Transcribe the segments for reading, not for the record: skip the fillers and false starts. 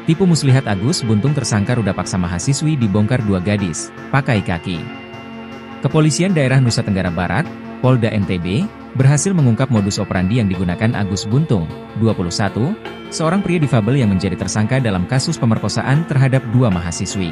Tipu muslihat Agus Buntung tersangka ruda paksa mahasiswi dibongkar dua gadis, pakai kaki. Kepolisian Daerah Nusa Tenggara Barat, Polda NTB, berhasil mengungkap modus operandi yang digunakan Agus Buntung, 21, seorang pria difabel yang menjadi tersangka dalam kasus pemerkosaan terhadap dua mahasiswi.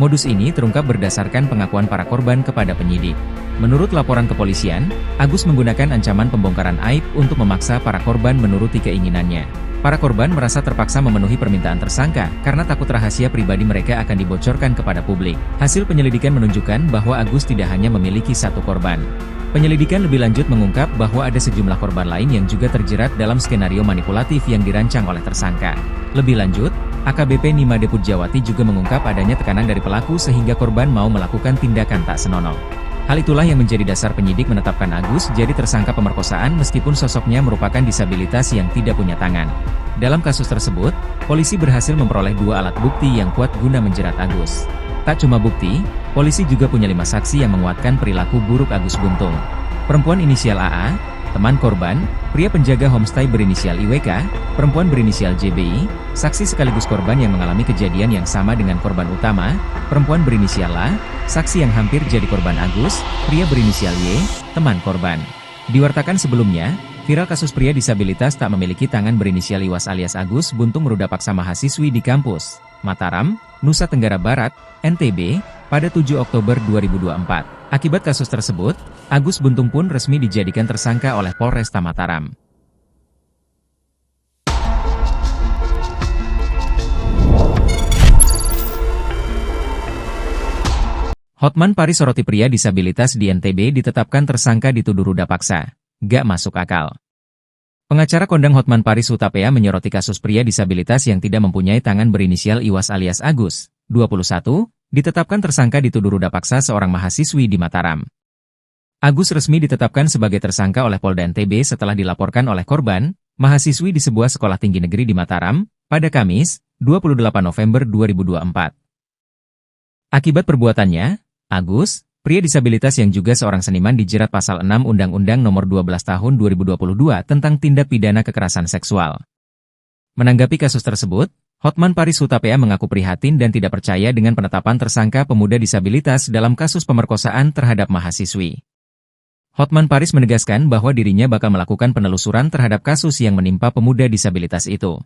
Modus ini terungkap berdasarkan pengakuan para korban kepada penyidik. Menurut laporan kepolisian, Agus menggunakan ancaman pembongkaran aib untuk memaksa para korban menuruti keinginannya. Para korban merasa terpaksa memenuhi permintaan tersangka karena takut rahasia pribadi mereka akan dibocorkan kepada publik. Hasil penyelidikan menunjukkan bahwa Agus tidak hanya memiliki satu korban. Penyelidikan lebih lanjut mengungkap bahwa ada sejumlah korban lain yang juga terjerat dalam skenario manipulatif yang dirancang oleh tersangka. Lebih lanjut, AKBP Nimade Pujawati juga mengungkap adanya tekanan dari pelaku sehingga korban mau melakukan tindakan tak senonoh. Hal itulah yang menjadi dasar penyidik menetapkan Agus jadi tersangka pemerkosaan meskipun sosoknya merupakan disabilitas yang tidak punya tangan. Dalam kasus tersebut, polisi berhasil memperoleh dua alat bukti yang kuat guna menjerat Agus. Tak cuma bukti, polisi juga punya 5 saksi yang menguatkan perilaku buruk Agus Buntung. Perempuan inisial AA, teman korban, pria penjaga homestay berinisial IWK, perempuan berinisial JBI, saksi sekaligus korban yang mengalami kejadian yang sama dengan korban utama, perempuan berinisial A, saksi yang hampir jadi korban Agus, pria berinisial Y, teman korban. Diwartakan sebelumnya, viral kasus pria disabilitas tak memiliki tangan berinisial Iwas alias Agus Buntung meruda paksa mahasiswi di kampus Mataram, Nusa Tenggara Barat, NTB, pada 7 Oktober 2024. Akibat kasus tersebut, Agus Buntung pun resmi dijadikan tersangka oleh Polresta Mataram. Hotman Paris soroti pria disabilitas di NTB ditetapkan tersangka dituduh ruda paksa. Gak masuk akal. Pengacara kondang Hotman Paris Hutapea menyoroti kasus pria disabilitas yang tidak mempunyai tangan berinisial Iwas alias Agus, 21, ditetapkan tersangka dituduh ruda paksa seorang mahasiswi di Mataram. Agus resmi ditetapkan sebagai tersangka oleh Polda NTB setelah dilaporkan oleh korban, mahasiswi di sebuah sekolah tinggi negeri di Mataram, pada Kamis, 28 November 2024. Akibat perbuatannya, Agus, pria disabilitas yang juga seorang seniman dijerat pasal 6 Undang-Undang Nomor 12 Tahun 2022 tentang tindak pidana kekerasan seksual. Menanggapi kasus tersebut, Hotman Paris Hutapea mengaku prihatin dan tidak percaya dengan penetapan tersangka pemuda disabilitas dalam kasus pemerkosaan terhadap mahasiswi. Hotman Paris menegaskan bahwa dirinya bakal melakukan penelusuran terhadap kasus yang menimpa pemuda disabilitas itu.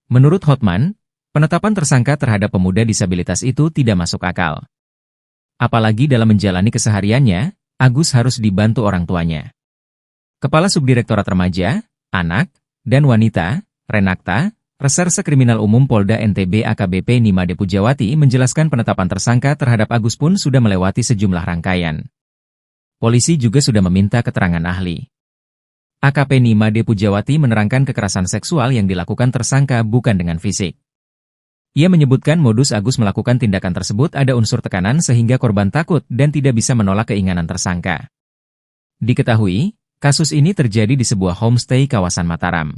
Menurut Hotman, penetapan tersangka terhadap pemuda disabilitas itu tidak masuk akal. Apalagi dalam menjalani kesehariannya, Agus harus dibantu orang tuanya. Kepala Subdirektorat Remaja, Anak, dan Wanita, Renakta, Reserse Kriminal Umum Polda NTB AKBP Nimade Pujawati menjelaskan penetapan tersangka terhadap Agus pun sudah melewati sejumlah rangkaian. Polisi juga sudah meminta keterangan ahli. AKP Nimade Pujawati menerangkan kekerasan seksual yang dilakukan tersangka bukan dengan fisik. Ia menyebutkan modus Agus melakukan tindakan tersebut ada unsur tekanan sehingga korban takut dan tidak bisa menolak keinginan tersangka. Diketahui, kasus ini terjadi di sebuah homestay kawasan Mataram.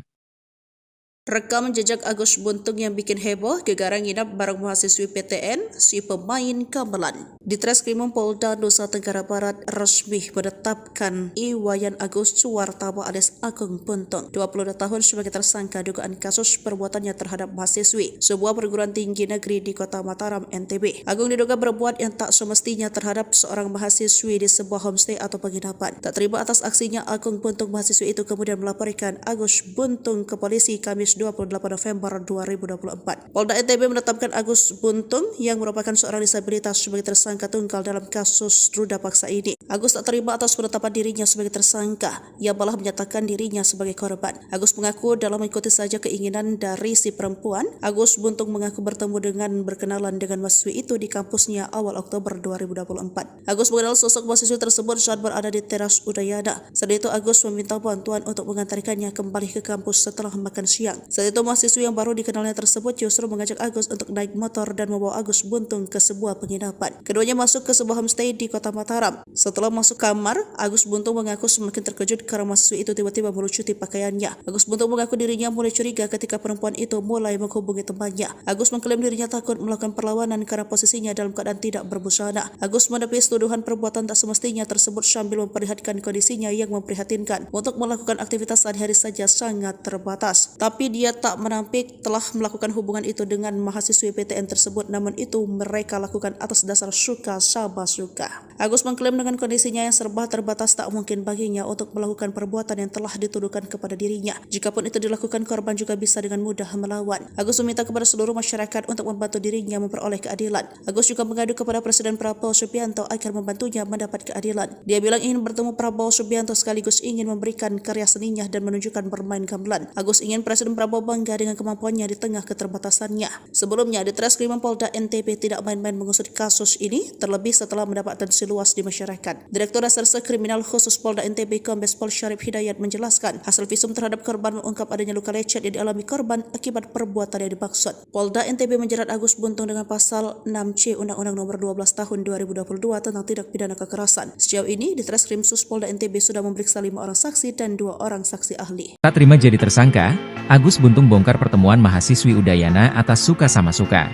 Rekam jejak Agus Buntung yang bikin heboh, gegara nginap bareng mahasiswi PTN, si pemain gamelan. Di Treskrimum Polda Nusa Tenggara Barat resmi menetapkan Iwayan Agus Suwartama alias Agung Buntung, 22 tahun sebagai tersangka dugaan kasus perbuatannya terhadap mahasiswi sebuah perguruan tinggi negeri di Kota Mataram, NTB. Agung diduga berbuat yang tak semestinya terhadap seorang mahasiswi di sebuah homestay atau penginapan. Tak terima atas aksinya, Agung Buntung mahasiswi itu kemudian melaporkan Agus Buntung ke polisi Kamis 28 November 2024. Polda NTB menetapkan Agus Buntung yang merupakan seorang disabilitas sebagai tersangka tunggal dalam kasus ruda paksa ini. Agus tak terima atas penetapan dirinya sebagai tersangka, ia malah menyatakan dirinya sebagai korban. Agus mengaku dalam mengikuti saja keinginan dari si perempuan. Agus Buntung mengaku bertemu dengan berkenalan dengan mahasiswi itu di kampusnya awal Oktober 2024. Agus mengenal sosok mahasiswi tersebut saat berada di teras Udayana. Saat itu Agus meminta bantuan untuk mengantarkannya kembali ke kampus setelah makan siang. Saat itu mahasiswi yang baru dikenalnya tersebut justru mengajak Agus untuk naik motor dan membawa Agus Buntung ke sebuah penginapan. Keduanya masuk ke sebuah homestay di Kota Mataram. Setelah masuk kamar, Agus Buntung mengaku semakin terkejut karena mahasiswi itu tiba-tiba melucuti pakaiannya. Agus Buntung mengaku dirinya mulai curiga ketika perempuan itu mulai menghubungi temannya. Agus mengklaim dirinya takut melakukan perlawanan karena posisinya dalam keadaan tidak berbusana. Agus menepis tuduhan perbuatan tak semestinya tersebut sambil memperlihatkan kondisinya yang memprihatinkan. Untuk melakukan aktivitas sehari-hari saja sangat terbatas. Tapi dia tak menampik telah melakukan hubungan itu dengan mahasiswi PTN tersebut, namun itu mereka lakukan atas dasar suka sama suka. Agus mengklaim dengan kondisinya yang serba terbatas tak mungkin baginya untuk melakukan perbuatan yang telah dituduhkan kepada dirinya. Jikapun itu dilakukan, korban juga bisa dengan mudah melawan. Agus meminta kepada seluruh masyarakat untuk membantu dirinya memperoleh keadilan. Agus juga mengadu kepada Presiden Prabowo Subianto agar membantunya mendapat keadilan. Dia bilang ingin bertemu Prabowo Subianto sekaligus ingin memberikan karya seninya dan menunjukkan bermain gamelan. Agus ingin Presiden Prabowo bangga dengan kemampuannya di tengah keterbatasannya. Sebelumnya, Ditreskrimum Polda NTB tidak main-main mengusut kasus ini, terlebih setelah mendapat atensi luas di masyarakat. Direktur Reserse Kriminal Khusus Polda NTB Kombes Pol Syarif Hidayat menjelaskan, hasil visum terhadap korban mengungkap adanya luka lecet yang dialami korban akibat perbuatan yang dimaksud. Polda NTB menjerat Agus Buntung dengan pasal 6C Undang-Undang Nomor 12 Tahun 2022 tentang tindak pidana kekerasan. Sejauh ini, Ditreskrim Sus Polda NTB sudah memeriksa 5 orang saksi dan 2 orang saksi ahli. Tak terima jadi tersangka, Agus Buntung bongkar pertemuan mahasiswi Udayana atas suka sama suka.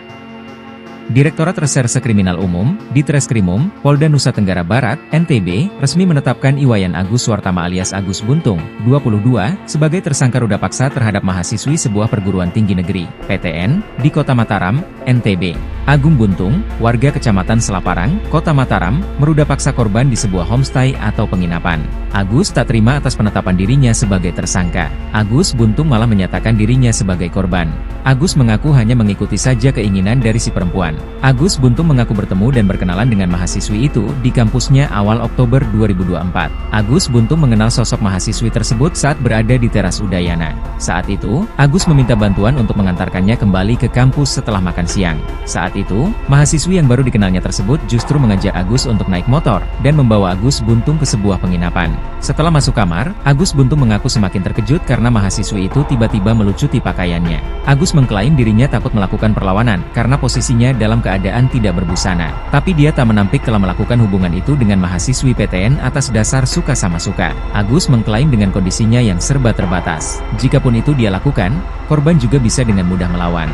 Direktorat Reserse Kriminal Umum, Ditreskrimum, Polda Nusa Tenggara Barat, NTB, resmi menetapkan Iwayan Agus Suartama alias Agus Buntung, 22, sebagai tersangka ruda paksa terhadap mahasiswi sebuah perguruan tinggi negeri, PTN, di Kota Mataram, NTB. Agung Buntung, warga Kecamatan Selaparang, Kota Mataram, meruda paksa korban di sebuah homestay atau penginapan. Agus tak terima atas penetapan dirinya sebagai tersangka. Agus Buntung malah menyatakan dirinya sebagai korban. Agus mengaku hanya mengikuti saja keinginan dari si perempuan. Agus Buntung mengaku bertemu dan berkenalan dengan mahasiswi itu di kampusnya awal Oktober 2024. Agus Buntung mengenal sosok mahasiswi tersebut saat berada di teras Udayana. Saat itu, Agus meminta bantuan untuk mengantarkannya kembali ke kampus setelah makan siang. Saat itu, mahasiswi yang baru dikenalnya tersebut justru mengajak Agus untuk naik motor dan membawa Agus Buntung ke sebuah penginapan. Setelah masuk kamar, Agus Buntung mengaku semakin terkejut karena mahasiswi itu tiba-tiba melucuti pakaiannya. Agus mengklaim dirinya takut melakukan perlawanan karena posisinya dalam keadaan tidak berbusana. Tapi dia tak menampik telah melakukan hubungan itu dengan mahasiswi PTN atas dasar suka sama suka. Agus mengklaim dengan kondisinya yang serba terbatas. Jikapun itu dia lakukan, korban juga bisa dengan mudah melawan.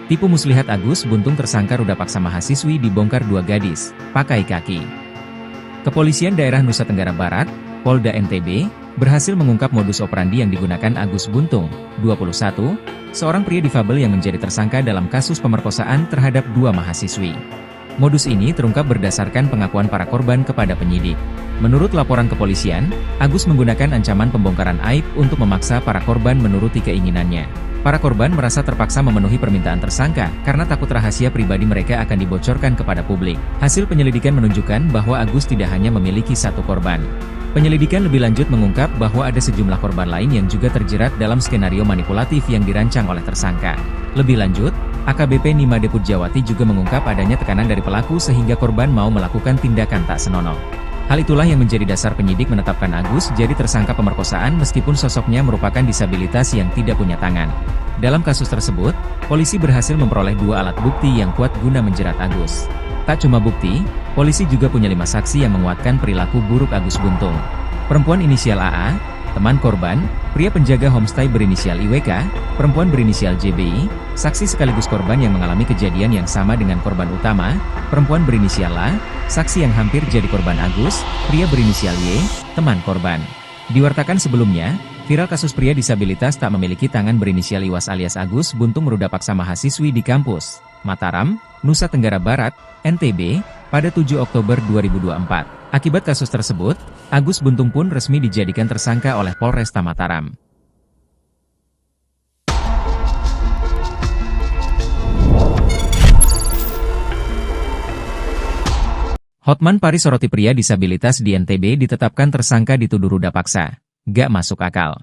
Tipu muslihat Agus Buntung tersangka ruda paksa mahasiswi dibongkar 2 gadis, pakai kaki. Kepolisian Daerah Nusa Tenggara Barat, Polda NTB, berhasil mengungkap modus operandi yang digunakan Agus Buntung, 21, seorang pria difabel yang menjadi tersangka dalam kasus pemerkosaan terhadap 2 mahasiswi. Modus ini terungkap berdasarkan pengakuan para korban kepada penyidik. Menurut laporan kepolisian, Agus menggunakan ancaman pembongkaran aib untuk memaksa para korban menuruti keinginannya. Para korban merasa terpaksa memenuhi permintaan tersangka karena takut rahasia pribadi mereka akan dibocorkan kepada publik. Hasil penyelidikan menunjukkan bahwa Agus tidak hanya memiliki 1 korban. Penyelidikan lebih lanjut mengungkap bahwa ada sejumlah korban lain yang juga terjerat dalam skenario manipulatif yang dirancang oleh tersangka. Lebih lanjut, AKBP Nima Deput Jawati juga mengungkap adanya tekanan dari pelaku sehingga korban mau melakukan tindakan tak senonoh. Hal itulah yang menjadi dasar penyidik menetapkan Agus jadi tersangka pemerkosaan meskipun sosoknya merupakan disabilitas yang tidak punya tangan. Dalam kasus tersebut, polisi berhasil memperoleh 2 alat bukti yang kuat guna menjerat Agus. Tak cuma bukti, polisi juga punya 5 saksi yang menguatkan perilaku buruk Agus Buntung. Perempuan inisial AA, teman korban, pria penjaga homestay berinisial IWK, perempuan berinisial JBI, saksi sekaligus korban yang mengalami kejadian yang sama dengan korban utama, perempuan berinisial A, saksi yang hampir jadi korban Agus, pria berinisial Y, teman korban. Diwartakan sebelumnya, viral kasus pria disabilitas tak memiliki tangan berinisial Iwas alias Agus Buntung meruda paksa mahasiswi di kampus Mataram, Nusa Tenggara Barat, NTB, pada 7 Oktober 2024. Akibat kasus tersebut, Agus Buntung pun resmi dijadikan tersangka oleh Polresta Mataram. Hotman Paris soroti pria disabilitas di NTB ditetapkan tersangka dituduh ruda paksa. Gak masuk akal.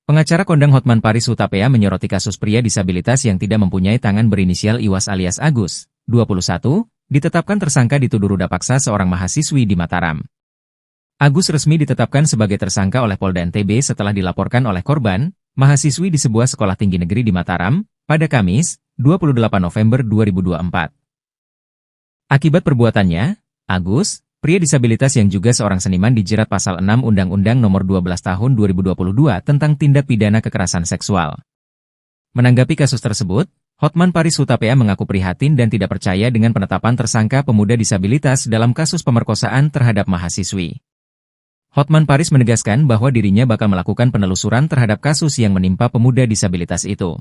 Pengacara kondang Hotman Paris Hutapea menyoroti kasus pria disabilitas yang tidak mempunyai tangan berinisial Iwas alias Agus, 21, ditetapkan tersangka dituduh ruda paksa seorang mahasiswi di Mataram. Agus resmi ditetapkan sebagai tersangka oleh Polda NTB setelah dilaporkan oleh korban, mahasiswi di sebuah sekolah tinggi negeri di Mataram, pada Kamis, 28 November 2024. Akibat perbuatannya, Agus, pria disabilitas yang juga seorang seniman dijerat pasal 6 Undang-Undang Nomor 12 Tahun 2022 tentang tindak pidana kekerasan seksual. Menanggapi kasus tersebut, Hotman Paris Hutapea mengaku prihatin dan tidak percaya dengan penetapan tersangka pemuda disabilitas dalam kasus pemerkosaan terhadap mahasiswi. Hotman Paris menegaskan bahwa dirinya bakal melakukan penelusuran terhadap kasus yang menimpa pemuda disabilitas itu.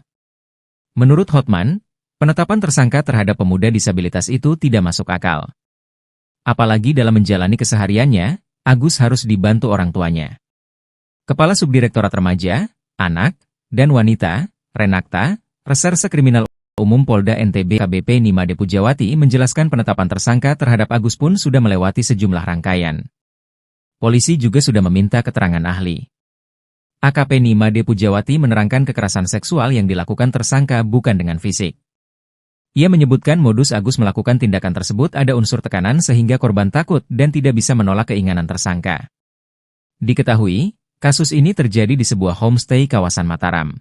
Menurut Hotman, penetapan tersangka terhadap pemuda disabilitas itu tidak masuk akal. Apalagi dalam menjalani kesehariannya, Agus harus dibantu orang tuanya. Kepala Subdirektorat Remaja, Anak, dan Wanita, Renakta, Reserse Kriminal Umum Polda NTB AKBP Nimade Pujawati menjelaskan penetapan tersangka terhadap Agus pun sudah melewati sejumlah rangkaian. Polisi juga sudah meminta keterangan ahli. AKP Nimade Pujawati menerangkan kekerasan seksual yang dilakukan tersangka bukan dengan fisik. Ia menyebutkan modus Agus melakukan tindakan tersebut ada unsur tekanan sehingga korban takut dan tidak bisa menolak keinginan tersangka. Diketahui, kasus ini terjadi di sebuah homestay kawasan Mataram.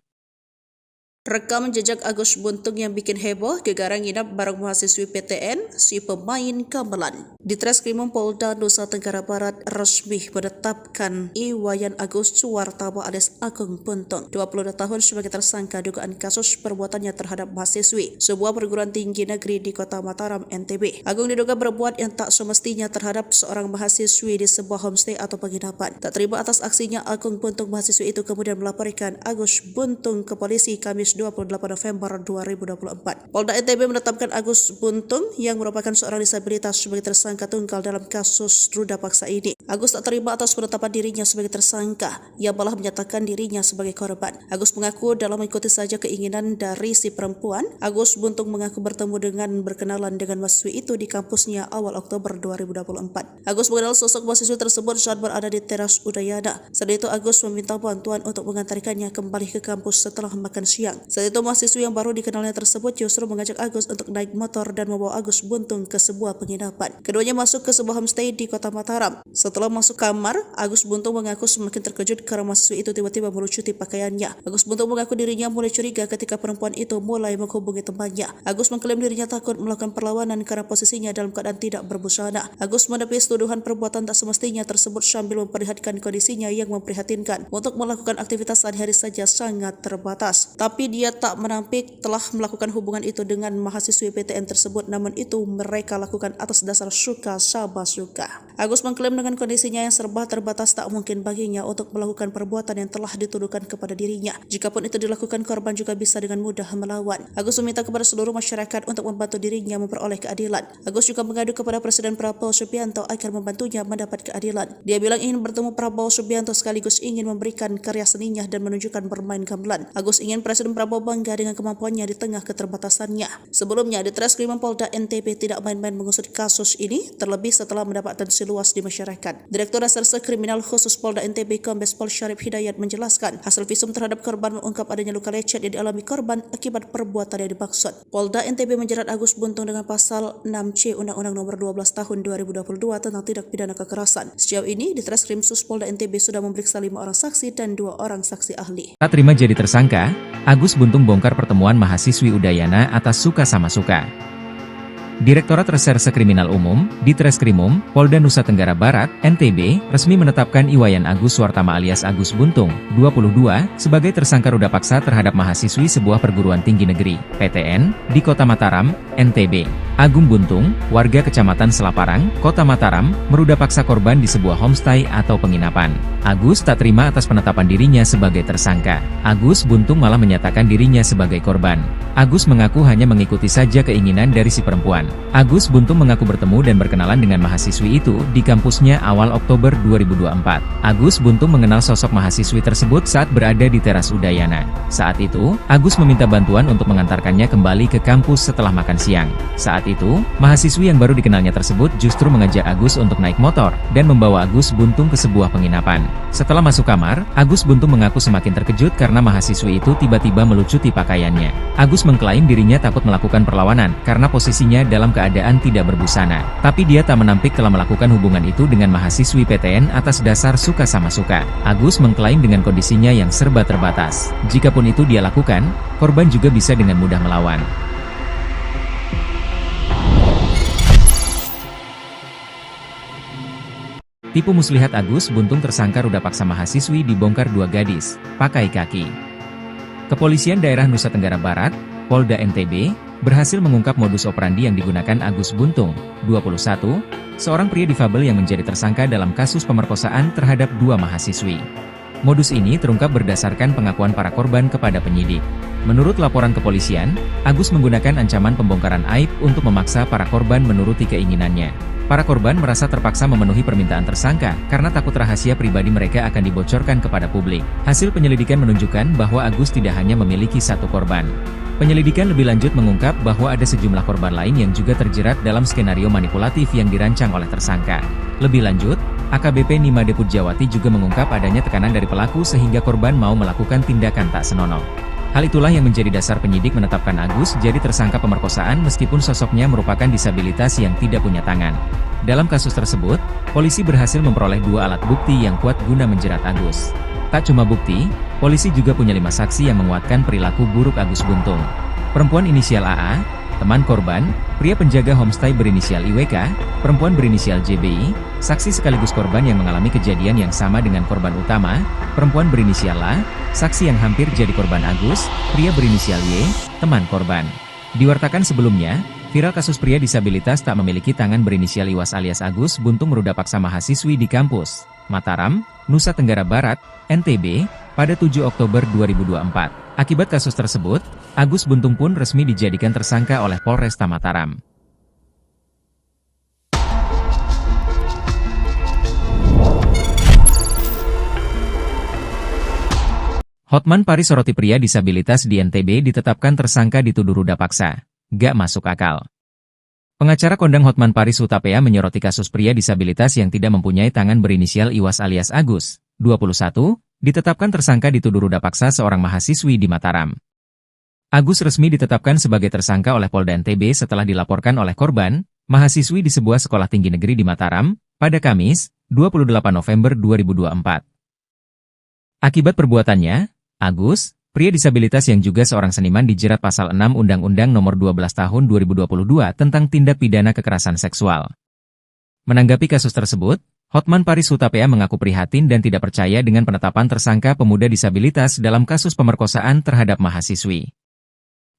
Rekam jejak Agus Buntung yang bikin heboh, gegara nginap bareng mahasiswi PTN, si pemain gamelan. Di Treskrimum Polda Nusa Tenggara Barat resmi menetapkan Iwayan Agus Suwartama alias Agung Buntung, 22 tahun sebagai tersangka dugaan kasus perbuatannya terhadap mahasiswi sebuah perguruan tinggi negeri di Kota Mataram, NTB. Agung diduga berbuat yang tak semestinya terhadap seorang mahasiswi di sebuah homestay atau penginapan. Tak terima atas aksinya, Agung Buntung mahasiswi itu kemudian melaporkan Agus Buntung ke polisi Kamis 28 November 2024. Polda NTB menetapkan Agus Buntung yang merupakan seorang disabilitas sebagai tersangka tunggal dalam kasus ruda paksa ini. Agus tak terima atas penetapan dirinya sebagai tersangka, ia malah menyatakan dirinya sebagai korban. Agus mengaku dalam mengikuti saja keinginan dari si perempuan. Agus Buntung mengaku bertemu dengan berkenalan dengan mahasiswi itu di kampusnya awal Oktober 2024. Agus mengenal sosok mahasiswi tersebut saat berada di teras Udayana. Saat itu Agus meminta bantuan untuk mengantarkannya kembali ke kampus setelah makan siang. Saat itu mahasiswi yang baru dikenalnya tersebut justru mengajak Agus untuk naik motor dan membawa Agus Buntung ke sebuah penginapan. Keduanya masuk ke sebuah homestay di Kota Mataram. Setelah masuk kamar, Agus Buntung mengaku semakin terkejut karena mahasiswi itu tiba-tiba melucuti pakaiannya. Agus Buntung mengaku dirinya mulai curiga ketika perempuan itu mulai menghubungi temannya. Agus mengklaim dirinya takut melakukan perlawanan karena posisinya dalam keadaan tidak berbusana. Agus menepis tuduhan perbuatan tak semestinya tersebut sambil memperlihatkan kondisinya yang memprihatinkan. Untuk melakukan aktivitas sehari-hari saja sangat terbatas. Tapi dia tak menampik telah melakukan hubungan itu dengan mahasiswi PTN tersebut, namun itu mereka lakukan atas dasar suka sama suka. Agus mengklaim dengan kondisinya yang serba terbatas tak mungkin baginya untuk melakukan perbuatan yang telah dituduhkan kepada dirinya. Jikapun itu dilakukan, korban juga bisa dengan mudah melawan. Agus meminta kepada seluruh masyarakat untuk membantu dirinya memperoleh keadilan. Agus juga mengadu kepada Presiden Prabowo Subianto agar membantunya mendapat keadilan. Dia bilang ingin bertemu Prabowo Subianto sekaligus ingin memberikan karya seninya dan menunjukkan bermain gamelan. Agus ingin Presiden Prabowo bangga dengan kemampuannya di tengah keterbatasannya. Sebelumnya, di Treskrimum Polda NTB tidak main-main mengusut kasus ini, terlebih setelah mendapat atensi luas di masyarakat. Direktur Reserse Kriminal Khusus Polda NTB Kombes Pol Syarif Hidayat menjelaskan, hasil visum terhadap korban mengungkap adanya luka lecet yang dialami korban akibat perbuatan yang dimaksud. Polda NTB menjerat Agus Buntung dengan pasal 6C Undang-Undang Nomor 12 Tahun 2022 tentang tindak pidana kekerasan. Sejauh ini, di Treskrimsus Polda NTB sudah memeriksa 5 orang saksi dan 2 orang saksi ahli. Tak terima jadi tersangka, Agus Buntung bongkar pertemuan mahasiswi Udayana atas suka sama suka. Direktorat Reserse Kriminal Umum, di Treskrimum, Polda Nusa Tenggara Barat, NTB, resmi menetapkan Iwayan Agus Suwartama alias Agus Buntung, 22, sebagai tersangka ruda paksa terhadap mahasiswi sebuah perguruan tinggi negeri, PTN, di Kota Mataram, NTB. Agung Buntung, warga Kecamatan Selaparang, Kota Mataram, meruda paksa korban di sebuah homestay atau penginapan. Agus tak terima atas penetapan dirinya sebagai tersangka. Agus Buntung malah menyatakan dirinya sebagai korban. Agus mengaku hanya mengikuti saja keinginan dari si perempuan. Agus Buntung mengaku bertemu dan berkenalan dengan mahasiswi itu di kampusnya awal Oktober 2024. Agus Buntung mengenal sosok mahasiswi tersebut saat berada di teras Udayana. Saat itu, Agus meminta bantuan untuk mengantarkannya kembali ke kampus setelah makan siang. Saat itu, mahasiswi yang baru dikenalnya tersebut justru mengajak Agus untuk naik motor dan membawa Agus Buntung ke sebuah penginapan. Setelah masuk kamar, Agus Buntung mengaku semakin terkejut karena mahasiswi itu tiba-tiba melucuti pakaiannya. Agus mengklaim dirinya takut melakukan perlawanan karena posisinya dalam keadaan tidak berbusana. Tapi dia tak menampik telah melakukan hubungan itu dengan mahasiswi PTN atas dasar suka sama suka. Agus mengklaim dengan kondisinya yang serba terbatas. Jikapun itu dia lakukan, korban juga bisa dengan mudah melawan. Tipu muslihat Agus Buntung tersangka ruda paksa mahasiswi dibongkar 2 gadis, pakai kaki. Kepolisian Daerah Nusa Tenggara Barat, Polda NTB, berhasil mengungkap modus operandi yang digunakan Agus Buntung, 21, seorang pria difabel yang menjadi tersangka dalam kasus pemerkosaan terhadap 2 mahasiswi. Modus ini terungkap berdasarkan pengakuan para korban kepada penyidik. Menurut laporan kepolisian, Agus menggunakan ancaman pembongkaran aib untuk memaksa para korban menuruti keinginannya. Para korban merasa terpaksa memenuhi permintaan tersangka karena takut rahasia pribadi mereka akan dibocorkan kepada publik. Hasil penyelidikan menunjukkan bahwa Agus tidak hanya memiliki satu korban. Penyelidikan lebih lanjut mengungkap bahwa ada sejumlah korban lain yang juga terjerat dalam skenario manipulatif yang dirancang oleh tersangka. Lebih lanjut, AKBP Nimade Pujawati juga mengungkap adanya tekanan dari pelaku sehingga korban mau melakukan tindakan tak senonoh. Hal itulah yang menjadi dasar penyidik menetapkan Agus jadi tersangka pemerkosaan meskipun sosoknya merupakan disabilitas yang tidak punya tangan. Dalam kasus tersebut, polisi berhasil memperoleh 2 alat bukti yang kuat guna menjerat Agus. Tak cuma bukti, polisi juga punya 5 saksi yang menguatkan perilaku buruk Agus Buntung. Perempuan inisial AA, teman korban, pria penjaga homestay berinisial IWK, perempuan berinisial JBI, saksi sekaligus korban yang mengalami kejadian yang sama dengan korban utama, perempuan berinisial LA, saksi yang hampir jadi korban Agus, pria berinisial Y, teman korban. Diwartakan sebelumnya, viral kasus pria disabilitas tak memiliki tangan berinisial Iwas alias Agus Buntung meruda paksa mahasiswi di kampus Mataram, Nusa Tenggara Barat, NTB, pada 7 Oktober 2024. Akibat kasus tersebut, Agus Buntung pun resmi dijadikan tersangka oleh Polresta Mataram. Hotman Paris soroti pria disabilitas di NTB ditetapkan tersangka dituduh ruda paksa. Gak masuk akal. Pengacara kondang Hotman Paris Hutapea menyoroti kasus pria disabilitas yang tidak mempunyai tangan berinisial Iwas alias Agus, 21, ditetapkan tersangka dituduh ruda paksa seorang mahasiswi di Mataram. Agus resmi ditetapkan sebagai tersangka oleh Polda NTB setelah dilaporkan oleh korban, mahasiswi di sebuah sekolah tinggi negeri di Mataram, pada Kamis, 28 November 2024. Akibat perbuatannya, Agus, pria disabilitas yang juga seorang seniman dijerat pasal 6 Undang-Undang Nomor 12 Tahun 2022 tentang tindak pidana kekerasan seksual. Menanggapi kasus tersebut, Hotman Paris Hutapea mengaku prihatin dan tidak percaya dengan penetapan tersangka pemuda disabilitas dalam kasus pemerkosaan terhadap mahasiswi.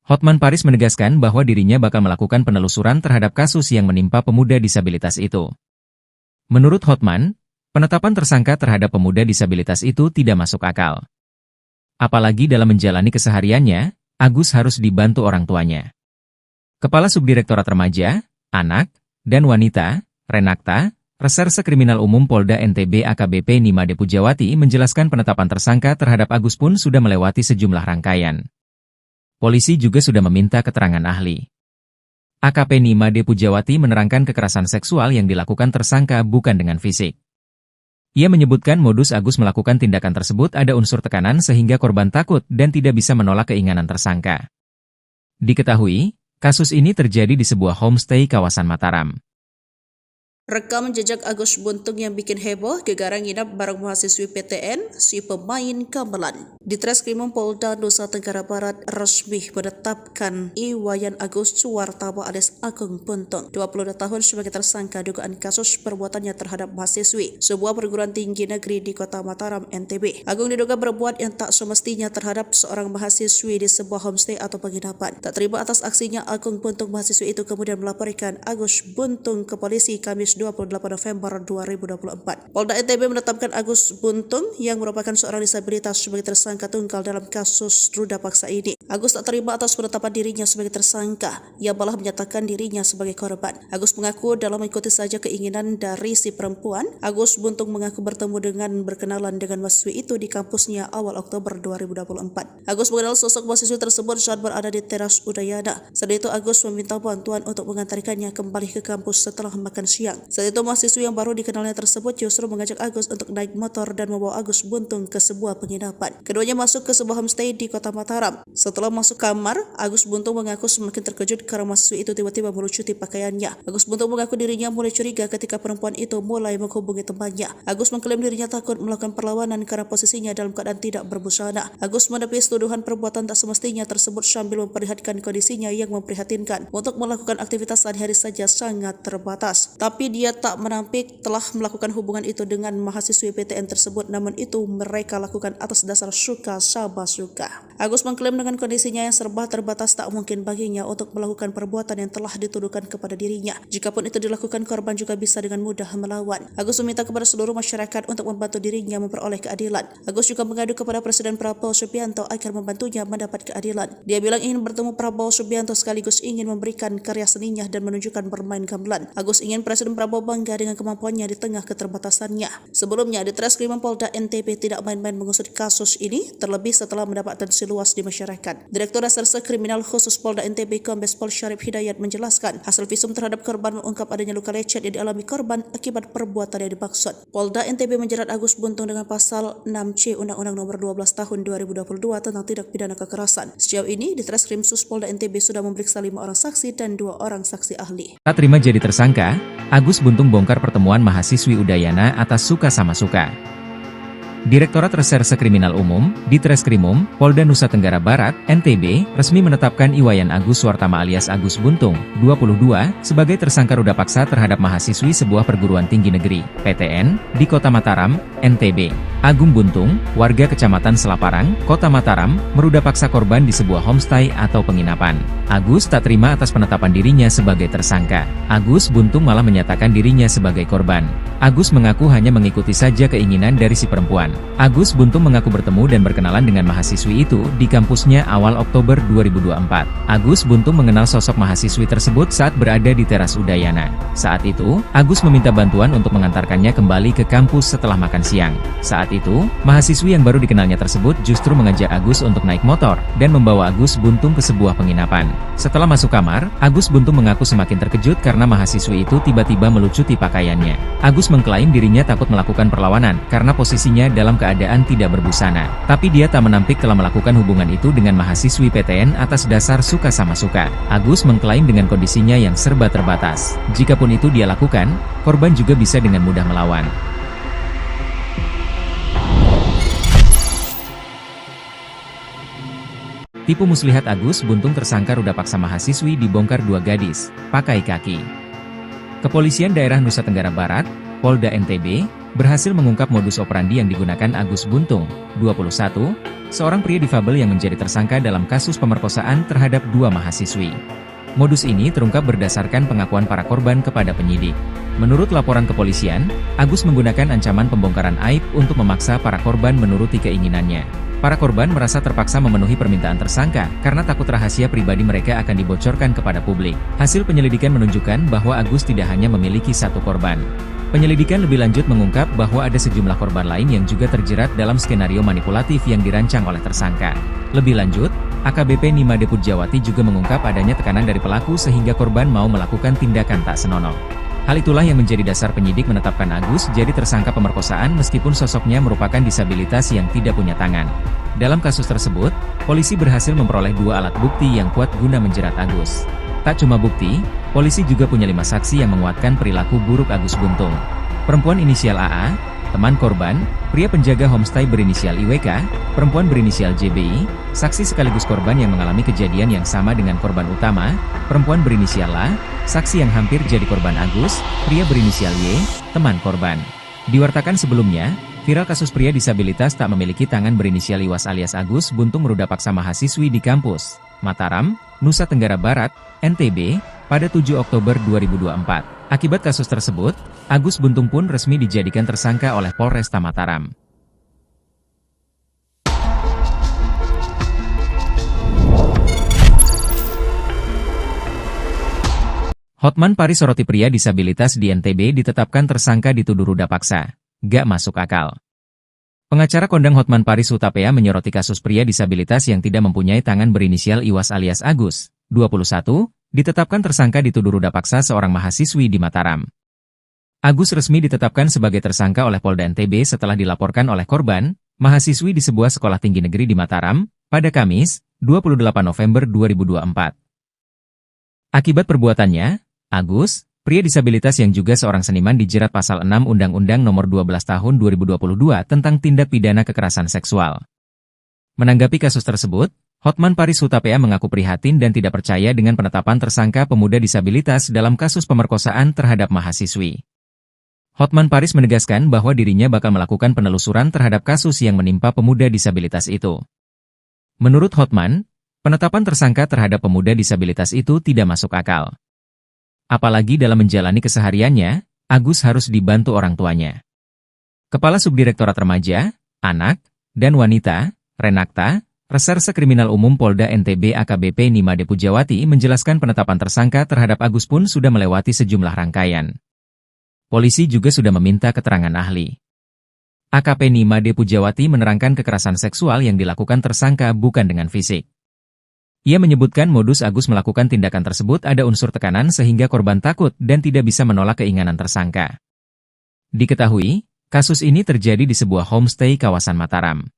Hotman Paris menegaskan bahwa dirinya bakal melakukan penelusuran terhadap kasus yang menimpa pemuda disabilitas itu. Menurut Hotman, penetapan tersangka terhadap pemuda disabilitas itu tidak masuk akal. Apalagi dalam menjalani kesehariannya, Agus harus dibantu orang tuanya. Kepala Subdirektorat Remaja, Anak, dan Wanita, Renakta, Reserse Kriminal Umum Polda NTB AKBP Nimade Pujawati menjelaskan penetapan tersangka terhadap Agus pun sudah melewati sejumlah rangkaian. Polisi juga sudah meminta keterangan ahli. AKP Nimade Pujawati menerangkan kekerasan seksual yang dilakukan tersangka bukan dengan fisik. Ia menyebutkan modus Agus melakukan tindakan tersebut ada unsur tekanan sehingga korban takut dan tidak bisa menolak keinginan tersangka. Diketahui, kasus ini terjadi di sebuah homestay kawasan Mataram. Rekam jejak Agus Buntung yang bikin heboh, gegara nginap bareng mahasiswi PTN, si pemain gamelan. Di Treskrimum Polda Nusa Tenggara Barat resmi menetapkan Iwayan Agus Suwartaba alias Agung Buntung, 22 tahun sebagai tersangka dugaan kasus perbuatannya terhadap mahasiswi sebuah perguruan tinggi negeri di kota Mataram, NTB. Agung diduga berbuat yang tak semestinya terhadap seorang mahasiswi di sebuah homestay atau penginapan. Tak terima atas aksinya, Agung Buntung mahasiswi itu kemudian melaporkan Agus Buntung ke polisi Kamis 28 November 2024. Polda NTB menetapkan Agus Buntung yang merupakan seorang disabilitas sebagai tersangka tunggal dalam kasus ruda paksa ini. Agus tak terima atas penetapan dirinya sebagai tersangka, ia malah menyatakan dirinya sebagai korban. Agus mengaku dalam mengikuti saja keinginan dari si perempuan. Agus Buntung mengaku bertemu dengan berkenalan dengan mahasiswi itu di kampusnya awal Oktober 2024. Agus mengenal sosok mahasiswi tersebut saat berada di teras Udayana. Saat itu Agus meminta bantuan untuk mengantarkannya kembali ke kampus setelah makan siang. Saat itu mahasiswi yang baru dikenalnya tersebut justru mengajak Agus untuk naik motor dan membawa Agus Buntung ke sebuah penginapan. Keduanya masuk ke sebuah homestay di kota Mataram. Setelah masuk kamar, Agus Buntung mengaku semakin terkejut karena mahasiswi itu tiba-tiba melucuti pakaiannya. Agus Buntung mengaku dirinya mulai curiga ketika perempuan itu mulai menghubungi temannya. Agus mengklaim dirinya takut melakukan perlawanan karena posisinya dalam keadaan tidak berbusana. Agus menepis tuduhan perbuatan tak semestinya tersebut sambil memperlihatkan kondisinya yang memprihatinkan. Untuk melakukan aktivitas sehari-hari saja sangat terbatas. Tapi dia dia tak menampik telah melakukan hubungan itu dengan mahasiswi PTN tersebut, namun itu mereka lakukan atas dasar suka sama suka. Agus mengklaim dengan kondisinya yang serba terbatas tak mungkin baginya untuk melakukan perbuatan yang telah dituduhkan kepada dirinya. Jikapun itu dilakukan, korban juga bisa dengan mudah melawan. Agus meminta kepada seluruh masyarakat untuk membantu dirinya memperoleh keadilan. Agus juga mengadu kepada Presiden Prabowo Subianto agar membantunya mendapat keadilan. Dia bilang ingin bertemu Prabowo Subianto sekaligus ingin memberikan karya seninya dan menunjukkan bermain gamelan. Agus ingin Presiden Prabowo bangga dengan kemampuannya di tengah keterbatasannya. Sebelumnya, di Treskrimum Polda NTB tidak main-main mengusut kasus ini, terlebih setelah mendapat atensi luas di masyarakat. Direktur Reserse Kriminal Khusus Polda NTB Kombes Pol Syarif Hidayat menjelaskan, hasil visum terhadap korban mengungkap adanya luka lecet yang dialami korban akibat perbuatan yang dimaksud. Polda NTB menjerat Agus Buntung dengan pasal 6C Undang-Undang Nomor 12 Tahun 2022 tentang tindak pidana kekerasan. Sejauh ini, di Treskrim Sus Polda NTB sudah memeriksa 5 orang saksi dan 2 orang saksi ahli. Tak terima jadi tersangka, Agus Buntung bongkar pertemuan mahasiswi Udayana atas suka sama suka. Direktorat Reserse Kriminal Umum, Ditreskrimum, Polda Nusa Tenggara Barat, NTB, resmi menetapkan Iwayan Agus Suartama alias Agus Buntung, 22, sebagai tersangka ruda paksa terhadap mahasiswi sebuah perguruan tinggi negeri, PTN, di Kota Mataram, NTB. Agung Buntung, warga Kecamatan Selaparang, Kota Mataram, meruda paksa korban di sebuah homestay atau penginapan. Agus tak terima atas penetapan dirinya sebagai tersangka. Agus Buntung malah menyatakan dirinya sebagai korban. Agus mengaku hanya mengikuti saja keinginan dari si perempuan. Agus Buntung mengaku bertemu dan berkenalan dengan mahasiswi itu di kampusnya awal Oktober 2024. Agus Buntung mengenal sosok mahasiswi tersebut saat berada di teras Udayana. Saat itu, Agus meminta bantuan untuk mengantarkannya kembali ke kampus setelah makan siang. Saat itu, mahasiswi yang baru dikenalnya tersebut justru mengajak Agus untuk naik motor dan membawa Agus Buntung ke sebuah penginapan. Setelah masuk kamar, Agus Buntung mengaku semakin terkejut karena mahasiswi itu tiba-tiba melucuti pakaiannya. Agus mengklaim dirinya takut melakukan perlawanan karena posisinya dalam keadaan tidak berbusana. Tapi dia tak menampik telah melakukan hubungan itu dengan mahasiswi PTN atas dasar suka sama suka. Agus mengklaim dengan kondisinya yang serba terbatas. Jikapun itu dia lakukan, korban juga bisa dengan mudah melawan. Tipu muslihat Agus Buntung tersangka ruda paksa mahasiswi dibongkar 2 gadis, pakai kaki. Kepolisian Daerah Nusa Tenggara Barat, Polda NTB, berhasil mengungkap modus operandi yang digunakan Agus Buntung, 21, seorang pria difabel yang menjadi tersangka dalam kasus pemerkosaan terhadap 2 mahasiswi. Modus ini terungkap berdasarkan pengakuan para korban kepada penyidik. Menurut laporan kepolisian, Agus menggunakan ancaman pembongkaran aib untuk memaksa para korban menuruti keinginannya. Para korban merasa terpaksa memenuhi permintaan tersangka karena takut rahasia pribadi mereka akan dibocorkan kepada publik. Hasil penyelidikan menunjukkan bahwa Agus tidak hanya memiliki 1 korban. Penyelidikan lebih lanjut mengungkap bahwa ada sejumlah korban lain yang juga terjerat dalam skenario manipulatif yang dirancang oleh tersangka. Lebih lanjut, AKBP Nimade Pujawati juga mengungkap adanya tekanan dari pelaku sehingga korban mau melakukan tindakan tak senonoh. Hal itulah yang menjadi dasar penyidik menetapkan Agus jadi tersangka pemerkosaan meskipun sosoknya merupakan disabilitas yang tidak punya tangan. Dalam kasus tersebut, polisi berhasil memperoleh 2 alat bukti yang kuat guna menjerat Agus. Tak cuma bukti, polisi juga punya 5 saksi yang menguatkan perilaku buruk Agus Buntung. Perempuan inisial AA, teman korban, pria penjaga homestay berinisial IWK, perempuan berinisial JBI, saksi sekaligus korban yang mengalami kejadian yang sama dengan korban utama, perempuan berinisial A, saksi yang hampir jadi korban Agus, pria berinisial Y, teman korban. Diwartakan sebelumnya, viral kasus pria disabilitas tak memiliki tangan berinisial Iwas alias Agus Buntung meruda paksa mahasiswi di kampus Mataram, Nusa Tenggara Barat, NTB, pada 7 Oktober 2024. Akibat kasus tersebut, Agus Buntung pun resmi dijadikan tersangka oleh Polresta Mataram. Hotman Paris soroti pria disabilitas di NTB ditetapkan tersangka dituduh ruda paksa. Gak masuk akal. Pengacara kondang Hotman Paris Hutapea menyoroti kasus pria disabilitas yang tidak mempunyai tangan berinisial Iwas alias Agus, 21, ditetapkan tersangka dituduh ruda paksa seorang mahasiswi di Mataram. Agus resmi ditetapkan sebagai tersangka oleh Polda NTB setelah dilaporkan oleh korban, mahasiswi di sebuah sekolah tinggi negeri di Mataram, pada Kamis, 28 November 2024. Akibat perbuatannya, Agus, pria disabilitas yang juga seorang seniman dijerat pasal 6 Undang-Undang Nomor 12 Tahun 2022 tentang tindak pidana kekerasan seksual. Menanggapi kasus tersebut, Hotman Paris Hutapea mengaku prihatin dan tidak percaya dengan penetapan tersangka pemuda disabilitas dalam kasus pemerkosaan terhadap mahasiswi. Hotman Paris menegaskan bahwa dirinya bakal melakukan penelusuran terhadap kasus yang menimpa pemuda disabilitas itu. Menurut Hotman, penetapan tersangka terhadap pemuda disabilitas itu tidak masuk akal. Apalagi dalam menjalani kesehariannya, Agus harus dibantu orang tuanya. Kepala Subdirektorat Remaja, Anak, dan Wanita, Renakta, Reserse Kriminal Umum Polda NTB AKBP Nimade Pujawati menjelaskan penetapan tersangka terhadap Agus pun sudah melewati sejumlah rangkaian. Polisi juga sudah meminta keterangan ahli. AKP Nimade Pujawati menerangkan kekerasan seksual yang dilakukan tersangka bukan dengan fisik. Ia menyebutkan modus Agus melakukan tindakan tersebut ada unsur tekanan sehingga korban takut dan tidak bisa menolak keinginan tersangka. Diketahui, kasus ini terjadi di sebuah homestay kawasan Mataram.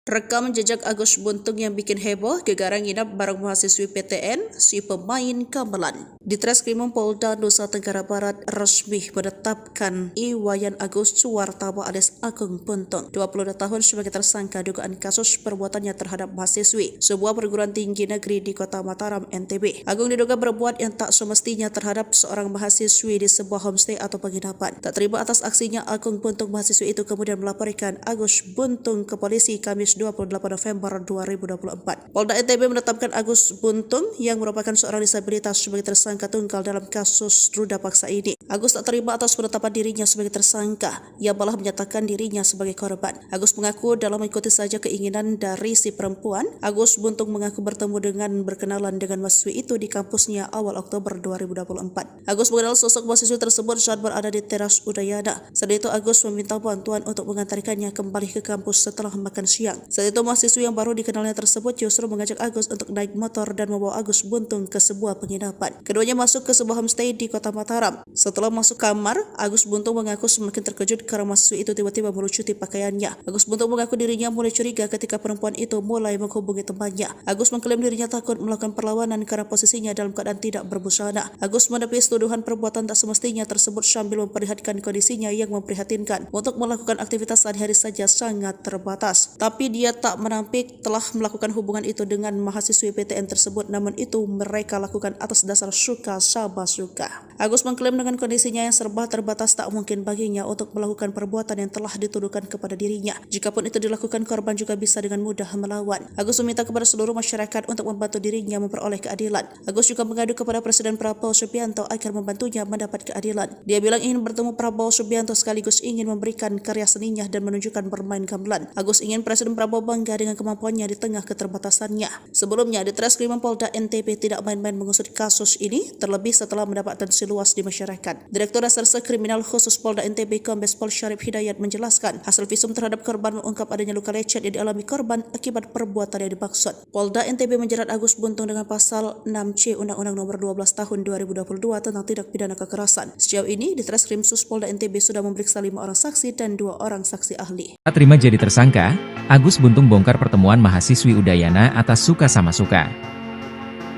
Rekam jejak Agus Buntung yang bikin heboh, gegara nginap bareng mahasiswi PTN, si pemain gamelan. Di Treskrimum Polda Nusa Tenggara Barat resmi menetapkan Iwayan Agus Suwartama alias Agung Buntung, 22 tahun sebagai tersangka dugaan kasus perbuatannya terhadap mahasiswi sebuah perguruan tinggi negeri di Kota Mataram, NTB. Agung diduga berbuat yang tak semestinya terhadap seorang mahasiswi di sebuah homestay atau penginapan. Tak terima atas aksinya, Agung Buntung mahasiswi itu kemudian melaporkan Agus Buntung ke polisi Kamis 28 November 2024. Polda NTB menetapkan Agus Buntung yang merupakan seorang disabilitas sebagai tersangka tunggal dalam kasus ruda paksa ini. Agus tak terima atas penetapan dirinya sebagai tersangka, ia malah menyatakan dirinya sebagai korban. Agus mengaku dalam mengikuti saja keinginan dari si perempuan. Agus Buntung mengaku bertemu dengan berkenalan dengan mahasiswi itu di kampusnya awal Oktober 2024. Agus mengenal sosok mahasiswi tersebut saat berada di teras Udayana. Saat itu Agus meminta bantuan untuk mengantarkannya kembali ke kampus setelah makan siang. Saat itu mahasiswi yang baru dikenalnya tersebut justru mengajak Agus untuk naik motor dan membawa Agus Buntung ke sebuah penginapan. Keduanya masuk ke sebuah homestay di Kota Mataram. Setelah masuk kamar, Agus Buntung mengaku semakin terkejut karena mahasiswi itu tiba-tiba melucuti pakaiannya. Agus Buntung mengaku dirinya mulai curiga ketika perempuan itu mulai menghubungi temannya. Agus mengklaim dirinya takut melakukan perlawanan karena posisinya dalam keadaan tidak berbusana. Agus menepis tuduhan perbuatan tak semestinya tersebut sambil memperlihatkan kondisinya yang memprihatinkan. Untuk melakukan aktivitas sehari-hari saja sangat terbatas. Tapi dia tak menampik telah melakukan hubungan itu dengan mahasiswi PTN tersebut, namun itu mereka lakukan atas dasar suka sama suka. Agus mengklaim dengan kondisinya yang serba terbatas tak mungkin baginya untuk melakukan perbuatan yang telah dituduhkan kepada dirinya. Jikapun itu dilakukan, korban juga bisa dengan mudah melawan. Agus meminta kepada seluruh masyarakat untuk membantu dirinya memperoleh keadilan. Agus juga mengadu kepada Presiden Prabowo Subianto agar membantunya mendapat keadilan. Dia bilang ingin bertemu Prabowo Subianto sekaligus ingin memberikan karya seninya dan menunjukkan bermain gamelan. Agus ingin Presiden Prabowo bangga dengan kemampuannya di tengah keterbatasannya. Sebelumnya, di Treskrimum Polda NTB tidak main-main mengusut kasus ini, terlebih setelah mendapat atensi luas di masyarakat. Direktur Reserse Kriminal Khusus Polda NTB Kombes Pol Syarif Hidayat menjelaskan, hasil visum terhadap korban mengungkap adanya luka lecet yang dialami korban akibat perbuatan yang dimaksud. Polda NTB menjerat Agus Buntung dengan pasal 6C Undang-Undang Nomor 12 Tahun 2022 tentang tindak pidana kekerasan. Sejauh ini, di Treskrim Sus Polda NTB sudah memeriksa 5 orang saksi dan 2 orang saksi ahli. Tak terima jadi tersangka, Agus Buntung bongkar pertemuan mahasiswi Udayana atas suka sama suka.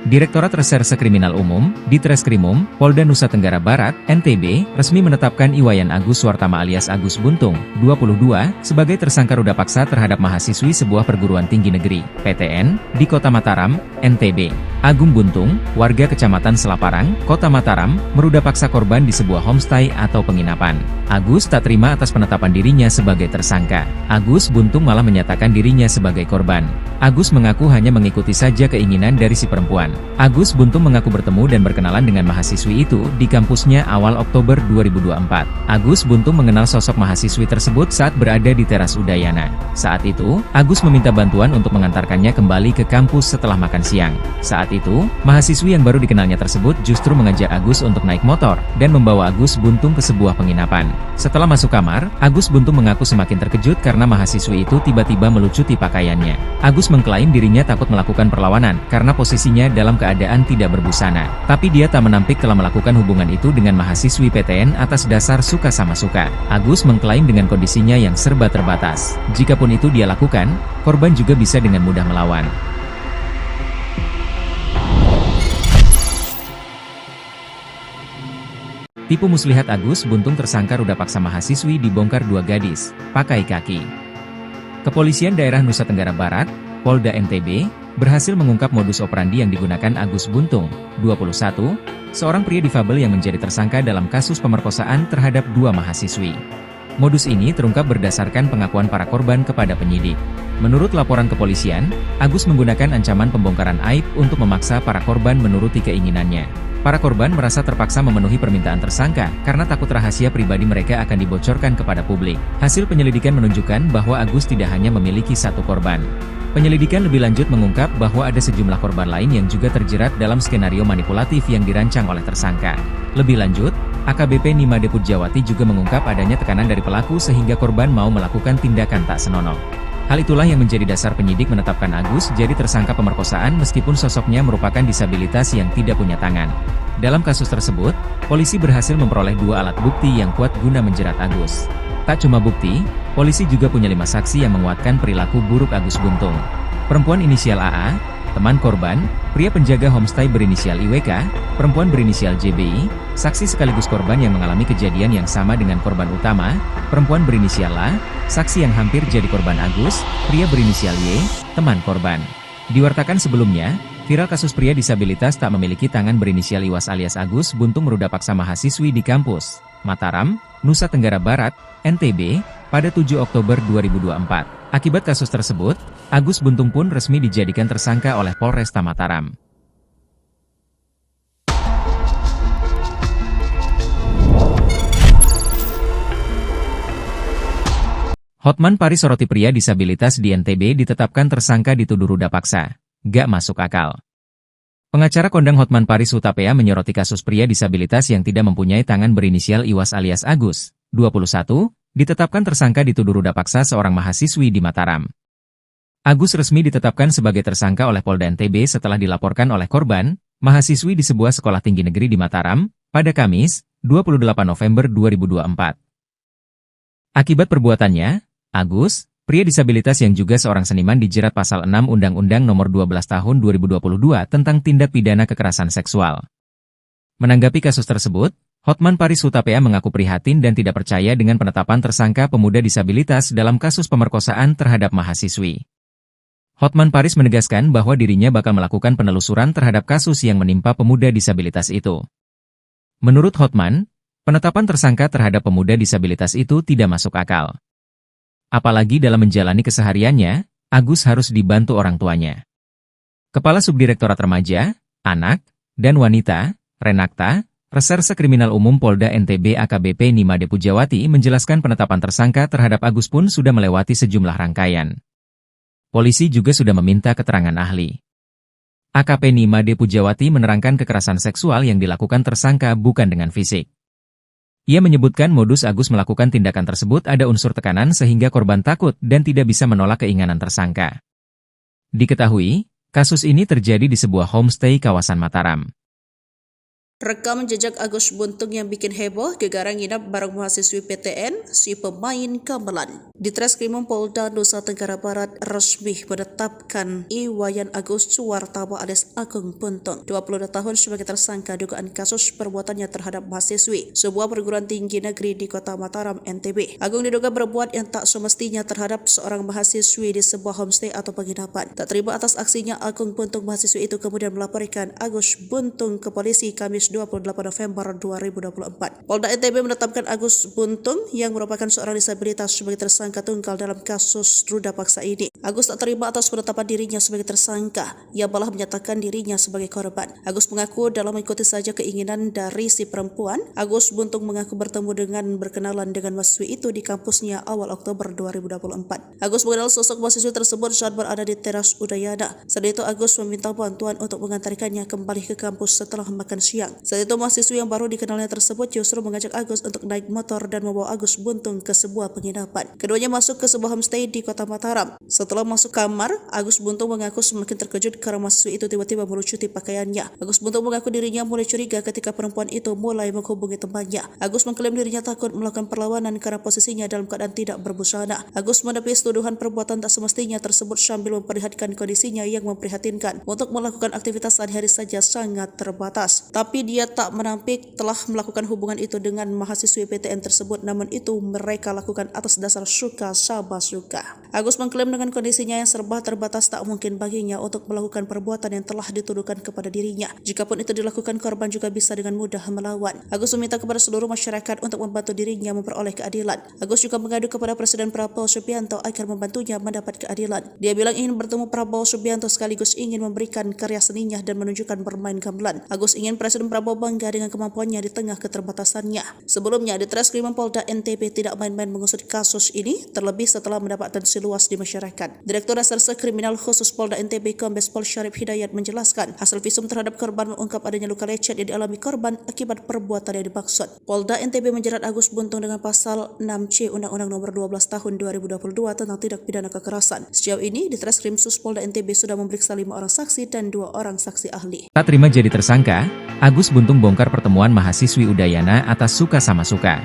Direktorat Reserse Kriminal Umum, di Treskrimum, Polda Nusa Tenggara Barat, NTB, resmi menetapkan Iwayan Agus Suwartama alias Agus Buntung, 22, sebagai tersangka ruda paksa terhadap mahasiswi sebuah perguruan tinggi negeri, PTN, di Kota Mataram, NTB. Agung Buntung, warga Kecamatan Selaparang, Kota Mataram, meruda paksa korban di sebuah homestay atau penginapan. Agus tak terima atas penetapan dirinya sebagai tersangka. Agus Buntung malah menyatakan dirinya sebagai korban. Agus mengaku hanya mengikuti saja keinginan dari si perempuan. Agus Buntung mengaku bertemu dan berkenalan dengan mahasiswi itu di kampusnya awal Oktober 2024. Agus Buntung mengenal sosok mahasiswi tersebut saat berada di teras Udayana. Saat itu, Agus meminta bantuan untuk mengantarkannya kembali ke kampus setelah makan siang. Saat itu, mahasiswi yang baru dikenalnya tersebut justru mengajak Agus untuk naik motor dan membawa Agus Buntung ke sebuah penginapan. Setelah masuk kamar, Agus Buntung mengaku semakin terkejut karena mahasiswi itu tiba-tiba melucuti pakaiannya. Agus mengklaim dirinya takut melakukan perlawanan karena posisinya dalam keadaan tidak berbusana. Tapi dia tak menampik telah melakukan hubungan itu dengan mahasiswi PTN atas dasar suka sama suka. Agus mengklaim dengan kondisinya yang serba terbatas. Jikapun itu dia lakukan, korban juga bisa dengan mudah melawan. Tipu muslihat Agus Buntung tersangka ruda paksa mahasiswi dibongkar 2 gadis, pakai kaki. Kepolisian Daerah Nusa Tenggara Barat, Polda NTB, berhasil mengungkap modus operandi yang digunakan Agus Buntung, 21, seorang pria difabel yang menjadi tersangka dalam kasus pemerkosaan terhadap 2 mahasiswi. Modus ini terungkap berdasarkan pengakuan para korban kepada penyidik. Menurut laporan kepolisian, Agus menggunakan ancaman pembongkaran aib untuk memaksa para korban menuruti keinginannya. Para korban merasa terpaksa memenuhi permintaan tersangka karena takut rahasia pribadi mereka akan dibocorkan kepada publik. Hasil penyelidikan menunjukkan bahwa Agus tidak hanya memiliki satu korban. Penyelidikan lebih lanjut mengungkap bahwa ada sejumlah korban lain yang juga terjerat dalam skenario manipulatif yang dirancang oleh tersangka. Lebih lanjut, AKBP Nimade Pujawati juga mengungkap adanya tekanan dari pelaku sehingga korban mau melakukan tindakan tak senonoh. Hal itulah yang menjadi dasar penyidik menetapkan Agus jadi tersangka pemerkosaan meskipun sosoknya merupakan disabilitas yang tidak punya tangan. Dalam kasus tersebut, polisi berhasil memperoleh 2 alat bukti yang kuat guna menjerat Agus. Tak cuma bukti, polisi juga punya 5 saksi yang menguatkan perilaku buruk Agus Buntung. Perempuan inisial AA, teman korban, pria penjaga homestay berinisial IWK, perempuan berinisial JBI, saksi sekaligus korban yang mengalami kejadian yang sama dengan korban utama, perempuan berinisial A, saksi yang hampir jadi korban Agus, pria berinisial Y, teman korban. Diwartakan sebelumnya, viral kasus pria disabilitas tak memiliki tangan berinisial Iwas alias Agus Buntung meruda paksa mahasiswi di kampus Mataram, Nusa Tenggara Barat, NTB, pada 7 Oktober 2024. Akibat kasus tersebut, Agus Buntung pun resmi dijadikan tersangka oleh Polresta Mataram. Hotman Paris soroti pria disabilitas di NTB ditetapkan tersangka dituduh ruda paksa. Gak masuk akal. Pengacara kondang Hotman Paris Hutapea menyoroti kasus pria disabilitas yang tidak mempunyai tangan berinisial Iwas alias Agus, 21, ditetapkan tersangka dituduh ruda paksa seorang mahasiswi di Mataram. Agus resmi ditetapkan sebagai tersangka oleh Polda NTB setelah dilaporkan oleh korban, mahasiswi di sebuah sekolah tinggi negeri di Mataram, pada Kamis, 28 November 2024. Akibat perbuatannya, Agus, pria disabilitas yang juga seorang seniman dijerat pasal 6 Undang-Undang Nomor 12 Tahun 2022 tentang tindak pidana kekerasan seksual. Menanggapi kasus tersebut, Hotman Paris Hutapea mengaku prihatin dan tidak percaya dengan penetapan tersangka pemuda disabilitas dalam kasus pemerkosaan terhadap mahasiswi. Hotman Paris menegaskan bahwa dirinya bakal melakukan penelusuran terhadap kasus yang menimpa pemuda disabilitas itu. Menurut Hotman, penetapan tersangka terhadap pemuda disabilitas itu tidak masuk akal. Apalagi dalam menjalani kesehariannya, Agus harus dibantu orang tuanya. Kepala Subdirektorat Remaja, Anak, dan Wanita, Renakta, Reserse Kriminal Umum Polda NTB AKBP Nimade Pujawati menjelaskan penetapan tersangka terhadap Agus pun sudah melewati sejumlah rangkaian. Polisi juga sudah meminta keterangan ahli. AKP Nimade Pujawati menerangkan kekerasan seksual yang dilakukan tersangka bukan dengan fisik. Ia menyebutkan modus Agus melakukan tindakan tersebut ada unsur tekanan sehingga korban takut dan tidak bisa menolak keinginan tersangka. Diketahui, kasus ini terjadi di sebuah homestay kawasan Mataram. Rekam jejak Agus Buntung yang bikin heboh, gegara nginap bareng mahasiswi PTN, si pemain gamelan. Di Treskrimum Polda Nusa Tenggara Barat resmi menetapkan Iwayan Agus Suwartaba alias Agung Buntung, 22 tahun sebagai tersangka dugaan kasus perbuatannya terhadap mahasiswi sebuah perguruan tinggi negeri di kota Mataram, NTB. Agung diduga berbuat yang tak semestinya terhadap seorang mahasiswi di sebuah homestay atau penginapan. Tak terima atas aksinya, Agung Buntung mahasiswi itu kemudian melaporkan Agus Buntung ke polisi Kamis 28 November 2024. Polda NTB menetapkan Agus Buntung yang merupakan seorang disabilitas sebagai tersangka tunggal dalam kasus ruda paksa ini. Agus tak terima atas penetapan dirinya sebagai tersangka, ia malah menyatakan dirinya sebagai korban. Agus mengaku dalam mengikuti saja keinginan dari si perempuan. Agus Buntung mengaku bertemu dengan berkenalan dengan mahasiswi itu di kampusnya awal Oktober 2024. Agus mengenal sosok mahasiswi tersebut saat berada di teras Udayana. Saat itu Agus meminta bantuan untuk mengantarkannya kembali ke kampus setelah makan siang. Saat itu mahasiswi yang baru dikenalnya tersebut justru mengajak Agus untuk naik motor dan membawa Agus Buntung ke sebuah penginapan. Keduanya masuk ke sebuah homestay di kota Mataram. Setelah masuk kamar, Agus Buntung mengaku semakin terkejut karena mahasiswi itu tiba-tiba melucuti pakaiannya. Agus Buntung mengaku dirinya mulai curiga ketika perempuan itu mulai menghubungi temannya. Agus mengklaim dirinya takut melakukan perlawanan karena posisinya dalam keadaan tidak berbusana. Agus menepis tuduhan perbuatan tak semestinya tersebut sambil memperlihatkan kondisinya yang memprihatinkan. Untuk melakukan aktivitas sehari-hari saja sangat terbatas. Tapi Tetapi dia tak menampik telah melakukan hubungan itu dengan mahasiswi PTN tersebut, namun itu mereka lakukan atas dasar suka sama suka. Agus mengklaim dengan kondisinya yang serba terbatas tak mungkin baginya untuk melakukan perbuatan yang telah dituduhkan kepada dirinya. Jikapun itu dilakukan, korban juga bisa dengan mudah melawan. Agus meminta kepada seluruh masyarakat untuk membantu dirinya memperoleh keadilan. Agus juga mengadu kepada Presiden Prabowo Subianto agar membantunya mendapat keadilan. Dia bilang ingin bertemu Prabowo Subianto sekaligus ingin memberikan karya seninya dan menunjukkan bermain gamelan. Agus ingin Presiden Prabowo bangga dengan kemampuannya di tengah keterbatasannya. Sebelumnya, di Treskrimum Polda NTB tidak main-main mengusut kasus ini, terlebih setelah mendapat atensi luas di masyarakat. Direktur Reserse Kriminal Khusus Polda NTB Kombes Pol Syarif Hidayat menjelaskan, hasil visum terhadap korban mengungkap adanya luka lecet yang dialami korban akibat perbuatan yang dimaksud. Polda NTB menjerat Agus Buntung dengan pasal 6C Undang-Undang Nomor 12 Tahun 2022 tentang tindak pidana kekerasan. Sejauh ini, di Treskrim Sus Polda NTB sudah memeriksa 5 orang saksi dan 2 orang saksi ahli. Tak terima jadi tersangka, Agus Buntung bongkar pertemuan mahasiswi Udayana atas suka sama suka.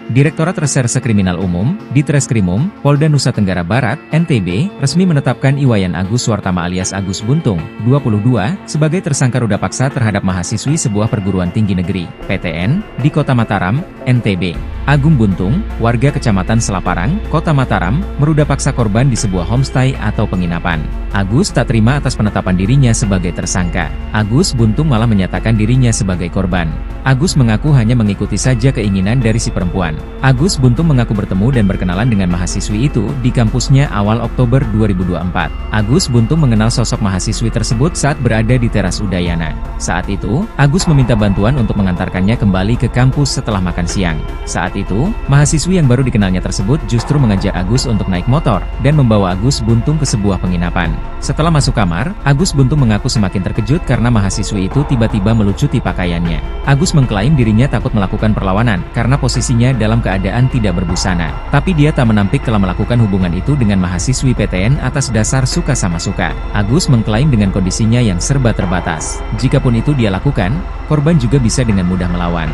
Direktorat Reserse Kriminal Umum, Ditreskrimum, Polda Nusa Tenggara Barat, NTB, resmi menetapkan Iwayan Agus Suartama alias Agus Buntung, 22, sebagai tersangka ruda paksa terhadap mahasiswi sebuah perguruan tinggi negeri, PTN, di Kota Mataram, NTB. Agung Buntung, warga Kecamatan Selaparang, Kota Mataram, meruda paksa korban di sebuah homestay atau penginapan. Agus tak terima atas penetapan dirinya sebagai tersangka. Agus Buntung malah menyatakan dirinya sebagai korban. Agus mengaku hanya mengikuti saja keinginan dari si perempuan. Agus Buntung mengaku bertemu dan berkenalan dengan mahasiswi itu di kampusnya awal Oktober 2024. Agus Buntung mengenal sosok mahasiswi tersebut saat berada di teras Udayana. Saat itu, Agus meminta bantuan untuk mengantarkannya kembali ke kampus setelah makan siang. Saat itu, mahasiswi yang baru dikenalnya tersebut justru mengajak Agus untuk naik motor dan membawa Agus Buntung ke sebuah penginapan. Setelah masuk kamar, Agus Buntung mengaku semakin terkejut karena mahasiswi itu tiba-tiba melucuti pakaiannya. Agus mengklaim dirinya takut melakukan perlawanan karena posisinya dalam keadaan tidak berbusana. Tapi dia tak menampik telah melakukan hubungan itu dengan mahasiswi PTN atas dasar suka sama suka. Agus mengklaim dengan kondisinya yang serba terbatas. Jikapun itu dia lakukan, korban juga bisa dengan mudah melawan.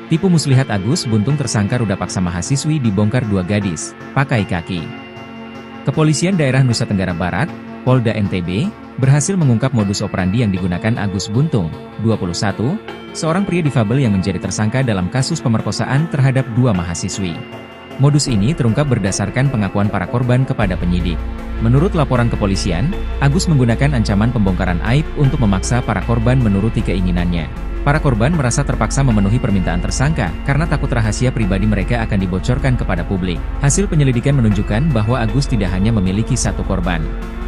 Tipu muslihat Agus Buntung tersangka ruda paksa mahasiswi dibongkar 2 gadis, pakai kaki. Kepolisian Daerah Nusa Tenggara Barat, Polda NTB, berhasil mengungkap modus operandi yang digunakan Agus Buntung, 21, seorang pria difabel yang menjadi tersangka dalam kasus pemerkosaan terhadap 2 mahasiswi. Modus ini terungkap berdasarkan pengakuan para korban kepada penyidik. Menurut laporan kepolisian, Agus menggunakan ancaman pembongkaran aib untuk memaksa para korban menuruti keinginannya. Para korban merasa terpaksa memenuhi permintaan tersangka karena takut rahasia pribadi mereka akan dibocorkan kepada publik. Hasil penyelidikan menunjukkan bahwa Agus tidak hanya memiliki 1 korban.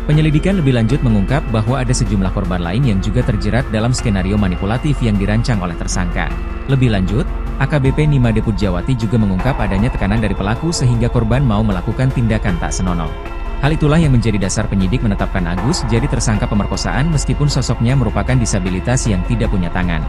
Penyelidikan lebih lanjut mengungkap bahwa ada sejumlah korban lain yang juga terjerat dalam skenario manipulatif yang dirancang oleh tersangka. Lebih lanjut, AKBP Nimade Pujawati juga mengungkap adanya tekanan dari pelaku sehingga korban mau melakukan tindakan tak senonoh. Hal itulah yang menjadi dasar penyidik menetapkan Agus jadi tersangka pemerkosaan meskipun sosoknya merupakan disabilitas yang tidak punya tangan.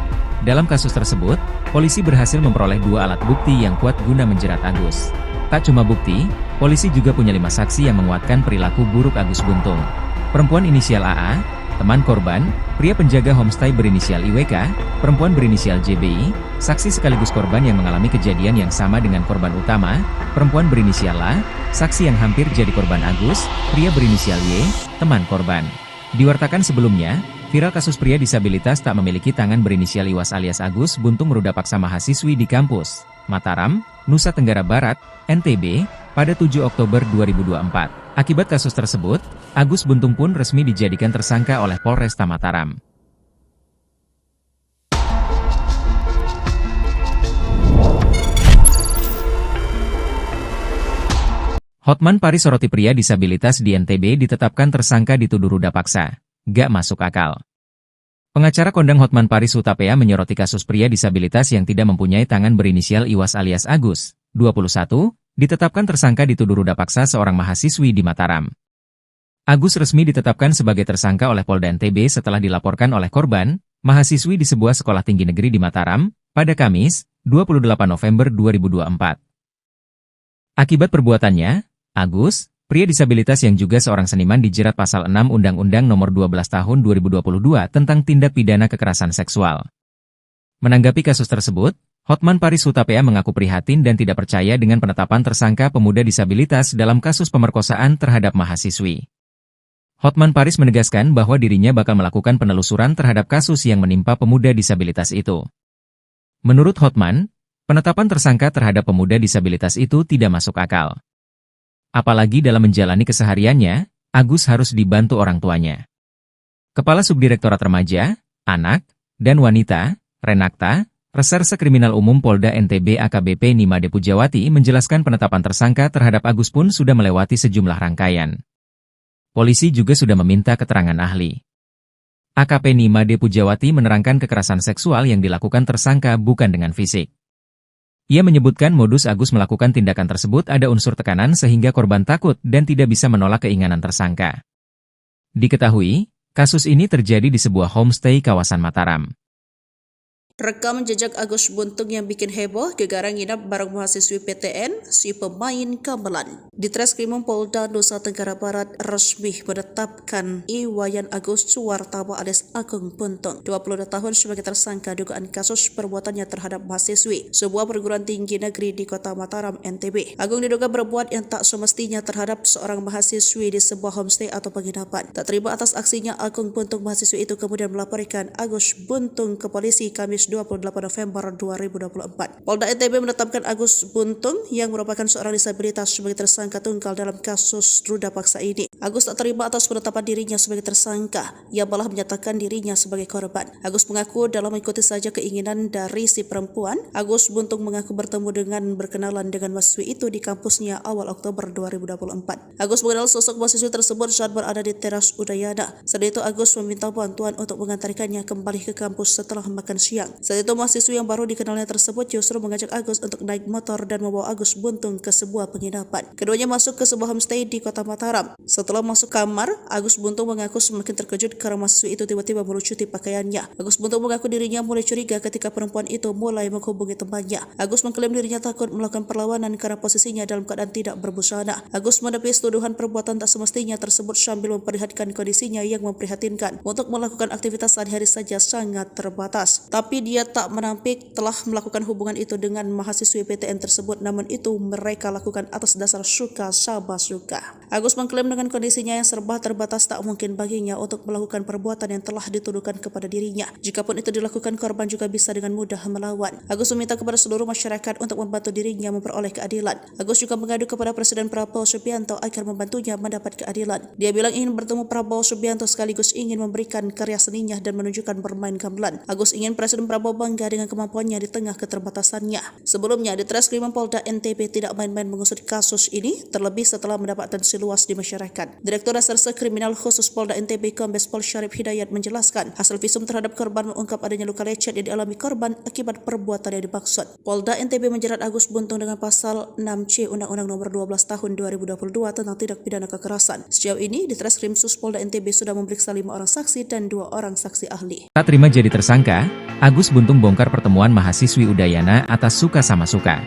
Dalam kasus tersebut, polisi berhasil memperoleh 2 alat bukti yang kuat guna menjerat Agus. Tak cuma bukti, polisi juga punya 5 saksi yang menguatkan perilaku buruk Agus Buntung. Perempuan inisial AA, teman korban, pria penjaga homestay berinisial IWK, perempuan berinisial JBI, saksi sekaligus korban yang mengalami kejadian yang sama dengan korban utama, perempuan berinisial A, saksi yang hampir jadi korban Agus, pria berinisial Y, teman korban. Diwartakan sebelumnya, viral kasus pria disabilitas tak memiliki tangan berinisial Iwas alias Agus Buntung meruda paksa mahasiswi di kampus Mataram, Nusa Tenggara Barat, NTB, pada 7 Oktober 2024. Akibat kasus tersebut, Agus Buntung pun resmi dijadikan tersangka oleh Polresta Mataram. Hotman Paris soroti pria disabilitas di NTB ditetapkan tersangka dituduh ruda paksa. Gak masuk akal. Pengacara kondang Hotman Paris Hutapea menyoroti kasus pria disabilitas yang tidak mempunyai tangan berinisial Iwas alias Agus, 21, ditetapkan tersangka dituduh ruda paksa seorang mahasiswi di Mataram. Agus resmi ditetapkan sebagai tersangka oleh Polda NTB setelah dilaporkan oleh korban, mahasiswi di sebuah sekolah tinggi negeri di Mataram, pada Kamis, 28 November 2024. Akibat perbuatannya, Agus, pria disabilitas yang juga seorang seniman dijerat pasal 6 Undang-Undang Nomor 12 Tahun 2022 tentang tindak pidana kekerasan seksual. Menanggapi kasus tersebut, Hotman Paris Hutapea mengaku prihatin dan tidak percaya dengan penetapan tersangka pemuda disabilitas dalam kasus pemerkosaan terhadap mahasiswi. Hotman Paris menegaskan bahwa dirinya bakal melakukan penelusuran terhadap kasus yang menimpa pemuda disabilitas itu. Menurut Hotman, penetapan tersangka terhadap pemuda disabilitas itu tidak masuk akal. Apalagi dalam menjalani kesehariannya, Agus harus dibantu orang tuanya. Kepala Subdirektorat Remaja, Anak, dan Wanita, Renakta, Reserse Kriminal Umum Polda NTB AKBP Nimade Pujawati menjelaskan penetapan tersangka terhadap Agus pun sudah melewati sejumlah rangkaian. Polisi juga sudah meminta keterangan ahli. AKP Nimade Pujawati menerangkan kekerasan seksual yang dilakukan tersangka bukan dengan fisik. Ia menyebutkan modus Agus melakukan tindakan tersebut ada unsur tekanan sehingga korban takut dan tidak bisa menolak keinginan tersangka. Diketahui, kasus ini terjadi di sebuah homestay kawasan Mataram. Rekam jejak Agus Buntung yang bikin heboh, gegara nginap bareng mahasiswi PTN, si pemain gamelan. Di Treskrimum Polda Nusa Tenggara Barat resmi menetapkan Iwayan Agus Suwartama alias Agung Buntung, 22 tahun sebagai tersangka dugaan kasus perbuatannya terhadap mahasiswi sebuah perguruan tinggi negeri di Kota Mataram, NTB. Agung diduga berbuat yang tak semestinya terhadap seorang mahasiswi di sebuah homestay atau penginapan. Tak terima atas aksinya, Agung Buntung mahasiswi itu kemudian melaporkan Agus Buntung ke polisi Kamis 28 November 2024. Polda NTB menetapkan Agus Buntung yang merupakan seorang disabilitas sebagai tersangka tunggal dalam kasus ruda paksa ini. Agus tak terima atas penetapan dirinya sebagai tersangka, ia malah menyatakan dirinya sebagai korban. Agus mengaku dalam mengikuti saja keinginan dari si perempuan. Agus Buntung mengaku bertemu dengan berkenalan dengan mahasiswi itu di kampusnya awal Oktober 2024. Agus mengenal sosok mahasiswi tersebut saat berada di teras Udayana. Saat itu Agus meminta bantuan untuk mengantarkannya kembali ke kampus setelah makan siang. Saat itu mahasiswi yang baru dikenalnya tersebut justru mengajak Agus untuk naik motor dan membawa Agus Buntung ke sebuah penginapan. Keduanya masuk ke sebuah homestay di Kota Mataram. Setelah masuk kamar, Agus Buntung mengaku semakin terkejut karena mahasiswi itu tiba-tiba melucuti pakaiannya. Agus Buntung mengaku dirinya mulai curiga ketika perempuan itu mulai menghubungi temannya. Agus mengklaim dirinya takut melakukan perlawanan karena posisinya dalam keadaan tidak berbusana. Agus menepis tuduhan perbuatan tak semestinya tersebut sambil memperlihatkan kondisinya yang memprihatinkan. Untuk melakukan aktivitas sehari-hari saja sangat terbatas. Tapi dia tak menampik telah melakukan hubungan itu dengan mahasiswi PTN tersebut, namun itu mereka lakukan atas dasar suka sama suka. Agus mengklaim dengan kondisinya yang serba terbatas tak mungkin baginya untuk melakukan perbuatan yang telah dituduhkan kepada dirinya. Jikapun itu dilakukan, korban juga bisa dengan mudah melawan. Agus meminta kepada seluruh masyarakat untuk membantu dirinya memperoleh keadilan. Agus juga mengadu kepada Presiden Prabowo Subianto agar membantunya mendapat keadilan. Dia bilang ingin bertemu Prabowo Subianto sekaligus ingin memberikan karya seninya dan menunjukkan bermain gamelan. Agus ingin Presiden Prabowo bangga dengan kemampuannya di tengah keterbatasannya. Sebelumnya, di Treskrimum Polda NTB tidak main-main mengusut kasus ini, terlebih setelah mendapat atensi luas di masyarakat. Direktur Reserse Kriminal Khusus Polda NTB Kombes Pol Syarif Hidayat menjelaskan, hasil visum terhadap korban mengungkap adanya luka lecet yang dialami korban akibat perbuatan yang dimaksud. Polda NTB menjerat Agus Buntung dengan pasal 6C Undang-Undang Nomor 12 Tahun 2022 tentang tindak pidana kekerasan. Sejauh ini, di Treskrim Sus Polda NTB sudah memeriksa 5 orang saksi dan 2 orang saksi ahli. Tak terima jadi tersangka, Agus Buntung bongkar pertemuan mahasiswi Udayana atas suka sama suka.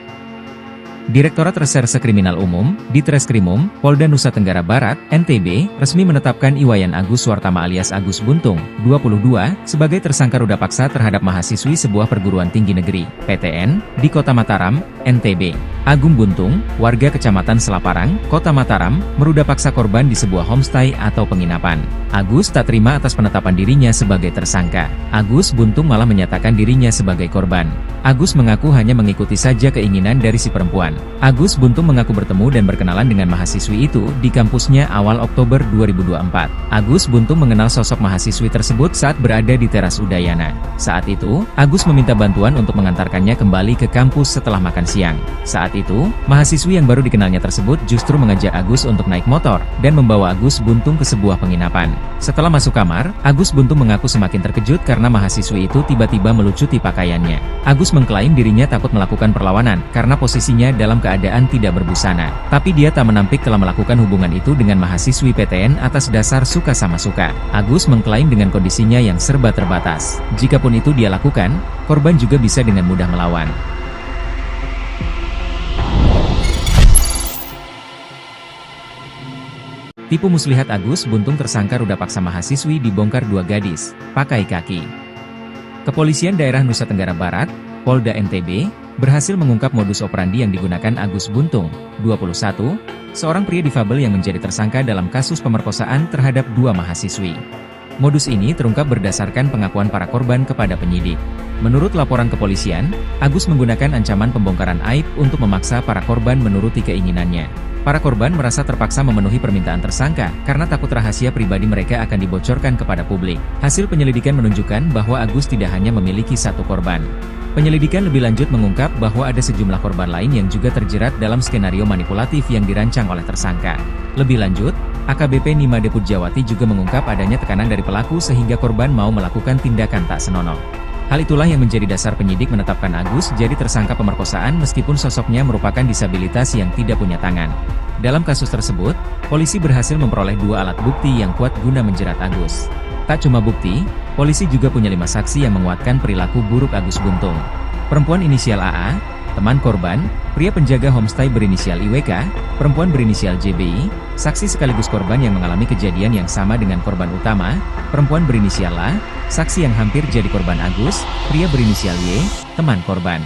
Direktorat Reserse Kriminal Umum, di Treskrimum, Polda Nusa Tenggara Barat, NTB, resmi menetapkan Iwayan Agus Suwartama alias Agus Buntung, 22, sebagai tersangka ruda paksa terhadap mahasiswi sebuah perguruan tinggi negeri, PTN, di Kota Mataram, NTB. Agung Buntung, warga Kecamatan Selaparang, Kota Mataram, meruda paksa korban di sebuah homestay atau penginapan. Agus tak terima atas penetapan dirinya sebagai tersangka. Agus Buntung malah menyatakan dirinya sebagai korban. Agus mengaku hanya mengikuti saja keinginan dari si perempuan. Agus Buntung mengaku bertemu dan berkenalan dengan mahasiswi itu di kampusnya awal Oktober 2024. Agus Buntung mengenal sosok mahasiswi tersebut saat berada di teras Udayana. Saat itu, Agus meminta bantuan untuk mengantarkannya kembali ke kampus setelah makan siang. Saat itu, mahasiswi yang baru dikenalnya tersebut justru mengajak Agus untuk naik motor dan membawa Agus Buntung ke sebuah penginapan. Setelah masuk kamar, Agus Buntung mengaku semakin terkejut karena mahasiswi itu tiba-tiba melucuti pakaiannya. Agus mengklaim dirinya takut melakukan perlawanan karena posisinya dalam keadaan tidak berbusana. Tapi dia tak menampik telah melakukan hubungan itu dengan mahasiswi PTN atas dasar suka sama suka. Agus mengklaim dengan kondisinya yang serba terbatas. Jikapun itu dia lakukan, korban juga bisa dengan mudah melawan. Tipu muslihat Agus Buntung tersangka ruda paksa mahasiswi dibongkar 2 gadis, pakai kaki. Kepolisian Daerah Nusa Tenggara Barat, Polda NTB, berhasil mengungkap modus operandi yang digunakan Agus Buntung, 21, seorang pria difabel yang menjadi tersangka dalam kasus pemerkosaan terhadap 2 mahasiswi. Modus ini terungkap berdasarkan pengakuan para korban kepada penyidik. Menurut laporan kepolisian, Agus menggunakan ancaman pembongkaran aib untuk memaksa para korban menuruti keinginannya. Para korban merasa terpaksa memenuhi permintaan tersangka karena takut rahasia pribadi mereka akan dibocorkan kepada publik. Hasil penyelidikan menunjukkan bahwa Agus tidak hanya memiliki satu korban. Penyelidikan lebih lanjut mengungkap bahwa ada sejumlah korban lain yang juga terjerat dalam skenario manipulatif yang dirancang oleh tersangka. Lebih lanjut, AKBP Nimade Pujawati juga mengungkap adanya tekanan dari pelaku sehingga korban mau melakukan tindakan tak senonoh. Hal itulah yang menjadi dasar penyidik menetapkan Agus jadi tersangka pemerkosaan meskipun sosoknya merupakan disabilitas yang tidak punya tangan. Dalam kasus tersebut, polisi berhasil memperoleh 2 alat bukti yang kuat guna menjerat Agus. Tak cuma bukti, polisi juga punya 5 saksi yang menguatkan perilaku buruk Agus Buntung. Perempuan inisial AA, teman korban, pria penjaga homestay berinisial IWK, perempuan berinisial JBI, saksi sekaligus korban yang mengalami kejadian yang sama dengan korban utama, perempuan berinisial A, saksi yang hampir jadi korban Agus, pria berinisial Y, teman korban.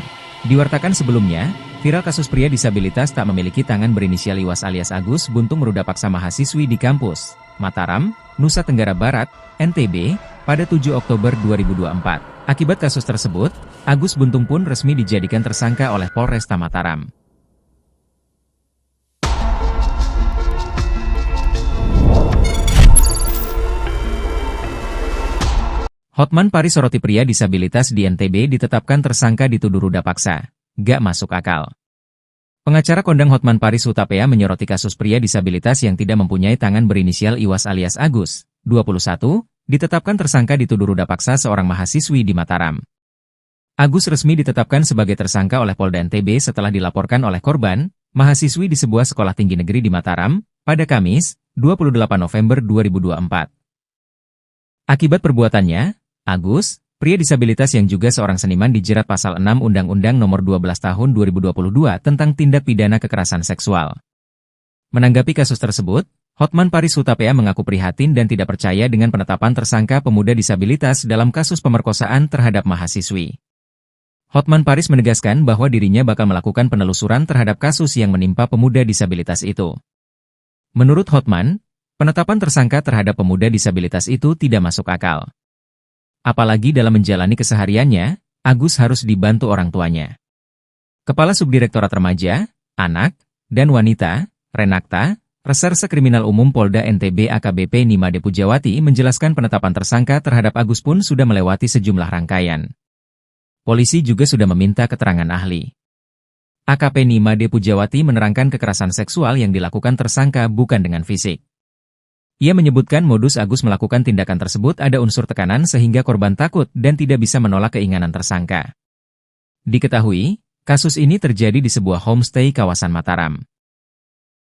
Diwartakan sebelumnya, viral kasus pria disabilitas tak memiliki tangan berinisial Iwas alias Agus Buntung meruda paksa mahasiswi di kampus Mataram, Nusa Tenggara Barat, NTB, pada 7 Oktober 2024. Akibat kasus tersebut, Agus Buntung pun resmi dijadikan tersangka oleh Polresta Mataram. Hotman Paris soroti pria disabilitas di NTB ditetapkan tersangka dituduh ruda paksa. Gak masuk akal. Pengacara kondang Hotman Paris Hutapea menyoroti kasus pria disabilitas yang tidak mempunyai tangan berinisial Iwas alias Agus, 21, ditetapkan tersangka dituduh ruda paksa seorang mahasiswi di Mataram. Agus resmi ditetapkan sebagai tersangka oleh Polda NTB setelah dilaporkan oleh korban, mahasiswi di sebuah sekolah tinggi negeri di Mataram, pada Kamis, 28 November 2024. Akibat perbuatannya, Agus, pria disabilitas yang juga seorang seniman dijerat pasal 6 Undang-Undang Nomor 12 Tahun 2022 tentang tindak pidana kekerasan seksual. Menanggapi kasus tersebut, Hotman Paris Hutapea mengaku prihatin dan tidak percaya dengan penetapan tersangka pemuda disabilitas dalam kasus pemerkosaan terhadap mahasiswi. Hotman Paris menegaskan bahwa dirinya bakal melakukan penelusuran terhadap kasus yang menimpa pemuda disabilitas itu. Menurut Hotman, penetapan tersangka terhadap pemuda disabilitas itu tidak masuk akal. Apalagi dalam menjalani kesehariannya, Agus harus dibantu orang tuanya. Kepala Subdirektorat Remaja, Anak, dan Wanita, Renakta, Reserse Kriminal Umum Polda NTB AKBP Nimade Pujawati menjelaskan penetapan tersangka terhadap Agus pun sudah melewati sejumlah rangkaian. Polisi juga sudah meminta keterangan ahli. AKP Nimade Pujawati menerangkan kekerasan seksual yang dilakukan tersangka bukan dengan fisik. Ia menyebutkan modus Agus melakukan tindakan tersebut ada unsur tekanan sehingga korban takut dan tidak bisa menolak keinginan tersangka. Diketahui, kasus ini terjadi di sebuah homestay kawasan Mataram.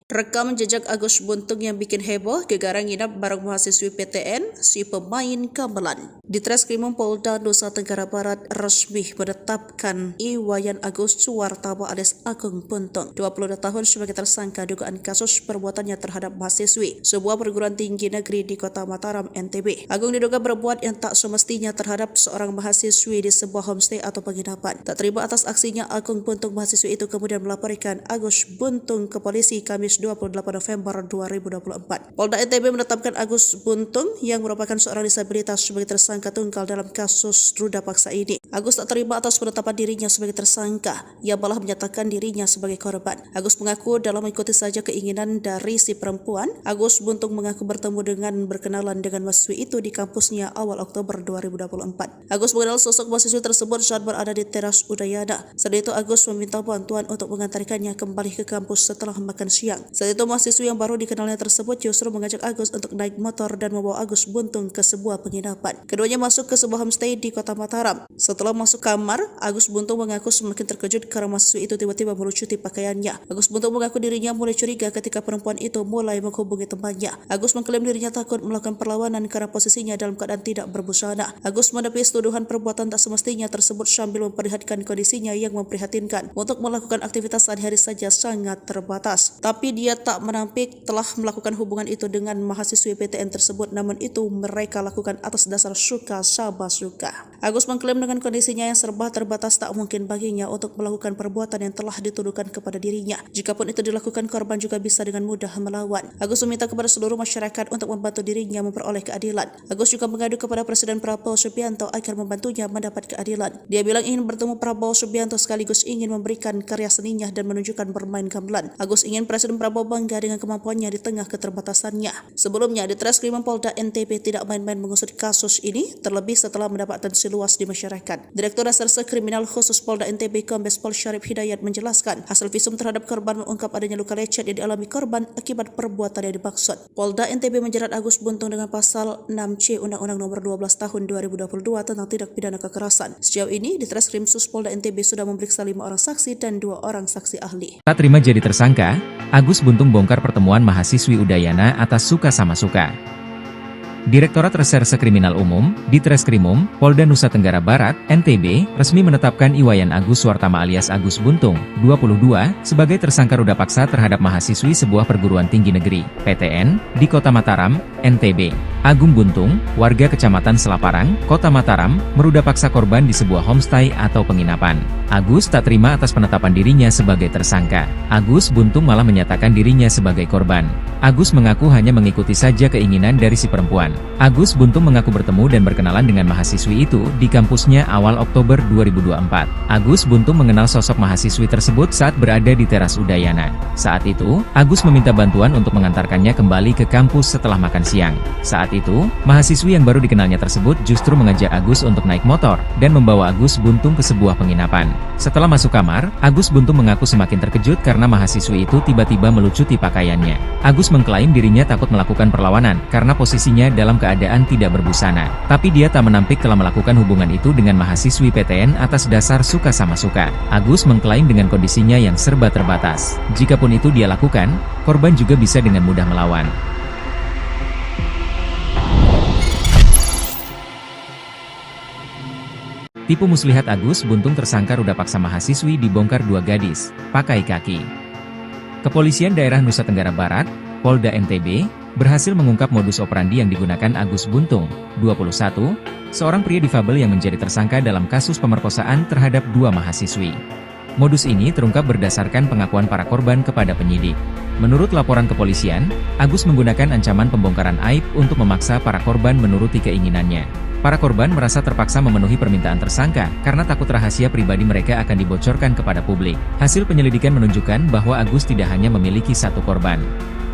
Rekam jejak Agus Buntung yang bikin heboh, gegara nginap bareng mahasiswi PTN, si pemain gamelan. Di Treskrimum Polda Nusa Tenggara Barat resmi menetapkan Iwayan Agus Suwartaba alias Agung Buntung, 22 tahun sebagai tersangka dugaan kasus perbuatannya terhadap mahasiswi sebuah perguruan tinggi negeri di Kota Mataram, NTB. Agung diduga berbuat yang tak semestinya terhadap seorang mahasiswi di sebuah homestay atau penginapan. Tak terima atas aksinya, Agung Buntung mahasiswi itu kemudian melaporkan Agus Buntung ke polisi Kamis 28 November 2024. Polda NTB menetapkan Agus Buntung yang merupakan seorang disabilitas sebagai tersangka tunggal dalam kasus ruda paksa ini. Agus tak terima atas penetapan dirinya sebagai tersangka, ia malah menyatakan dirinya sebagai korban. Agus mengaku dalam mengikuti saja keinginan dari si perempuan. Agus Buntung mengaku bertemu dengan berkenalan dengan mahasiswi itu di kampusnya awal Oktober 2024. Agus mengenal sosok mahasiswi tersebut saat berada di teras Udayana. Saat itu Agus meminta bantuan untuk mengantarkannya kembali ke kampus setelah makan siang. Saat itu mahasiswi yang baru dikenalnya tersebut justru mengajak Agus untuk naik motor dan membawa Agus Buntung ke sebuah penginapan. Keduanya masuk ke sebuah homestay di Kota Mataram. Setelah masuk kamar, Agus Buntung mengaku semakin terkejut karena mahasiswi itu tiba-tiba melucuti pakaiannya. Agus Buntung mengaku dirinya mulai curiga ketika perempuan itu mulai menghubungi temannya. Agus mengklaim dirinya takut melakukan perlawanan karena posisinya dalam keadaan tidak berbusana. Agus menepis tuduhan perbuatan tak semestinya tersebut sambil memperlihatkan kondisinya yang memprihatinkan. Untuk melakukan aktivitas sehari-hari saja sangat terbatas. Tapi dia tak menampik telah melakukan hubungan itu dengan mahasiswi PTN tersebut, namun itu mereka lakukan atas dasar suka sama suka. Agus mengklaim dengan kondisinya yang serba terbatas tak mungkin baginya untuk melakukan perbuatan yang telah dituduhkan kepada dirinya. Jikapun itu dilakukan, korban juga bisa dengan mudah melawan. Agus meminta kepada seluruh masyarakat untuk membantu dirinya memperoleh keadilan. Agus juga mengadu kepada Presiden Prabowo Subianto agar membantunya mendapat keadilan. Dia bilang ingin bertemu Prabowo Subianto sekaligus ingin memberikan karya seninya dan menunjukkan bermain gamelan. Agus ingin Presiden Prabowo bangga dengan kemampuannya di tengah keterbatasannya. Sebelumnya, Ditreskrimum Polda NTB tidak main-main mengusut kasus ini, terlebih setelah mendapat atensi luas di masyarakat. Direktur Reserse Kriminal Khusus Polda NTB Kombes Pol Syarif Hidayat menjelaskan, hasil visum terhadap korban mengungkap adanya luka lecet yang dialami korban akibat perbuatan yang dimaksud. Polda NTB menjerat Agus Buntung dengan pasal 6C Undang-Undang Nomor 12 Tahun 2022 tentang tindak pidana kekerasan. Sejauh ini, Ditreskrim Sus Polda NTB sudah memeriksa 5 orang saksi dan 2 orang saksi ahli. Tak terima jadi tersangka, Agus Buntung bongkar pertemuan mahasiswi Udayana atas suka sama suka. Direktorat Reserse Kriminal Umum, Ditreskrimum, Polda Nusa Tenggara Barat, NTB, resmi menetapkan Iwayan Agus Suartama alias Agus Buntung, 22, sebagai tersangka ruda paksa terhadap mahasiswi sebuah perguruan tinggi negeri, PTN, di Kota Mataram, NTB. Agung Buntung, warga Kecamatan Selaparang, Kota Mataram, meruda paksa korban di sebuah homestay atau penginapan. Agus tak terima atas penetapan dirinya sebagai tersangka. Agus Buntung malah menyatakan dirinya sebagai korban. Agus mengaku hanya mengikuti saja keinginan dari si perempuan. Agus Buntung mengaku bertemu dan berkenalan dengan mahasiswi itu di kampusnya awal Oktober 2024. Agus Buntung mengenal sosok mahasiswi tersebut saat berada di teras Udayana. Saat itu, Agus meminta bantuan untuk mengantarkannya kembali ke kampus setelah makan siang. Saat itu, mahasiswi yang baru dikenalnya tersebut justru mengajak Agus untuk naik motor dan membawa Agus Buntung ke sebuah penginapan. Setelah masuk kamar, Agus Buntung mengaku semakin terkejut karena mahasiswi itu tiba-tiba melucuti pakaiannya. Agus mengklaim dirinya takut melakukan perlawanan karena posisinya dalam keadaan tidak berbusana. Tapi dia tak menampik telah melakukan hubungan itu dengan mahasiswi PTN atas dasar suka sama suka. Agus mengklaim dengan kondisinya yang serba terbatas. Jikapun itu dia lakukan, korban juga bisa dengan mudah melawan. Tipu muslihat Agus Buntung tersangka ruda paksa mahasiswi dibongkar 2 gadis, pakai kaki. Kepolisian Daerah Nusa Tenggara Barat, Polda NTB, berhasil mengungkap modus operandi yang digunakan Agus Buntung, 21, seorang pria difabel yang menjadi tersangka dalam kasus pemerkosaan terhadap 2 mahasiswi. Modus ini terungkap berdasarkan pengakuan para korban kepada penyidik. Menurut laporan kepolisian, Agus menggunakan ancaman pembongkaran aib untuk memaksa para korban menuruti keinginannya. Para korban merasa terpaksa memenuhi permintaan tersangka karena takut rahasia pribadi mereka akan dibocorkan kepada publik. Hasil penyelidikan menunjukkan bahwa Agus tidak hanya memiliki 1 korban.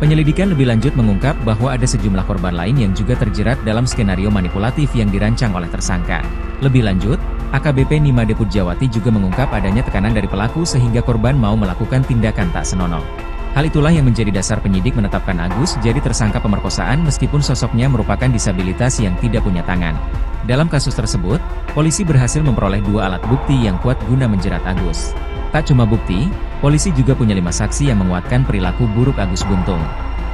Penyelidikan lebih lanjut mengungkap bahwa ada sejumlah korban lain yang juga terjerat dalam skenario manipulatif yang dirancang oleh tersangka. Lebih lanjut, AKBP Nima Deput Jawati juga mengungkap adanya tekanan dari pelaku sehingga korban mau melakukan tindakan tak senonoh. Hal itulah yang menjadi dasar penyidik menetapkan Agus jadi tersangka pemerkosaan meskipun sosoknya merupakan disabilitas yang tidak punya tangan. Dalam kasus tersebut, polisi berhasil memperoleh 2 alat bukti yang kuat guna menjerat Agus. Tak cuma bukti, polisi juga punya 5 saksi yang menguatkan perilaku buruk Agus Buntung.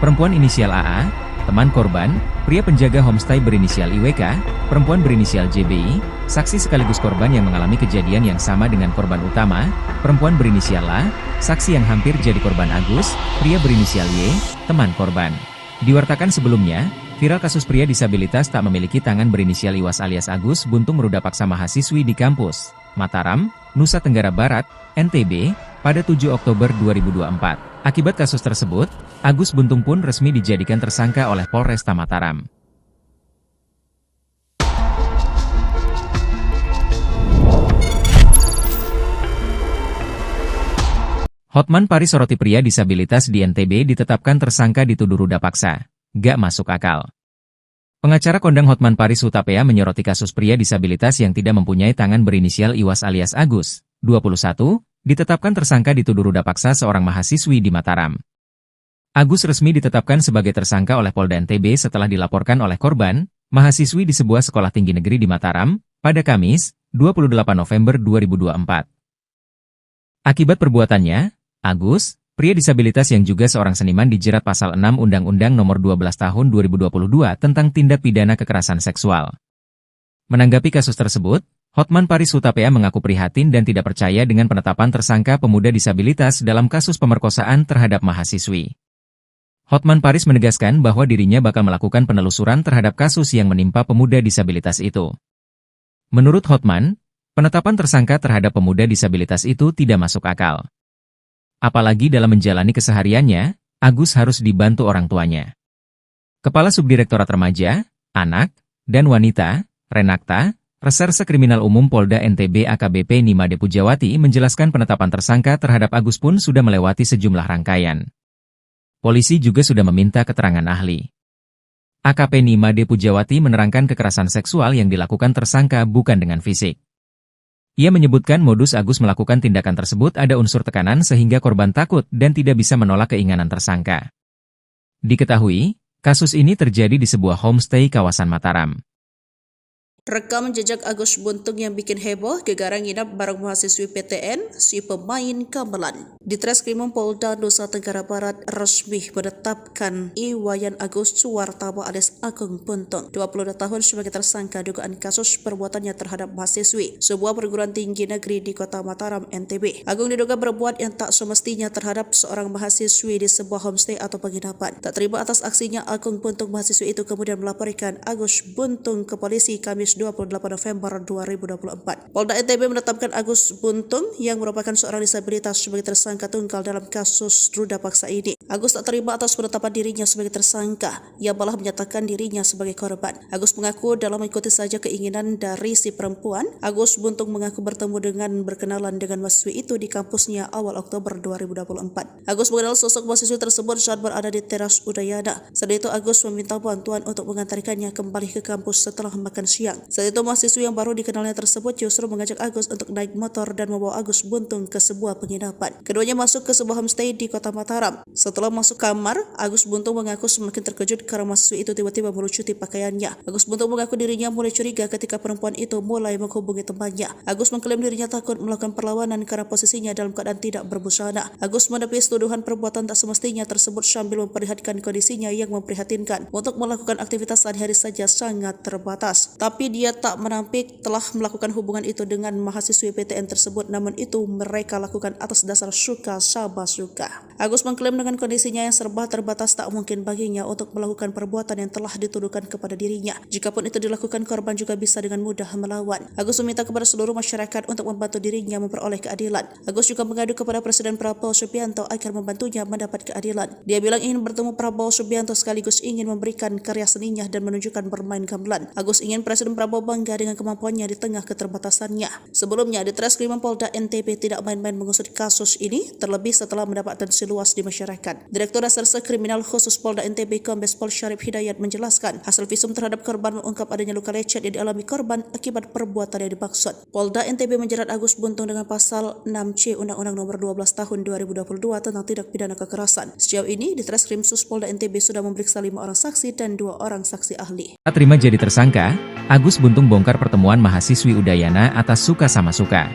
Perempuan inisial AA, teman korban, pria penjaga homestay berinisial IWK, perempuan berinisial JBI, saksi sekaligus korban yang mengalami kejadian yang sama dengan korban utama, perempuan berinisial A, saksi yang hampir jadi korban Agus, pria berinisial Y, teman korban. Diwartakan sebelumnya, viral kasus pria disabilitas tak memiliki tangan berinisial Iwas alias Agus Buntung meruda paksa mahasiswi di kampus Mataram, Nusa Tenggara Barat, NTB, pada 7 Oktober 2024. Akibat kasus tersebut, Agus Buntung pun resmi dijadikan tersangka oleh Polresta Mataram. Hotman Paris soroti pria disabilitas di NTB ditetapkan tersangka dituduh ruda paksa. Gak masuk akal. Pengacara kondang Hotman Paris Hutapea menyoroti kasus pria disabilitas yang tidak mempunyai tangan berinisial Iwas alias Agus, 21, ditetapkan tersangka dituduh ruda paksa seorang mahasiswi di Mataram. Agus resmi ditetapkan sebagai tersangka oleh Polda NTB setelah dilaporkan oleh korban, mahasiswi di sebuah sekolah tinggi negeri di Mataram, pada Kamis, 28 November 2024. Akibat perbuatannya, Agus, pria disabilitas yang juga seorang seniman dijerat pasal 6 Undang-Undang Nomor 12 Tahun 2022 tentang tindak pidana kekerasan seksual. Menanggapi kasus tersebut, Hotman Paris Hutapea mengaku prihatin dan tidak percaya dengan penetapan tersangka pemuda disabilitas dalam kasus pemerkosaan terhadap mahasiswi. Hotman Paris menegaskan bahwa dirinya bakal melakukan penelusuran terhadap kasus yang menimpa pemuda disabilitas itu. Menurut Hotman, penetapan tersangka terhadap pemuda disabilitas itu tidak masuk akal. Apalagi dalam menjalani kesehariannya, Agus harus dibantu orang tuanya. Kepala Subdirektorat Remaja, Anak, dan Wanita, Renakta, Reserse Kriminal Umum Polda NTB AKBP Nimade Pujawati menjelaskan penetapan tersangka terhadap Agus pun sudah melewati sejumlah rangkaian. Polisi juga sudah meminta keterangan ahli. AKP Nimade Pujawati menerangkan kekerasan seksual yang dilakukan tersangka bukan dengan fisik. Ia menyebutkan modus Agus melakukan tindakan tersebut ada unsur tekanan sehingga korban takut dan tidak bisa menolak keinginan tersangka. Diketahui, kasus ini terjadi di sebuah homestay kawasan Mataram. Rekam jejak Agus Buntung yang bikin heboh, gegara nginap bareng mahasiswi PTN, si pemain gamelan. Di Treskrimum Polda Nusa Tenggara Barat resmi menetapkan Iwayan Agus Suwartama alias Agung Buntung, 22 tahun sebagai tersangka dugaan kasus perbuatannya terhadap mahasiswi sebuah perguruan tinggi negeri di Kota Mataram, NTB. Agung diduga berbuat yang tak semestinya terhadap seorang mahasiswi di sebuah homestay atau penginapan. Tak terima atas aksinya, Agung Buntung mahasiswi itu kemudian melaporkan Agus Buntung ke polisi Kamis 28 November 2024. Polda NTB menetapkan Agus Buntung yang merupakan seorang disabilitas sebagai tersangka tunggal dalam kasus ruda paksa ini. Agus tak terima atas penetapan dirinya sebagai tersangka, ia malah menyatakan dirinya sebagai korban. Agus mengaku dalam mengikuti saja keinginan dari si perempuan. Agus Buntung mengaku bertemu dengan berkenalan dengan mahasiswi itu di kampusnya awal Oktober 2024. Agus mengenal sosok mahasiswi tersebut saat berada di teras Udayana. Saat itu Agus meminta bantuan untuk mengantarkannya kembali ke kampus setelah makan siang. Saat itu mahasiswi yang baru dikenalnya tersebut justru mengajak Agus untuk naik motor dan membawa Agus Buntung ke sebuah penginapan. Keduanya masuk ke sebuah homestay di Kota Mataram. Setelah masuk kamar, Agus Buntung mengaku semakin terkejut karena mahasiswi itu tiba-tiba melucuti pakaiannya. Agus Buntung mengaku dirinya mulai curiga ketika perempuan itu mulai menghubungi temannya. Agus mengklaim dirinya takut melakukan perlawanan karena posisinya dalam keadaan tidak berbusana. Agus menepis tuduhan perbuatan tak semestinya tersebut sambil memperlihatkan kondisinya yang memprihatinkan. Untuk melakukan aktivitas sehari-hari saja sangat terbatas. Tapi dia tak menampik telah melakukan hubungan itu dengan mahasiswi PTN tersebut, namun itu mereka lakukan atas dasar suka sama suka. Agus mengklaim dengan kondisinya yang serba terbatas tak mungkin baginya untuk melakukan perbuatan yang telah dituduhkan kepada dirinya. Jikapun itu dilakukan, korban juga bisa dengan mudah melawan. Agus meminta kepada seluruh masyarakat untuk membantu dirinya memperoleh keadilan. Agus juga mengadu kepada Presiden Prabowo Subianto agar membantunya mendapat keadilan. Dia bilang ingin bertemu Prabowo Subianto sekaligus ingin memberikan karya seninya dan menunjukkan bermain gamelan. Agus ingin Presiden Prabowo bangga dengan kemampuannya di tengah keterbatasannya. Sebelumnya, di Treskrimum Polda NTB tidak main-main mengusut kasus ini, terlebih setelah mendapat atensi luas di masyarakat. Direktur Reserse Kriminal Khusus Polda NTB Kombes Pol Syarif Hidayat menjelaskan, hasil visum terhadap korban mengungkap adanya luka lecet yang dialami korban akibat perbuatan yang dimaksud. Polda NTB menjerat Agus Buntung dengan pasal 6C Undang-Undang Nomor 12 Tahun 2022 tentang tindak pidana kekerasan. Sejauh ini, di Treskrim Sus Polda NTB sudah memeriksa 5 orang saksi dan 2 orang saksi ahli. Saat terima jadi tersangka, Agus Buntung bongkar pertemuan mahasiswi Udayana atas suka sama suka.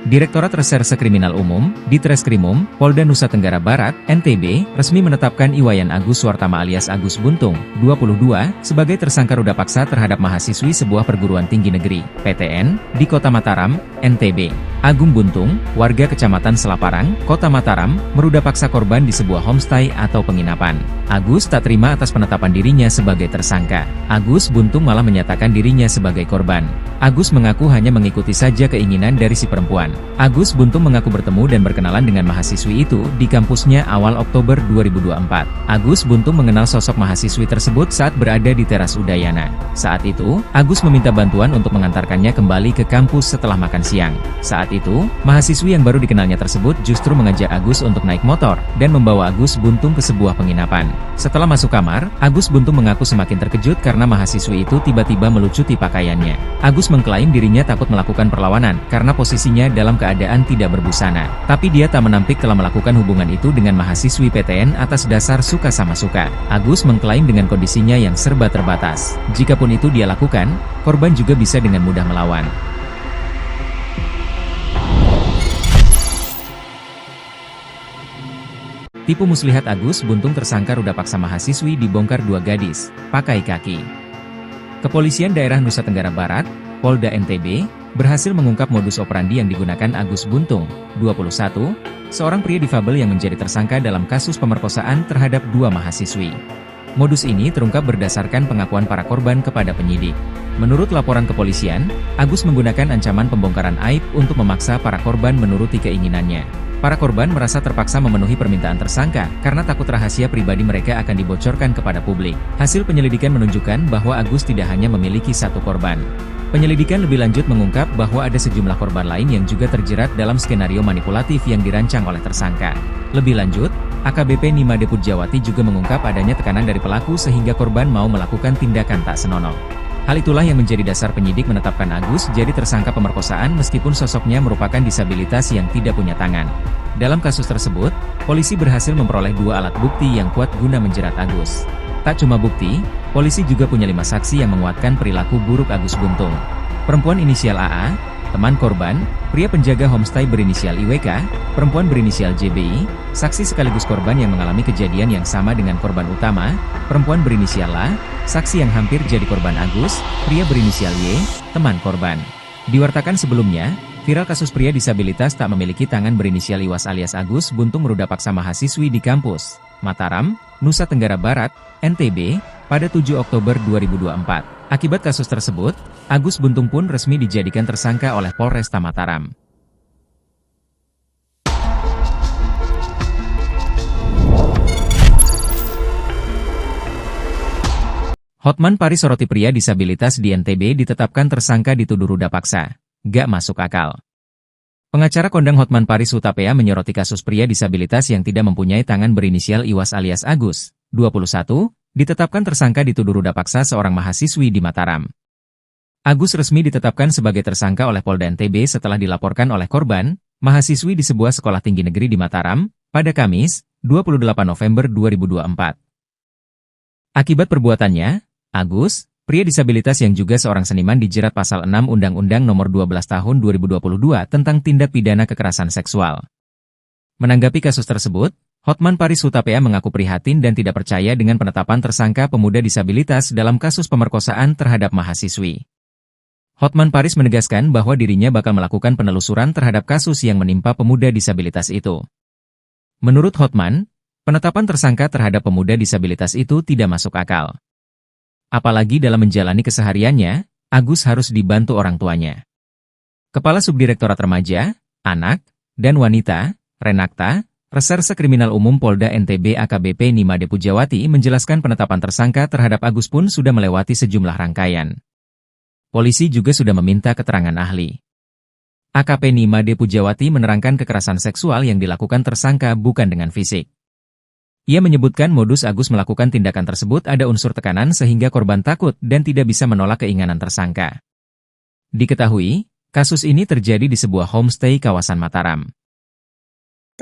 Direktorat Reserse Kriminal Umum, di Treskrimum, Polda Nusa Tenggara Barat, NTB, resmi menetapkan Iwayan Agus Suwartama alias Agus Buntung, 22, sebagai tersangka ruda paksa terhadap mahasiswi sebuah perguruan tinggi negeri, PTN, di Kota Mataram, NTB. Agung Buntung, warga Kecamatan Selaparang, Kota Mataram, meruda paksa korban di sebuah homestay atau penginapan. Agus tak terima atas penetapan dirinya sebagai tersangka. Agus Buntung malah menyatakan dirinya sebagai korban. Agus mengaku hanya mengikuti saja keinginan dari si perempuan. Agus Buntung mengaku bertemu dan berkenalan dengan mahasiswi itu di kampusnya awal Oktober 2024. Agus Buntung mengenal sosok mahasiswi tersebut saat berada di teras Udayana. Saat itu, Agus meminta bantuan untuk mengantarkannya kembali ke kampus setelah makan siang. Saat itu, mahasiswi yang baru dikenalnya tersebut justru mengajak Agus untuk naik motor dan membawa Agus Buntung ke sebuah penginapan. Setelah masuk kamar, Agus Buntung mengaku semakin terkejut karena mahasiswi itu tiba-tiba melucuti pakaiannya. Agus mengklaim dirinya takut melakukan perlawanan karena posisinya dalam keadaan tidak berbusana. Tapi dia tak menampik telah melakukan hubungan itu dengan mahasiswi PTN atas dasar suka sama suka. Agus mengklaim dengan kondisinya yang serba terbatas. Jikapun itu dia lakukan, korban juga bisa dengan mudah melawan. Tipu muslihat Agus Buntung tersangka ruda paksa mahasiswi dibongkar 2 gadis, pakai kaki. Kepolisian Daerah Nusa Tenggara Barat, Polda NTB, berhasil mengungkap modus operandi yang digunakan Agus Buntung, 21, seorang pria difabel yang menjadi tersangka dalam kasus pemerkosaan terhadap 2 mahasiswi. Modus ini terungkap berdasarkan pengakuan para korban kepada penyidik. Menurut laporan kepolisian, Agus menggunakan ancaman pembongkaran aib untuk memaksa para korban menuruti keinginannya. Para korban merasa terpaksa memenuhi permintaan tersangka karena takut rahasia pribadi mereka akan dibocorkan kepada publik. Hasil penyelidikan menunjukkan bahwa Agus tidak hanya memiliki satu korban. Penyelidikan lebih lanjut mengungkap bahwa ada sejumlah korban lain yang juga terjerat dalam skenario manipulatif yang dirancang oleh tersangka. Lebih lanjut, AKBP Nimade Pujawati juga mengungkap adanya tekanan dari pelaku sehingga korban mau melakukan tindakan tak senonoh. Hal itulah yang menjadi dasar penyidik menetapkan Agus jadi tersangka pemerkosaan meskipun sosoknya merupakan disabilitas yang tidak punya tangan. Dalam kasus tersebut, polisi berhasil memperoleh 2 alat bukti yang kuat guna menjerat Agus. Tak cuma bukti, polisi juga punya 5 saksi yang menguatkan perilaku buruk Agus Buntung. Perempuan inisial AA, teman korban, pria penjaga homestay berinisial IWK, perempuan berinisial JBI, saksi sekaligus korban yang mengalami kejadian yang sama dengan korban utama, perempuan berinisial LA, saksi yang hampir jadi korban Agus, pria berinisial Y, teman korban. Diwartakan sebelumnya, viral kasus pria disabilitas tak memiliki tangan berinisial Iwas alias Agus Buntung meruda paksa mahasiswi di kampus Mataram, Nusa Tenggara Barat, NTB, pada 7 Oktober 2024. Akibat kasus tersebut, Agus Buntung pun resmi dijadikan tersangka oleh Polresta Mataram. Hotman Paris soroti pria disabilitas di NTB ditetapkan tersangka dituduh ruda paksa. Gak masuk akal. Pengacara kondang Hotman Paris Hutapea menyoroti kasus pria disabilitas yang tidak mempunyai tangan berinisial Iwas alias Agus, 21, ditetapkan tersangka dituduh ruda paksa seorang mahasiswi di Mataram. Agus resmi ditetapkan sebagai tersangka oleh Polda NTB setelah dilaporkan oleh korban, mahasiswi di sebuah sekolah tinggi negeri di Mataram, pada Kamis, 28 November 2024. Akibat perbuatannya, Agus, pria disabilitas yang juga seorang seniman dijerat pasal 6 Undang-Undang Nomor 12 Tahun 2022 tentang tindak pidana kekerasan seksual. Menanggapi kasus tersebut, Hotman Paris Hutapea mengaku prihatin dan tidak percaya dengan penetapan tersangka pemuda disabilitas dalam kasus pemerkosaan terhadap mahasiswi. Hotman Paris menegaskan bahwa dirinya bakal melakukan penelusuran terhadap kasus yang menimpa pemuda disabilitas itu. Menurut Hotman, penetapan tersangka terhadap pemuda disabilitas itu tidak masuk akal. Apalagi dalam menjalani kesehariannya, Agus harus dibantu orang tuanya. Kepala Subdirektorat Remaja, Anak, dan Wanita, Renakta, Reserse Kriminal Umum Polda NTB AKBP Nimade Pujawati menjelaskan penetapan tersangka terhadap Agus pun sudah melewati sejumlah rangkaian. Polisi juga sudah meminta keterangan ahli. AKP Nimade Pujawati menerangkan kekerasan seksual yang dilakukan tersangka bukan dengan fisik. Ia menyebutkan modus Agus melakukan tindakan tersebut ada unsur tekanan sehingga korban takut dan tidak bisa menolak keinginan tersangka. Diketahui, kasus ini terjadi di sebuah homestay kawasan Mataram.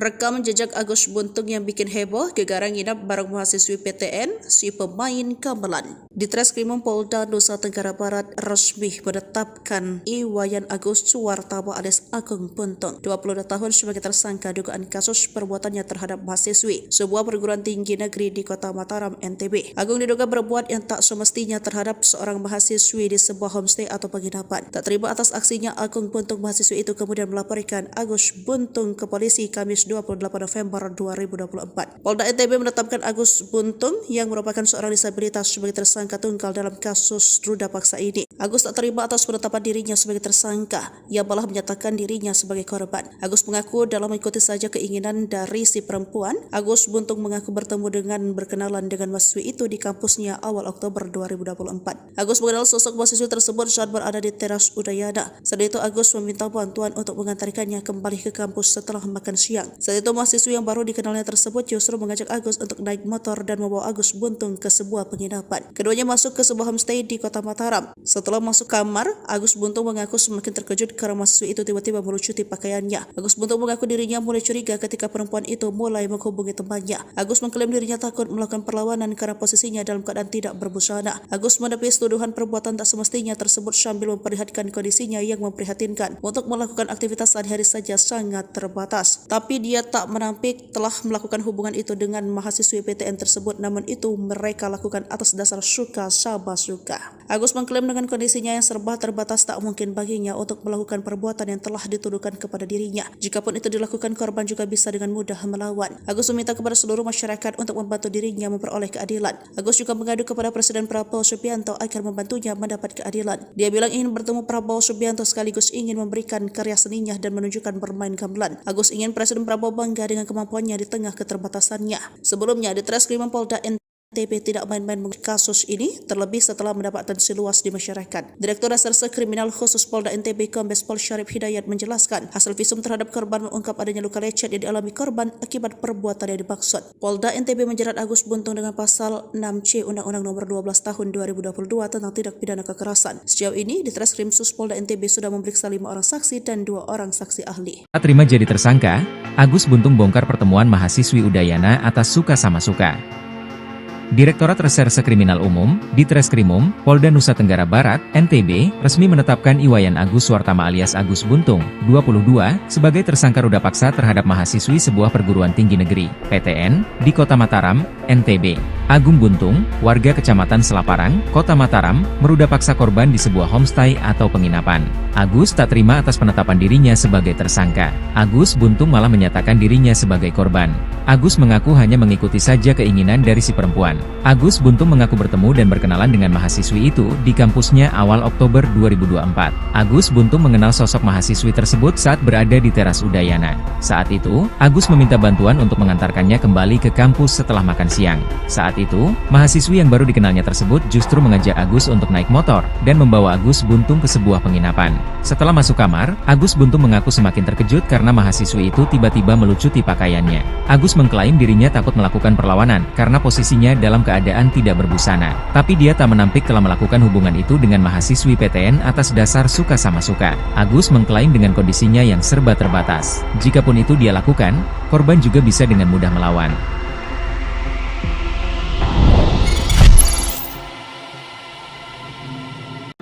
Rekam jejak Agus Buntung yang bikin heboh, gegara nginap bareng mahasiswi PTN, si pemain gamelan. Di Treskrimum Polda Nusa Tenggara Barat resmi menetapkan Iwayan Agus Suwartaba alias Agung Buntung, 22 tahun sebagai tersangka dugaan kasus perbuatannya terhadap mahasiswi sebuah perguruan tinggi negeri di kota Mataram, NTB. Agung diduga berbuat yang tak semestinya terhadap seorang mahasiswi di sebuah homestay atau penginapan. Tak terima atas aksinya, Agung Buntung mahasiswi itu kemudian melaporkan Agus Buntung ke polisi Kamis 28 November 2024. Polda NTB menetapkan Agus Buntung yang merupakan seorang disabilitas sebagai tersangka tunggal dalam kasus ruda paksa ini. Agus tak terima atas penetapan dirinya sebagai tersangka, ia malah menyatakan dirinya sebagai korban. Agus mengaku dalam mengikuti saja keinginan dari si perempuan. Agus Buntung mengaku bertemu dengan berkenalan dengan mahasiswi itu di kampusnya awal Oktober 2024. Agus mengenal sosok mahasiswi tersebut saat berada di teras Udayana. Saat itu Agus meminta bantuan untuk mengantarkannya kembali ke kampus setelah makan siang. Saat itu mahasiswi yang baru dikenalnya tersebut justru mengajak Agus untuk naik motor dan membawa Agus Buntung ke sebuah penginapan. Keduanya masuk ke sebuah homestay di kota Mataram. Setelah masuk kamar, Agus Buntung mengaku semakin terkejut karena mahasiswi itu tiba-tiba melucuti pakaiannya. Agus Buntung mengaku dirinya mulai curiga ketika perempuan itu mulai menghubungi temannya. Agus mengklaim dirinya takut melakukan perlawanan karena posisinya dalam keadaan tidak berbusana. Agus menepis tuduhan perbuatan tak semestinya tersebut sambil memperlihatkan kondisinya yang memprihatinkan. Untuk melakukan aktivitas sehari-hari saja sangat terbatas. Tapi dia tak menampik telah melakukan hubungan itu dengan mahasiswi PTN tersebut, namun itu mereka lakukan atas dasar suka sama suka. Agus mengklaim dengan kondisinya yang serba terbatas tak mungkin baginya untuk melakukan perbuatan yang telah dituduhkan kepada dirinya. Jikapun itu dilakukan, korban juga bisa dengan mudah melawan. Agus meminta kepada seluruh masyarakat untuk membantu dirinya memperoleh keadilan. Agus juga mengadu kepada Presiden Prabowo Subianto agar membantunya mendapat keadilan. Dia bilang ingin bertemu Prabowo Subianto sekaligus ingin memberikan karya seninya dan menunjukkan bermain gamelan. Agus ingin Presiden Prabowo bangga dengan kemampuannya di tengah keterbatasannya. Sebelumnya, di Treskrimum Polda NTB tidak main-main mengusut kasus ini, terlebih setelah mendapat atensi luas di masyarakat. Direktur Reserse Kriminal Khusus Polda NTB Kombes Pol Syarif Hidayat menjelaskan, hasil visum terhadap korban mengungkap adanya luka lecet yang dialami korban akibat perbuatan yang dimaksud. Polda NTB menjerat Agus Buntung dengan pasal 6C Undang-Undang Nomor 12 Tahun 2022 tentang tindak pidana kekerasan. Sejauh ini, di Treskrimsus Polda NTB sudah memeriksa 5 orang saksi dan 2 orang saksi ahli. Saat terima jadi tersangka, Agus Buntung bongkar pertemuan mahasiswi Udayana atas suka sama suka. Direktorat Reserse Kriminal Umum, Ditreskrimum, Polda Nusa Tenggara Barat, NTB, resmi menetapkan Iwayan Agus Suartama alias Agus Buntung, 22, sebagai tersangka ruda paksa terhadap mahasiswi sebuah perguruan tinggi negeri, PTN, di Kota Mataram, NTB. Agung Buntung, warga Kecamatan Selaparang, Kota Mataram, meruda paksa korban di sebuah homestay atau penginapan. Agus tak terima atas penetapan dirinya sebagai tersangka. Agus Buntung malah menyatakan dirinya sebagai korban. Agus mengaku hanya mengikuti saja keinginan dari si perempuan. Agus Buntung mengaku bertemu dan berkenalan dengan mahasiswi itu di kampusnya awal Oktober 2024. Agus Buntung mengenal sosok mahasiswi tersebut saat berada di teras Udayana. Saat itu, Agus meminta bantuan untuk mengantarkannya kembali ke kampus setelah makan siang. Saat itu, mahasiswi yang baru dikenalnya tersebut justru mengajak Agus untuk naik motor dan membawa Agus Buntung ke sebuah penginapan. Setelah masuk kamar, Agus Buntung mengaku semakin terkejut karena mahasiswi itu tiba-tiba melucuti pakaiannya. Agus mengklaim dirinya takut melakukan perlawanan karena posisinya dalam keadaan tidak berbusana. Tapi dia tak menampik telah melakukan hubungan itu dengan mahasiswi PTN atas dasar suka sama suka. Agus mengklaim dengan kondisinya yang serba terbatas. Jikapun itu dia lakukan, korban juga bisa dengan mudah melawan.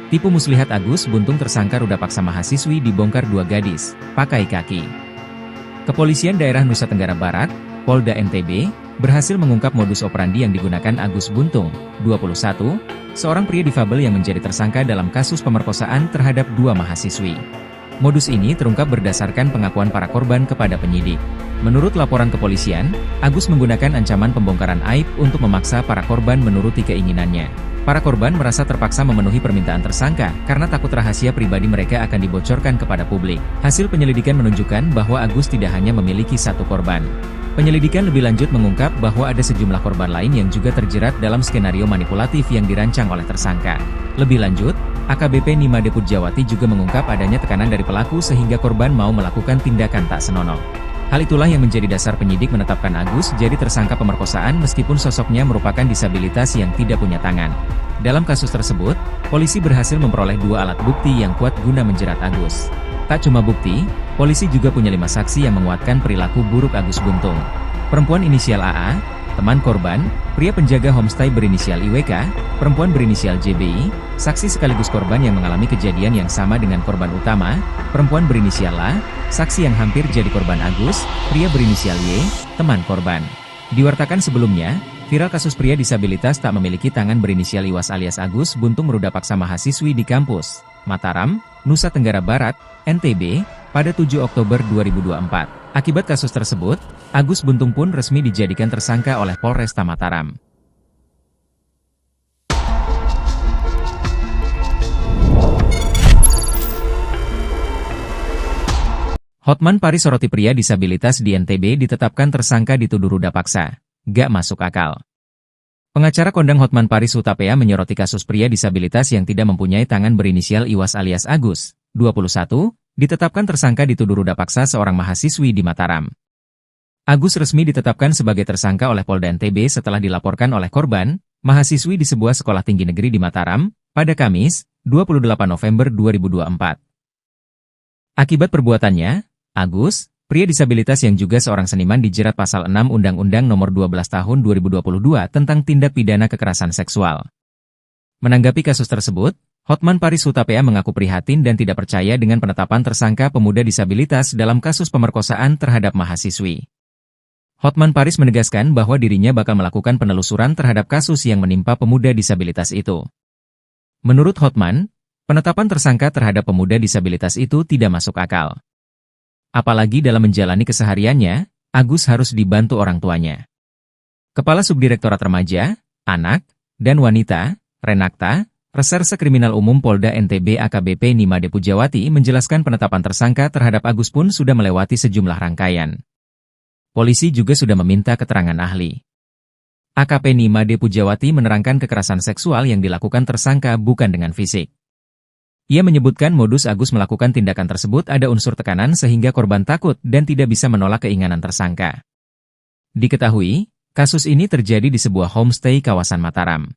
Tipu muslihat Agus Buntung tersangka ruda paksa mahasiswi dibongkar 2 gadis, pakai kaki. Kepolisian Daerah Nusa Tenggara Barat, Polda NTB, berhasil mengungkap modus operandi yang digunakan Agus Buntung, 21, seorang pria difabel yang menjadi tersangka dalam kasus pemerkosaan terhadap 2 mahasiswi. Modus ini terungkap berdasarkan pengakuan para korban kepada penyidik. Menurut laporan kepolisian, Agus menggunakan ancaman pembongkaran aib untuk memaksa para korban menuruti keinginannya. Para korban merasa terpaksa memenuhi permintaan tersangka karena takut rahasia pribadi mereka akan dibocorkan kepada publik. Hasil penyelidikan menunjukkan bahwa Agus tidak hanya memiliki 1 korban. Penyelidikan lebih lanjut mengungkap bahwa ada sejumlah korban lain yang juga terjerat dalam skenario manipulatif yang dirancang oleh tersangka. Lebih lanjut, AKBP Nima Deput Jawati juga mengungkap adanya tekanan dari pelaku sehingga korban mau melakukan tindakan tak senonoh. Hal itulah yang menjadi dasar penyidik menetapkan Agus jadi tersangka pemerkosaan meskipun sosoknya merupakan disabilitas yang tidak punya tangan. Dalam kasus tersebut, polisi berhasil memperoleh 2 alat bukti yang kuat guna menjerat Agus. Tak cuma bukti, polisi juga punya 5 saksi yang menguatkan perilaku buruk Agus Buntung. Perempuan inisial AA, teman korban, pria penjaga homestay berinisial IWK, perempuan berinisial JBI, saksi sekaligus korban yang mengalami kejadian yang sama dengan korban utama, perempuan berinisial A, saksi yang hampir jadi korban Agus, pria berinisial Y, teman korban. Diwartakan sebelumnya, viral kasus pria disabilitas tak memiliki tangan berinisial Iwas alias Agus Buntung meruda paksa mahasiswi di kampus Mataram, Nusa Tenggara Barat, NTB, pada 7 Oktober 2024. Akibat kasus tersebut, Agus Buntung pun resmi dijadikan tersangka oleh Polresta Mataram. Hotman Paris soroti pria disabilitas di NTB ditetapkan tersangka dituduh ruda paksa. Gak masuk akal. Pengacara kondang Hotman Paris Hutapea menyoroti kasus pria disabilitas yang tidak mempunyai tangan berinisial Iwas alias Agus, 21, ditetapkan tersangka dituduh ruda paksa seorang mahasiswi di Mataram. Agus resmi ditetapkan sebagai tersangka oleh Polda NTB setelah dilaporkan oleh korban, mahasiswi di sebuah sekolah tinggi negeri di Mataram, pada Kamis, 28 November 2024. Akibat perbuatannya, Agus, pria disabilitas yang juga seorang seniman dijerat pasal 6 Undang-Undang Nomor 12 Tahun 2022 tentang tindak pidana kekerasan seksual. Menanggapi kasus tersebut, Hotman Paris Hutapea mengaku prihatin dan tidak percaya dengan penetapan tersangka pemuda disabilitas dalam kasus pemerkosaan terhadap mahasiswi. Hotman Paris menegaskan bahwa dirinya bakal melakukan penelusuran terhadap kasus yang menimpa pemuda disabilitas itu. Menurut Hotman, penetapan tersangka terhadap pemuda disabilitas itu tidak masuk akal. Apalagi dalam menjalani kesehariannya, Agus harus dibantu orang tuanya. Kepala Subdirektorat Remaja, Anak, dan Wanita, Renakta, Reserse Kriminal Umum Polda NTB AKBP Nimade Pujawati menjelaskan penetapan tersangka terhadap Agus pun sudah melewati sejumlah rangkaian. Polisi juga sudah meminta keterangan ahli. AKP Nimade Pujawati menerangkan kekerasan seksual yang dilakukan tersangka bukan dengan fisik. Ia menyebutkan modus Agus melakukan tindakan tersebut ada unsur tekanan sehingga korban takut dan tidak bisa menolak keinginan tersangka. Diketahui, kasus ini terjadi di sebuah homestay kawasan Mataram.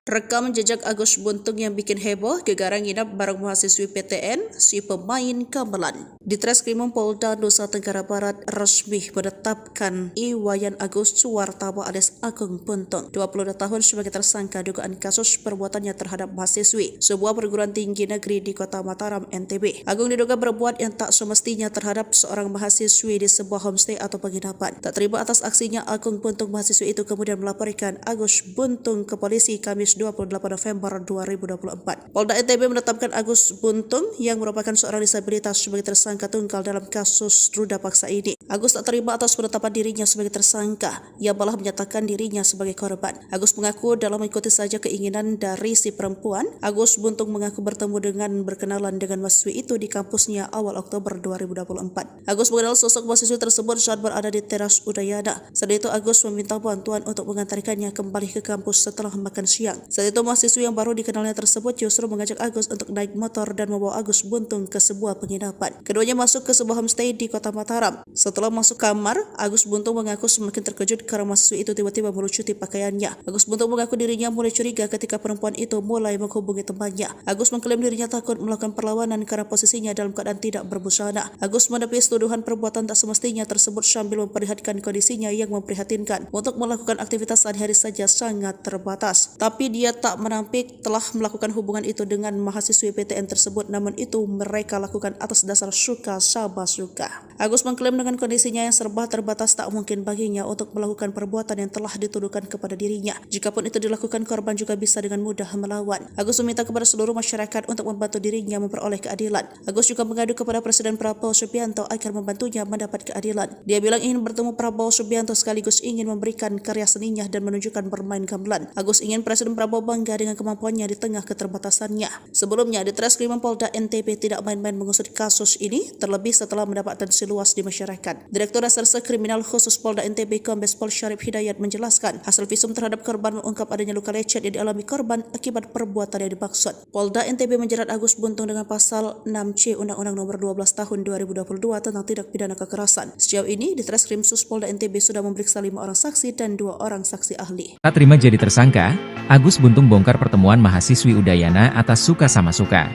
Rekam jejak Agus Buntung yang bikin heboh, gegara nginap bareng mahasiswi PTN, si pemain gamelan. Di Treskrimum Polda Nusa Tenggara Barat resmi menetapkan Iwayan Agus Suwartaba alias Agung Buntung, 22 tahun sebagai tersangka dugaan kasus perbuatannya terhadap mahasiswi sebuah perguruan tinggi negeri di Kota Mataram, NTB. Agung diduga berbuat yang tak semestinya terhadap seorang mahasiswi di sebuah homestay atau penginapan. Tak terima atas aksinya, Agung Buntung mahasiswi itu kemudian melaporkan Agus Buntung ke polisi Kamis 28 November 2024. Polda NTB menetapkan Agus Buntung yang merupakan seorang disabilitas sebagai tersangka tunggal dalam kasus ruda paksa ini. Agus tak terima atas penetapan dirinya sebagai tersangka, ia malah menyatakan dirinya sebagai korban. Agus mengaku dalam mengikuti saja keinginan dari si perempuan. Agus Buntung mengaku bertemu dengan berkenalan dengan mahasiswi itu di kampusnya awal Oktober 2024. Agus mengenal sosok mahasiswi tersebut saat berada di teras Udayana. Saat itu Agus meminta bantuan untuk mengantarkannya kembali ke kampus setelah makan siang. Saat itu mahasiswi yang baru dikenalnya tersebut justru mengajak Agus untuk naik motor dan membawa Agus Buntung ke sebuah penginapan. Keduanya masuk ke sebuah homestay di Kota Mataram. Setelah masuk kamar, Agus Buntung mengaku semakin terkejut karena mahasiswi itu tiba-tiba melucuti pakaiannya. Agus Buntung mengaku dirinya mulai curiga ketika perempuan itu mulai menghubungi temannya. Agus mengklaim dirinya takut melakukan perlawanan karena posisinya dalam keadaan tidak berbusana. Agus menepis tuduhan perbuatan tak semestinya tersebut sambil memperlihatkan kondisinya yang memprihatinkan. Untuk melakukan aktivitas sehari-hari saja sangat terbatas. Tapi dia tak menampik telah melakukan hubungan itu dengan mahasiswi PTN tersebut, namun itu mereka lakukan atas dasar suka sama suka. Agus mengklaim dengan kondisinya yang serba terbatas tak mungkin baginya untuk melakukan perbuatan yang telah dituduhkan kepada dirinya. Jikapun itu dilakukan, korban juga bisa dengan mudah melawan. Agus meminta kepada seluruh masyarakat untuk membantu dirinya memperoleh keadilan. Agus juga mengadu kepada Presiden Prabowo Subianto agar membantunya mendapat keadilan. Dia bilang ingin bertemu Prabowo Subianto sekaligus ingin memberikan karya seninya dan menunjukkan bermain gamelan. Agus ingin Presiden Prabowo bangga dengan kemampuannya di tengah keterbatasannya. Sebelumnya, di Treskrimum Polda NTB tidak main-main mengusut kasus ini, terlebih setelah mendapat atensi luas di masyarakat. Direktur Reserse Kriminal Khusus Polda NTB Kombes Pol Syarif Hidayat menjelaskan, hasil visum terhadap korban mengungkap adanya luka lecet yang dialami korban akibat perbuatan yang dimaksud. Polda NTB menjerat Agus Buntung dengan pasal 6C Undang-Undang Nomor 12 Tahun 2022 tentang tindak pidana kekerasan. Sejauh ini, di Treskrim Sus Polda NTB sudah memeriksa 5 orang saksi dan 2 orang saksi ahli. Tak terima jadi tersangka, Agus Buntung bongkar pertemuan mahasiswi Udayana atas suka sama suka.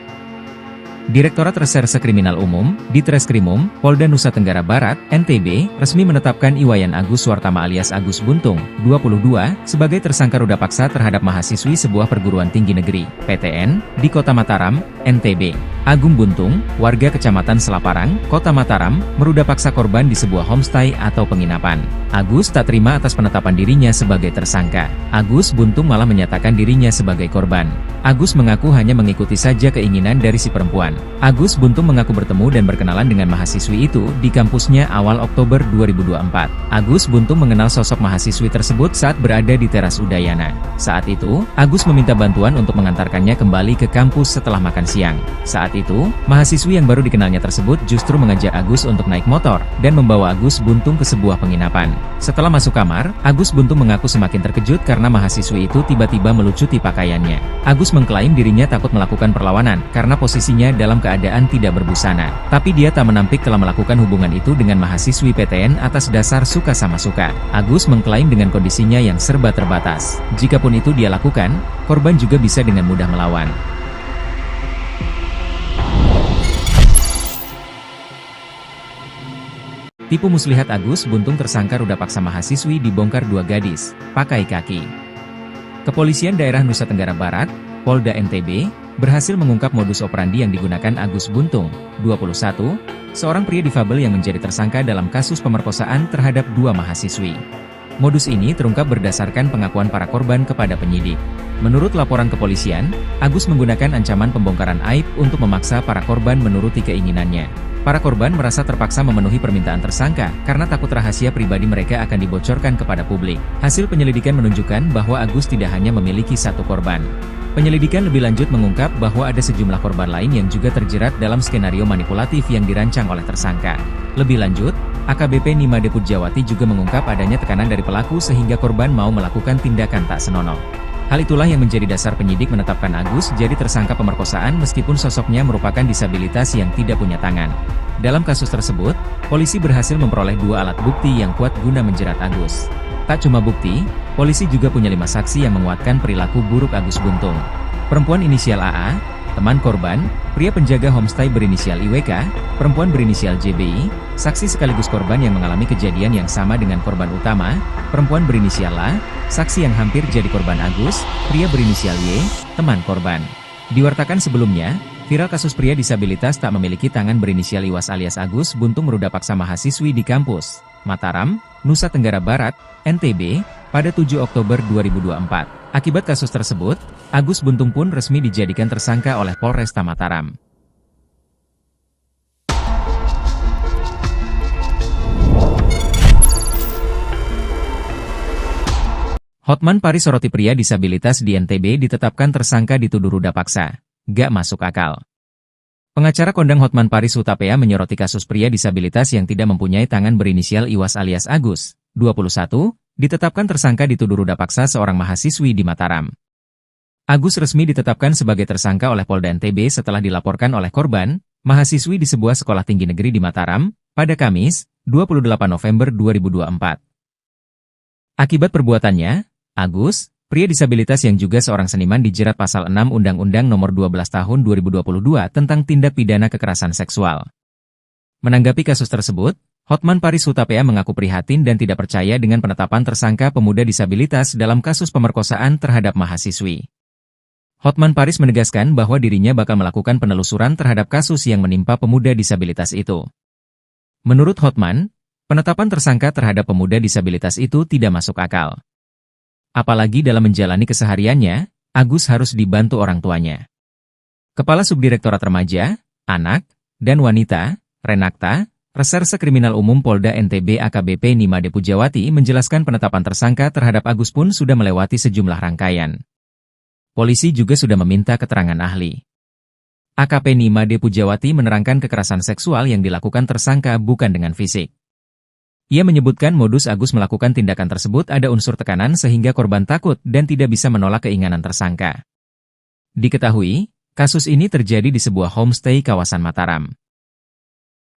Direktorat Reserse Kriminal Umum, Ditreskrimum, Polda Nusa Tenggara Barat, NTB, resmi menetapkan Iwayan Agus Suwartama alias Agus Buntung, 22, sebagai tersangka ruda paksa terhadap mahasiswi sebuah perguruan tinggi negeri, PTN, di Kota Mataram, NTB. Agung Buntung, warga Kecamatan Selaparang, Kota Mataram, meruda paksa korban di sebuah homestay atau penginapan. Agus tak terima atas penetapan dirinya sebagai tersangka. Agus Buntung malah menyatakan dirinya sebagai korban. Agus mengaku hanya mengikuti saja keinginan dari si perempuan. Agus Buntung mengaku bertemu dan berkenalan dengan mahasiswi itu di kampusnya awal Oktober 2024. Agus Buntung mengenal sosok mahasiswi tersebut saat berada di teras Udayana. Saat itu, Agus meminta bantuan untuk mengantarkannya kembali ke kampus setelah makan siang. Saat itu, mahasiswi yang baru dikenalnya tersebut justru mengajak Agus untuk naik motor dan membawa Agus Buntung ke sebuah penginapan. Setelah masuk kamar, Agus Buntung mengaku semakin terkejut karena mahasiswi itu tiba-tiba melucuti pakaiannya. Agus mengklaim dirinya takut melakukan perlawanan karena posisinya dalam keadaan tidak berbusana. Tapi dia tak menampik telah melakukan hubungan itu dengan mahasiswi PTN atas dasar suka sama suka. Agus mengklaim dengan kondisinya yang serba terbatas. Jikapun itu dia lakukan, korban juga bisa dengan mudah melawan. Tipu muslihat Agus Buntung tersangka ruda paksa mahasiswi dibongkar 2 gadis, pakai kaki. Kepolisian Daerah Nusa Tenggara Barat, Polda NTB berhasil mengungkap modus operandi yang digunakan Agus Buntung, 21, seorang pria difabel yang menjadi tersangka dalam kasus pemerkosaan terhadap 2 mahasiswi. Modus ini terungkap berdasarkan pengakuan para korban kepada penyidik. Menurut laporan kepolisian, Agus menggunakan ancaman pembongkaran aib untuk memaksa para korban menuruti keinginannya. Para korban merasa terpaksa memenuhi permintaan tersangka karena takut rahasia pribadi mereka akan dibocorkan kepada publik. Hasil penyelidikan menunjukkan bahwa Agus tidak hanya memiliki satu korban. Penyelidikan lebih lanjut mengungkap bahwa ada sejumlah korban lain yang juga terjerat dalam skenario manipulatif yang dirancang oleh tersangka. Lebih lanjut, AKBP Nimade Pujawati juga mengungkap adanya tekanan dari pelaku sehingga korban mau melakukan tindakan tak senonoh. Hal itulah yang menjadi dasar penyidik menetapkan Agus jadi tersangka pemerkosaan meskipun sosoknya merupakan disabilitas yang tidak punya tangan. Dalam kasus tersebut, polisi berhasil memperoleh 2 alat bukti yang kuat guna menjerat Agus. Tak cuma bukti, polisi juga punya 5 saksi yang menguatkan perilaku buruk Agus Buntung. Perempuan inisial AA, teman korban, pria penjaga homestay berinisial IWK, perempuan berinisial JBI, saksi sekaligus korban yang mengalami kejadian yang sama dengan korban utama, perempuan berinisial A, saksi yang hampir jadi korban Agus, pria berinisial Y, teman korban. Diwartakan sebelumnya, viral kasus pria disabilitas tak memiliki tangan berinisial Iwas alias Agus Buntung meruda paksa mahasiswi di kampus Mataram, Nusa Tenggara Barat, NTB, pada 7 Oktober 2024. Akibat kasus tersebut, Agus Buntung pun resmi dijadikan tersangka oleh Polresta Mataram. Hotman Paris soroti pria disabilitas di NTB ditetapkan tersangka dituduh ruda paksa. Gak masuk akal. Pengacara kondang Hotman Paris Hutapea menyoroti kasus pria disabilitas yang tidak mempunyai tangan berinisial Iwas alias Agus, 21, ditetapkan tersangka dituduh ruda paksa seorang mahasiswi di Mataram. Agus resmi ditetapkan sebagai tersangka oleh Polda NTB setelah dilaporkan oleh korban, mahasiswi di sebuah sekolah tinggi negeri di Mataram, pada Kamis, 28 November 2024. Akibat perbuatannya, Agus, pria disabilitas yang juga seorang seniman dijerat pasal 6 Undang-Undang Nomor 12 Tahun 2022 tentang tindak pidana kekerasan seksual. Menanggapi kasus tersebut, Hotman Paris Hutapea mengaku prihatin dan tidak percaya dengan penetapan tersangka pemuda disabilitas dalam kasus pemerkosaan terhadap mahasiswi. Hotman Paris menegaskan bahwa dirinya bakal melakukan penelusuran terhadap kasus yang menimpa pemuda disabilitas itu. Menurut Hotman, penetapan tersangka terhadap pemuda disabilitas itu tidak masuk akal. Apalagi dalam menjalani kesehariannya, Agus harus dibantu orang tuanya. Kepala Subdirektorat Remaja, Anak, dan Wanita, Renakta, Reserse Kriminal Umum Polda NTB AKBP Nimade Pujawati menjelaskan penetapan tersangka terhadap Agus pun sudah melewati sejumlah rangkaian. Polisi juga sudah meminta keterangan ahli. AKP Nimade Pujawati menerangkan kekerasan seksual yang dilakukan tersangka bukan dengan fisik. Ia menyebutkan modus Agus melakukan tindakan tersebut ada unsur tekanan sehingga korban takut dan tidak bisa menolak keinginan tersangka. Diketahui, kasus ini terjadi di sebuah homestay kawasan Mataram.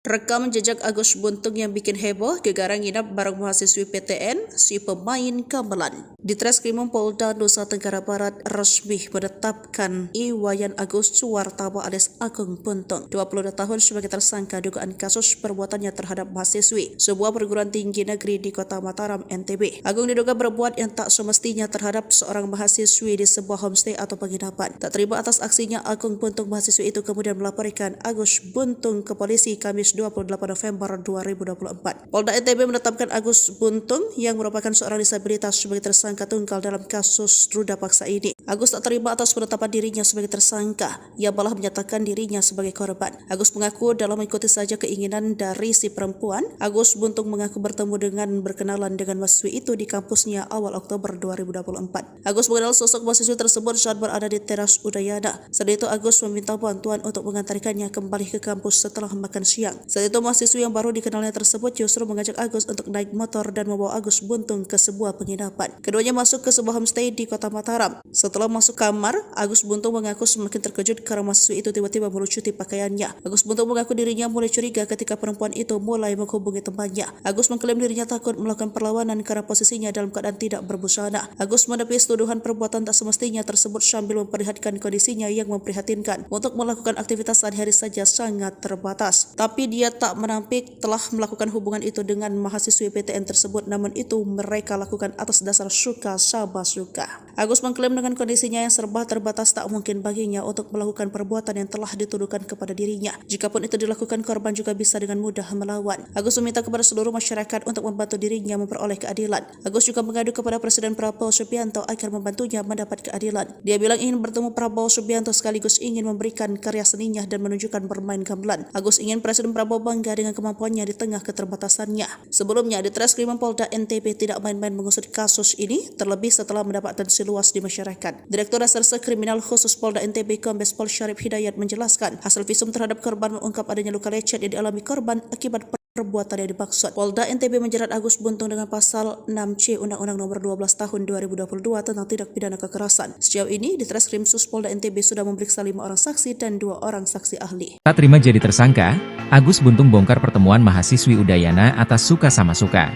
Rekam jejak Agus Buntung yang bikin heboh, gegara nginap bareng mahasiswi PTN, si pemain gamelan. Di Treskrimum Polda Nusa Tenggara Barat resmi menetapkan Iwayan Agus Suwartaba alias Agung Buntung, 22 tahun sebagai tersangka dugaan kasus perbuatannya terhadap mahasiswi sebuah perguruan tinggi negeri di Kota Mataram, NTB. Agung diduga berbuat yang tak semestinya terhadap seorang mahasiswi di sebuah homestay atau penginapan. Tak terima atas aksinya, Agung Buntung mahasiswi itu kemudian melaporkan Agus Buntung ke polisi Kamis 28 November 2024. Polda NTB menetapkan Agus Buntung yang merupakan seorang disabilitas sebagai tersangka tunggal dalam kasus ruda paksa ini. Agus tak terima atas penetapan dirinya sebagai tersangka, ia malah menyatakan dirinya sebagai korban. Agus mengaku dalam mengikuti saja keinginan dari si perempuan. Agus Buntung mengaku bertemu dengan berkenalan dengan mahasiswi itu di kampusnya awal Oktober 2024. Agus mengenal sosok mahasiswi tersebut saat berada di teras Udayana. Saat itu Agus meminta bantuan untuk mengantarkannya kembali ke kampus setelah makan siang. Saat itu mahasiswi yang baru dikenalnya tersebut justru mengajak Agus untuk naik motor dan membawa Agus Buntung ke sebuah penginapan. Keduanya masuk ke sebuah homestay di Kota Mataram. Setelah masuk kamar, Agus Buntung mengaku semakin terkejut karena mahasiswi itu tiba-tiba melucuti pakaiannya. Agus Buntung mengaku dirinya mulai curiga ketika perempuan itu mulai menghubungi temannya. Agus mengklaim dirinya takut melakukan perlawanan karena posisinya dalam keadaan tidak berbusana. Agus menepis tuduhan perbuatan tak semestinya tersebut sambil memperlihatkan kondisinya yang memprihatinkan. Untuk melakukan aktivitas sehari-hari saja sangat terbatas. Tapi dia tak menampik telah melakukan hubungan itu dengan mahasiswi PTN tersebut, namun itu mereka lakukan atas dasar suka sama suka. Agus mengklaim dengan kondisinya yang serba terbatas tak mungkin baginya untuk melakukan perbuatan yang telah dituduhkan kepada dirinya. Jikapun itu dilakukan, korban juga bisa dengan mudah melawan. Agus meminta kepada seluruh masyarakat untuk membantu dirinya memperoleh keadilan. Agus juga mengadu kepada Presiden Prabowo Subianto agar membantunya mendapat keadilan. Dia bilang ingin bertemu Prabowo Subianto sekaligus ingin memberikan karya seninya dan menunjukkan bermain gamelan. Agus ingin Presiden Prabowo bangga dengan kemampuannya di tengah keterbatasannya. Sebelumnya, Ditreskrimum Polda NTB tidak main-main mengusut kasus ini, terlebih setelah mendapat atensi luas di masyarakat. Direktur Reserse Kriminal Khusus Polda NTB Kombes Pol Syarif Hidayat menjelaskan, hasil visum terhadap korban mengungkap adanya luka lecet yang dialami korban akibat perbuatan yang dimaksud. Polda NTB menjerat Agus Buntung dengan pasal 6C Undang-Undang Nomor 12 Tahun 2022 tentang tindak pidana kekerasan. Sejauh ini, Ditreskrim Sus Polda NTB sudah memeriksa 5 orang saksi dan 2 orang saksi ahli. Tak terima jadi tersangka, Agus Buntung bongkar pertemuan mahasiswi Udayana atas suka sama suka.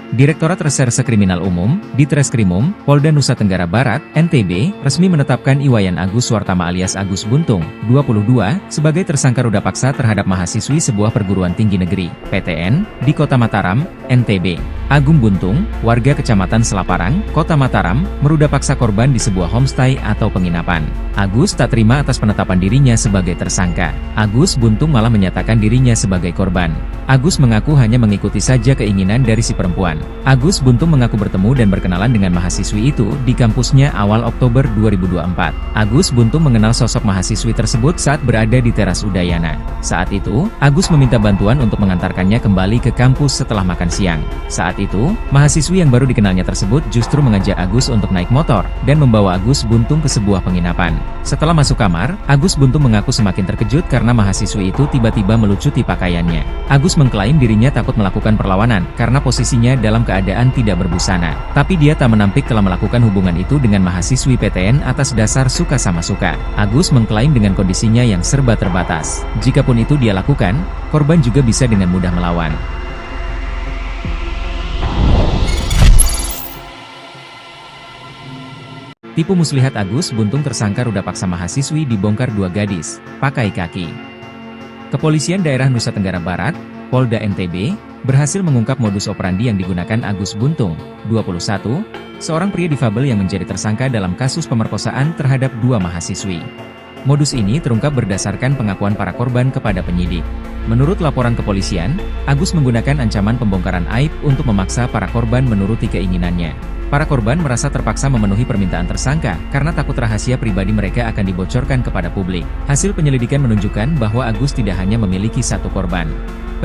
Direktorat Reserse Kriminal Umum, Ditreskrimum, Polda Nusa Tenggara Barat, NTB, resmi menetapkan Iwayan Agus Wartama alias Agus Buntung, 22, sebagai tersangka ruda paksa terhadap mahasiswi sebuah perguruan tinggi negeri, PTN, di Kota Mataram, NTB. Agung Buntung, warga Kecamatan Selaparang, Kota Mataram, meruda paksa korban di sebuah homestay atau penginapan. Agus tak terima atas penetapan dirinya sebagai tersangka. Agus Buntung malah menyatakan dirinya sebagai korban. Agus mengaku hanya mengikuti saja keinginan dari si perempuan. Agus Buntung mengaku bertemu dan berkenalan dengan mahasiswi itu di kampusnya awal Oktober 2024. Agus Buntung mengenal sosok mahasiswi tersebut saat berada di teras Udayana. Saat itu, Agus meminta bantuan untuk mengantarkannya kembali ke kampus setelah makan siang. Saat itu, mahasiswi yang baru dikenalnya tersebut justru mengajak Agus untuk naik motor dan membawa Agus Buntung ke sebuah penginapan. Setelah masuk kamar, Agus Buntung mengaku semakin terkejut karena mahasiswi itu tiba-tiba melucuti pakaiannya. Agus mengklaim dirinya takut melakukan perlawanan karena posisinya dalam keadaan tidak berbusana. Tapi dia tak menampik telah melakukan hubungan itu dengan mahasiswi PTN atas dasar suka sama suka. Agus mengklaim dengan kondisinya yang serba terbatas. Jikapun itu dia lakukan, korban juga bisa dengan mudah melawan. Tipu muslihat Agus Buntung tersangka ruda paksa mahasiswi dibongkar 2 gadis, pakai kaki. Kepolisian Daerah Nusa Tenggara Barat, Polda NTB, berhasil mengungkap modus operandi yang digunakan Agus Buntung, 21, seorang pria difabel yang menjadi tersangka dalam kasus pemerkosaan terhadap 2 mahasiswi. Modus ini terungkap berdasarkan pengakuan para korban kepada penyidik. Menurut laporan kepolisian, Agus menggunakan ancaman pembongkaran aib untuk memaksa para korban menuruti keinginannya. Para korban merasa terpaksa memenuhi permintaan tersangka karena takut rahasia pribadi mereka akan dibocorkan kepada publik. Hasil penyelidikan menunjukkan bahwa Agus tidak hanya memiliki 1 korban.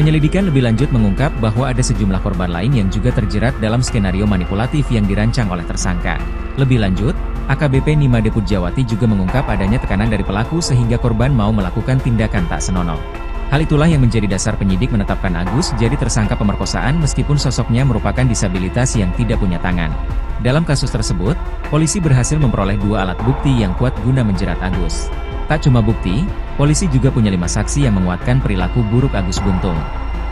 Penyelidikan lebih lanjut mengungkap bahwa ada sejumlah korban lain yang juga terjerat dalam skenario manipulatif yang dirancang oleh tersangka. Lebih lanjut, AKBP Nimade Pujawati juga mengungkap adanya tekanan dari pelaku sehingga korban mau melakukan tindakan tak senonoh. Hal itulah yang menjadi dasar penyidik menetapkan Agus jadi tersangka pemerkosaan meskipun sosoknya merupakan disabilitas yang tidak punya tangan. Dalam kasus tersebut, polisi berhasil memperoleh 2 alat bukti yang kuat guna menjerat Agus. Tak cuma bukti, polisi juga punya 5 saksi yang menguatkan perilaku buruk Agus Buntung.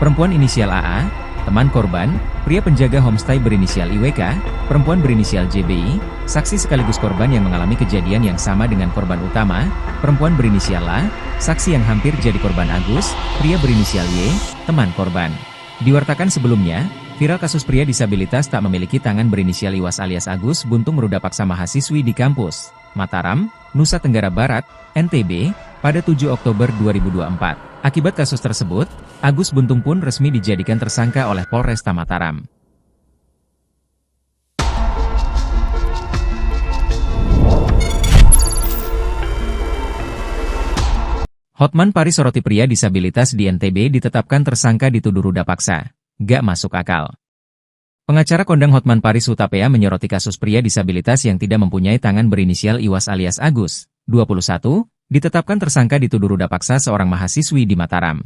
Perempuan inisial AA, teman korban, pria penjaga homestay berinisial IWK, perempuan berinisial JBI, saksi sekaligus korban yang mengalami kejadian yang sama dengan korban utama, perempuan berinisial A, saksi yang hampir jadi korban Agus, pria berinisial Y, teman korban. Diwartakan sebelumnya, viral kasus pria disabilitas tak memiliki tangan berinisial Iwas alias Agus Buntung meruda paksa mahasiswi di kampus Mataram, Nusa Tenggara Barat, NTB, pada 7 Oktober 2024. Akibat kasus tersebut, Agus Buntung pun resmi dijadikan tersangka oleh Polresta Mataram. Hotman Paris soroti pria disabilitas di NTB ditetapkan tersangka dituduh ruda paksa. Gak masuk akal. Pengacara kondang Hotman Paris Hutapea menyoroti kasus pria disabilitas yang tidak mempunyai tangan berinisial Iwas alias Agus, 21, ditetapkan tersangka dituduh ruda paksa seorang mahasiswi di Mataram.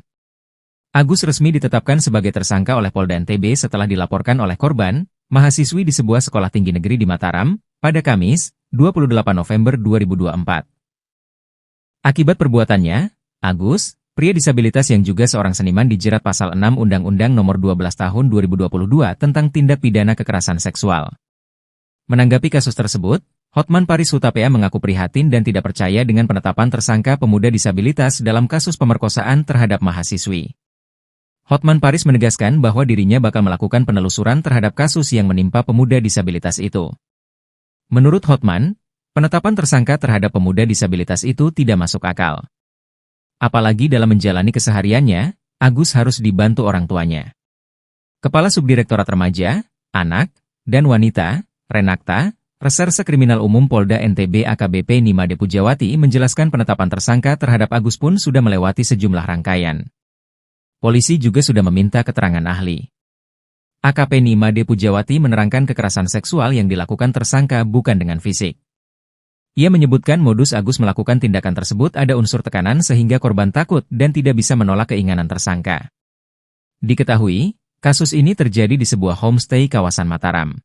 Agus resmi ditetapkan sebagai tersangka oleh Polda NTB setelah dilaporkan oleh korban, mahasiswi di sebuah sekolah tinggi negeri di Mataram, pada Kamis, 28 November 2024. Akibat perbuatannya, Agus, pria disabilitas yang juga seorang seniman dijerat pasal 6 Undang-Undang Nomor 12 Tahun 2022 tentang tindak pidana kekerasan seksual. Menanggapi kasus tersebut, Hotman Paris Hutapea mengaku prihatin dan tidak percaya dengan penetapan tersangka pemuda disabilitas dalam kasus pemerkosaan terhadap mahasiswi. Hotman Paris menegaskan bahwa dirinya bakal melakukan penelusuran terhadap kasus yang menimpa pemuda disabilitas itu. Menurut Hotman, penetapan tersangka terhadap pemuda disabilitas itu tidak masuk akal. Apalagi dalam menjalani kesehariannya, Agus harus dibantu orang tuanya. Kepala Subdirektorat Remaja, Anak, dan Wanita, Renakta, Reserse Kriminal Umum Polda NTB AKBP Nimade Pujawati menjelaskan penetapan tersangka terhadap Agus pun sudah melewati sejumlah rangkaian. Polisi juga sudah meminta keterangan ahli. AKP Nimade Pujawati menerangkan kekerasan seksual yang dilakukan tersangka bukan dengan fisik. Ia menyebutkan modus Agus melakukan tindakan tersebut ada unsur tekanan sehingga korban takut dan tidak bisa menolak keinginan tersangka. Diketahui, kasus ini terjadi di sebuah homestay kawasan Mataram.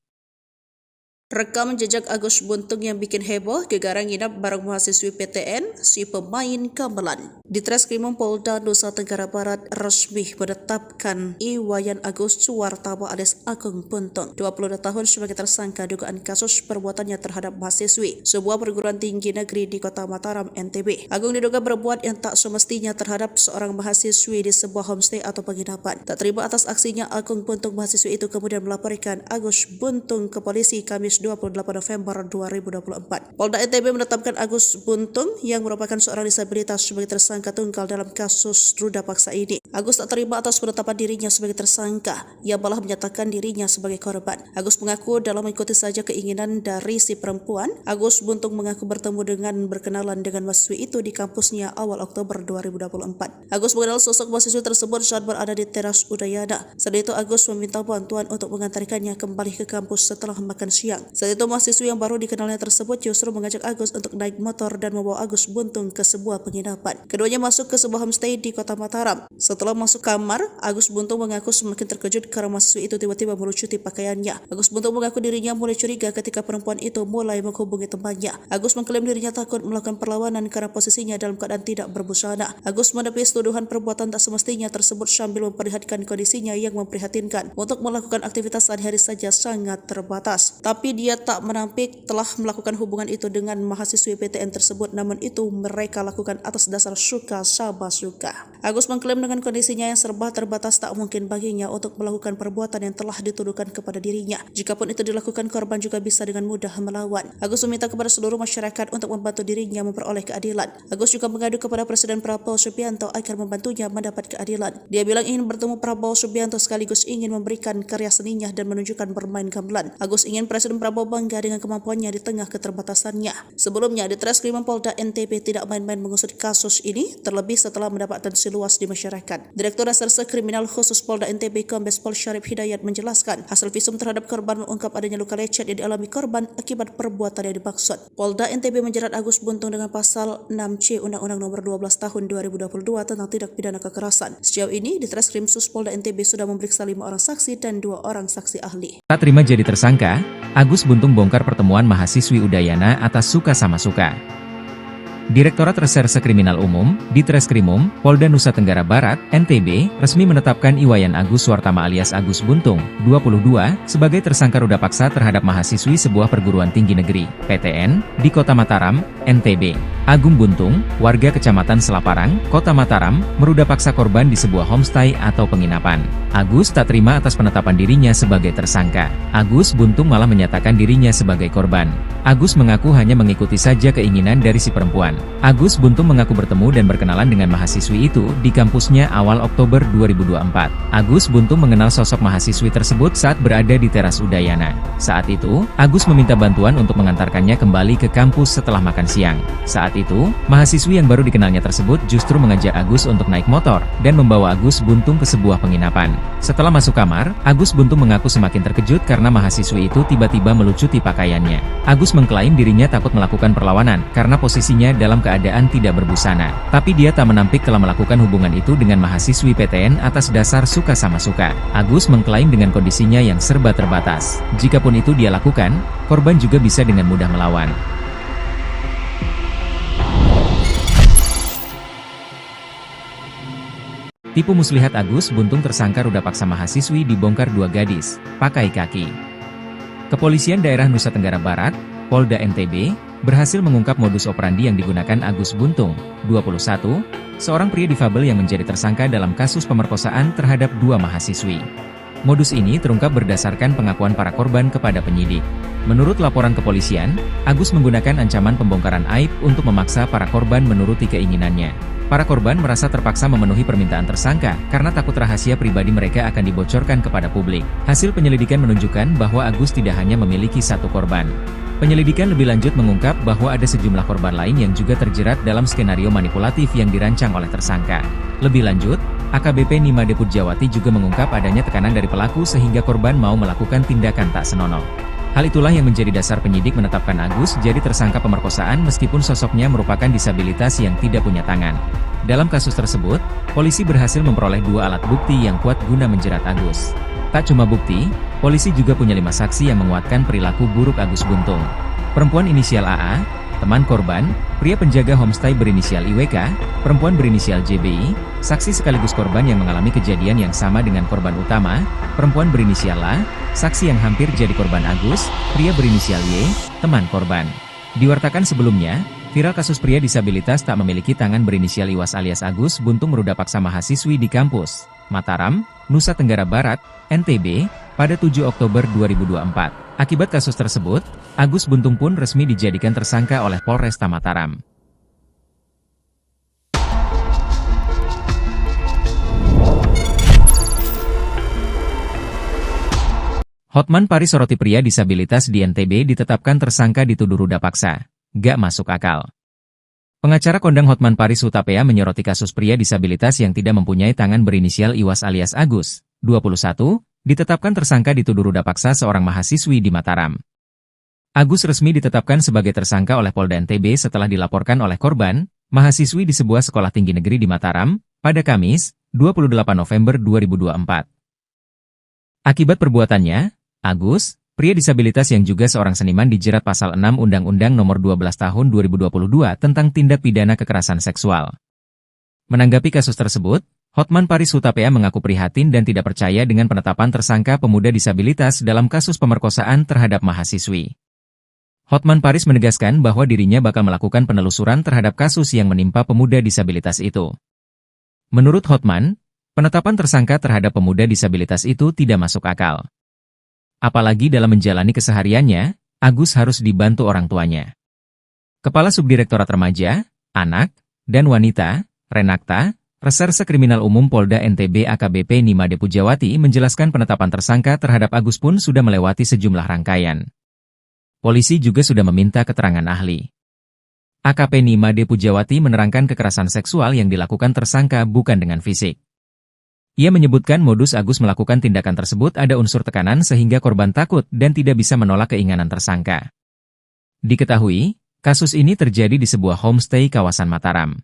Rekam jejak Agus Buntung yang bikin heboh, gegara nginap bareng mahasiswi PTN, si pemain gamelan. Di Treskrimum Polda Nusa Tenggara Barat resmi menetapkan Iwayan Agus Suwartama alias Agung Buntung, 22 tahun sebagai tersangka dugaan kasus perbuatannya terhadap mahasiswi sebuah perguruan tinggi negeri di Kota Mataram, NTB. Agung diduga berbuat yang tak semestinya terhadap seorang mahasiswi di sebuah homestay atau penginapan. Tak terima atas aksinya, Agung Buntung mahasiswi itu kemudian melaporkan Agus Buntung ke polisi Kamis 28 November 2024. Polda NTB menetapkan Agus Buntung yang merupakan seorang disabilitas sebagai tersangka tunggal dalam kasus ruda paksa ini. Agus tak terima atas penetapan dirinya sebagai tersangka. Ia malah menyatakan dirinya sebagai korban. Agus mengaku dalam mengikuti saja keinginan dari si perempuan. Agus Buntung mengaku bertemu dengan berkenalan dengan mahasiswi itu di kampusnya awal Oktober 2024. Agus mengenal sosok mahasiswi tersebut saat berada di teras Udayana. Saat itu Agus meminta bantuan untuk mengantarkannya kembali ke kampus setelah makan siang. Saat itu mahasiswi yang baru dikenalnya tersebut justru mengajak Agus untuk naik motor dan membawa Agus Buntung ke sebuah penginapan. Keduanya masuk ke sebuah homestay di Kota Mataram. Setelah masuk kamar, Agus Buntung mengaku semakin terkejut karena mahasiswi itu tiba-tiba melucuti pakaiannya. Agus Buntung mengaku dirinya mulai curiga ketika perempuan itu mulai menghubungi temannya. Agus mengklaim dirinya takut melakukan perlawanan karena posisinya dalam keadaan tidak berbusana. Agus menepis tuduhan perbuatan tak semestinya tersebut sambil memperlihatkan kondisinya yang memprihatinkan. Untuk melakukan aktivitas sehari-hari saja sangat terbatas. Tapi dia tak menampik telah melakukan hubungan itu dengan mahasiswi PTN tersebut, namun itu mereka lakukan atas dasar suka sama suka. Agus mengklaim dengan kondisinya yang serba terbatas tak mungkin baginya untuk melakukan perbuatan yang telah dituduhkan kepada dirinya. Jikapun itu dilakukan, korban juga bisa dengan mudah melawan. Agus meminta kepada seluruh masyarakat untuk membantu dirinya memperoleh keadilan. Agus juga mengadu kepada Presiden Prabowo Subianto agar membantunya mendapat keadilan. Dia bilang ingin bertemu Prabowo Subianto sekaligus ingin memberikan karya seninya dan menunjukkan bermain gamelan. Agus ingin Presiden Prabowo bangga dengan kemampuannya di tengah keterbatasannya. Sebelumnya, di Treskrimum Polda NTB tidak main-main mengusut kasus ini, terlebih setelah mendapat atensi luas di masyarakat. Direktur Reserse Kriminal Khusus Polda NTB Kombes Pol Syarif Hidayat menjelaskan, hasil visum terhadap korban mengungkap adanya luka lecet yang dialami korban akibat perbuatan yang dimaksud. Polda NTB menjerat Agus Buntung dengan pasal 6C Undang-Undang Nomor 12 Tahun 2022 tentang tindak pidana kekerasan. Sejauh ini, di Treskrim Sus Polda NTB sudah memeriksa 5 orang saksi dan 2 orang saksi ahli. Tak terima jadi tersangka, Agus Buntung bongkar pertemuan mahasiswi Udayana atas suka sama suka. Direktorat Reserse Kriminal Umum, di Treskrimum, Polda Nusa Tenggara Barat, NTB, resmi menetapkan Iwayan Agus Suwartama alias Agus Buntung, 22, sebagai tersangka ruda paksa terhadap mahasiswi sebuah perguruan tinggi negeri, PTN, di Kota Mataram, NTB. Agung Buntung, warga Kecamatan Selaparang, Kota Mataram, meruda paksa korban di sebuah homestay atau penginapan. Agus tak terima atas penetapan dirinya sebagai tersangka. Agus Buntung malah menyatakan dirinya sebagai korban. Agus mengaku hanya mengikuti saja keinginan dari si perempuan. Agus Buntung mengaku bertemu dan berkenalan dengan mahasiswi itu di kampusnya awal Oktober 2024. Agus Buntung mengenal sosok mahasiswi tersebut saat berada di teras Udayana. Saat itu, Agus meminta bantuan untuk mengantarkannya kembali ke kampus setelah makan siang. Saat itu, mahasiswi yang baru dikenalnya tersebut justru mengajak Agus untuk naik motor dan membawa Agus Buntung ke sebuah penginapan. Setelah masuk kamar, Agus Buntung mengaku semakin terkejut karena mahasiswi itu tiba-tiba melucuti pakaiannya. Agus mengklaim dirinya takut melakukan perlawanan karena posisinya dalam keadaan tidak berbusana. Tapi dia tak menampik telah melakukan hubungan itu dengan mahasiswi PTN atas dasar suka sama suka. Agus mengklaim dengan kondisinya yang serba terbatas. Jikapun itu dia lakukan, korban juga bisa dengan mudah melawan. Tipu muslihat Agus Buntung tersangka ruda paksa mahasiswi dibongkar 2 gadis, pakai kaki. Kepolisian Daerah Nusa Tenggara Barat, Polda NTB, berhasil mengungkap modus operandi yang digunakan Agus Buntung, 21, seorang pria difabel yang menjadi tersangka dalam kasus pemerkosaan terhadap 2 mahasiswi. Modus ini terungkap berdasarkan pengakuan para korban kepada penyidik. Menurut laporan kepolisian, Agus menggunakan ancaman pembongkaran aib untuk memaksa para korban menuruti keinginannya. Para korban merasa terpaksa memenuhi permintaan tersangka karena takut rahasia pribadi mereka akan dibocorkan kepada publik. Hasil penyelidikan menunjukkan bahwa Agus tidak hanya memiliki satu korban. Penyelidikan lebih lanjut mengungkap bahwa ada sejumlah korban lain yang juga terjerat dalam skenario manipulatif yang dirancang oleh tersangka. Lebih lanjut, AKBP Nimade Pujawati juga mengungkap adanya tekanan dari pelaku sehingga korban mau melakukan tindakan tak senonoh. Hal itulah yang menjadi dasar penyidik menetapkan Agus jadi tersangka pemerkosaan meskipun sosoknya merupakan disabilitas yang tidak punya tangan. Dalam kasus tersebut, polisi berhasil memperoleh 2 alat bukti yang kuat guna menjerat Agus. Tak cuma bukti, polisi juga punya 5 saksi yang menguatkan perilaku buruk Agus Buntung. Perempuan inisial AA, teman korban, pria penjaga homestay berinisial IWK, perempuan berinisial JBI, saksi sekaligus korban yang mengalami kejadian yang sama dengan korban utama, perempuan berinisial A, saksi yang hampir jadi korban Agus, pria berinisial Y, teman korban. Diwartakan sebelumnya, viral kasus pria disabilitas tak memiliki tangan berinisial Iwas alias Agus Buntung meruda paksa mahasiswi di kampus Mataram, Nusa Tenggara Barat, NTB, pada 7 Oktober 2024. Akibat kasus tersebut, Agus Buntung pun resmi dijadikan tersangka oleh Polresta Mataram. Hotman Paris soroti pria disabilitas di NTB ditetapkan tersangka dituduh ruda paksa. Gak masuk akal. Pengacara kondang Hotman Paris Hutapea menyoroti kasus pria disabilitas yang tidak mempunyai tangan berinisial Iwas alias Agus, 21, ditetapkan tersangka dituduh ruda paksa seorang mahasiswi di Mataram. Agus resmi ditetapkan sebagai tersangka oleh Polda NTB setelah dilaporkan oleh korban, mahasiswi di sebuah sekolah tinggi negeri di Mataram, pada Kamis, 28 November 2024. Akibat perbuatannya, Agus, pria disabilitas yang juga seorang seniman dijerat pasal 6 Undang-Undang Nomor 12 Tahun 2022 tentang tindak pidana kekerasan seksual. Menanggapi kasus tersebut, Hotman Paris Hutapea mengaku prihatin dan tidak percaya dengan penetapan tersangka pemuda disabilitas dalam kasus pemerkosaan terhadap mahasiswi. Hotman Paris menegaskan bahwa dirinya bakal melakukan penelusuran terhadap kasus yang menimpa pemuda disabilitas itu. Menurut Hotman, penetapan tersangka terhadap pemuda disabilitas itu tidak masuk akal. Apalagi dalam menjalani kesehariannya, Agus harus dibantu orang tuanya. Kepala Subdirektorat Remaja, Anak, dan Wanita, Renakta, Reserse Kriminal Umum Polda NTB AKBP Nimade Pujawati menjelaskan penetapan tersangka terhadap Agus pun sudah melewati sejumlah rangkaian. Polisi juga sudah meminta keterangan ahli. AKP Nimade Pujawati menerangkan kekerasan seksual yang dilakukan tersangka bukan dengan fisik. Ia menyebutkan modus Agus melakukan tindakan tersebut ada unsur tekanan sehingga korban takut dan tidak bisa menolak keinginan tersangka. Diketahui, kasus ini terjadi di sebuah homestay kawasan Mataram.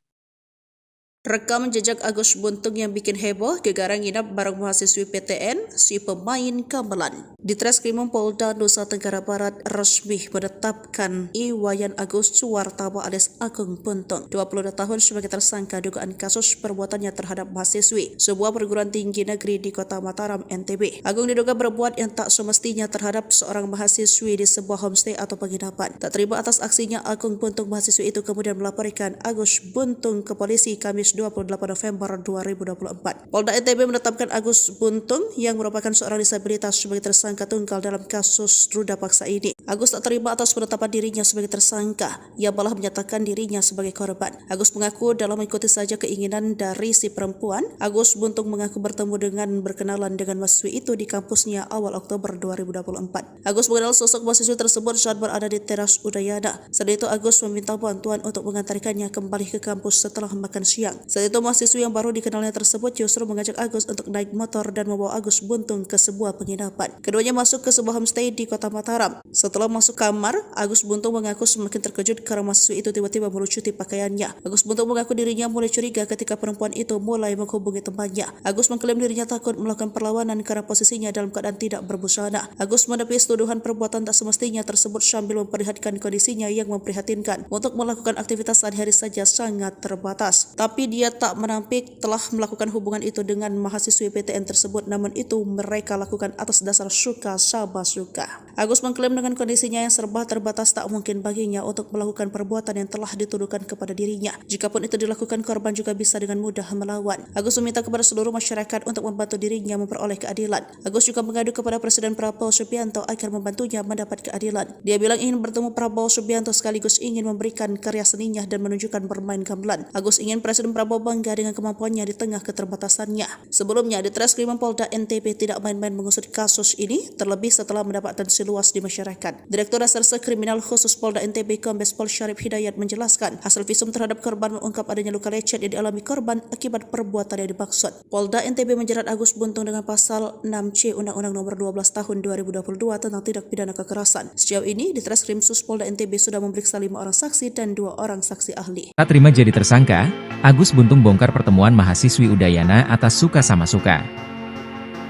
Rekam jejak Agus Buntung yang bikin heboh, gegara nginap bareng mahasiswi PTN, si pemain gamelan. Di Treskrimum Polda Nusa Tenggara Barat resmi menetapkan Iwayan Agus Suwartaba alias Agung Buntung, 22 tahun sebagai tersangka dugaan kasus perbuatannya terhadap mahasiswi sebuah perguruan tinggi negeri di kota Mataram, NTB. Agung diduga berbuat yang tak semestinya terhadap seorang mahasiswi di sebuah homestay atau penginapan. Tak terima atas aksinya, Agung Buntung mahasiswi itu kemudian melaporkan Agus Buntung ke polisi Kamis 28 November 2024. Polda NTB menetapkan Agus Buntung yang merupakan seorang disabilitas sebagai tersangka tunggal dalam kasus ruda paksa ini. Agus tak terima atas penetapan dirinya sebagai tersangka, ia malah menyatakan dirinya sebagai korban. Agus mengaku dalam mengikuti saja keinginan dari si perempuan. Agus Buntung mengaku bertemu dengan berkenalan dengan mahasiswi itu di kampusnya awal Oktober 2024. Agus mengenal sosok mahasiswi tersebut saat berada di teras Udayana. Saat itu Agus meminta bantuan untuk mengantarkannya kembali ke kampus setelah makan siang. Saat itu mahasiswi yang baru dikenalnya tersebut justru mengajak Agus untuk naik motor dan membawa Agus Buntung ke sebuah penginapan. Keduanya masuk ke sebuah homestay di kota Mataram. Setelah masuk kamar, Agus Buntung mengaku semakin terkejut karena mahasiswi itu tiba-tiba melucuti pakaiannya. Agus Buntung mengaku dirinya mulai curiga ketika perempuan itu mulai menghubungi temannya. Agus mengklaim dirinya takut melakukan perlawanan karena posisinya dalam keadaan tidak berbusana. Agus menepis tuduhan perbuatan tak semestinya tersebut sambil memperlihatkan kondisinya yang memprihatinkan. Untuk melakukan aktivitas sehari-hari saja sangat terbatas. Tapi dia tak menampik telah melakukan hubungan itu dengan mahasiswi PTN tersebut, namun itu mereka lakukan atas dasar suka sama suka. Agus mengklaim dengan kondisinya yang serba terbatas tak mungkin baginya untuk melakukan perbuatan yang telah dituduhkan kepada dirinya. Jikapun itu dilakukan, korban juga bisa dengan mudah melawan. Agus meminta kepada seluruh masyarakat untuk membantu dirinya memperoleh keadilan. Agus juga mengadu kepada Presiden Prabowo Subianto agar membantunya mendapat keadilan. Dia bilang ingin bertemu Prabowo Subianto sekaligus ingin memberikan karya seninya dan menunjukkan bermain gamelan. Agus ingin Presiden Prabowo bangga dengan kemampuannya di tengah keterbatasannya. Sebelumnya, di Treskrimum Polda NTB tidak main-main mengusut kasus ini, terlebih setelah mendapat atensi luas di masyarakat. Direktur Reserse Kriminal Khusus Polda NTB Kombes Pol Syarif Hidayat menjelaskan, hasil visum terhadap korban mengungkap adanya luka lecet yang dialami korban akibat perbuatan yang dimaksud. Polda NTB menjerat Agus Buntung dengan pasal 6C Undang-Undang Nomor 12 Tahun 2022 tentang tindak pidana kekerasan. Sejauh ini, di Treskrim Sus Polda NTB sudah memeriksa 5 orang saksi dan 2 orang saksi ahli. Tak terima jadi tersangka, Agus Buntung bongkar pertemuan mahasiswi Udayana atas suka sama suka.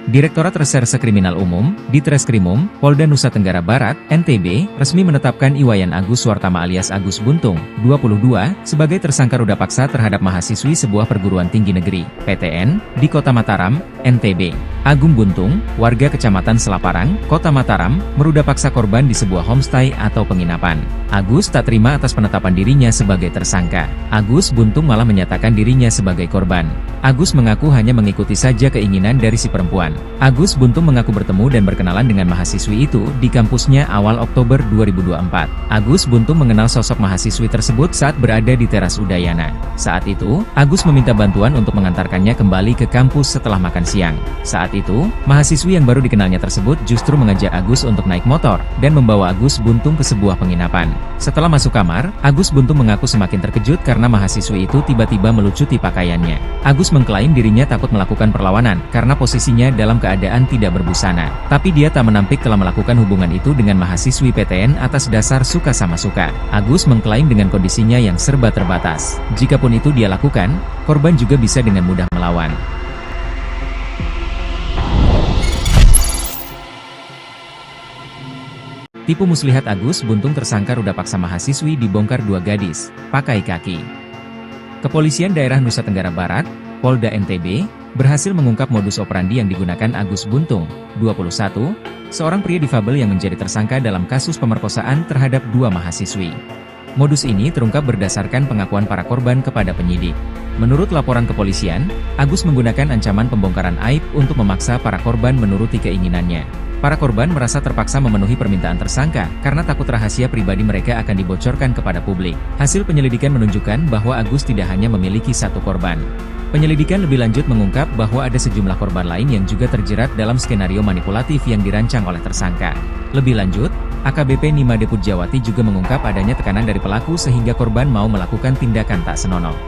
Direktorat Reserse Kriminal Umum, Ditreskrimum, Polda Nusa Tenggara Barat, NTB, resmi menetapkan Iwayan Agus Suartama alias Agus Buntung, 22, sebagai tersangka ruda paksa terhadap mahasiswi sebuah perguruan tinggi negeri, PTN, di Kota Mataram, NTB. Agung Buntung, warga Kecamatan Selaparang, Kota Mataram, meruda paksa korban di sebuah homestay atau penginapan. Agus tak terima atas penetapan dirinya sebagai tersangka. Agus Buntung malah menyatakan dirinya sebagai korban. Agus mengaku hanya mengikuti saja keinginan dari si perempuan. Agus Buntung mengaku bertemu dan berkenalan dengan mahasiswi itu di kampusnya awal Oktober 2024. Agus Buntung mengenal sosok mahasiswi tersebut saat berada di teras Udayana. Saat itu, Agus meminta bantuan untuk mengantarkannya kembali ke kampus setelah makan siang. Saat itu, mahasiswi yang baru dikenalnya tersebut justru mengajak Agus untuk naik motor dan membawa Agus Buntung ke sebuah penginapan. Setelah masuk kamar, Agus Buntung mengaku semakin terkejut karena mahasiswi itu tiba-tiba melucuti pakaiannya. Agus mengklaim dirinya takut melakukan perlawanan karena posisinya dalam keadaan tidak berbusana. Tapi dia tak menampik telah melakukan hubungan itu dengan mahasiswi PTN atas dasar suka sama suka. Agus mengklaim dengan kondisinya yang serba terbatas. Jikapun itu dia lakukan, korban juga bisa dengan mudah melawan. Tipu muslihat Agus Buntung tersangka ruda paksa mahasiswi dibongkar 2 gadis, pakai kaki. Kepolisian Daerah Nusa Tenggara Barat, Polda NTB, berhasil mengungkap modus operandi yang digunakan Agus Buntung, 21, seorang pria difabel yang menjadi tersangka dalam kasus pemerkosaan terhadap 2 mahasiswi. Modus ini terungkap berdasarkan pengakuan para korban kepada penyidik. Menurut laporan kepolisian, Agus menggunakan ancaman pembongkaran aib untuk memaksa para korban menuruti keinginannya. Para korban merasa terpaksa memenuhi permintaan tersangka karena takut rahasia pribadi mereka akan dibocorkan kepada publik. Hasil penyelidikan menunjukkan bahwa Agus tidak hanya memiliki 1 korban. Penyelidikan lebih lanjut mengungkap bahwa ada sejumlah korban lain yang juga terjerat dalam skenario manipulatif yang dirancang oleh tersangka. Lebih lanjut, AKBP Nima Deput Jawati juga mengungkap adanya tekanan dari pelaku sehingga korban mau melakukan tindakan tak senonoh.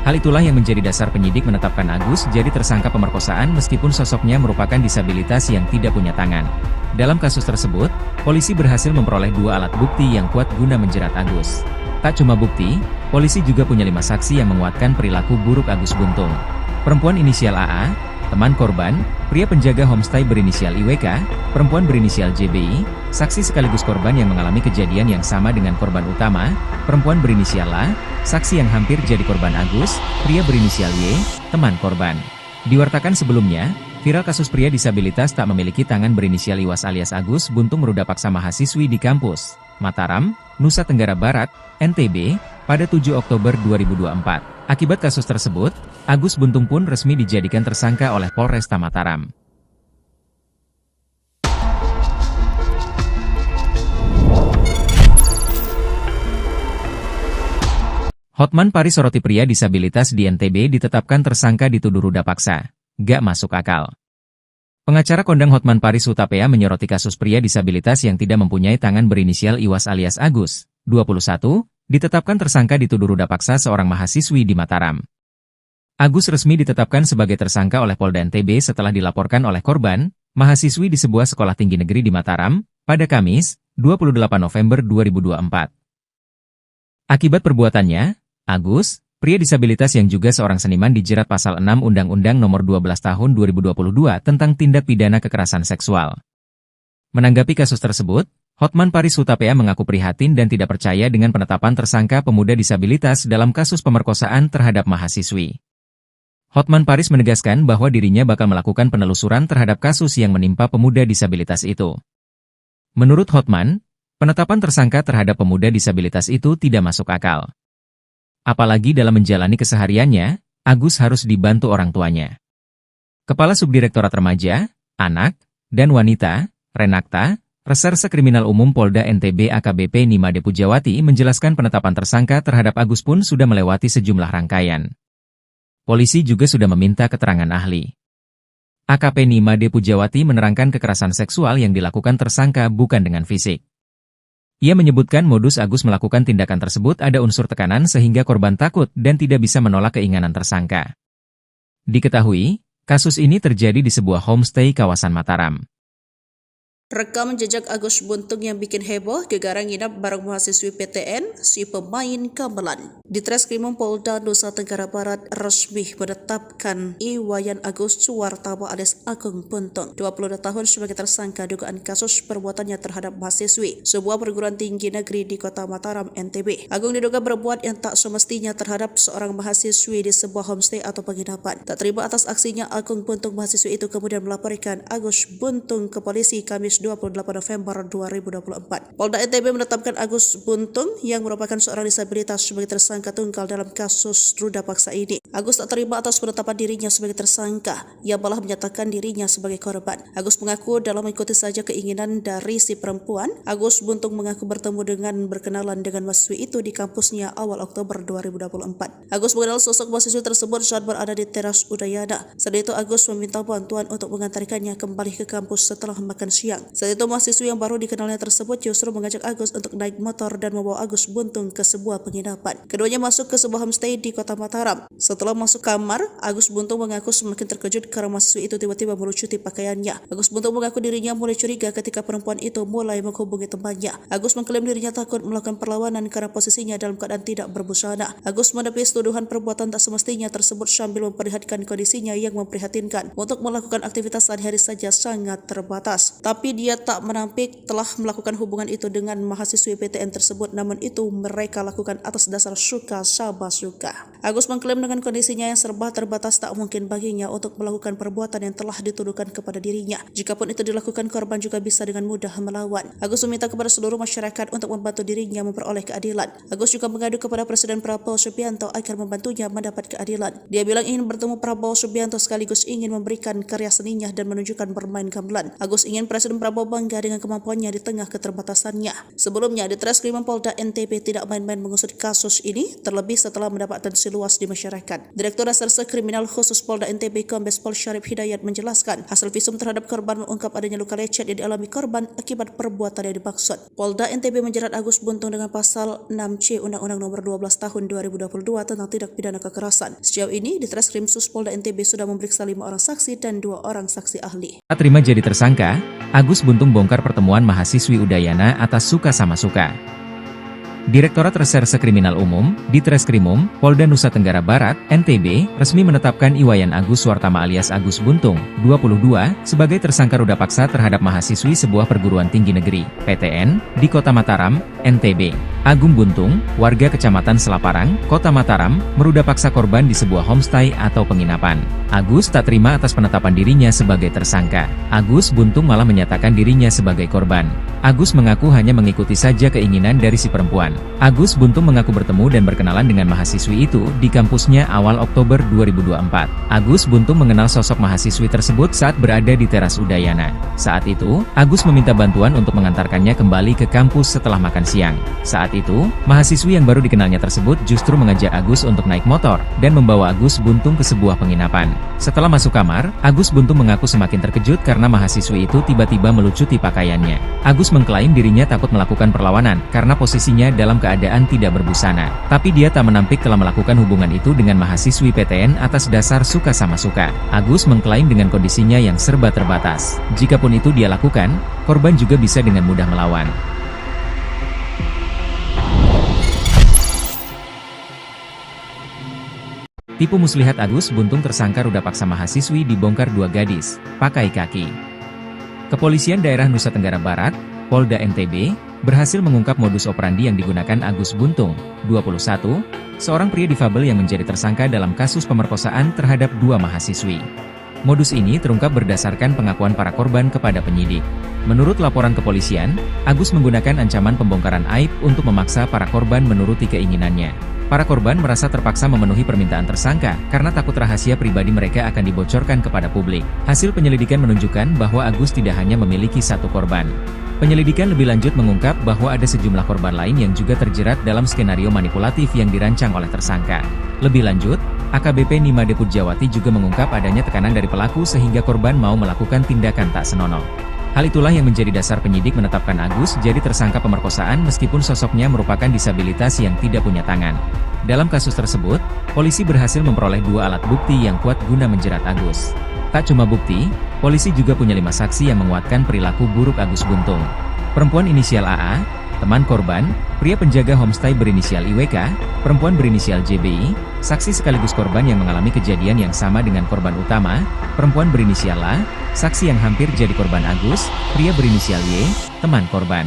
Hal itulah yang menjadi dasar penyidik menetapkan Agus jadi tersangka pemerkosaan meskipun sosoknya merupakan disabilitas yang tidak punya tangan. Dalam kasus tersebut, polisi berhasil memperoleh 2 alat bukti yang kuat guna menjerat Agus. Tak cuma bukti, polisi juga punya 5 saksi yang menguatkan perilaku buruk Agus Buntung. Perempuan inisial AA, teman korban, pria penjaga homestay berinisial IWK, perempuan berinisial JBI, saksi sekaligus korban yang mengalami kejadian yang sama dengan korban utama, perempuan berinisial A, saksi yang hampir jadi korban Agus, pria berinisial Y, teman korban. Diwartakan sebelumnya, viral kasus pria disabilitas tak memiliki tangan berinisial Iwas alias Agus Buntung meruda paksa mahasiswi di kampus Mataram, Nusa Tenggara Barat, NTB, pada 7 Oktober 2024. Akibat kasus tersebut, Agus Buntung pun resmi dijadikan tersangka oleh Polresta Mataram. Hotman Paris soroti pria disabilitas di NTB ditetapkan tersangka dituduh ruda paksa. Gak masuk akal. Pengacara kondang Hotman Paris Hutapea menyoroti kasus pria disabilitas yang tidak mempunyai tangan berinisial Iwas alias Agus, 21, ditetapkan tersangka dituduh ruda paksa seorang mahasiswi di Mataram. Agus resmi ditetapkan sebagai tersangka oleh Polda NTB setelah dilaporkan oleh korban, mahasiswi di sebuah sekolah tinggi negeri di Mataram, pada Kamis, 28 November 2024. Akibat perbuatannya, Agus, pria disabilitas yang juga seorang seniman dijerat pasal 6 Undang-Undang Nomor 12 Tahun 2022 tentang tindak pidana kekerasan seksual. Menanggapi kasus tersebut, Hotman Paris Hutapea mengaku prihatin dan tidak percaya dengan penetapan tersangka pemuda disabilitas dalam kasus pemerkosaan terhadap mahasiswi. Hotman Paris menegaskan bahwa dirinya bakal melakukan penelusuran terhadap kasus yang menimpa pemuda disabilitas itu. Menurut Hotman, penetapan tersangka terhadap pemuda disabilitas itu tidak masuk akal. Apalagi dalam menjalani kesehariannya, Agus harus dibantu orang tuanya. Kepala Subdirektorat Remaja, Anak, dan Wanita, Renakta, Reserse Kriminal Umum Polda NTB AKBP Nimade Pujawati menjelaskan penetapan tersangka terhadap Agus pun sudah melewati sejumlah rangkaian. Polisi juga sudah meminta keterangan ahli. AKP Nimade Pujawati menerangkan kekerasan seksual yang dilakukan tersangka bukan dengan fisik. Ia menyebutkan modus Agus melakukan tindakan tersebut ada unsur tekanan sehingga korban takut dan tidak bisa menolak keinginan tersangka. Diketahui, kasus ini terjadi di sebuah homestay kawasan Mataram. Rekam jejak Agus Buntung yang bikin heboh, gegara nginap bareng mahasiswi PTN, si pemain gamelan. Di Treskrimum Polda Nusa Tenggara Barat resmi menetapkan Iwayan Agus Suwartama alias Agung Buntung, 22 tahun sebagai tersangka dugaan kasus perbuatannya terhadap mahasiswi sebuah perguruan tinggi negeri di Kota Mataram, NTB. Agung diduga berbuat yang tak semestinya terhadap seorang mahasiswi di sebuah homestay atau penginapan. Tak terima atas aksinya, Agung Buntung mahasiswi itu kemudian melaporkan Agus Buntung ke polisi Kamis 28 November 2024. Polda NTB menetapkan Agus Buntung yang merupakan seorang disabilitas sebagai tersangka tunggal dalam kasus ruda paksa ini. Agus tak terima atas penetapan dirinya sebagai tersangka, ia malah menyatakan dirinya sebagai korban. Agus mengaku dalam mengikuti saja keinginan dari si perempuan. Agus Buntung mengaku bertemu dengan berkenalan dengan mahasiswi itu di kampusnya awal Oktober 2024. Agus mengenal sosok mahasiswi tersebut saat berada di teras Udayana. Saat itu Agus meminta bantuan untuk mengantarkannya kembali ke kampus setelah makan siang. Saat itu mahasiswi yang baru dikenalnya tersebut justru mengajak Agus untuk naik motor dan membawa Agus Buntung ke sebuah penginapan. Keduanya masuk ke sebuah homestay di Kota Mataram. Setelah masuk kamar, Agus Buntung mengaku semakin terkejut karena mahasiswi itu tiba-tiba melucuti pakaiannya. Agus Buntung mengaku dirinya mulai curiga ketika perempuan itu mulai menghubungi temannya. Agus mengklaim dirinya takut melakukan perlawanan karena posisinya dalam keadaan tidak berbusana. Agus menepis tuduhan perbuatan tak semestinya tersebut sambil memperlihatkan kondisinya yang memprihatinkan. Untuk melakukan aktivitas sehari-hari saja sangat terbatas. Tapi dia tak menampik telah melakukan hubungan itu dengan mahasiswi PTN tersebut, namun itu mereka lakukan atas dasar suka sama suka. Agus mengklaim dengan kondisinya yang serba terbatas tak mungkin baginya untuk melakukan perbuatan yang telah dituduhkan kepada dirinya. Jikapun itu dilakukan, korban juga bisa dengan mudah melawan. Agus meminta kepada seluruh masyarakat untuk membantu dirinya memperoleh keadilan. Agus juga mengadu kepada Presiden Prabowo Subianto agar membantunya mendapat keadilan. Dia bilang ingin bertemu Prabowo Subianto sekaligus ingin memberikan karya seninya dan menunjukkan bermain gamelan. Agus ingin Presiden Prabowo bangga dengan kemampuannya di tengah keterbatasannya. Sebelumnya, di Treskrimum Polda NTB tidak main-main mengusut kasus ini, terlebih setelah mendapat atensi luas di masyarakat. Direktur Reserse Kriminal Khusus Polda NTB Kombes Pol Syarif Hidayat menjelaskan, hasil visum terhadap korban mengungkap adanya luka lecet yang dialami korban akibat perbuatan yang dimaksud. Polda NTB menjerat Agus Buntung dengan pasal 6C Undang-Undang Nomor 12 Tahun 2022 tentang tindak pidana kekerasan. Sejauh ini, di Treskrim Sus Polda NTB sudah memeriksa 5 orang saksi dan 2 orang saksi ahli. Saat terima jadi tersangka, Agus Buntung bongkar pertemuan mahasiswi Udayana atas suka sama suka. Direktorat Reserse Kriminal Umum, di Treskrimum, Polda Nusa Tenggara Barat, NTB, resmi menetapkan Iwayan Agus Suwartama alias Agus Buntung, 22, sebagai tersangka ruda paksa terhadap mahasiswi sebuah perguruan tinggi negeri, PTN, di Kota Mataram, NTB. Agung Buntung, warga Kecamatan Selaparang, Kota Mataram, meruda paksa korban di sebuah homestay atau penginapan. Agus tak terima atas penetapan dirinya sebagai tersangka. Agus Buntung malah menyatakan dirinya sebagai korban. Agus mengaku hanya mengikuti saja keinginan dari si perempuan. Agus Buntung mengaku bertemu dan berkenalan dengan mahasiswi itu di kampusnya awal Oktober 2024. Agus Buntung mengenal sosok mahasiswi tersebut saat berada di teras Udayana. Saat itu, Agus meminta bantuan untuk mengantarkannya kembali ke kampus setelah makan siang. Saat itu, mahasiswi yang baru dikenalnya tersebut justru mengajak Agus untuk naik motor dan membawa Agus Buntung ke sebuah penginapan. Setelah masuk kamar, Agus Buntung mengaku semakin terkejut karena mahasiswi itu tiba-tiba melucuti pakaiannya. Agus mengklaim dirinya takut melakukan perlawanan karena posisinya dalam keadaan tidak berbusana. Tapi dia tak menampik telah melakukan hubungan itu dengan mahasiswi PTN atas dasar suka sama suka. Agus mengklaim dengan kondisinya yang serba terbatas. Jikapun itu dia lakukan, korban juga bisa dengan mudah melawan. Tipu muslihat Agus Buntung tersangka ruda paksa mahasiswi dibongkar 2 gadis, pakai kaki. Kepolisian Daerah Nusa Tenggara Barat, Polda NTB berhasil mengungkap modus operandi yang digunakan Agus Buntung, 21, seorang pria difabel yang menjadi tersangka dalam kasus pemerkosaan terhadap 2 mahasiswi. Modus ini terungkap berdasarkan pengakuan para korban kepada penyidik. Menurut laporan kepolisian, Agus menggunakan ancaman pembongkaran aib untuk memaksa para korban menuruti keinginannya. Para korban merasa terpaksa memenuhi permintaan tersangka karena takut rahasia pribadi mereka akan dibocorkan kepada publik. Hasil penyelidikan menunjukkan bahwa Agus tidak hanya memiliki satu korban. Penyelidikan lebih lanjut mengungkap bahwa ada sejumlah korban lain yang juga terjerat dalam skenario manipulatif yang dirancang oleh tersangka. Lebih lanjut, AKBP Nimade Pujawati juga mengungkap adanya tekanan dari pelaku sehingga korban mau melakukan tindakan tak senonoh. Hal itulah yang menjadi dasar penyidik menetapkan Agus jadi tersangka pemerkosaan meskipun sosoknya merupakan disabilitas yang tidak punya tangan. Dalam kasus tersebut, polisi berhasil memperoleh 2 alat bukti yang kuat guna menjerat Agus. Tak cuma bukti, polisi juga punya 5 saksi yang menguatkan perilaku buruk Agus Buntung. Perempuan inisial AA, teman korban, pria penjaga homestay berinisial IWK, perempuan berinisial JBI, saksi sekaligus korban yang mengalami kejadian yang sama dengan korban utama, perempuan berinisial A, saksi yang hampir jadi korban Agus, pria berinisial Y, teman korban.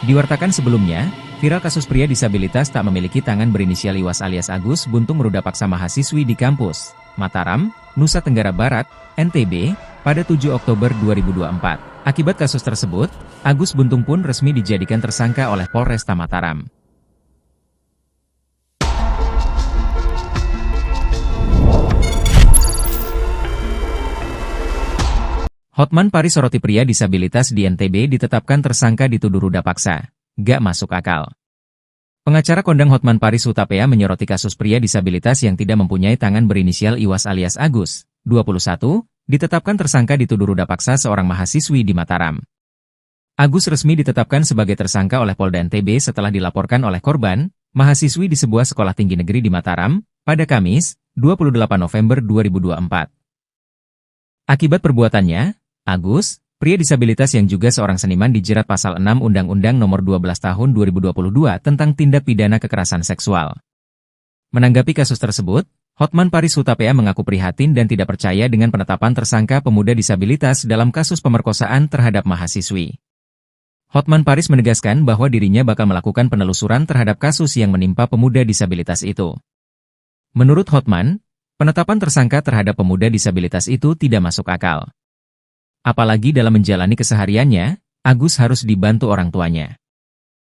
Diwartakan sebelumnya, viral kasus pria disabilitas tak memiliki tangan berinisial Iwas alias Agus Buntung meruda paksa mahasiswi di kampus Mataram, Nusa Tenggara Barat, NTB, pada 7 Oktober 2024. Akibat kasus tersebut, Agus Buntung pun resmi dijadikan tersangka oleh Polresta Mataram. Hotman Paris soroti pria disabilitas di NTB ditetapkan tersangka dituduh ruda paksa. Gak masuk akal. Pengacara kondang Hotman Paris Hutapea menyoroti kasus pria disabilitas yang tidak mempunyai tangan berinisial Iwas alias Agus, 21, ditetapkan tersangka dituduh ruda paksa seorang mahasiswi di Mataram. Agus resmi ditetapkan sebagai tersangka oleh Polda NTB setelah dilaporkan oleh korban, mahasiswi di sebuah sekolah tinggi negeri di Mataram, pada Kamis, 28 November 2024. Akibat perbuatannya, Agus, pria disabilitas yang juga seorang seniman dijerat pasal 6 Undang-Undang Nomor 12 Tahun 2022 tentang tindak pidana kekerasan seksual. Menanggapi kasus tersebut, Hotman Paris Hutapea mengaku prihatin dan tidak percaya dengan penetapan tersangka pemuda disabilitas dalam kasus pemerkosaan terhadap mahasiswi. Hotman Paris menegaskan bahwa dirinya bakal melakukan penelusuran terhadap kasus yang menimpa pemuda disabilitas itu. Menurut Hotman, penetapan tersangka terhadap pemuda disabilitas itu tidak masuk akal. Apalagi dalam menjalani kesehariannya, Agus harus dibantu orang tuanya.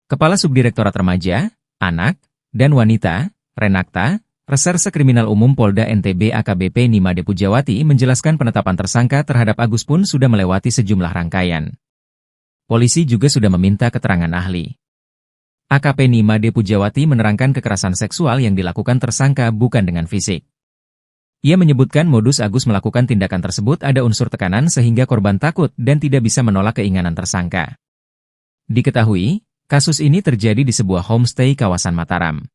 Kepala Subdirektorat Remaja, Anak, dan Wanita, Renakta, Reserse Kriminal Umum Polda NTB AKBP Nimade Pujawati menjelaskan penetapan tersangka terhadap Agus pun sudah melewati sejumlah rangkaian. Polisi juga sudah meminta keterangan ahli. AKP Nimade Pujawati menerangkan kekerasan seksual yang dilakukan tersangka bukan dengan fisik. Ia menyebutkan modus Agus melakukan tindakan tersebut ada unsur tekanan sehingga korban takut dan tidak bisa menolak keinginan tersangka. Diketahui, kasus ini terjadi di sebuah homestay kawasan Mataram.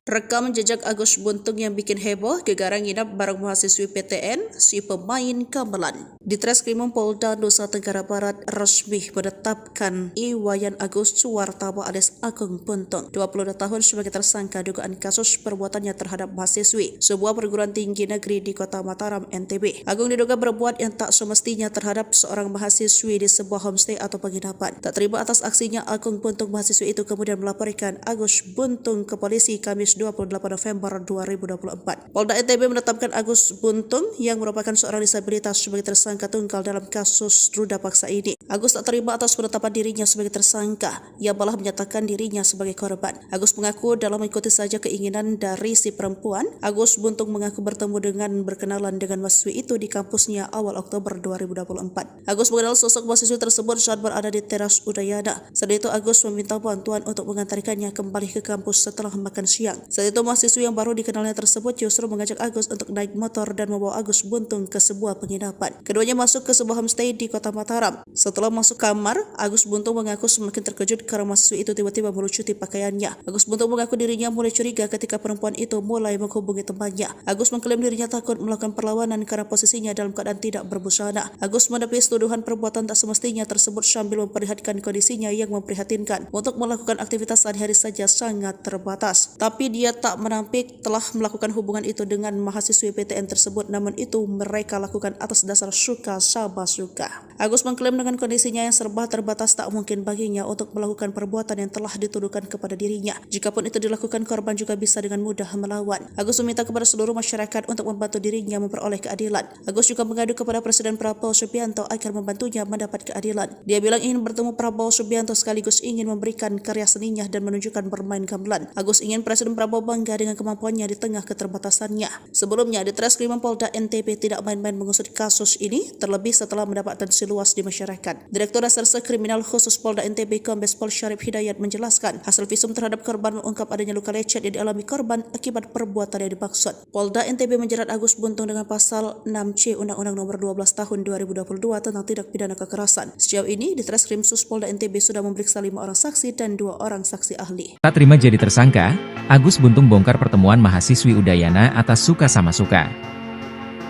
Rekam jejak Agus Buntung yang bikin heboh, gegara nginap bareng mahasiswi PTN, si pemain gamelan. Di Treskrimum Polda Nusa Tenggara Barat resmi menetapkan Iwayan Agus Suwartama alias Agung Buntung, 22 tahun sebagai tersangka dugaan kasus perbuatannya terhadap mahasiswi sebuah perguruan tinggi negeri di kota Mataram, NTB. Agung diduga berbuat yang tak semestinya terhadap seorang mahasiswi di sebuah homestay atau penginapan. Tak terima atas aksinya, Agung Buntung mahasiswi itu kemudian melaporkan Agus Buntung ke polisi Kamis 28 November 2024. Polda NTB menetapkan Agus Buntung yang merupakan seorang disabilitas sebagai tersangka tunggal dalam kasus ruda paksa ini. Agus tak terima atas penetapan dirinya sebagai tersangka. Ia malah menyatakan dirinya sebagai korban. Agus mengaku dalam mengikuti saja keinginan dari si perempuan. Agus Buntung mengaku bertemu dengan berkenalan dengan mahasiswi itu di kampusnya awal Oktober 2024. Agus mengenal sosok mahasiswi tersebut saat berada di teras Udayana. Saat itu Agus meminta bantuan untuk mengantarkannya kembali ke kampus setelah makan siang. Saat itu mahasiswi yang baru dikenalnya tersebut justru mengajak Agus untuk naik motor dan membawa Agus Buntung ke sebuah penginapan. Keduanya masuk ke sebuah homestay di kota Mataram. Setelah masuk kamar, Agus Buntung mengaku semakin terkejut karena mahasiswi itu tiba-tiba melucuti pakaiannya. Agus Buntung mengaku dirinya mulai curiga ketika perempuan itu mulai menghubungi temannya. Agus mengklaim dirinya takut melakukan perlawanan karena posisinya dalam keadaan tidak berbusana. Agus menepis tuduhan perbuatan tak semestinya tersebut sambil memperlihatkan kondisinya yang memprihatinkan. Untuk melakukan aktivitas sehari-hari saja sangat terbatas. Tapi dia tak menampik telah melakukan hubungan itu dengan mahasiswi PTN tersebut, namun itu mereka lakukan atas dasar suka sama suka. Agus mengklaim dengan kondisinya yang serba terbatas tak mungkin baginya untuk melakukan perbuatan yang telah dituduhkan kepada dirinya. Jikapun itu dilakukan, korban juga bisa dengan mudah melawan. Agus meminta kepada seluruh masyarakat untuk membantu dirinya memperoleh keadilan. Agus juga mengadu kepada Presiden Prabowo Subianto agar membantunya mendapat keadilan. Dia bilang ingin bertemu Prabowo Subianto sekaligus ingin memberikan karya seninya dan menunjukkan bermain gamelan. Agus ingin Presiden Prabowo bangga dengan kemampuannya di tengah keterbatasannya. Sebelumnya, di Treskrimum Polda NTB tidak main-main mengusut kasus ini, terlebih setelah mendapat atensi luas di masyarakat. Direktur Reserse Kriminal Khusus Polda NTB Kombes Pol Syarif Hidayat menjelaskan, hasil visum terhadap korban mengungkap adanya luka lecet yang dialami korban akibat perbuatan yang dimaksud. Polda NTB menjerat Agus Buntung dengan pasal 6C Undang-Undang Nomor 12 Tahun 2022 tentang tindak pidana kekerasan. Sejauh ini, di Treskrim Sus Polda NTB sudah memeriksa 5 orang saksi dan 2 orang saksi ahli. Tak terima jadi tersangka, Agus Buntung bongkar pertemuan mahasiswi Udayana atas suka sama suka.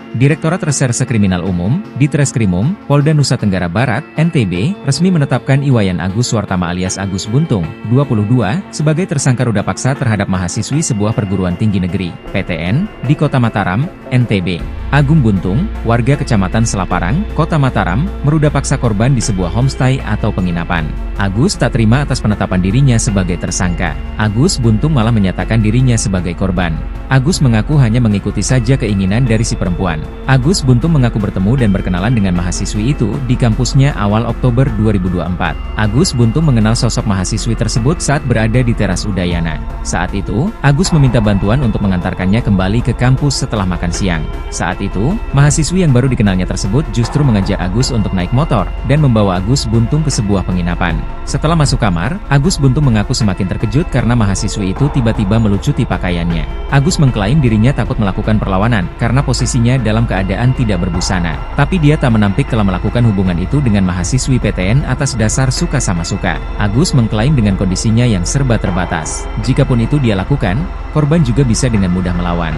Direktorat Reserse Kriminal Umum, Ditreskrimum, Polda Nusa Tenggara Barat, NTB, resmi menetapkan Iwayan Agus Suartama alias Agus Buntung, 22, sebagai tersangka ruda paksa terhadap mahasiswi sebuah perguruan tinggi negeri, PTN, di Kota Mataram, NTB. Agung Buntung, warga Kecamatan Selaparang, Kota Mataram, meruda paksa korban di sebuah homestay atau penginapan. Agus tak terima atas penetapan dirinya sebagai tersangka. Agus Buntung malah menyatakan dirinya sebagai korban. Agus mengaku hanya mengikuti saja keinginan dari si perempuan. Agus Buntung mengaku bertemu dan berkenalan dengan mahasiswi itu di kampusnya awal Oktober 2024. Agus Buntung mengenal sosok mahasiswi tersebut saat berada di teras Udayana. Saat itu, Agus meminta bantuan untuk mengantarkannya kembali ke kampus setelah makan siang. Saat itu, mahasiswi yang baru dikenalnya tersebut justru mengajak Agus untuk naik motor dan membawa Agus Buntung ke sebuah penginapan. Setelah masuk kamar, Agus Buntung mengaku semakin terkejut karena mahasiswi itu tiba-tiba melucuti pakaiannya. Agus mengklaim dirinya takut melakukan perlawanan karena posisinya dalam keadaan tidak berbusana. Tapi dia tak menampik telah melakukan hubungan itu dengan mahasiswi PTN atas dasar suka sama suka. Agus mengklaim dengan kondisinya yang serba terbatas. Jikapun itu dia lakukan, korban juga bisa dengan mudah melawan.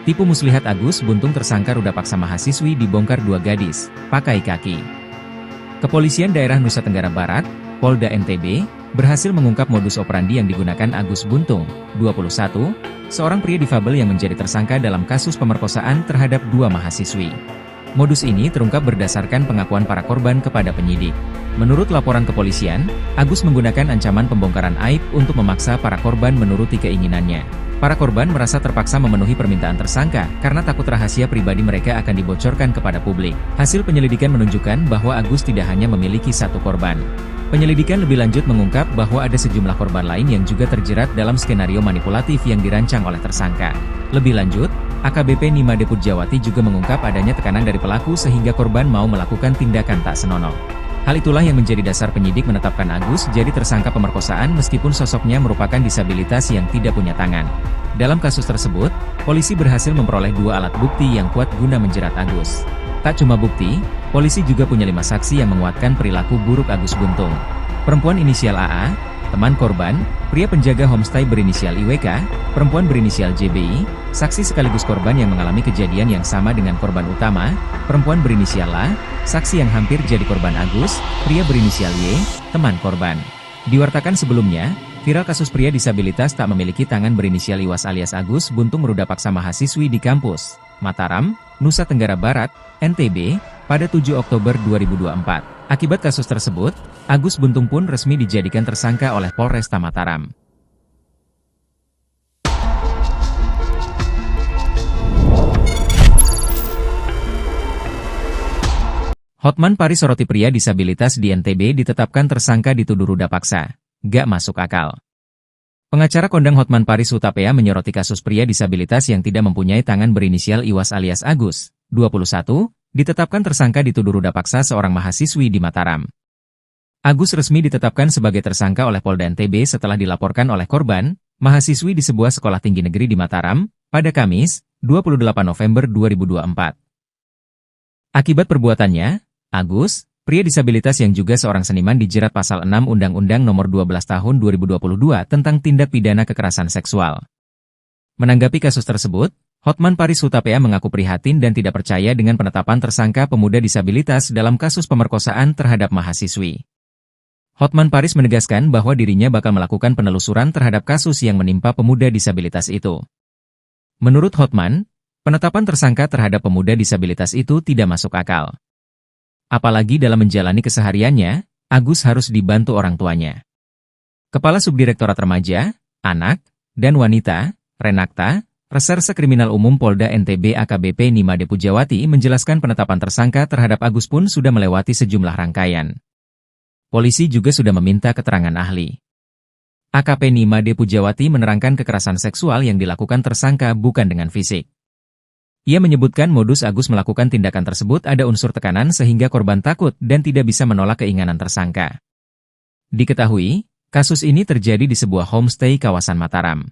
Tipu muslihat Agus Buntung tersangka ruda paksa mahasiswi dibongkar 2 gadis, pakai kaki. Kepolisian Daerah Nusa Tenggara Barat, Polda NTB, berhasil mengungkap modus operandi yang digunakan Agus Buntung, 21, seorang pria difabel yang menjadi tersangka dalam kasus pemerkosaan terhadap 2 mahasiswi. Modus ini terungkap berdasarkan pengakuan para korban kepada penyidik. Menurut laporan kepolisian, Agus menggunakan ancaman pembongkaran aib untuk memaksa para korban menuruti keinginannya. Para korban merasa terpaksa memenuhi permintaan tersangka karena takut rahasia pribadi mereka akan dibocorkan kepada publik. Hasil penyelidikan menunjukkan bahwa Agus tidak hanya memiliki 1 korban. Penyelidikan lebih lanjut mengungkap bahwa ada sejumlah korban lain yang juga terjerat dalam skenario manipulatif yang dirancang oleh tersangka. Lebih lanjut, AKBP Nimade Pujawati juga mengungkap adanya tekanan dari pelaku sehingga korban mau melakukan tindakan tak senonoh. Hal itulah yang menjadi dasar penyidik menetapkan Agus jadi tersangka pemerkosaan meskipun sosoknya merupakan disabilitas yang tidak punya tangan. Dalam kasus tersebut, polisi berhasil memperoleh 2 alat bukti yang kuat guna menjerat Agus. Tak cuma bukti, polisi juga punya 5 saksi yang menguatkan perilaku buruk Agus Buntung. Perempuan inisial AA, teman korban, pria penjaga homestay berinisial IWK, perempuan berinisial JBI, saksi sekaligus korban yang mengalami kejadian yang sama dengan korban utama, perempuan berinisial A, saksi yang hampir jadi korban Agus, pria berinisial Y, teman korban. Diwartakan sebelumnya, viral kasus pria disabilitas tak memiliki tangan berinisial Iwas alias Agus Buntung meruda paksa mahasiswi di kampus Mataram, Nusa Tenggara Barat, NTB, pada 7 Oktober 2024. Akibat kasus tersebut, Agus Buntung pun resmi dijadikan tersangka oleh Polresta Mataram. Hotman Paris Soroti pria disabilitas di NTB ditetapkan tersangka dituduh ruda paksa. Gak masuk akal. Pengacara kondang Hotman Paris Hutapea menyoroti kasus pria disabilitas yang tidak mempunyai tangan berinisial Iwas alias Agus, 21, ditetapkan tersangka dituduh ruda paksa seorang mahasiswi di Mataram. Agus resmi ditetapkan sebagai tersangka oleh Polda NTB setelah dilaporkan oleh korban, mahasiswi di sebuah sekolah tinggi negeri di Mataram, pada Kamis, 28 November 2024. Akibat perbuatannya, Agus, pria disabilitas yang juga seorang seniman dijerat pasal 6 Undang-Undang Nomor 12 Tahun 2022 tentang tindak pidana kekerasan seksual. Menanggapi kasus tersebut, Hotman Paris Hutapea mengaku prihatin dan tidak percaya dengan penetapan tersangka pemuda disabilitas dalam kasus pemerkosaan terhadap mahasiswi. Hotman Paris menegaskan bahwa dirinya bakal melakukan penelusuran terhadap kasus yang menimpa pemuda disabilitas itu. Menurut Hotman, penetapan tersangka terhadap pemuda disabilitas itu tidak masuk akal. Apalagi dalam menjalani kesehariannya, Agus harus dibantu orang tuanya. Kepala Subdirektorat Remaja, Anak, dan Wanita, Renakta, Reserse Kriminal Umum Polda NTB AKBP Nimade Pujawati menjelaskan penetapan tersangka terhadap Agus pun sudah melewati sejumlah rangkaian. Polisi juga sudah meminta keterangan ahli. AKP Nimade Pujawati menerangkan kekerasan seksual yang dilakukan tersangka bukan dengan fisik. Ia menyebutkan modus Agus melakukan tindakan tersebut ada unsur tekanan sehingga korban takut dan tidak bisa menolak keinginan tersangka. Diketahui, kasus ini terjadi di sebuah homestay kawasan Mataram.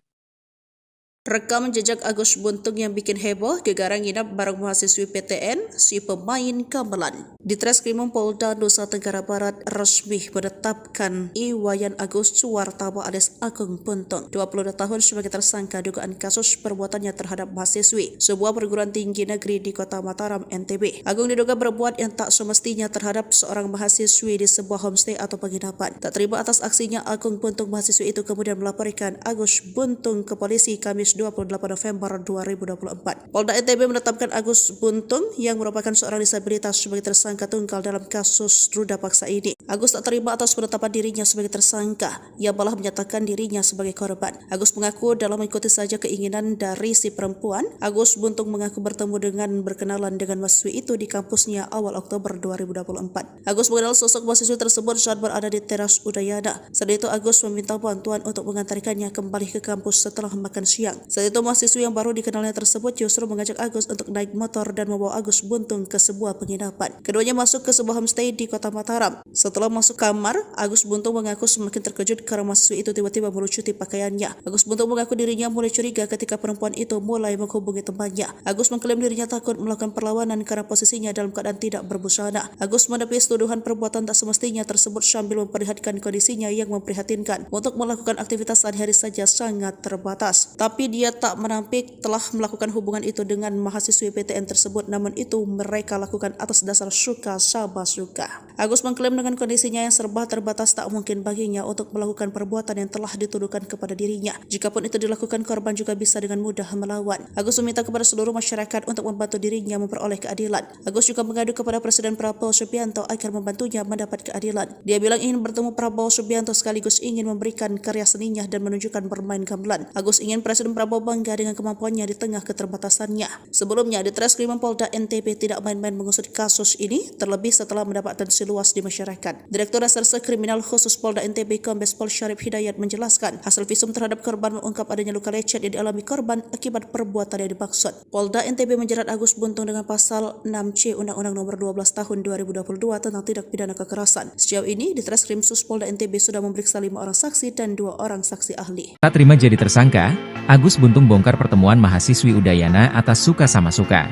Rekam jejak Agus Buntung yang bikin heboh, gegara nginap bareng mahasiswi PTN, si pemain gamelan. Di Treskrimum Polda Nusa Tenggara Barat resmi menetapkan Iwayan Agus Suwartama alias Agung Buntung, 22 tahun sebagai tersangka dugaan kasus perbuatannya terhadap mahasiswi sebuah perguruan tinggi negeri di Kota Mataram, NTB. Agung diduga berbuat yang tak semestinya terhadap seorang mahasiswi di sebuah homestay atau penginapan. Tak terima atas aksinya, Agung Buntung mahasiswi itu kemudian melaporkan Agus Buntung ke polisi Kamis 28 November 2024. Polda NTB menetapkan Agus Buntung yang merupakan seorang disabilitas sebagai tersangka tunggal dalam kasus ruda paksa ini. Agus tak terima atas penetapan dirinya sebagai tersangka, ia malah menyatakan dirinya sebagai korban. Agus mengaku dalam mengikuti saja keinginan dari si perempuan. Agus Buntung mengaku bertemu dengan berkenalan dengan mahasiswi itu di kampusnya awal Oktober 2024. Agus mengenal sosok mahasiswi tersebut saat berada di teras Udayana. Saat itu Agus meminta bantuan untuk mengantarkannya kembali ke kampus setelah makan siang. Saat itu mahasiswi yang baru dikenalnya tersebut justru mengajak Agus untuk naik motor dan membawa Agus Buntung ke sebuah penginapan. Keduanya masuk ke sebuah homestay di Kota Mataram. Setelah masuk kamar, Agus Buntung mengaku semakin terkejut karena mahasiswi itu tiba-tiba melucuti pakaiannya. Agus Buntung mengaku dirinya mulai curiga ketika perempuan itu mulai menghubungi temannya. Agus mengklaim dirinya takut melakukan perlawanan karena posisinya dalam keadaan tidak berbusana. Agus menepis tuduhan perbuatan tak semestinya tersebut sambil memperlihatkan kondisinya yang memprihatinkan. Untuk melakukan aktivitas sehari-hari saja sangat terbatas. Tapi dia tak menampik telah melakukan hubungan itu dengan mahasiswi PTN tersebut, namun itu mereka lakukan atas dasar suka sama suka. Agus mengklaim dengan kondisinya yang serba terbatas tak mungkin baginya untuk melakukan perbuatan yang telah dituduhkan kepada dirinya. Jikapun itu dilakukan, korban juga bisa dengan mudah melawan. Agus meminta kepada seluruh masyarakat untuk membantu dirinya memperoleh keadilan. Agus juga mengadu kepada Presiden Prabowo Subianto agar membantunya mendapat keadilan. Dia bilang ingin bertemu Prabowo Subianto sekaligus ingin memberikan karya seninya dan menunjukkan bermain gamelan. Agus ingin Presiden Prabowo bangga dengan kemampuannya di tengah keterbatasannya. Sebelumnya, di Treskrimum Polda NTB tidak main-main mengusut kasus ini, terlebih setelah mendapat atensi luas di masyarakat. Direktur Reserse Kriminal Khusus Polda NTB Kombes Pol Syarif Hidayat menjelaskan, hasil visum terhadap korban mengungkap adanya luka lecet yang dialami korban akibat perbuatan yang dimaksud. Polda NTB menjerat Agus Buntung dengan pasal 6C Undang-Undang Nomor 12 Tahun 2022 tentang tindak pidana kekerasan. Sejauh ini, di Treskrim Sus Polda NTB sudah memeriksa 5 orang saksi dan 2 orang saksi ahli. Tak terima jadi tersangka, Agus Buntung bongkar pertemuan mahasiswi Udayana atas suka sama suka.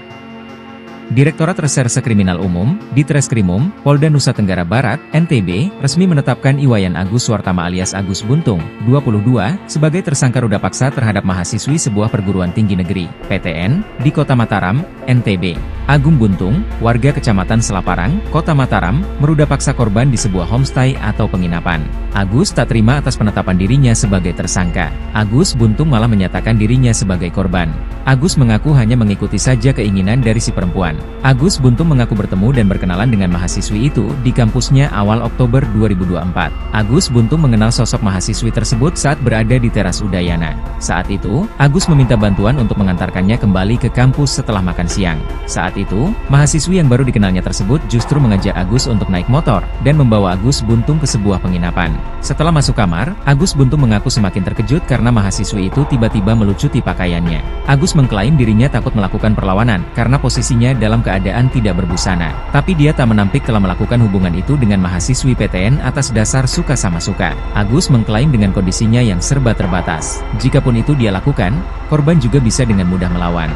Direktorat Reserse Kriminal Umum, di Treskrimum, Polda Nusa Tenggara Barat, NTB, resmi menetapkan Iwayan Agus Suwartama alias Agus Buntung, 22, sebagai tersangka ruda paksa terhadap mahasiswi sebuah perguruan tinggi negeri, PTN, di Kota Mataram, NTB. Agung Buntung, warga Kecamatan Selaparang, Kota Mataram, meruda paksa korban di sebuah homestay atau penginapan. Agus tak terima atas penetapan dirinya sebagai tersangka. Agus Buntung malah menyatakan dirinya sebagai korban. Agus mengaku hanya mengikuti saja keinginan dari si perempuan. Agus Buntung mengaku bertemu dan berkenalan dengan mahasiswi itu di kampusnya awal Oktober 2024. Agus Buntung mengenal sosok mahasiswi tersebut saat berada di teras Udayana. Saat itu, Agus meminta bantuan untuk mengantarkannya kembali ke kampus setelah makan siang. Saat itu, mahasiswi yang baru dikenalnya tersebut justru mengajak Agus untuk naik motor dan membawa Agus Buntung ke sebuah penginapan. Setelah masuk kamar, Agus Buntung mengaku semakin terkejut karena mahasiswi itu tiba-tiba melucuti pakaiannya. Agus mengklaim dirinya takut melakukan perlawanan karena posisinya dalam keadaan tidak berbusana. Tapi dia tak menampik telah melakukan hubungan itu dengan mahasiswi PTN atas dasar suka sama suka. Agus mengklaim dengan kondisinya yang serba terbatas. Jikapun itu dia lakukan, korban juga bisa dengan mudah melawan.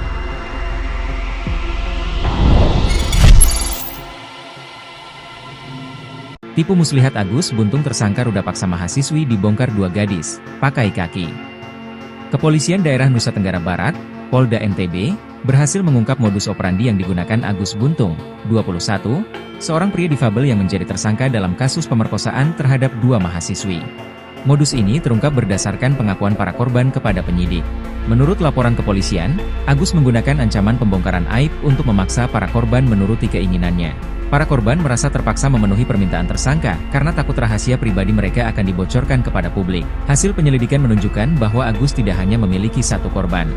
Tipu muslihat Agus Buntung tersangka ruda paksa mahasiswi dibongkar 2 gadis, pakai kaki. Kepolisian Daerah Nusa Tenggara Barat, Polda NTB, berhasil mengungkap modus operandi yang digunakan Agus Buntung, 21, seorang pria difabel yang menjadi tersangka dalam kasus pemerkosaan terhadap 2 mahasiswi. Modus ini terungkap berdasarkan pengakuan para korban kepada penyidik. Menurut laporan kepolisian, Agus menggunakan ancaman pembongkaran aib untuk memaksa para korban menuruti keinginannya. Para korban merasa terpaksa memenuhi permintaan tersangka karena takut rahasia pribadi mereka akan dibocorkan kepada publik. Hasil penyelidikan menunjukkan bahwa Agus tidak hanya memiliki satu korban.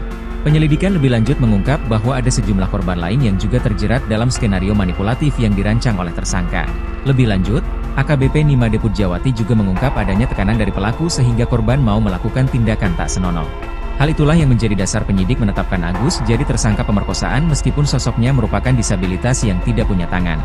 Penyelidikan lebih lanjut mengungkap bahwa ada sejumlah korban lain yang juga terjerat dalam skenario manipulatif yang dirancang oleh tersangka. Lebih lanjut, AKBP Nimade Pujawati juga mengungkap adanya tekanan dari pelaku sehingga korban mau melakukan tindakan tak senonoh. Hal itulah yang menjadi dasar penyidik menetapkan Agus jadi tersangka pemerkosaan meskipun sosoknya merupakan disabilitas yang tidak punya tangan.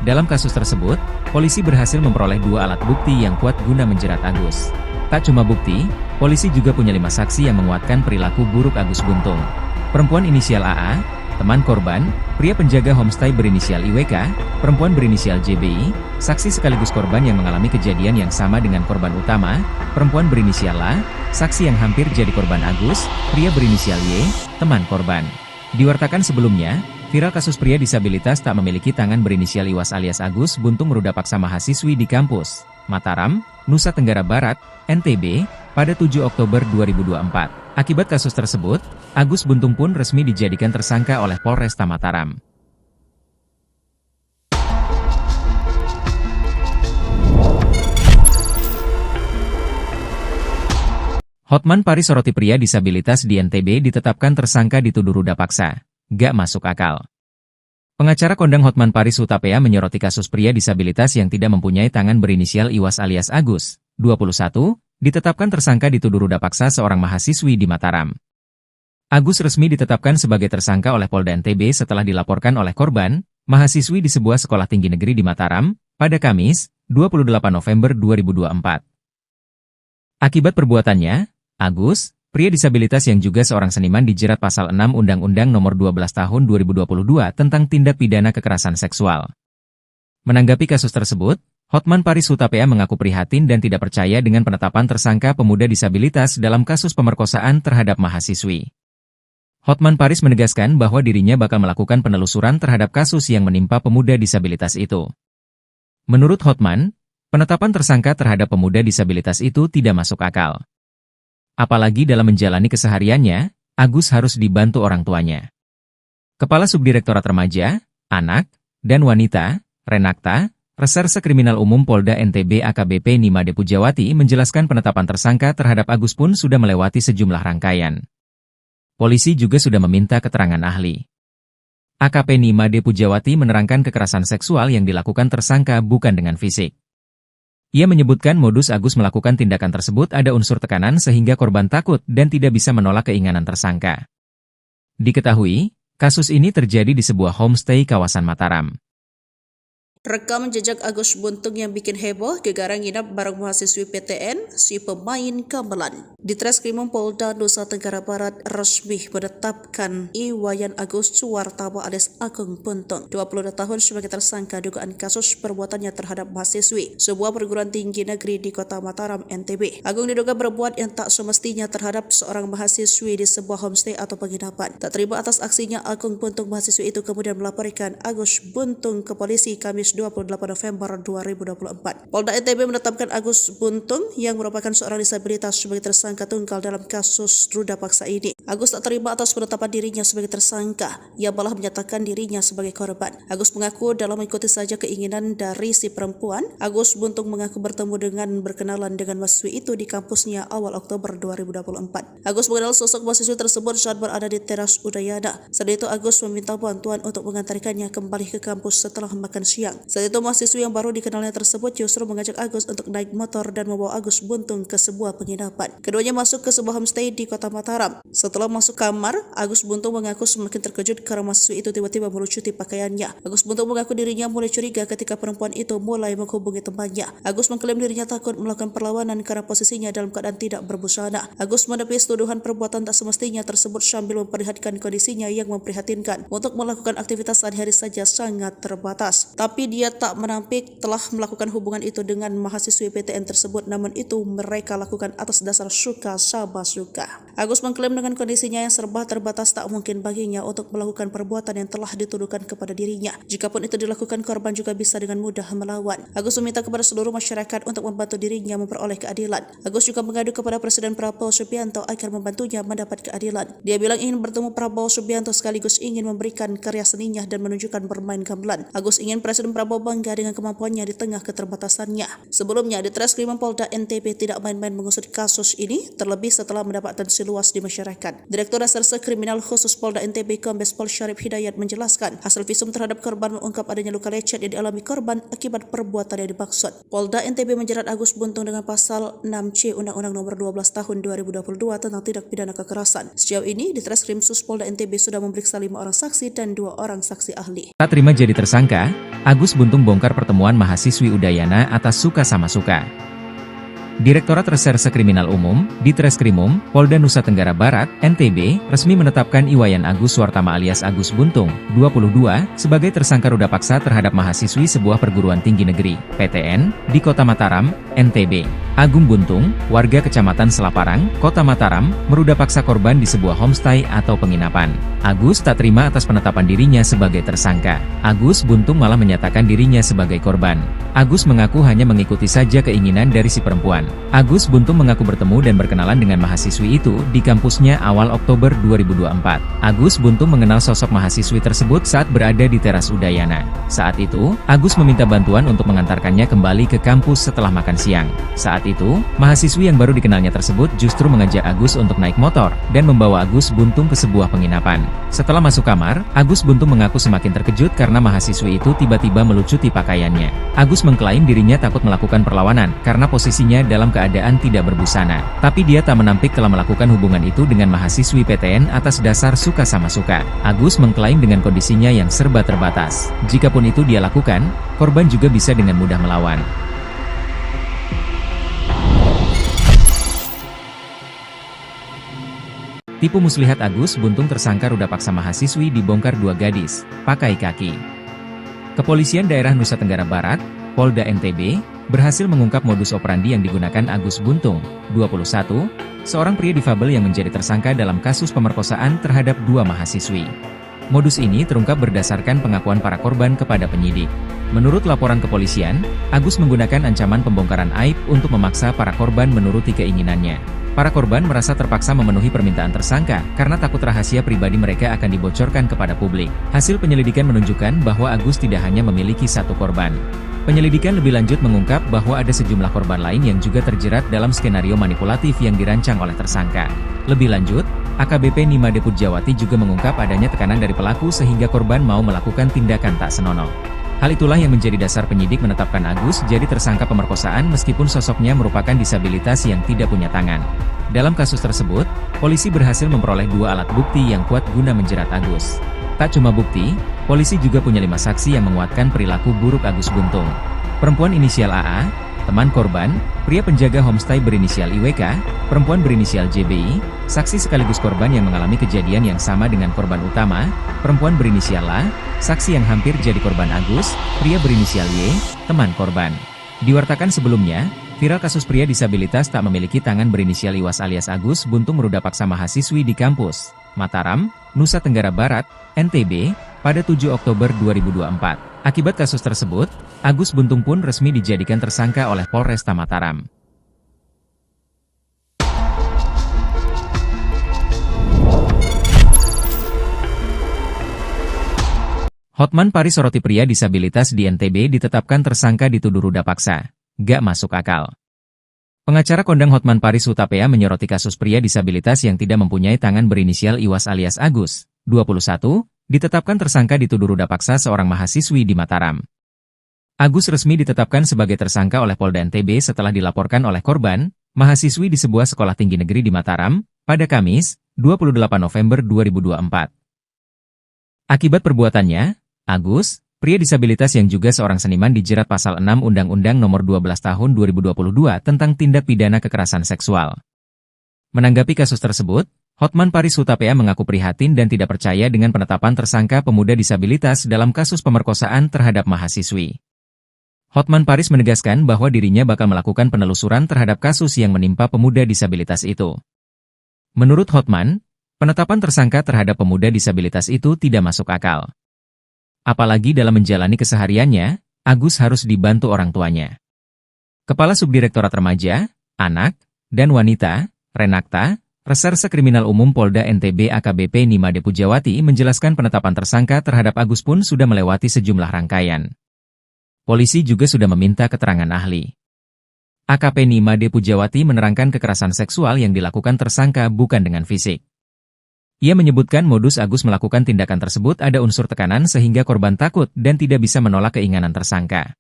Dalam kasus tersebut, polisi berhasil memperoleh 2 alat bukti yang kuat guna menjerat Agus. Tak cuma bukti, polisi juga punya 5 saksi yang menguatkan perilaku buruk Agus Buntung. Perempuan inisial AA, teman korban, pria penjaga homestay berinisial IWK, perempuan berinisial JBI, saksi sekaligus korban yang mengalami kejadian yang sama dengan korban utama, perempuan berinisial LA, saksi yang hampir jadi korban Agus, pria berinisial Y, teman korban. Diwartakan sebelumnya, viral kasus pria disabilitas tak memiliki tangan berinisial Iwas alias Agus Buntung meruda paksa mahasiswi di kampus Mataram, Nusa Tenggara Barat, NTB, pada 7 Oktober 2024. Akibat kasus tersebut, Agus Buntung pun resmi dijadikan tersangka oleh Polresta Mataram. Hotman Paris soroti pria disabilitas di NTB ditetapkan tersangka dituduh ruda paksa. Gak masuk akal. Pengacara kondang Hotman Paris Hutapea menyoroti kasus pria disabilitas yang tidak mempunyai tangan berinisial Iwas alias Agus, 21, ditetapkan tersangka dituduh ruda paksa seorang mahasiswi di Mataram. Agus resmi ditetapkan sebagai tersangka oleh Polda NTB setelah dilaporkan oleh korban, mahasiswi di sebuah sekolah tinggi negeri di Mataram, pada Kamis, 28 November 2024. Akibat perbuatannya, Agus, pria disabilitas yang juga seorang seniman dijerat pasal 6 Undang-Undang Nomor 12 Tahun 2022 tentang tindak pidana kekerasan seksual. Menanggapi kasus tersebut, Hotman Paris Hutapea mengaku prihatin dan tidak percaya dengan penetapan tersangka pemuda disabilitas dalam kasus pemerkosaan terhadap mahasiswi. Hotman Paris menegaskan bahwa dirinya bakal melakukan penelusuran terhadap kasus yang menimpa pemuda disabilitas itu. Menurut Hotman, penetapan tersangka terhadap pemuda disabilitas itu tidak masuk akal. Apalagi dalam menjalani kesehariannya, Agus harus dibantu orang tuanya. Kepala Subdirektorat Remaja, Anak, dan Wanita, Renakta, Reserse Kriminal Umum Polda NTB AKBP Nimade Pujawati menjelaskan penetapan tersangka terhadap Agus pun sudah melewati sejumlah rangkaian. Polisi juga sudah meminta keterangan ahli. AKP Nimade Pujawati menerangkan kekerasan seksual yang dilakukan tersangka bukan dengan fisik. Ia menyebutkan modus Agus melakukan tindakan tersebut ada unsur tekanan sehingga korban takut dan tidak bisa menolak keinginan tersangka. Diketahui, kasus ini terjadi di sebuah homestay kawasan Mataram. Rekam jejak Agus Buntung yang bikin heboh, gegara nginap bareng mahasiswi PTN, si pemain gamelan. Di Treskrimum Polda Nusa Tenggara Barat resmi menetapkan Iwayan Agus Suwartaba alias Agung Buntung, 22 tahun sebagai tersangka dugaan kasus perbuatannya terhadap mahasiswi sebuah perguruan tinggi negeri di kota Mataram, NTB. Agung diduga berbuat yang tak semestinya terhadap seorang mahasiswi di sebuah homestay atau penginapan. Tak terima atas aksinya, Agung Buntung mahasiswi itu kemudian melaporkan Agus Buntung ke polisi Kamis 28 November 2024. Polda NTB menetapkan Agus Buntung yang merupakan seorang disabilitas sebagai tersangka tunggal dalam kasus ruda paksa ini. Agus tak terima atas penetapan dirinya sebagai tersangka, ia malah menyatakan dirinya sebagai korban. Agus mengaku dalam mengikuti saja keinginan dari si perempuan. Agus Buntung mengaku bertemu dengan berkenalan dengan mahasiswi itu di kampusnya awal Oktober 2024. Agus mengenal sosok mahasiswi tersebut saat berada di teras Udayana. Saat itu Agus meminta bantuan untuk mengantarkannya kembali ke kampus setelah makan siang. Saat itu mahasiswi yang baru dikenalnya tersebut justru mengajak Agus untuk naik motor dan membawa Agus Buntung ke sebuah penginapan. Keduanya masuk ke sebuah homestay di kota Mataram. Setelah masuk kamar, Agus Buntung mengaku semakin terkejut karena mahasiswi itu tiba-tiba melucuti pakaiannya. Agus Buntung mengaku dirinya mulai curiga ketika perempuan itu mulai menghubungi temannya. Agus mengklaim dirinya takut melakukan perlawanan karena posisinya dalam keadaan tidak berbusana. Agus menepis tuduhan perbuatan tak semestinya tersebut sambil memperlihatkan kondisinya yang memprihatinkan. Untuk melakukan aktivitas sehari-hari saja sangat terbatas. Tapi Tetapi dia tak menampik telah melakukan hubungan itu dengan mahasiswi PTN tersebut, namun itu mereka lakukan atas dasar suka sama suka. Agus mengklaim dengan kondisinya yang serba terbatas tak mungkin baginya untuk melakukan perbuatan yang telah dituduhkan kepada dirinya. Jikapun itu dilakukan, korban juga bisa dengan mudah melawan. Agus meminta kepada seluruh masyarakat untuk membantu dirinya memperoleh keadilan. Agus juga mengadu kepada Presiden Prabowo Subianto agar membantunya mendapat keadilan. Dia bilang ingin bertemu Prabowo Subianto sekaligus ingin memberikan karya seninya dan menunjukkan bermain gamelan. Agus ingin Presiden Prabowo bangga dengan kemampuannya di tengah keterbatasannya. Sebelumnya, di Treskrimum Polda NTB tidak main-main mengusut kasus ini, terlebih setelah mendapat atensi luas di masyarakat. Direktur Reserse Kriminal Khusus Polda NTB Kombes Pol Syarif Hidayat menjelaskan, hasil visum terhadap korban mengungkap adanya luka lecet yang dialami korban akibat perbuatan yang dimaksud. Polda NTB menjerat Agus Buntung dengan pasal 6C Undang-Undang Nomor 12 Tahun 2022 tentang tindak pidana kekerasan. Sejauh ini, di Treskrim Sus Polda NTB sudah memeriksa 5 orang saksi dan 2 orang saksi ahli. Tak terima jadi tersangka, Agus Buntung bongkar pertemuan mahasiswi Udayana atas suka sama suka. Direktorat Reserse Kriminal Umum, Ditreskrimum, Polda Nusa Tenggara Barat, NTB, resmi menetapkan Iwayan Agus Suartama alias Agus Buntung, 22, sebagai tersangka ruda paksa terhadap mahasiswi sebuah perguruan tinggi negeri, PTN, di Kota Mataram, NTB. Agung Buntung, warga Kecamatan Selaparang, Kota Mataram, meruda paksa korban di sebuah homestay atau penginapan. Agus tak terima atas penetapan dirinya sebagai tersangka. Agus Buntung malah menyatakan dirinya sebagai korban. Agus mengaku hanya mengikuti saja keinginan dari si perempuan. Agus Buntung mengaku bertemu dan berkenalan dengan mahasiswi itu di kampusnya awal Oktober 2024. Agus Buntung mengenal sosok mahasiswi tersebut saat berada di teras Udayana. Saat itu, Agus meminta bantuan untuk mengantarkannya kembali ke kampus setelah makan siang. Saat itu, mahasiswi yang baru dikenalnya tersebut justru mengajak Agus untuk naik motor dan membawa Agus Buntung ke sebuah penginapan. Setelah masuk kamar, Agus Buntung mengaku semakin terkejut karena mahasiswi itu tiba-tiba melucuti pakaiannya. Agus mengklaim dirinya takut melakukan perlawanan karena posisinya dalam keadaan tidak berbusana. Tapi dia tak menampik telah melakukan hubungan itu dengan mahasiswi PTN atas dasar suka sama suka. Agus mengklaim dengan kondisinya yang serba terbatas. Jikapun itu dia lakukan, korban juga bisa dengan mudah melawan. Tipu muslihat Agus Buntung tersangka ruda paksa mahasiswi dibongkar 2 gadis, pakai kaki. Kepolisian Daerah Nusa Tenggara Barat, Polda NTB, berhasil mengungkap modus operandi yang digunakan Agus Buntung, 21, seorang pria difabel yang menjadi tersangka dalam kasus pemerkosaan terhadap 2 mahasiswi. Modus ini terungkap berdasarkan pengakuan para korban kepada penyidik. Menurut laporan kepolisian, Agus menggunakan ancaman pembongkaran aib untuk memaksa para korban menuruti keinginannya. Para korban merasa terpaksa memenuhi permintaan tersangka karena takut rahasia pribadi mereka akan dibocorkan kepada publik. Hasil penyelidikan menunjukkan bahwa Agus tidak hanya memiliki 1 korban. Penyelidikan lebih lanjut mengungkap bahwa ada sejumlah korban lain yang juga terjerat dalam skenario manipulatif yang dirancang oleh tersangka. Lebih lanjut, AKBP Nima Deput Jawati juga mengungkap adanya tekanan dari pelaku sehingga korban mau melakukan tindakan tak senonoh. Hal itulah yang menjadi dasar penyidik menetapkan Agus jadi tersangka pemerkosaan meskipun sosoknya merupakan disabilitas yang tidak punya tangan. Dalam kasus tersebut, polisi berhasil memperoleh 2 alat bukti yang kuat guna menjerat Agus. Tak cuma bukti, polisi juga punya 5 saksi yang menguatkan perilaku buruk Agus Buntung. Perempuan inisial AA, teman korban, pria penjaga homestay berinisial IWK, perempuan berinisial JBI, saksi sekaligus korban yang mengalami kejadian yang sama dengan korban utama, perempuan berinisial A, saksi yang hampir jadi korban Agus, pria berinisial Y, teman korban. Diwartakan sebelumnya, viral kasus pria disabilitas tak memiliki tangan berinisial Iwas alias Agus Buntung meruda paksa mahasiswi di kampus Mataram, Nusa Tenggara Barat, NTB, pada 7 Oktober 2024. Akibat kasus tersebut, Agus Buntung pun resmi dijadikan tersangka oleh Polresta Mataram. Hotman Paris soroti pria disabilitas di NTB ditetapkan tersangka dituduh ruda paksa. Gak masuk akal. Pengacara kondang Hotman Paris Hutapea menyoroti kasus pria disabilitas yang tidak mempunyai tangan berinisial Iwas alias Agus, 21, ditetapkan tersangka dituduh ruda paksa seorang mahasiswi di Mataram. Agus resmi ditetapkan sebagai tersangka oleh Polda NTB setelah dilaporkan oleh korban, mahasiswi di sebuah sekolah tinggi negeri di Mataram, pada Kamis, 28 November 2024. Akibat perbuatannya, Agus, pria disabilitas yang juga seorang seniman dijerat pasal 6 Undang-Undang Nomor 12 Tahun 2022 tentang tindak pidana kekerasan seksual. Menanggapi kasus tersebut, Hotman Paris Hutapea mengaku prihatin dan tidak percaya dengan penetapan tersangka pemuda disabilitas dalam kasus pemerkosaan terhadap mahasiswi. Hotman Paris menegaskan bahwa dirinya bakal melakukan penelusuran terhadap kasus yang menimpa pemuda disabilitas itu. Menurut Hotman, penetapan tersangka terhadap pemuda disabilitas itu tidak masuk akal. Apalagi dalam menjalani kesehariannya, Agus harus dibantu orang tuanya. Kepala Subdirektorat Remaja, Anak, dan Wanita, Renakta, Reserse Kriminal Umum Polda NTB AKBP Nimade Pujawati menjelaskan penetapan tersangka terhadap Agus pun sudah melewati sejumlah rangkaian. Polisi juga sudah meminta keterangan ahli. AKP Nimade Pujawati menerangkan kekerasan seksual yang dilakukan tersangka bukan dengan fisik. Ia menyebutkan modus Agus melakukan tindakan tersebut ada unsur tekanan sehingga korban takut dan tidak bisa menolak keinginan tersangka.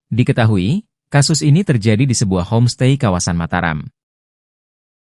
Diketahui, kasus ini terjadi di sebuah homestay kawasan Mataram.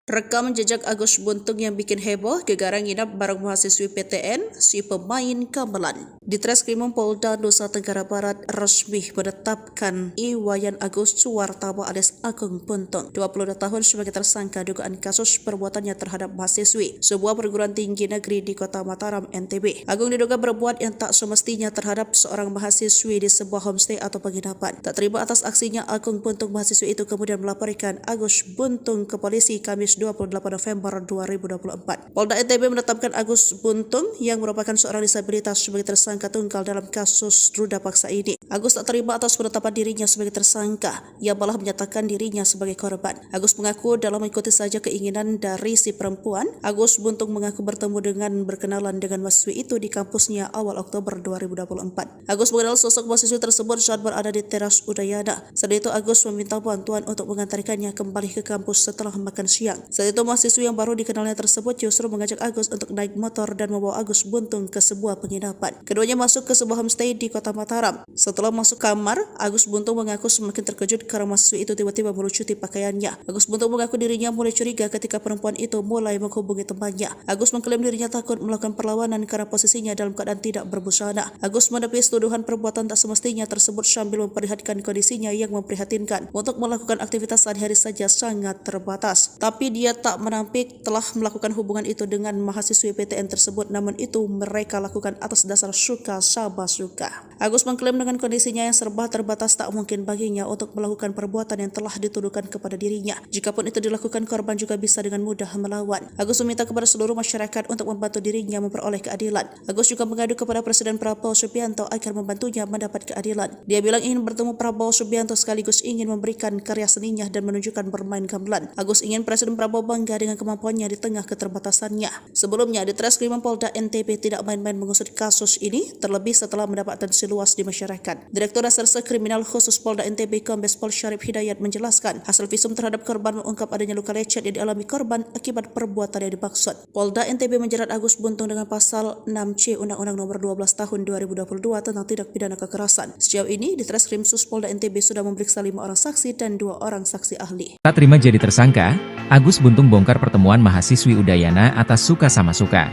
Rekam jejak Agus Buntung yang bikin heboh, gegara nginap bareng mahasiswi PTN, si pemain gamelan. Di Treskrimum Polda Nusa Tenggara Barat resmi menetapkan Iwayan Agus Suwartama alias Agung Buntung, 22 tahun sebagai tersangka dugaan kasus perbuatannya terhadap mahasiswi sebuah perguruan tinggi negeri di Kota Mataram, NTB. Agung diduga berbuat yang tak semestinya terhadap seorang mahasiswi di sebuah homestay atau penginapan. Tak terima atas aksinya, Agung Buntung mahasiswi itu kemudian melaporkan Agus Buntung ke polisi Kamis 28 November 2024. Polda NTB menetapkan Agus Buntung yang merupakan seorang disabilitas sebagai tersangka tunggal dalam kasus ruda paksa ini. Agus tak terima atas penetapan dirinya sebagai tersangka, ia malah menyatakan dirinya sebagai korban. Agus mengaku dalam mengikuti saja keinginan dari si perempuan. Agus Buntung mengaku bertemu dengan berkenalan dengan mahasiswi itu di kampusnya awal Oktober 2024. Agus mengenal sosok mahasiswi tersebut saat berada di teras Udayana. Saat itu Agus meminta bantuan untuk mengantarkannya kembali ke kampus setelah makan siang. Saat itu mahasiswi yang baru dikenalnya tersebut justru mengajak Agus untuk naik motor dan membawa Agus Buntung ke sebuah penginapan. Keduanya masuk ke sebuah homestay di Kota Mataram. Setelah masuk kamar, Agus Buntung mengaku semakin terkejut karena mahasiswi itu tiba-tiba melucuti pakaiannya. Agus Buntung mengaku dirinya mulai curiga ketika perempuan itu mulai menghubungi temannya. Agus mengklaim dirinya takut melakukan perlawanan karena posisinya dalam keadaan tidak berbusana. Agus menepis tuduhan perbuatan tak semestinya tersebut sambil memperlihatkan kondisinya yang memprihatinkan. Untuk melakukan aktivitas sehari-hari saja sangat terbatas. Tapi dia tak menampik telah melakukan hubungan itu dengan mahasiswi PTN tersebut, namun itu mereka lakukan atas dasar suka sama suka. Agus mengklaim dengan kondisinya yang serba terbatas tak mungkin baginya untuk melakukan perbuatan yang telah dituduhkan kepada dirinya. Jikapun itu dilakukan, korban juga bisa dengan mudah melawan. Agus meminta kepada seluruh masyarakat untuk membantu dirinya memperoleh keadilan. Agus juga mengadu kepada Presiden Prabowo Subianto agar membantunya mendapat keadilan. Dia bilang ingin bertemu Prabowo Subianto sekaligus ingin memberikan karya seninya dan menunjukkan bermain gamelan. Agus ingin Presiden Prabowo bangga dengan kemampuannya di tengah keterbatasannya. Sebelumnya, di Treskrimum Polda NTB tidak main-main mengusut kasus ini, terlebih setelah mendapat atensi luas di masyarakat. Direktur Reserse Kriminal Khusus Polda NTB Kombes Pol Syarif Hidayat menjelaskan, hasil visum terhadap korban mengungkap adanya luka lecet yang dialami korban akibat perbuatan yang dimaksud. Polda NTB menjerat Agus Buntung dengan pasal 6C Undang-Undang Nomor 12 Tahun 2022 tentang tindak pidana kekerasan. Sejauh ini, di Treskrim Sus Polda NTB sudah memeriksa 5 orang saksi dan 2 orang saksi ahli. Tak terima jadi tersangka, Agus Buntung bongkar pertemuan mahasiswi Udayana atas suka sama suka.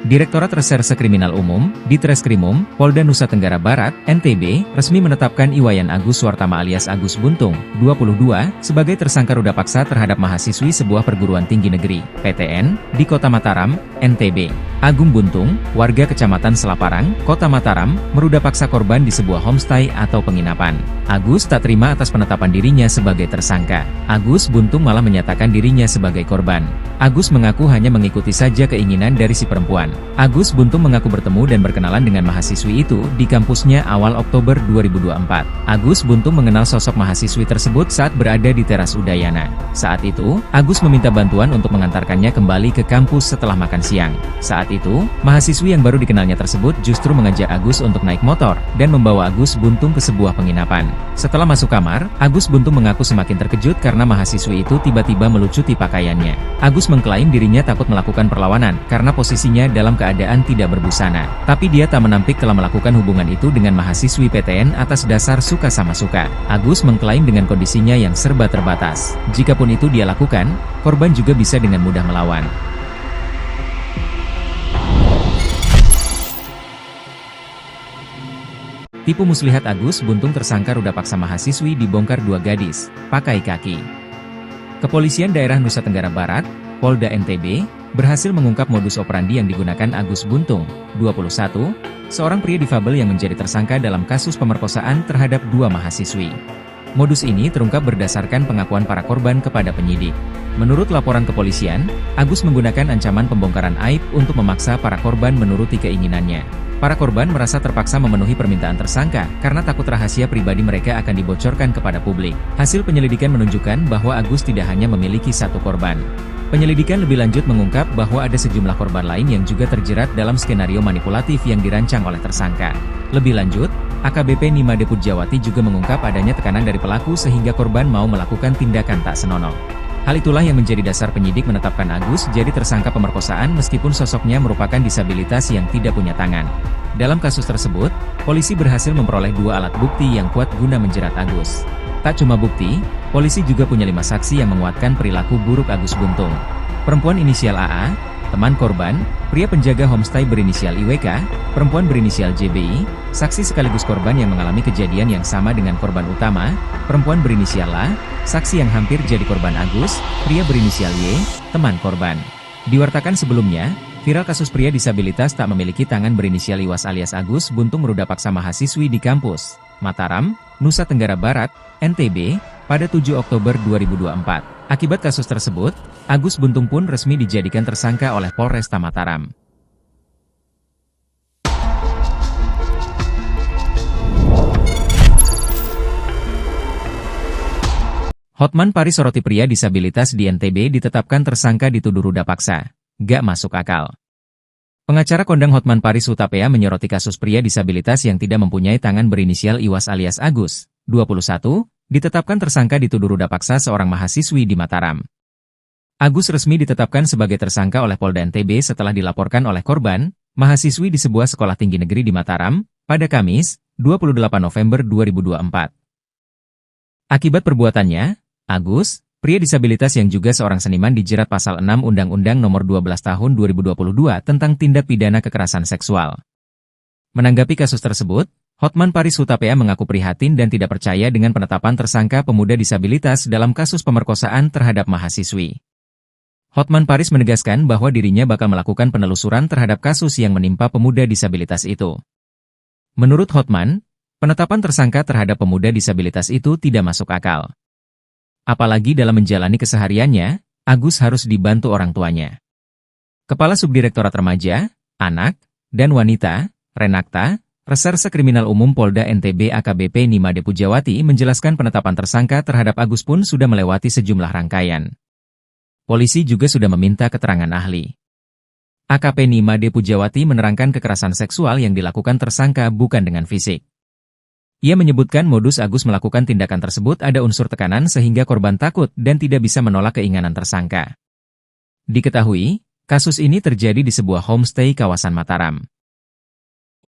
Direktorat Reserse Kriminal Umum, di Treskrimum, Polda Nusa Tenggara Barat, NTB, resmi menetapkan Iwayan Agus Suwartama alias Agus Buntung, 22, sebagai tersangka ruda paksa terhadap mahasiswi sebuah perguruan tinggi negeri, PTN, di Kota Mataram, NTB. Agung Buntung, warga Kecamatan Selaparang, Kota Mataram, meruda paksa korban di sebuah homestay atau penginapan. Agus tak terima atas penetapan dirinya sebagai tersangka. Agus Buntung malah menyatakan dirinya sebagai korban. Agus mengaku hanya mengikuti saja keinginan dari si perempuan. Agus Buntung mengaku bertemu dan berkenalan dengan mahasiswi itu di kampusnya awal Oktober 2024. Agus Buntung mengenal sosok mahasiswi tersebut saat berada di teras Udayana. Saat itu, Agus meminta bantuan untuk mengantarkannya kembali ke kampus setelah makan siang. Saat itu, mahasiswi yang baru dikenalnya tersebut justru mengajak Agus untuk naik motor dan membawa Agus Buntung ke sebuah penginapan. Setelah masuk kamar, Agus Buntung mengaku semakin terkejut karena mahasiswi itu tiba-tiba melucuti pakaiannya. Agus mengklaim dirinya takut melakukan perlawanan karena posisinya dalam keadaan tidak berbusana. Tapi dia tak menampik telah melakukan hubungan itu dengan mahasiswi PTN atas dasar suka sama suka. Agus mengklaim dengan kondisinya yang serba terbatas. Jikapun itu dia lakukan, korban juga bisa dengan mudah melawan. Tipu muslihat Agus Buntung tersangka ruda paksa mahasiswi dibongkar 2 gadis, pakai kaki. Kepolisian Daerah Nusa Tenggara Barat, Polda NTB, berhasil mengungkap modus operandi yang digunakan Agus Buntung, 21, seorang pria difabel yang menjadi tersangka dalam kasus pemerkosaan terhadap 2 mahasiswi. Modus ini terungkap berdasarkan pengakuan para korban kepada penyidik. Menurut laporan kepolisian, Agus menggunakan ancaman pembongkaran aib untuk memaksa para korban menuruti keinginannya. Para korban merasa terpaksa memenuhi permintaan tersangka karena takut rahasia pribadi mereka akan dibocorkan kepada publik. Hasil penyelidikan menunjukkan bahwa Agus tidak hanya memiliki satu korban. Penyelidikan lebih lanjut mengungkap bahwa ada sejumlah korban lain yang juga terjerat dalam skenario manipulatif yang dirancang oleh tersangka. Lebih lanjut, AKBP Nimade Pujawati juga mengungkap adanya tekanan dari pelaku sehingga korban mau melakukan tindakan tak senonoh. Hal itulah yang menjadi dasar penyidik menetapkan Agus jadi tersangka pemerkosaan meskipun sosoknya merupakan disabilitas yang tidak punya tangan. Dalam kasus tersebut, polisi berhasil memperoleh 2 alat bukti yang kuat guna menjerat Agus. Tak cuma bukti, polisi juga punya 5 saksi yang menguatkan perilaku buruk Agus Buntung. Perempuan inisial AA, teman korban, pria penjaga homestay berinisial IWK, perempuan berinisial JBI, saksi sekaligus korban yang mengalami kejadian yang sama dengan korban utama, perempuan berinisial A, saksi yang hampir jadi korban Agus, pria berinisial Y, teman korban. Diwartakan sebelumnya, viral kasus pria disabilitas tak memiliki tangan berinisial Iwas alias Agus Buntung meruda paksa mahasiswi di kampus Mataram, Nusa Tenggara Barat, NTB, pada 7 Oktober 2024. Akibat kasus tersebut, Agus Buntung pun resmi dijadikan tersangka oleh Polresta Mataram. Hotman Paris soroti pria disabilitas di NTB ditetapkan tersangka dituduh ruda paksa. Gak masuk akal. Pengacara kondang Hotman Paris Hutapea menyoroti kasus pria disabilitas yang tidak mempunyai tangan berinisial Iwas alias Agus, 21, ditetapkan tersangka dituduh ruda paksa seorang mahasiswi di Mataram. Agus resmi ditetapkan sebagai tersangka oleh Polda NTB setelah dilaporkan oleh korban, mahasiswi di sebuah sekolah tinggi negeri di Mataram, pada Kamis, 28 November 2024. Akibat perbuatannya, Agus, pria disabilitas yang juga seorang seniman dijerat pasal 6 Undang-Undang Nomor 12 Tahun 2022 tentang tindak pidana kekerasan seksual. Menanggapi kasus tersebut, Hotman Paris Hutapea mengaku prihatin dan tidak percaya dengan penetapan tersangka pemuda disabilitas dalam kasus pemerkosaan terhadap mahasiswi. Hotman Paris menegaskan bahwa dirinya bakal melakukan penelusuran terhadap kasus yang menimpa pemuda disabilitas itu. Menurut Hotman, penetapan tersangka terhadap pemuda disabilitas itu tidak masuk akal. Apalagi dalam menjalani kesehariannya, Agus harus dibantu orang tuanya. Kepala Subdirektorat Remaja, Anak, dan Wanita, Renakta, Reserse Kriminal Umum Polda NTB AKBP Nimade Pujawati menjelaskan penetapan tersangka terhadap Agus pun sudah melewati sejumlah rangkaian. Polisi juga sudah meminta keterangan ahli. AKP Nimade Pujawati menerangkan kekerasan seksual yang dilakukan tersangka bukan dengan fisik. Ia menyebutkan modus Agus melakukan tindakan tersebut ada unsur tekanan sehingga korban takut dan tidak bisa menolak keinginan tersangka. Diketahui, kasus ini terjadi di sebuah homestay kawasan Mataram.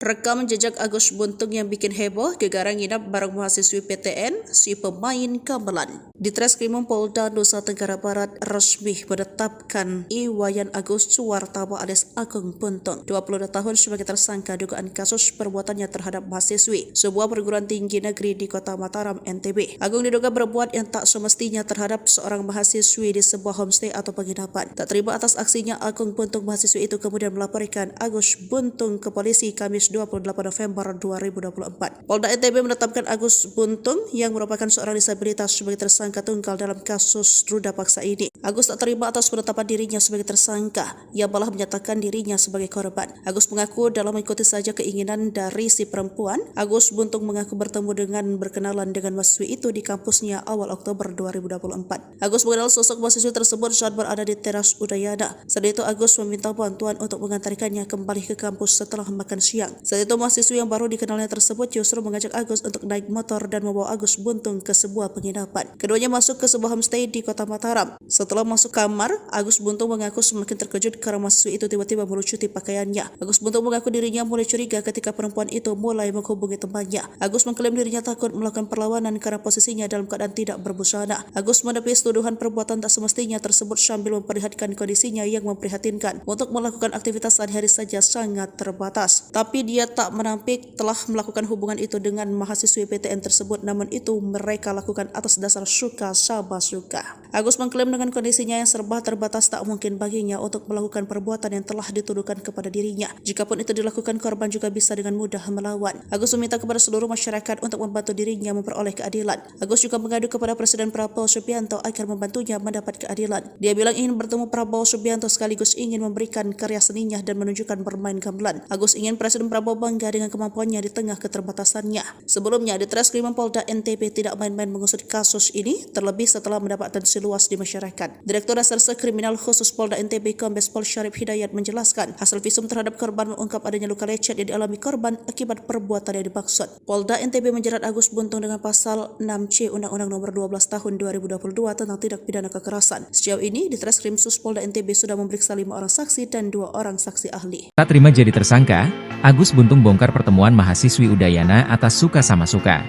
Rekam jejak Agus Buntung yang bikin heboh, gegara nginap bareng mahasiswi PTN, si pemain gamelan. Di Treskrimum Polda Nusa Tenggara Barat resmi menetapkan Iwayan Agus Suwartama alias Agung Buntung, 22 tahun sebagai tersangka dugaan kasus perbuatannya terhadap mahasiswi sebuah perguruan tinggi negeri di kota Mataram, NTB. Agung diduga berbuat yang tak semestinya terhadap seorang mahasiswi di sebuah homestay atau penginapan. Tak terima atas aksinya, Agung Buntung mahasiswi itu kemudian melaporkan Agus Buntung ke polisi Kamis 28 November 2024. Polda NTB menetapkan Agus Buntung yang merupakan seorang disabilitas sebagai tersangka tunggal dalam kasus ruda paksa ini. Agus tak terima atas penetapan dirinya sebagai tersangka, ia malah menyatakan dirinya sebagai korban. Agus mengaku dalam mengikuti saja keinginan dari si perempuan. Agus Buntung mengaku bertemu dengan berkenalan dengan mahasiswi itu di kampusnya awal Oktober 2024. Agus mengenal sosok mahasiswi tersebut saat berada di teras Udayana. Saat itu Agus meminta bantuan untuk mengantarkannya kembali ke kampus setelah makan siang. Saat itu mahasiswi yang baru dikenalnya tersebut justru mengajak Agus untuk naik motor dan membawa Agus Buntung ke sebuah penginapan. Keduanya masuk ke sebuah homestay di kota Mataram. Setelah masuk kamar, Agus Buntung mengaku semakin terkejut karena mahasiswi itu tiba-tiba melucuti pakaiannya. Agus Buntung mengaku dirinya mulai curiga ketika perempuan itu mulai menghubungi temannya. Agus mengklaim dirinya takut melakukan perlawanan karena posisinya dalam keadaan tidak berbusana. Agus menepis tuduhan perbuatan tak semestinya tersebut sambil memperlihatkan kondisinya yang memprihatinkan. Untuk melakukan aktivitas sehari-hari saja sangat terbatas. Tapi Tetapi dia tak menampik telah melakukan hubungan itu dengan mahasiswi PTN tersebut, namun itu mereka lakukan atas dasar suka sama suka. Agus mengklaim dengan kondisinya yang serba terbatas tak mungkin baginya untuk melakukan perbuatan yang telah dituduhkan kepada dirinya. Jikapun itu dilakukan, korban juga bisa dengan mudah melawan. Agus meminta kepada seluruh masyarakat untuk membantu dirinya memperoleh keadilan. Agus juga mengadu kepada Presiden Prabowo Subianto agar membantunya mendapat keadilan. Dia bilang ingin bertemu Prabowo Subianto sekaligus ingin memberikan karya seninya dan menunjukkan bermain gamelan. Agus ingin Presiden Prabowo bangga dengan kemampuannya di tengah keterbatasannya. Sebelumnya, di Treskrim Polda NTB tidak main-main mengusut kasus ini, terlebih setelah mendapat atensi luas di masyarakat. Direktur Reserse Kriminal Khusus Polda NTB Kombes Pol Syarif Hidayat menjelaskan, hasil visum terhadap korban mengungkap adanya luka lecet yang dialami korban akibat perbuatan yang dimaksud. Polda NTB menjerat Agus Buntung dengan pasal 6C Undang-Undang Nomor 12 Tahun 2022 tentang tindak pidana kekerasan. Sejauh ini, di Treskrim Sus Polda NTB sudah memeriksa 5 orang saksi dan 2 orang saksi ahli. Tak terima jadi tersangka, Agus Buntung bongkar pertemuan mahasiswi Udayana atas suka sama suka.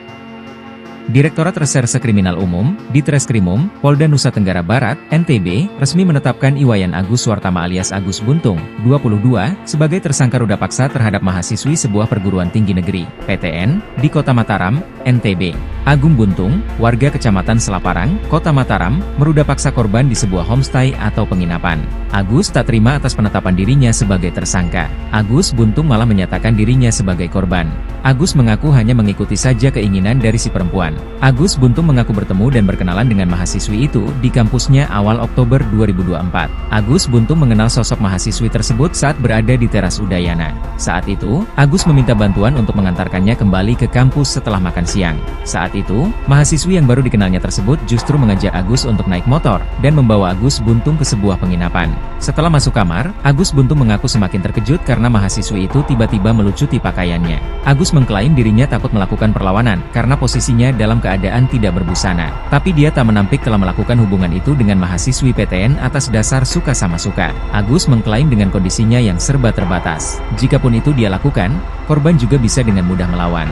Direktorat Reserse Kriminal Umum, Ditreskrimum, Polda Nusa Tenggara Barat, NTB, resmi menetapkan Iwayan Agus Suartama alias Agus Buntung, 22, sebagai tersangka ruda paksa terhadap mahasiswi sebuah perguruan tinggi negeri, PTN, di Kota Mataram, NTB. Agung Buntung, warga Kecamatan Selaparang, Kota Mataram, meruda paksa korban di sebuah homestay atau penginapan. Agus tak terima atas penetapan dirinya sebagai tersangka. Agus Buntung malah menyatakan dirinya sebagai korban. Agus mengaku hanya mengikuti saja keinginan dari si perempuan. Agus Buntung mengaku bertemu dan berkenalan dengan mahasiswi itu di kampusnya awal Oktober 2024. Agus Buntung mengenal sosok mahasiswi tersebut saat berada di teras Udayana. Saat itu, Agus meminta bantuan untuk mengantarkannya kembali ke kampus setelah makan siang. Saat itu, mahasiswi yang baru dikenalnya tersebut justru mengajak Agus untuk naik motor dan membawa Agus Buntung ke sebuah penginapan. Setelah masuk kamar, Agus Buntung mengaku semakin terkejut karena mahasiswi itu tiba-tiba melucuti pakaiannya. Agus mengklaim dirinya takut melakukan perlawanan karena posisinya dalam keadaan tidak berbusana. Tapi dia tak menampik telah melakukan hubungan itu dengan mahasiswi PTN atas dasar suka sama suka. Agus mengklaim dengan kondisinya yang serba terbatas. Jikapun itu dia lakukan, korban juga bisa dengan mudah melawan.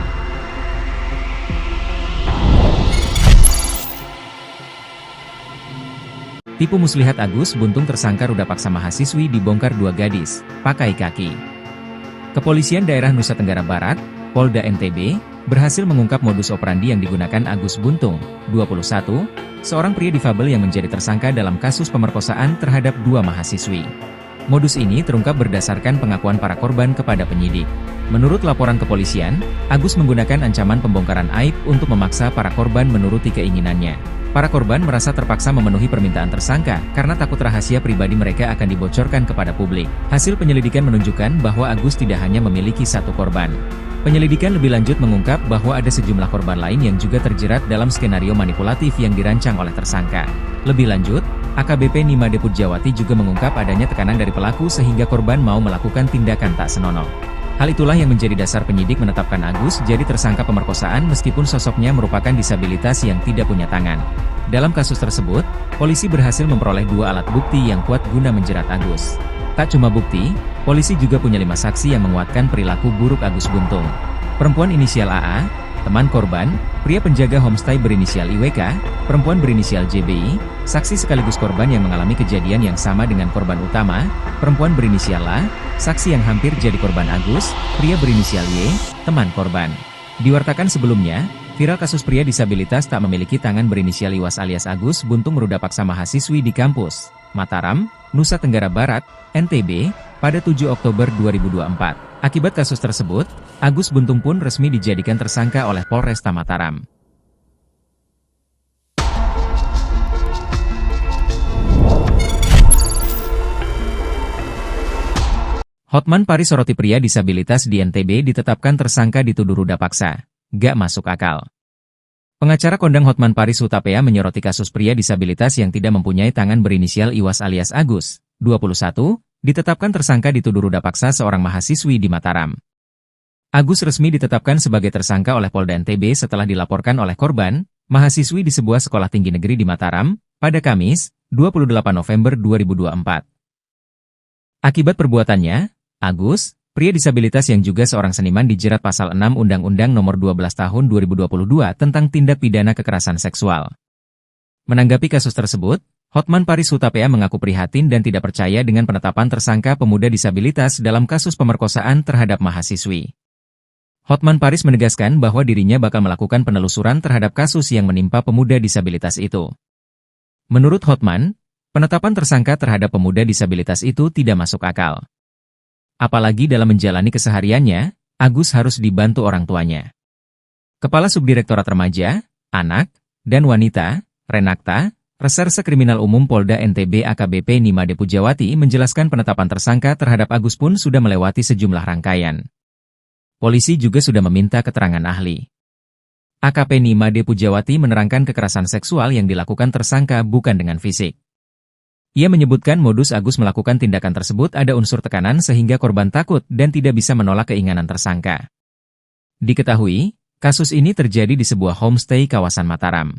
Tipu muslihat Agus Buntung tersangka ruda paksa mahasiswi dibongkar 2 gadis, pakai kaki. Kepolisian Daerah Nusa Tenggara Barat, Polda NTB, berhasil mengungkap modus operandi yang digunakan Agus Buntung, 21, seorang pria difabel yang menjadi tersangka dalam kasus pemerkosaan terhadap 2 mahasiswi. Modus ini terungkap berdasarkan pengakuan para korban kepada penyidik. Menurut laporan kepolisian, Agus menggunakan ancaman pembongkaran aib untuk memaksa para korban menuruti keinginannya. Para korban merasa terpaksa memenuhi permintaan tersangka karena takut rahasia pribadi mereka akan dibocorkan kepada publik. Hasil penyelidikan menunjukkan bahwa Agus tidak hanya memiliki 1 korban. Penyelidikan lebih lanjut mengungkap bahwa ada sejumlah korban lain yang juga terjerat dalam skenario manipulatif yang dirancang oleh tersangka. Lebih lanjut, AKBP Nima Deput Jawati juga mengungkap adanya tekanan dari pelaku sehingga korban mau melakukan tindakan tak senonoh. Hal itulah yang menjadi dasar penyidik menetapkan Agus jadi tersangka pemerkosaan meskipun sosoknya merupakan disabilitas yang tidak punya tangan. Dalam kasus tersebut, polisi berhasil memperoleh 2 alat bukti yang kuat guna menjerat Agus. Tak cuma bukti, polisi juga punya 5 saksi yang menguatkan perilaku buruk Agus Buntung. Perempuan inisial AA, teman korban, pria penjaga homestay berinisial IWK, perempuan berinisial JBI, saksi sekaligus korban yang mengalami kejadian yang sama dengan korban utama, perempuan berinisial A, saksi yang hampir jadi korban Agus, pria berinisial Y, teman korban. Diwartakan sebelumnya, viral kasus pria disabilitas tak memiliki tangan berinisial Iwas alias Agus Buntung meruda paksa mahasiswi di kampus Mataram, Nusa Tenggara Barat, NTB, pada 7 Oktober 2024. Akibat kasus tersebut, Agus Buntung pun resmi dijadikan tersangka oleh Polresta Mataram. Hotman Paris soroti pria disabilitas di NTB ditetapkan tersangka dituduh ruda paksa. Gak masuk akal. Pengacara kondang Hotman Paris Hutapea menyoroti kasus pria disabilitas yang tidak mempunyai tangan berinisial Iwas alias Agus, 21, ditetapkan tersangka dituduh ruda paksa seorang mahasiswi di Mataram. Agus resmi ditetapkan sebagai tersangka oleh Polda NTB setelah dilaporkan oleh korban, mahasiswi di sebuah sekolah tinggi negeri di Mataram, pada Kamis, 28 November 2024. Akibat perbuatannya, Agus, pria disabilitas yang juga seorang seniman dijerat pasal 6 Undang-Undang Nomor 12 Tahun 2022 tentang tindak pidana kekerasan seksual. Menanggapi kasus tersebut, Hotman Paris Hutapea mengaku prihatin dan tidak percaya dengan penetapan tersangka pemuda disabilitas dalam kasus pemerkosaan terhadap mahasiswi. Hotman Paris menegaskan bahwa dirinya bakal melakukan penelusuran terhadap kasus yang menimpa pemuda disabilitas itu. Menurut Hotman, penetapan tersangka terhadap pemuda disabilitas itu tidak masuk akal. Apalagi dalam menjalani kesehariannya, Agus harus dibantu orang tuanya. Kepala Subdirektorat Remaja, Anak, dan Wanita, Renakta, Reserse Kriminal Umum Polda NTB AKBP Nimade Pujawati menjelaskan penetapan tersangka terhadap Agus pun sudah melewati sejumlah rangkaian. Polisi juga sudah meminta keterangan ahli. AKP Nimade Pujawati menerangkan kekerasan seksual yang dilakukan tersangka bukan dengan fisik. Ia menyebutkan modus Agus melakukan tindakan tersebut ada unsur tekanan sehingga korban takut dan tidak bisa menolak keinginan tersangka. Diketahui, kasus ini terjadi di sebuah homestay kawasan Mataram.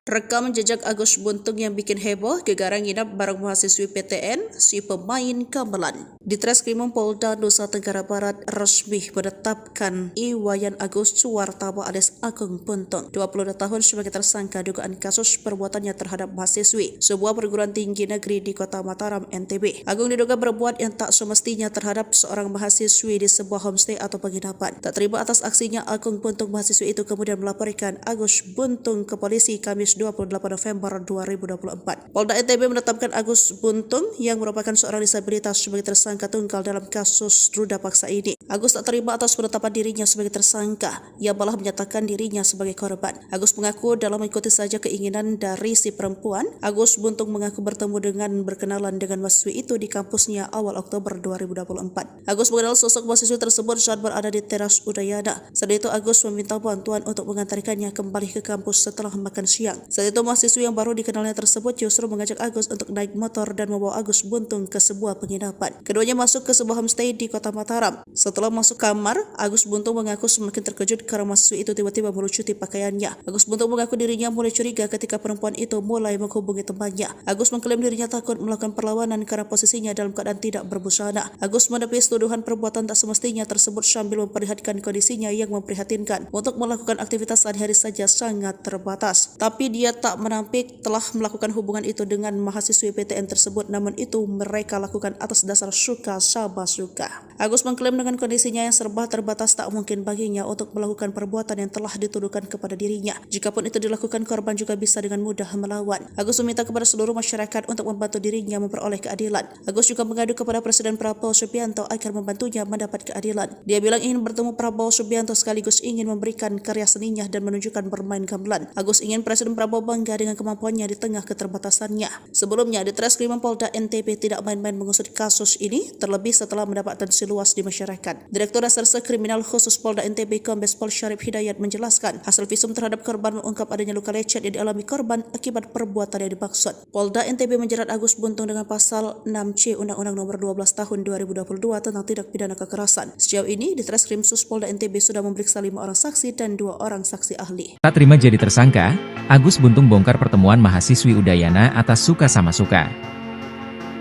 Rekam jejak Agus Buntung yang bikin heboh, gegara nginap bareng mahasiswi PTN, si pemain gamelan. Di Treskrimum Polda Nusa Tenggara Barat resmi menetapkan Iwayan Agus Suwartaba alias Agung Buntung, 22 tahun sebagai tersangka dugaan kasus perbuatannya terhadap mahasiswi sebuah perguruan tinggi negeri di Kota Mataram, NTB. Agung diduga berbuat yang tak semestinya terhadap seorang mahasiswi di sebuah homestay atau penginapan. Tak terima atas aksinya, Agung Buntung mahasiswi itu kemudian melaporkan Agus Buntung ke polisi Kamis 28 November 2024. Polda NTB menetapkan Agus Buntung yang merupakan seorang disabilitas sebagai tersangka tunggal dalam kasus ruda paksa ini. Agus tak terima atas penetapan dirinya sebagai tersangka. Ia malah menyatakan dirinya sebagai korban. Agus mengaku dalam mengikuti saja keinginan dari si perempuan. Agus Buntung mengaku bertemu dengan berkenalan dengan mahasiswi itu di kampusnya awal Oktober 2024. Agus mengenal sosok mahasiswi tersebut saat berada di teras Udayana. Saat itu Agus meminta bantuan untuk mengantarkannya kembali ke kampus setelah makan siang. Saat itu mahasiswi yang baru dikenalnya tersebut justru mengajak Agus untuk naik motor dan membawa Agus Buntung ke sebuah penginapan. Keduanya masuk ke sebuah homestay di Kota Mataram. Setelah masuk kamar, Agus Buntung mengaku semakin terkejut karena mahasiswi itu tiba-tiba melucuti pakaiannya. Agus Buntung mengaku dirinya mulai curiga ketika perempuan itu mulai menghubungi temannya. Agus mengklaim dirinya takut melakukan perlawanan karena posisinya dalam keadaan tidak berbusana. Agus menepis tuduhan perbuatan tak semestinya tersebut sambil memperlihatkan kondisinya yang memprihatinkan. Untuk melakukan aktivitas sehari-hari saja sangat terbatas. Tapi dia tak menampik telah melakukan hubungan itu dengan mahasiswi PTN tersebut, namun itu mereka lakukan atas dasar suka sama suka. Agus mengklaim dengan kondisinya yang serba terbatas tak mungkin baginya untuk melakukan perbuatan yang telah dituduhkan kepada dirinya. Jikapun itu dilakukan, korban juga bisa dengan mudah melawan. Agus meminta kepada seluruh masyarakat untuk membantu dirinya memperoleh keadilan. Agus juga mengadu kepada Presiden Prabowo Subianto agar membantunya mendapat keadilan. Dia bilang ingin bertemu Prabowo Subianto sekaligus ingin memberikan karya seninya dan menunjukkan bermain gamelan. Agus ingin Presiden Prabowo bangga dengan kemampuannya di tengah keterbatasannya. Sebelumnya, di Treskrimum Polda NTB tidak main-main mengusut kasus ini, terlebih setelah mendapat atensi luas di masyarakat. Direktur Reserse Kriminal Khusus Polda NTB Kombes Pol Syarif Hidayat menjelaskan, hasil visum terhadap korban mengungkap adanya luka lecet yang dialami korban akibat perbuatan yang dimaksud. Polda NTB menjerat Agus Buntung dengan pasal 6C Undang-Undang Nomor 12 Tahun 2022 tentang tindak pidana kekerasan. Sejauh ini, di Treskrimsus Polda NTB sudah memeriksa 5 orang saksi dan 2 orang saksi ahli. Tak terima jadi tersangka, Agus Buntung bongkar pertemuan mahasiswi Udayana atas suka sama suka.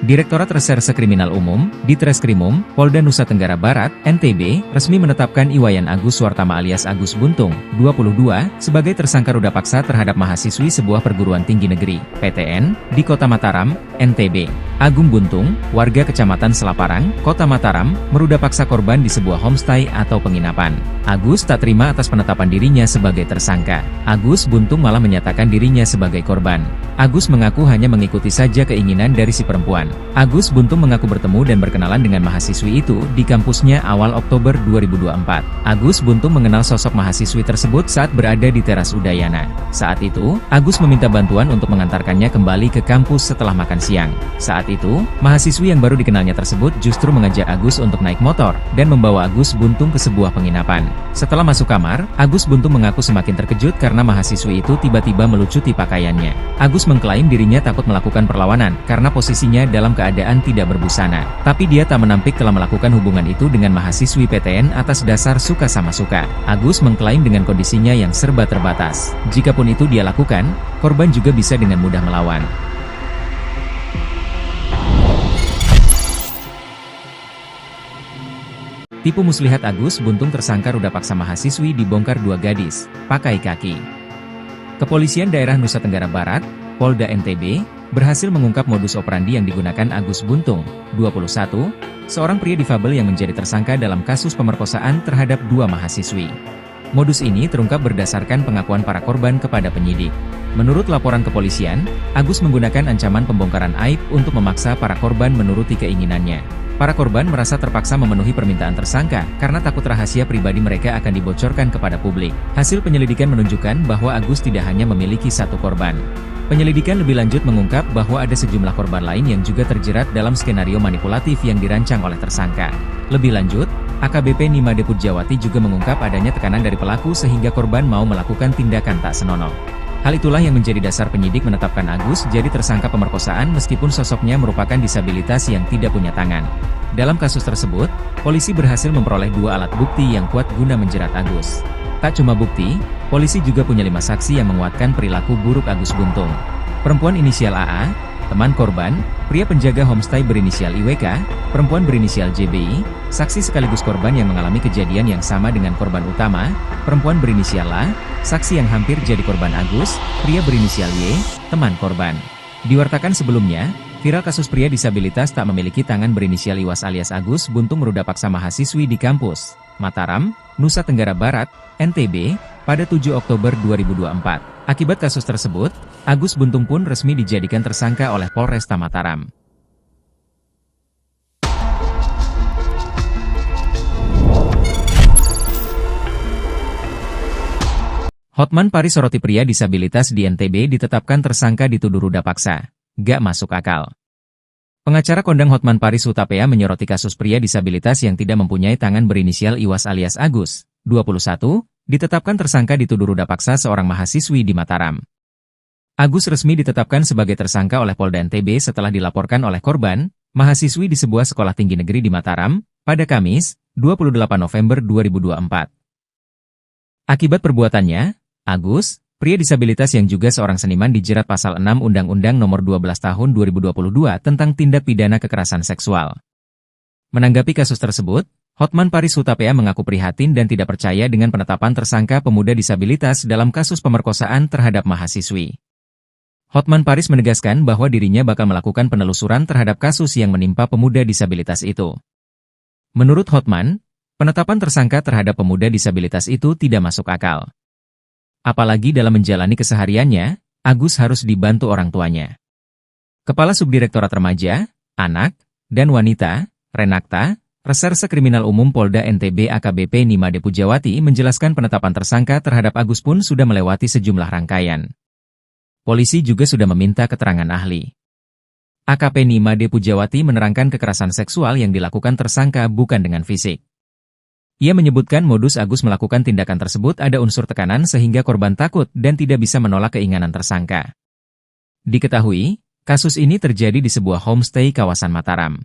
Direktorat Reserse Kriminal Umum, di Treskrimum, Polda Nusa Tenggara Barat, NTB, resmi menetapkan Iwayan Agus Suwartama alias Agus Buntung, 22, sebagai tersangka ruda paksa terhadap mahasiswi sebuah perguruan tinggi negeri, PTN, di Kota Mataram, NTB. Agung Buntung, warga Kecamatan Selaparang, Kota Mataram, meruda paksa korban di sebuah homestay atau penginapan. Agus tak terima atas penetapan dirinya sebagai tersangka. Agus Buntung malah menyatakan dirinya sebagai korban. Agus mengaku hanya mengikuti saja keinginan dari si perempuan. Agus Buntung mengaku bertemu dan berkenalan dengan mahasiswi itu di kampusnya awal Oktober 2024. Agus Buntung mengenal sosok mahasiswi tersebut saat berada di teras Udayana. Saat itu, Agus meminta bantuan untuk mengantarkannya kembali ke kampus setelah makan siang. Saat itu, mahasiswi yang baru dikenalnya tersebut justru mengajak Agus untuk naik motor dan membawa Agus Buntung ke sebuah penginapan. Setelah masuk kamar, Agus Buntung mengaku semakin terkejut karena mahasiswi itu tiba-tiba melucuti pakaiannya. Agus mengklaim dirinya takut melakukan perlawanan karena posisinya dalam keadaan tidak berbusana. Tapi dia tak menampik telah melakukan hubungan itu dengan mahasiswi PTN atas dasar suka sama suka. Agus mengklaim dengan kondisinya yang serba terbatas. Jikapun itu dia lakukan, korban juga bisa dengan mudah melawan. Tipu muslihat Agus Buntung tersangka ruda paksa mahasiswi dibongkar 2 gadis, pakai kaki. Kepolisian Daerah Nusa Tenggara Barat, Polda NTB berhasil mengungkap modus operandi yang digunakan Agus Buntung, 21, seorang pria difabel yang menjadi tersangka dalam kasus pemerkosaan terhadap 2 mahasiswi. Modus ini terungkap berdasarkan pengakuan para korban kepada penyidik. Menurut laporan kepolisian, Agus menggunakan ancaman pembongkaran aib untuk memaksa para korban menuruti keinginannya. Para korban merasa terpaksa memenuhi permintaan tersangka karena takut rahasia pribadi mereka akan dibocorkan kepada publik. Hasil penyelidikan menunjukkan bahwa Agus tidak hanya memiliki satu korban. Penyelidikan lebih lanjut mengungkap bahwa ada sejumlah korban lain yang juga terjerat dalam skenario manipulatif yang dirancang oleh tersangka. Lebih lanjut, AKBP Nimade Pujawati juga mengungkap adanya tekanan dari pelaku sehingga korban mau melakukan tindakan tak senonoh. Hal itulah yang menjadi dasar penyidik menetapkan Agus jadi tersangka pemerkosaan meskipun sosoknya merupakan disabilitas yang tidak punya tangan. Dalam kasus tersebut, polisi berhasil memperoleh 2 alat bukti yang kuat guna menjerat Agus. Tak cuma bukti, polisi juga punya 5 saksi yang menguatkan perilaku buruk Agus Buntung. Perempuan inisial AA, teman korban, pria penjaga homestay berinisial IWK, perempuan berinisial JBI, saksi sekaligus korban yang mengalami kejadian yang sama dengan korban utama, perempuan berinisial A, saksi yang hampir jadi korban Agus, pria berinisial Y, teman korban. Diwartakan sebelumnya, viral kasus pria disabilitas tak memiliki tangan berinisial Iwas alias Agus Buntung meruda paksa mahasiswi di kampus Mataram, Nusa Tenggara Barat, NTB, pada 7 Oktober 2024. Akibat kasus tersebut, Agus Buntung pun resmi dijadikan tersangka oleh Polresta Mataram. Hotman Paris soroti pria disabilitas di NTB ditetapkan tersangka dituduh ruda paksa. Gak masuk akal. Pengacara kondang Hotman Paris Hutapea menyoroti kasus pria disabilitas yang tidak mempunyai tangan berinisial Iwas alias Agus, 21, ditetapkan tersangka dituduh ruda paksa seorang mahasiswi di Mataram. Agus resmi ditetapkan sebagai tersangka oleh Polda NTB setelah dilaporkan oleh korban, mahasiswi di sebuah sekolah tinggi negeri di Mataram, pada Kamis, 28 November 2024. Akibat perbuatannya, Agus, pria disabilitas yang juga seorang seniman dijerat pasal 6 Undang-Undang Nomor 12 Tahun 2022 tentang tindak pidana kekerasan seksual. Menanggapi kasus tersebut, Hotman Paris Hutapea mengaku prihatin dan tidak percaya dengan penetapan tersangka pemuda disabilitas dalam kasus pemerkosaan terhadap mahasiswi. Hotman Paris menegaskan bahwa dirinya bakal melakukan penelusuran terhadap kasus yang menimpa pemuda disabilitas itu. Menurut Hotman, penetapan tersangka terhadap pemuda disabilitas itu tidak masuk akal. Apalagi dalam menjalani kesehariannya, Agus harus dibantu orang tuanya. Kepala Subdirektorat Remaja, Anak, dan Wanita, Renakta, Reserse Kriminal Umum Polda NTB AKBP Nimade Pujawati menjelaskan penetapan tersangka terhadap Agus pun sudah melewati sejumlah rangkaian. Polisi juga sudah meminta keterangan ahli. AKP Nimade Pujawati menerangkan kekerasan seksual yang dilakukan tersangka bukan dengan fisik. Ia menyebutkan modus Agus melakukan tindakan tersebut ada unsur tekanan sehingga korban takut dan tidak bisa menolak keinginan tersangka. Diketahui, kasus ini terjadi di sebuah homestay kawasan Mataram.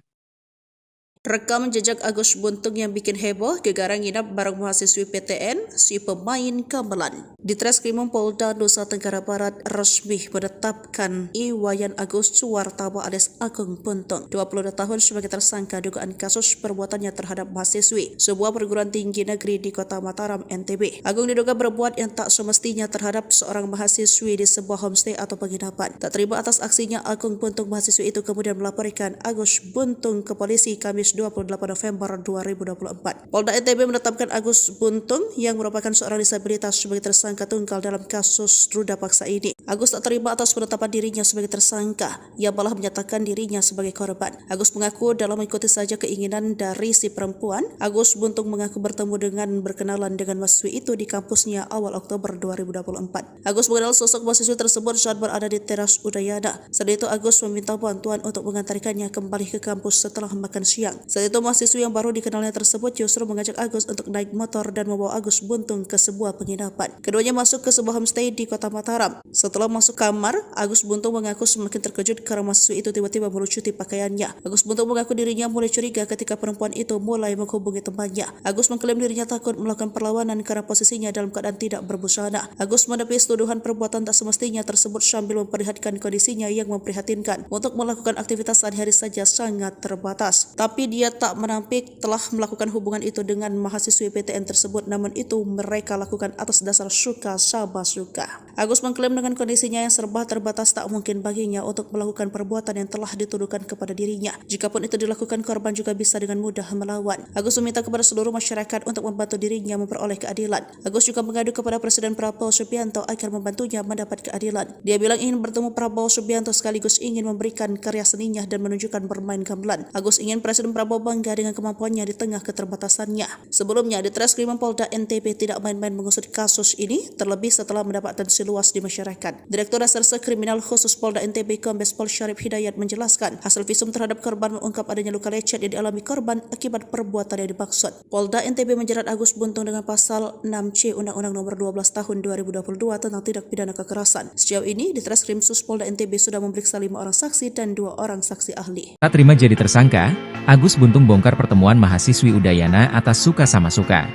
Rekam jejak Agus Buntung yang bikin heboh, gegara nginap bareng mahasiswi PTN, si pemain gamelan. Di Treskrimum Polda Nusa Tenggara Barat resmi menetapkan Iwayan Agus Suwartaba alias Agung Buntung, 22 tahun sebagai tersangka dugaan kasus perbuatannya terhadap mahasiswi sebuah perguruan tinggi negeri di kota Mataram, NTB. Agung diduga berbuat yang tak semestinya terhadap seorang mahasiswi di sebuah homestay atau penginapan. Tak terima atas aksinya, Agung Buntung mahasiswi itu kemudian melaporkan Agus Buntung ke polisi Kamis 28 November 2024. Polda NTB menetapkan Agus Buntung yang merupakan seorang disabilitas sebagai tersangka tunggal dalam kasus ruda paksa ini. Agus tak terima atas penetapan dirinya sebagai tersangka, ia malah menyatakan dirinya sebagai korban. Agus mengaku dalam mengikuti saja keinginan dari si perempuan. Agus Buntung mengaku bertemu dengan berkenalan dengan mahasiswi itu di kampusnya awal Oktober 2024. Agus mengenal sosok mahasiswi tersebut saat berada di teras Udayana. Saat itu Agus meminta bantuan untuk mengantarkannya kembali ke kampus setelah makan siang. Saat itu mahasiswi yang baru dikenalnya tersebut justru mengajak Agus untuk naik motor dan membawa Agus Buntung ke sebuah penginapan. Keduanya masuk ke sebuah homestay di kota Mataram. Setelah masuk kamar, Agus Buntung mengaku semakin terkejut karena mahasiswi itu tiba-tiba melucuti pakaiannya. Agus Buntung mengaku dirinya mulai curiga ketika perempuan itu mulai menghubungi temannya. Agus mengklaim dirinya takut melakukan perlawanan karena posisinya dalam keadaan tidak berbusana. Agus menepis tuduhan perbuatan tak semestinya tersebut sambil memperlihatkan kondisinya yang memprihatinkan. Untuk melakukan aktivitas sehari-hari saja sangat terbatas. Tapi dia tak menampik telah melakukan hubungan itu dengan mahasiswi PTN tersebut, namun itu mereka lakukan atas dasar suka sama suka. Agus mengklaim dengan kondisinya yang serba terbatas tak mungkin baginya untuk melakukan perbuatan yang telah dituduhkan kepada dirinya. Jikapun itu dilakukan, korban juga bisa dengan mudah melawan. Agus meminta kepada seluruh masyarakat untuk membantu dirinya memperoleh keadilan. Agus juga mengadu kepada Presiden Prabowo Subianto agar membantunya mendapat keadilan. Dia bilang ingin bertemu Prabowo Subianto sekaligus ingin memberikan karya seninya dan menunjukkan bermain gamelan. Agus ingin Presiden Prabowo bangga dengan kemampuannya di tengah keterbatasannya. Sebelumnya, di Treskrimum Polda NTB tidak main-main mengusut kasus ini, terlebih setelah mendapat atensi luas di masyarakat. Direktur Reserse Kriminal Khusus Polda NTB Kombes Pol Syarif Hidayat menjelaskan, hasil visum terhadap korban mengungkap adanya luka lecet yang dialami korban akibat perbuatan yang dimaksud. Polda NTB menjerat Agus Buntung dengan pasal 6C Undang-Undang Nomor 12 Tahun 2022 tentang tindak pidana kekerasan. Sejauh ini, di Treskrim Sus Polda NTB sudah memeriksa 5 orang saksi dan 2 orang saksi ahli. Tak terima jadi tersangka, Agus Buntung bongkar pertemuan mahasiswi Udayana atas suka sama suka.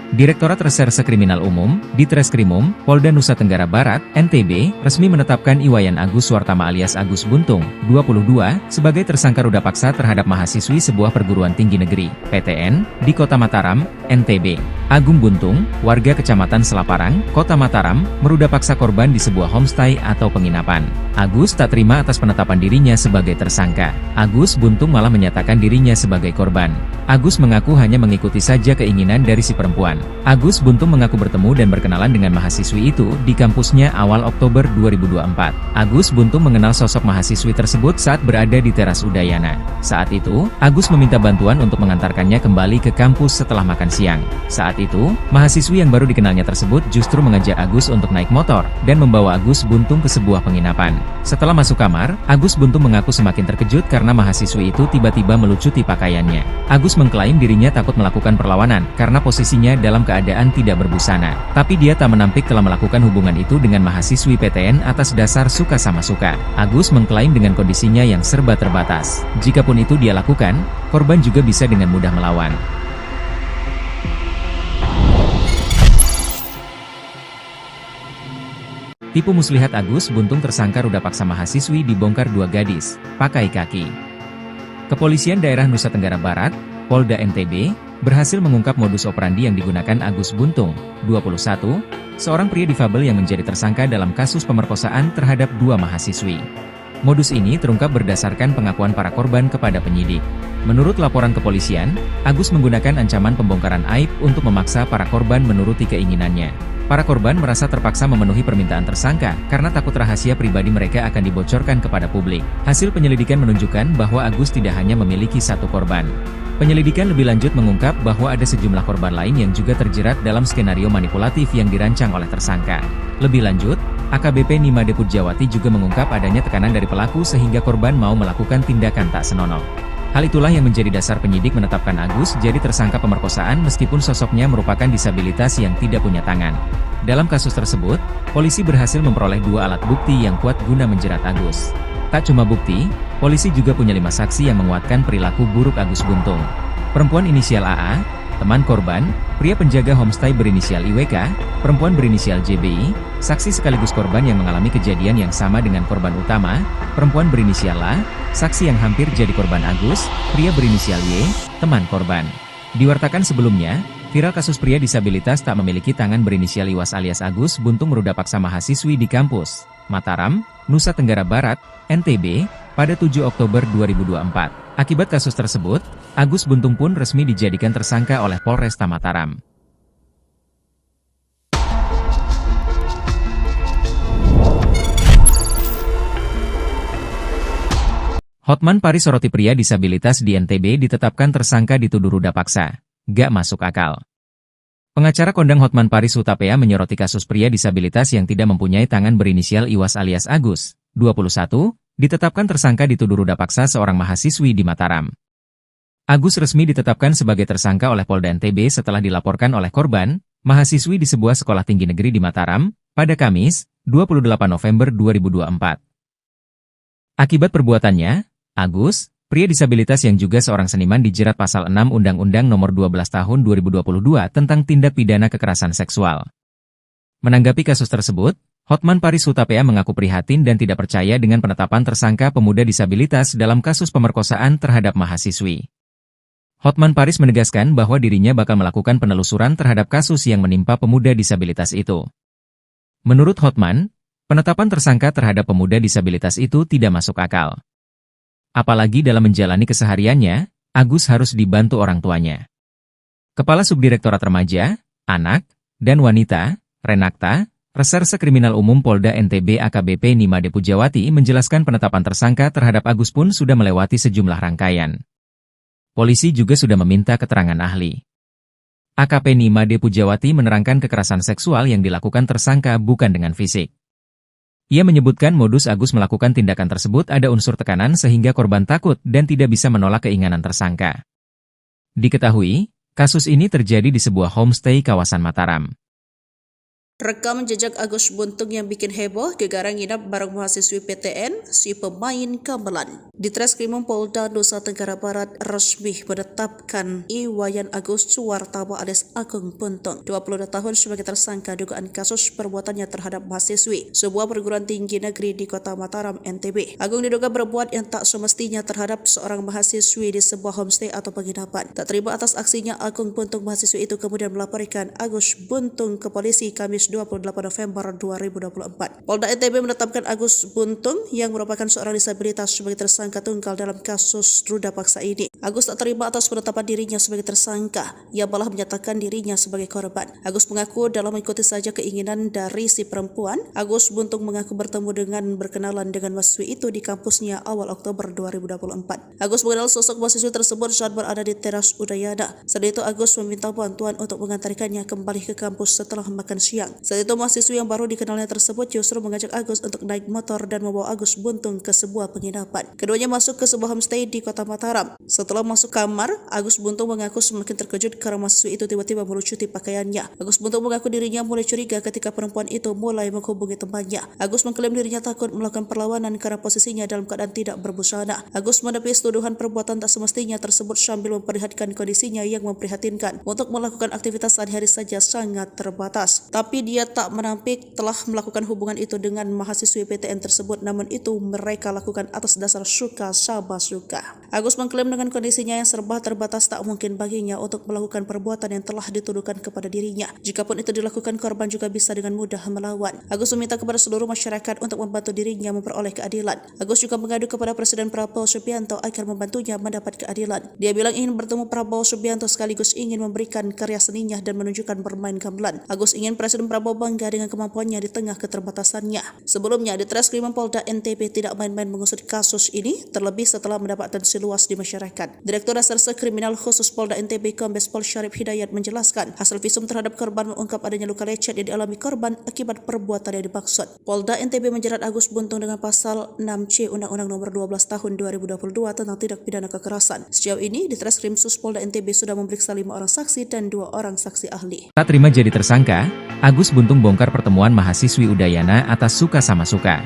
Direktorat Reserse Kriminal Umum, Ditreskrimum, Polda Nusa Tenggara Barat, NTB, resmi menetapkan Iwayan Agus Suartama alias Agus Buntung, 22, sebagai tersangka ruda paksa terhadap mahasiswi sebuah perguruan tinggi negeri, PTN, di Kota Mataram, NTB. Agung Buntung, warga Kecamatan Selaparang, Kota Mataram, meruda paksa korban di sebuah homestay atau penginapan. Agus tak terima atas penetapan dirinya sebagai tersangka. Agus Buntung malah menyatakan dirinya sebagai korban. Agus mengaku hanya mengikuti saja keinginan dari si perempuan. Agus Buntung mengaku bertemu dan berkenalan dengan mahasiswi itu di kampusnya awal Oktober 2024. Agus Buntung mengenal sosok mahasiswi tersebut saat berada di teras Udayana. Saat itu, Agus meminta bantuan untuk mengantarkannya kembali ke kampus setelah makan siang. Saat itu, mahasiswi yang baru dikenalnya tersebut justru mengajak Agus untuk naik motor dan membawa Agus Buntung ke sebuah penginapan. Setelah masuk kamar, Agus Buntung mengaku semakin terkejut karena mahasiswi itu tiba-tiba melucuti pakaiannya. Agus mengklaim dirinya takut melakukan perlawanan karena posisinya dalam keadaan tidak berbusana. Tapi dia tak menampik telah melakukan hubungan itu dengan mahasiswi PTN atas dasar suka sama suka. Agus mengklaim dengan kondisinya yang serba terbatas. Jikapun itu dia lakukan, korban juga bisa dengan mudah melawan. Tipu muslihat Agus Buntung tersangka ruda paksa mahasiswi dibongkar 2 gadis, pakai kaki. Kepolisian Daerah Nusa Tenggara Barat, Polda NTB, berhasil mengungkap modus operandi yang digunakan Agus Buntung, 21, seorang pria difabel yang menjadi tersangka dalam kasus pemerkosaan terhadap 2 mahasiswi. Modus ini terungkap berdasarkan pengakuan para korban kepada penyidik. Menurut laporan kepolisian, Agus menggunakan ancaman pembongkaran aib untuk memaksa para korban menuruti keinginannya. Para korban merasa terpaksa memenuhi permintaan tersangka karena takut rahasia pribadi mereka akan dibocorkan kepada publik. Hasil penyelidikan menunjukkan bahwa Agus tidak hanya memiliki 1 korban. Penyelidikan lebih lanjut mengungkap bahwa ada sejumlah korban lain yang juga terjerat dalam skenario manipulatif yang dirancang oleh tersangka. Lebih lanjut, AKBP Nimade Pujawati juga mengungkap adanya tekanan dari pelaku sehingga korban mau melakukan tindakan tak senonoh. Hal itulah yang menjadi dasar penyidik menetapkan Agus jadi tersangka pemerkosaan meskipun sosoknya merupakan disabilitas yang tidak punya tangan. Dalam kasus tersebut, polisi berhasil memperoleh 2 alat bukti yang kuat guna menjerat Agus. Tak cuma bukti, polisi juga punya 5 saksi yang menguatkan perilaku buruk Agus Buntung. Perempuan inisial AA, teman korban, pria penjaga homestay berinisial IWK, perempuan berinisial JBI, saksi sekaligus korban yang mengalami kejadian yang sama dengan korban utama, perempuan berinisial A, saksi yang hampir jadi korban Agus, pria berinisial Y, teman korban. Diwartakan sebelumnya, viral kasus pria disabilitas tak memiliki tangan berinisial Iwas alias Agus Buntung meruda paksa mahasiswi di kampus Mataram, Nusa Tenggara Barat, NTB, pada 7 Oktober 2024. Akibat kasus tersebut, Agus Buntung pun resmi dijadikan tersangka oleh Polresta Mataram. Hotman Paris soroti pria disabilitas di NTB ditetapkan tersangka dituduh ruda paksa. Gak masuk akal. Pengacara kondang Hotman Paris Hutapea menyoroti kasus pria disabilitas yang tidak mempunyai tangan berinisial Iwas alias Agus, 21, ditetapkan tersangka dituduh ruda paksa seorang mahasiswi di Mataram. Agus resmi ditetapkan sebagai tersangka oleh Polda NTB setelah dilaporkan oleh korban, mahasiswi di sebuah sekolah tinggi negeri di Mataram, pada Kamis, 28 November 2024. Akibat perbuatannya, Agus, pria disabilitas yang juga seorang seniman dijerat pasal 6 Undang-Undang Nomor 12 Tahun 2022 tentang tindak pidana kekerasan seksual. Menanggapi kasus tersebut, Hotman Paris Hutapea mengaku prihatin dan tidak percaya dengan penetapan tersangka pemuda disabilitas dalam kasus pemerkosaan terhadap mahasiswi. Hotman Paris menegaskan bahwa dirinya bakal melakukan penelusuran terhadap kasus yang menimpa pemuda disabilitas itu. Menurut Hotman, penetapan tersangka terhadap pemuda disabilitas itu tidak masuk akal. Apalagi dalam menjalani kesehariannya, Agus harus dibantu orang tuanya. Kepala Subdirektorat Remaja, Anak, dan Wanita, Renakta, Reserse Kriminal Umum Polda NTB AKBP Nimade Pujawati menjelaskan penetapan tersangka terhadap Agus pun sudah melewati sejumlah rangkaian. Polisi juga sudah meminta keterangan ahli. AKP Nimade Pujawati menerangkan kekerasan seksual yang dilakukan tersangka bukan dengan fisik. Ia menyebutkan modus Agus melakukan tindakan tersebut ada unsur tekanan sehingga korban takut dan tidak bisa menolak keinginan tersangka. Diketahui, kasus ini terjadi di sebuah homestay kawasan Mataram. Rekam jejak Agus Buntung yang bikin heboh, gegara nginap bareng mahasiswi PTN, si pemain gamelan. Di Treskrimum Polda Nusa Tenggara Barat resmi menetapkan Iwayan Agus Suwartama alias Agung Buntung, 22 tahun sebagai tersangka dugaan kasus perbuatannya terhadap mahasiswi sebuah perguruan tinggi negeri di Kota Mataram, NTB. Agung diduga berbuat yang tak semestinya terhadap seorang mahasiswi di sebuah homestay atau penginapan. Tak terima atas aksinya, Agung Buntung mahasiswi itu kemudian melaporkan Agus Buntung ke polisi Kamis 28 November 2024. Polda NTB menetapkan Agus Buntung yang merupakan seorang disabilitas sebagai tersangka tunggal dalam kasus ruda paksa ini. Agus tak terima atas penetapan dirinya sebagai tersangka, ia malah menyatakan dirinya sebagai korban. Agus mengaku dalam mengikuti saja keinginan dari si perempuan. Agus Buntung mengaku bertemu dengan berkenalan dengan mahasiswi itu di kampusnya awal Oktober 2024. Agus mengenal sosok mahasiswi tersebut saat berada di teras Udayana. Saat itu Agus meminta bantuan untuk mengantarkannya kembali ke kampus setelah makan siang. Saat itu mahasiswi yang baru dikenalnya tersebut justru mengajak Agus untuk naik motor dan membawa Agus Buntung ke sebuah penginapan. Keduanya masuk ke sebuah homestay di Kota Mataram. Setelah masuk kamar, Agus Buntung mengaku semakin terkejut karena mahasiswi itu tiba-tiba melucuti pakaiannya. Agus Buntung mengaku dirinya mulai curiga ketika perempuan itu mulai menghubungi temannya. Agus mengklaim dirinya takut melakukan perlawanan karena posisinya dalam keadaan tidak berbusana. Agus menepis tuduhan perbuatan tak semestinya tersebut sambil memperlihatkan kondisinya yang memprihatinkan. Untuk melakukan aktivitas sehari-hari saja sangat terbatas. Tapi dia tak menampik telah melakukan hubungan itu dengan mahasiswi PTN tersebut, namun itu mereka lakukan atas dasar suka sama suka. Agus mengklaim dengan kondisinya yang serba terbatas tak mungkin baginya untuk melakukan perbuatan yang telah dituduhkan kepada dirinya. Jikapun itu dilakukan, korban juga bisa dengan mudah melawan. Agus meminta kepada seluruh masyarakat untuk membantu dirinya memperoleh keadilan. Agus juga mengadu kepada Presiden Prabowo Subianto agar membantunya mendapat keadilan. Dia bilang ingin bertemu Prabowo Subianto sekaligus ingin memberikan karya seninya dan menunjukkan bermain gamelan. Agus ingin Presiden Prabowo bangga dengan kemampuannya di tengah keterbatasannya. Sebelumnya, di Treskrimum Polda NTB tidak main-main mengusut kasus ini, terlebih setelah mendapat atensi luas di masyarakat. Direktur Reserse Kriminal Khusus Polda NTB Kombes Pol Syarif Hidayat menjelaskan, hasil visum terhadap korban mengungkap adanya luka lecet yang dialami korban akibat perbuatan yang dimaksud. Polda NTB menjerat Agus Buntung dengan pasal 6C Undang-Undang Nomor 12 Tahun 2022 tentang tindak pidana kekerasan. Sejauh ini, di Treskrim Sus Polda NTB sudah memeriksa 5 orang saksi dan 2 orang saksi ahli. Tak terima jadi tersangka, Agus Buntung bongkar pertemuan mahasiswi Udayana atas suka sama suka.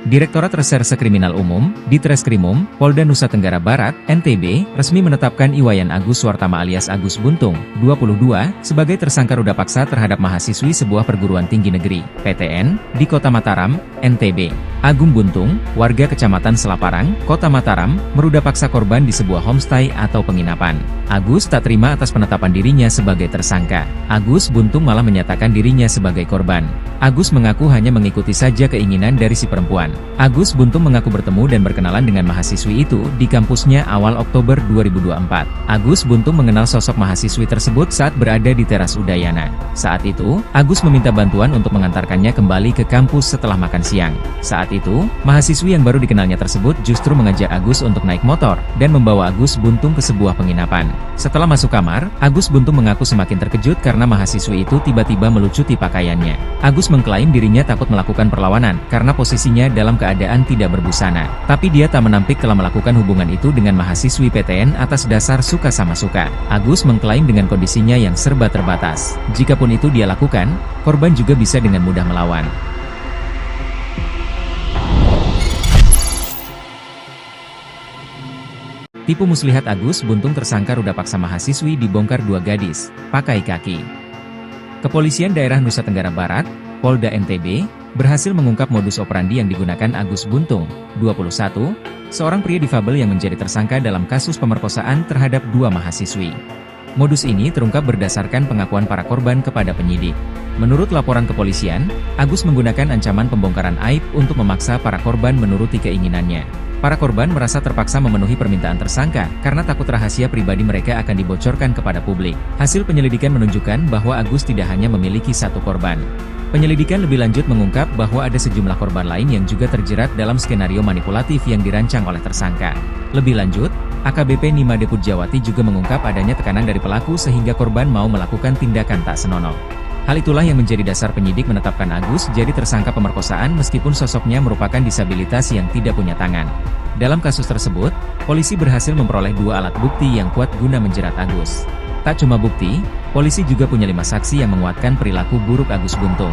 Direktorat Reserse Kriminal Umum, di Treskrimum, Polda Nusa Tenggara Barat, NTB, resmi menetapkan Iwayan Agus Suwartama alias Agus Buntung, 22, sebagai tersangka ruda paksa terhadap mahasiswi sebuah perguruan tinggi negeri, PTN, di Kota Mataram, NTB. Agung Buntung, warga Kecamatan Selaparang, Kota Mataram, meruda paksa korban di sebuah homestay atau penginapan. Agus tak terima atas penetapan dirinya sebagai tersangka. Agus Buntung malah menyatakan dirinya sebagai korban. Agus mengaku hanya mengikuti saja keinginan dari si perempuan. Agus Buntung mengaku bertemu dan berkenalan dengan mahasiswi itu di kampusnya awal Oktober 2024. Agus Buntung mengenal sosok mahasiswi tersebut saat berada di teras Udayana. Saat itu, Agus meminta bantuan untuk mengantarkannya kembali ke kampus setelah makan siang. Saat itu, mahasiswi yang baru dikenalnya tersebut justru mengajak Agus untuk naik motor dan membawa Agus Buntung ke sebuah penginapan. Setelah masuk kamar, Agus Buntung mengaku semakin terkejut karena mahasiswi itu tiba-tiba melucuti pakaiannya. Agus mengklaim dirinya takut melakukan perlawanan karena posisinya dalam keadaan tidak berbusana. Tapi dia tak menampik telah melakukan hubungan itu dengan mahasiswi PTN atas dasar suka sama suka. Agus mengklaim dengan kondisinya yang serba terbatas. Jikapun itu dia lakukan, korban juga bisa dengan mudah melawan. Tipu muslihat Agus Buntung tersangka ruda paksa mahasiswi dibongkar 2 gadis, pakai kaki. Kepolisian Daerah Nusa Tenggara Barat, Polda NTB, berhasil mengungkap modus operandi yang digunakan Agus Buntung, 21, seorang pria difabel yang menjadi tersangka dalam kasus pemerkosaan terhadap 2 mahasiswi. Modus ini terungkap berdasarkan pengakuan para korban kepada penyidik. Menurut laporan kepolisian, Agus menggunakan ancaman pembongkaran aib untuk memaksa para korban menuruti keinginannya. Para korban merasa terpaksa memenuhi permintaan tersangka karena takut rahasia pribadi mereka akan dibocorkan kepada publik. Hasil penyelidikan menunjukkan bahwa Agus tidak hanya memiliki satu korban. Penyelidikan lebih lanjut mengungkap bahwa ada sejumlah korban lain yang juga terjerat dalam skenario manipulatif yang dirancang oleh tersangka. Lebih lanjut, AKBP Nimade Pujawati juga mengungkap adanya tekanan dari pelaku sehingga korban mau melakukan tindakan tak senonoh. Hal itulah yang menjadi dasar penyidik menetapkan Agus jadi tersangka pemerkosaan meskipun sosoknya merupakan disabilitas yang tidak punya tangan. Dalam kasus tersebut, polisi berhasil memperoleh 2 alat bukti yang kuat guna menjerat Agus. Tak cuma bukti, polisi juga punya 5 saksi yang menguatkan perilaku buruk Agus Buntung.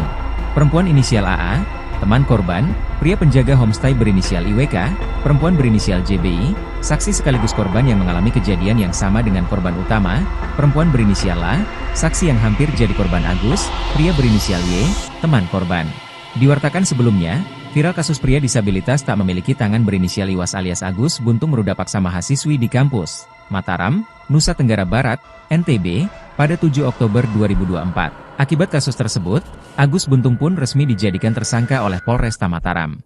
Perempuan inisial AA, teman korban, pria penjaga homestay berinisial IWK, perempuan berinisial JBI, saksi sekaligus korban yang mengalami kejadian yang sama dengan korban utama, perempuan berinisial A, saksi yang hampir jadi korban Agus, pria berinisial Y, teman korban. Diwartakan sebelumnya, viral kasus pria disabilitas tak memiliki tangan berinisial Iwas alias Agus Buntung meruda paksa mahasiswi di kampus Mataram, Nusa Tenggara Barat, NTB, pada 7 Oktober 2024. Akibat kasus tersebut, Agus Buntung pun resmi dijadikan tersangka oleh Polresta Mataram.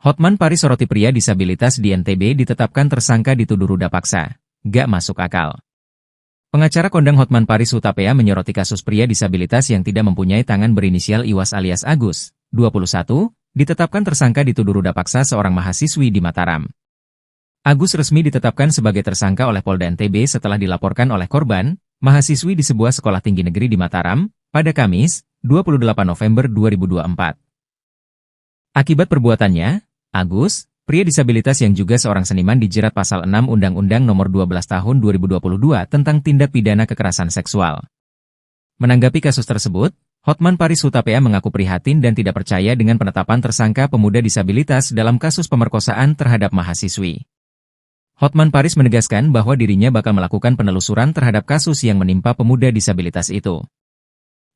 Hotman Paris soroti pria disabilitas di NTB ditetapkan tersangka dituduh ruda paksa. Gak masuk akal. Pengacara kondang Hotman Paris Hutapea menyoroti kasus pria disabilitas yang tidak mempunyai tangan berinisial Iwas alias Agus, 21, ditetapkan tersangka dituduh ruda paksa seorang mahasiswi di Mataram. Agus resmi ditetapkan sebagai tersangka oleh Polda NTB setelah dilaporkan oleh korban, mahasiswi di sebuah sekolah tinggi negeri di Mataram, pada Kamis, 28 November 2024. Akibat perbuatannya, Agus, pria disabilitas yang juga seorang seniman dijerat pasal 6 Undang-Undang Nomor 12 Tahun 2022 tentang tindak pidana kekerasan seksual. Menanggapi kasus tersebut, Hotman Paris Hutapea mengaku prihatin dan tidak percaya dengan penetapan tersangka pemuda disabilitas dalam kasus pemerkosaan terhadap mahasiswi. Hotman Paris menegaskan bahwa dirinya bakal melakukan penelusuran terhadap kasus yang menimpa pemuda disabilitas itu.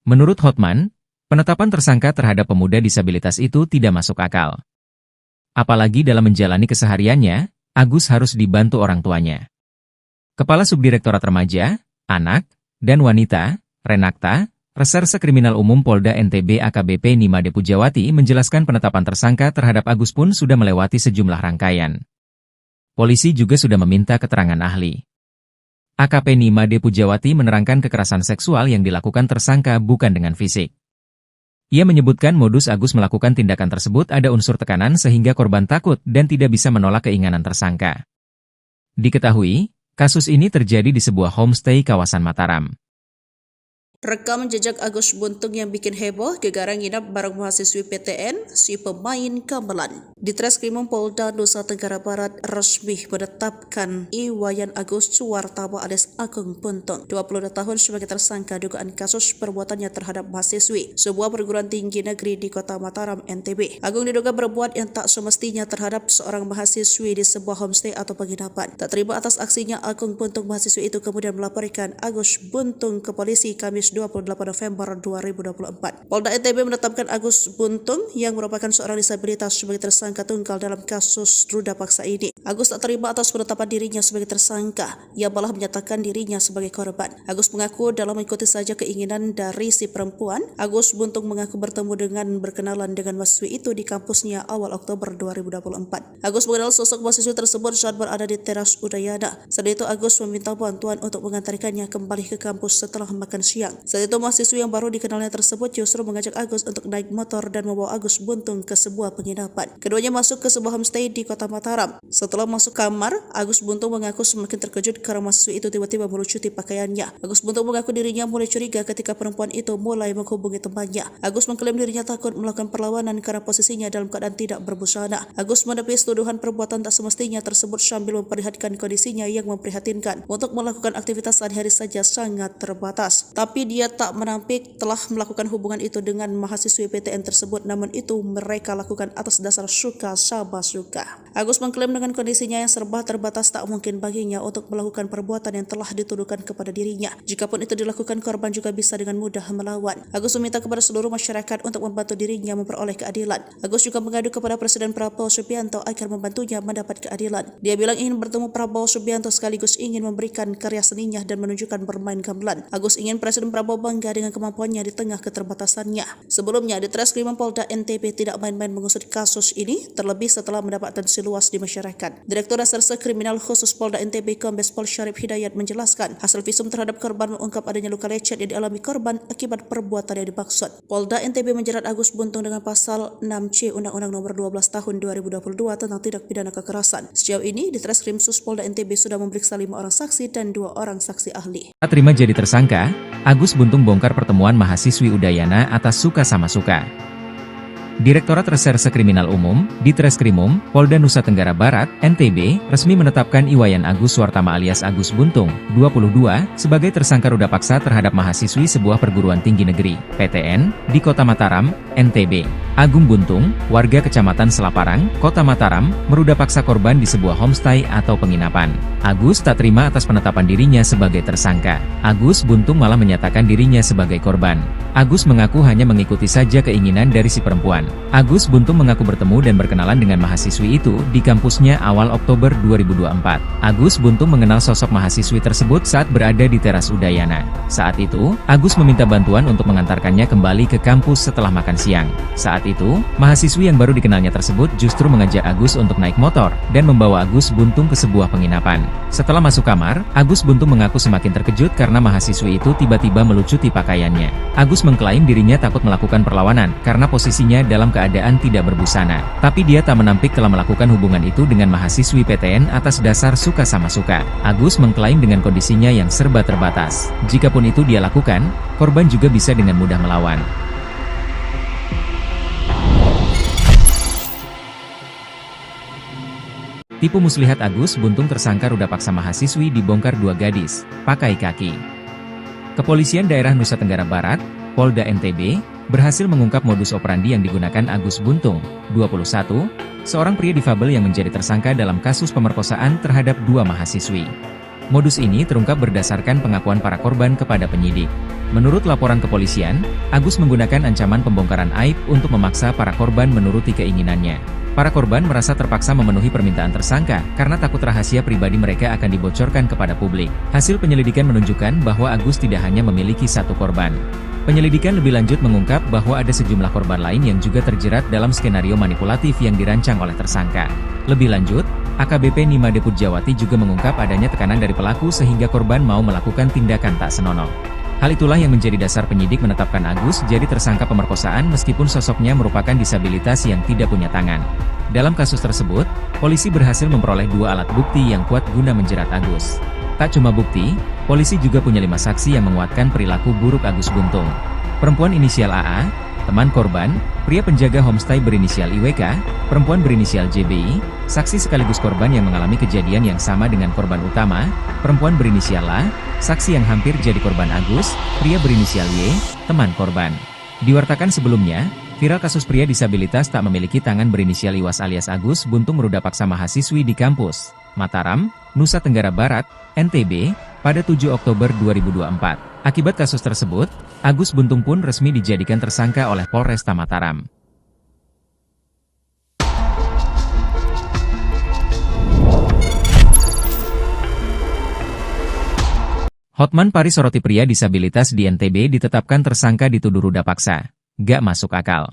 Menurut Hotman, penetapan tersangka terhadap pemuda disabilitas itu tidak masuk akal. Apalagi dalam menjalani kesehariannya, Agus harus dibantu orang tuanya. Kepala Subdirektorat Remaja, Anak, dan Wanita, Renakta, Reserse Kriminal Umum Polda NTB AKBP Nimade Pujawati menjelaskan penetapan tersangka terhadap Agus pun sudah melewati sejumlah rangkaian. Polisi juga sudah meminta keterangan ahli. AKP Nimade Pujawati menerangkan kekerasan seksual yang dilakukan tersangka bukan dengan fisik. Ia menyebutkan modus Agus melakukan tindakan tersebut ada unsur tekanan sehingga korban takut dan tidak bisa menolak keinginan tersangka. Diketahui, kasus ini terjadi di sebuah homestay kawasan Mataram. Rekam jejak Agus Buntung yang bikin heboh, gegara nginap bareng mahasiswi PTN, si pemain gamelan. Di Treskrimum Polda Nusa Tenggara Barat resmi menetapkan Iwayan Agus Suwartama alias Agung Buntung, 22 tahun sebagai tersangka dugaan kasus perbuatannya terhadap mahasiswi sebuah perguruan tinggi negeri di Kota Mataram, NTB. Agung diduga berbuat yang tak semestinya terhadap seorang mahasiswi di sebuah homestay atau penginapan. Tak terima atas aksinya, Agung Buntung mahasiswi itu kemudian melaporkan Agus Buntung ke polisi Kamis 28 November 2024. Polda NTB menetapkan Agus Buntung yang merupakan seorang disabilitas sebagai tersangka tunggal dalam kasus ruda paksa ini. Agus tak terima atas penetapan dirinya sebagai tersangka. Ia malah menyatakan dirinya sebagai korban. Agus mengaku dalam mengikuti saja keinginan dari si perempuan. Agus Buntung mengaku bertemu dengan berkenalan dengan mahasiswi itu di kampusnya awal Oktober 2024. Agus mengenal sosok mahasiswi tersebut saat berada di teras Udayana. Saat itu Agus meminta bantuan untuk mengantarkannya kembali ke kampus setelah makan siang. Saat itu mahasiswi yang baru dikenalnya tersebut justru mengajak Agus untuk naik motor dan membawa Agus Buntung ke sebuah penginapan. Keduanya masuk ke sebuah homestay di Kota Mataram. Setelah masuk kamar, Agus Buntung mengaku semakin terkejut karena mahasiswi itu tiba-tiba melucuti pakaiannya. Agus Buntung mengaku dirinya mulai curiga ketika perempuan itu mulai menghubungi temannya. Agus mengklaim dirinya takut melakukan perlawanan karena posisinya dalam keadaan tidak berbusana. Agus menepis tuduhan perbuatan tak semestinya tersebut sambil memperlihatkan kondisinya yang memprihatinkan. Untuk melakukan aktivitas sehari-hari saja sangat terbatas. Tapi dia tak menampik telah melakukan hubungan itu dengan mahasiswi PTN tersebut, namun itu mereka lakukan atas dasar suka sama suka. Agus mengklaim dengan kondisinya yang serba terbatas tak mungkin baginya untuk melakukan perbuatan yang telah dituduhkan kepada dirinya. Jikapun itu dilakukan, korban juga bisa dengan mudah melawan. Agus meminta kepada seluruh masyarakat untuk membantu dirinya memperoleh keadilan. Agus juga mengadu kepada Presiden Prabowo Subianto agar membantunya mendapat keadilan. Dia bilang ingin bertemu Prabowo Subianto sekaligus ingin memberikan karya seninya dan menunjukkan bermain gamelan. Agus ingin Presiden Prabowo bangga dengan kemampuannya di tengah keterbatasannya. Sebelumnya, di Treskrimum Polda NTB tidak main-main mengusut kasus ini, terlebih setelah mendapat atensi luas di masyarakat. Direktur Reserse Kriminal Khusus Polda NTB Kombes Pol Syarif Hidayat menjelaskan, hasil visum terhadap korban mengungkap adanya luka lecet yang dialami korban akibat perbuatan yang dimaksud. Polda NTB menjerat Agus Buntung dengan pasal 6C Undang-Undang Nomor 12 Tahun 2022 tentang tindak pidana kekerasan. Sejauh ini, di Treskrim Sus Polda NTB sudah memeriksa 5 orang saksi dan 2 orang saksi ahli. Saat terima jadi tersangka, Agus Buntung bongkar pertemuan mahasiswi Udayana atas suka sama suka. Direktorat Reserse Kriminal Umum, Ditreskrimum, Polda Nusa Tenggara Barat, NTB, resmi menetapkan Iwayan Agus Suartama alias Agus Buntung, 22, sebagai tersangka ruda paksa terhadap mahasiswi sebuah perguruan tinggi negeri, PTN, di Kota Mataram, NTB. Agung Buntung, warga Kecamatan Selaparang, Kota Mataram, meruda paksa korban di sebuah homestay atau penginapan. Agus tak terima atas penetapan dirinya sebagai tersangka. Agus Buntung malah menyatakan dirinya sebagai korban. Agus mengaku hanya mengikuti saja keinginan dari si perempuan. Agus Buntung mengaku bertemu dan berkenalan dengan mahasiswi itu di kampusnya awal Oktober 2024. Agus Buntung mengenal sosok mahasiswi tersebut saat berada di teras Udayana. Saat itu, Agus meminta bantuan untuk mengantarkannya kembali ke kampus setelah makan siang. Saat itu, mahasiswi yang baru dikenalnya tersebut justru mengajak Agus untuk naik motor dan membawa Agus Buntung ke sebuah penginapan. Setelah masuk kamar, Agus Buntung mengaku semakin terkejut karena mahasiswi itu tiba-tiba melucuti pakaiannya. Agus mengklaim dirinya takut melakukan perlawanan karena posisinya dalam keadaan tidak berbusana. Tapi dia tak menampik telah melakukan hubungan itu dengan mahasiswi PTN atas dasar suka sama suka. Agus mengklaim dengan kondisinya yang serba terbatas. Jikapun itu dia lakukan, korban juga bisa dengan mudah melawan. Tipu muslihat Agus Buntung tersangka ruda paksa mahasiswi dibongkar 2 gadis, pakai kaki. Kepolisian Daerah Nusa Tenggara Barat, Polda NTB, berhasil mengungkap modus operandi yang digunakan Agus Buntung, 21, seorang pria difabel yang menjadi tersangka dalam kasus pemerkosaan terhadap 2 mahasiswi. Modus ini terungkap berdasarkan pengakuan para korban kepada penyidik. Menurut laporan kepolisian, Agus menggunakan ancaman pembongkaran aib untuk memaksa para korban menuruti keinginannya. Para korban merasa terpaksa memenuhi permintaan tersangka karena takut rahasia pribadi mereka akan dibocorkan kepada publik. Hasil penyelidikan menunjukkan bahwa Agus tidak hanya memiliki 1 korban. Penyelidikan lebih lanjut mengungkap bahwa ada sejumlah korban lain yang juga terjerat dalam skenario manipulatif yang dirancang oleh tersangka. Lebih lanjut, AKBP Nimade Pujawati juga mengungkap adanya tekanan dari pelaku sehingga korban mau melakukan tindakan tak senonoh. Hal itulah yang menjadi dasar penyidik menetapkan Agus jadi tersangka pemerkosaan meskipun sosoknya merupakan disabilitas yang tidak punya tangan. Dalam kasus tersebut, polisi berhasil memperoleh 2 alat bukti yang kuat guna menjerat Agus. Tak cuma bukti, polisi juga punya 5 saksi yang menguatkan perilaku buruk Agus Buntung. Perempuan inisial AA, teman korban, pria penjaga homestay berinisial IWK, perempuan berinisial JBI, saksi sekaligus korban yang mengalami kejadian yang sama dengan korban utama, perempuan berinisial A, saksi yang hampir jadi korban Agus, pria berinisial Y, teman korban. Diwartakan sebelumnya, viral kasus pria disabilitas tak memiliki tangan berinisial Iwas alias Agus Buntung meruda paksa mahasiswi di kampus Mataram, Nusa Tenggara Barat, NTB, pada 7 Oktober 2024. Akibat kasus tersebut, Agus Buntung pun resmi dijadikan tersangka oleh Polresta Mataram. Hotman Paris soroti pria disabilitas di NTB ditetapkan tersangka dituduh ruda paksa. Gak masuk akal.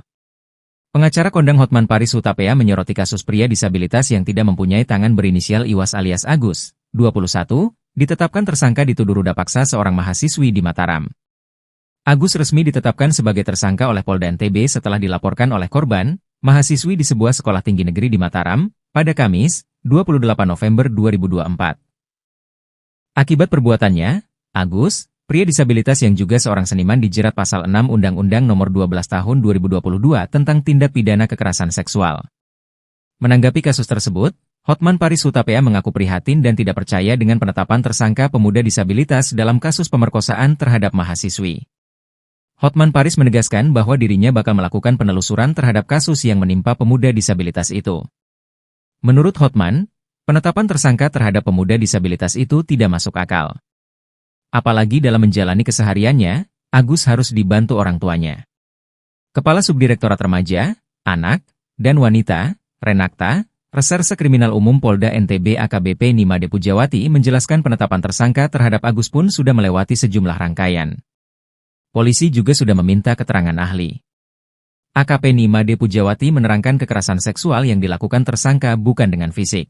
Pengacara kondang Hotman Paris Hutapea menyoroti kasus pria disabilitas yang tidak mempunyai tangan berinisial Iwas alias Agus, 21, ditetapkan tersangka dituduh ruda paksa seorang mahasiswi di Mataram. Agus resmi ditetapkan sebagai tersangka oleh Polda NTB setelah dilaporkan oleh korban, mahasiswi di sebuah sekolah tinggi negeri di Mataram, pada Kamis, 28 November 2024. Akibat perbuatannya, Agus, pria disabilitas yang juga seorang seniman dijerat pasal 6 Undang-Undang Nomor 12 Tahun 2022 tentang tindak pidana kekerasan seksual. Menanggapi kasus tersebut, Hotman Paris Hutapea mengaku prihatin dan tidak percaya dengan penetapan tersangka pemuda disabilitas dalam kasus pemerkosaan terhadap mahasiswi. Hotman Paris menegaskan bahwa dirinya bakal melakukan penelusuran terhadap kasus yang menimpa pemuda disabilitas itu. Menurut Hotman, penetapan tersangka terhadap pemuda disabilitas itu tidak masuk akal. Apalagi dalam menjalani kesehariannya, Agus harus dibantu orang tuanya. Kepala Subdirektorat Remaja, Anak, dan Wanita, Renakta, Reserse Kriminal Umum Polda NTB AKBP Nimade Pujawati menjelaskan penetapan tersangka terhadap Agus pun sudah melewati sejumlah rangkaian. Polisi juga sudah meminta keterangan ahli. AKP Nimade Pujawati menerangkan kekerasan seksual yang dilakukan tersangka bukan dengan fisik.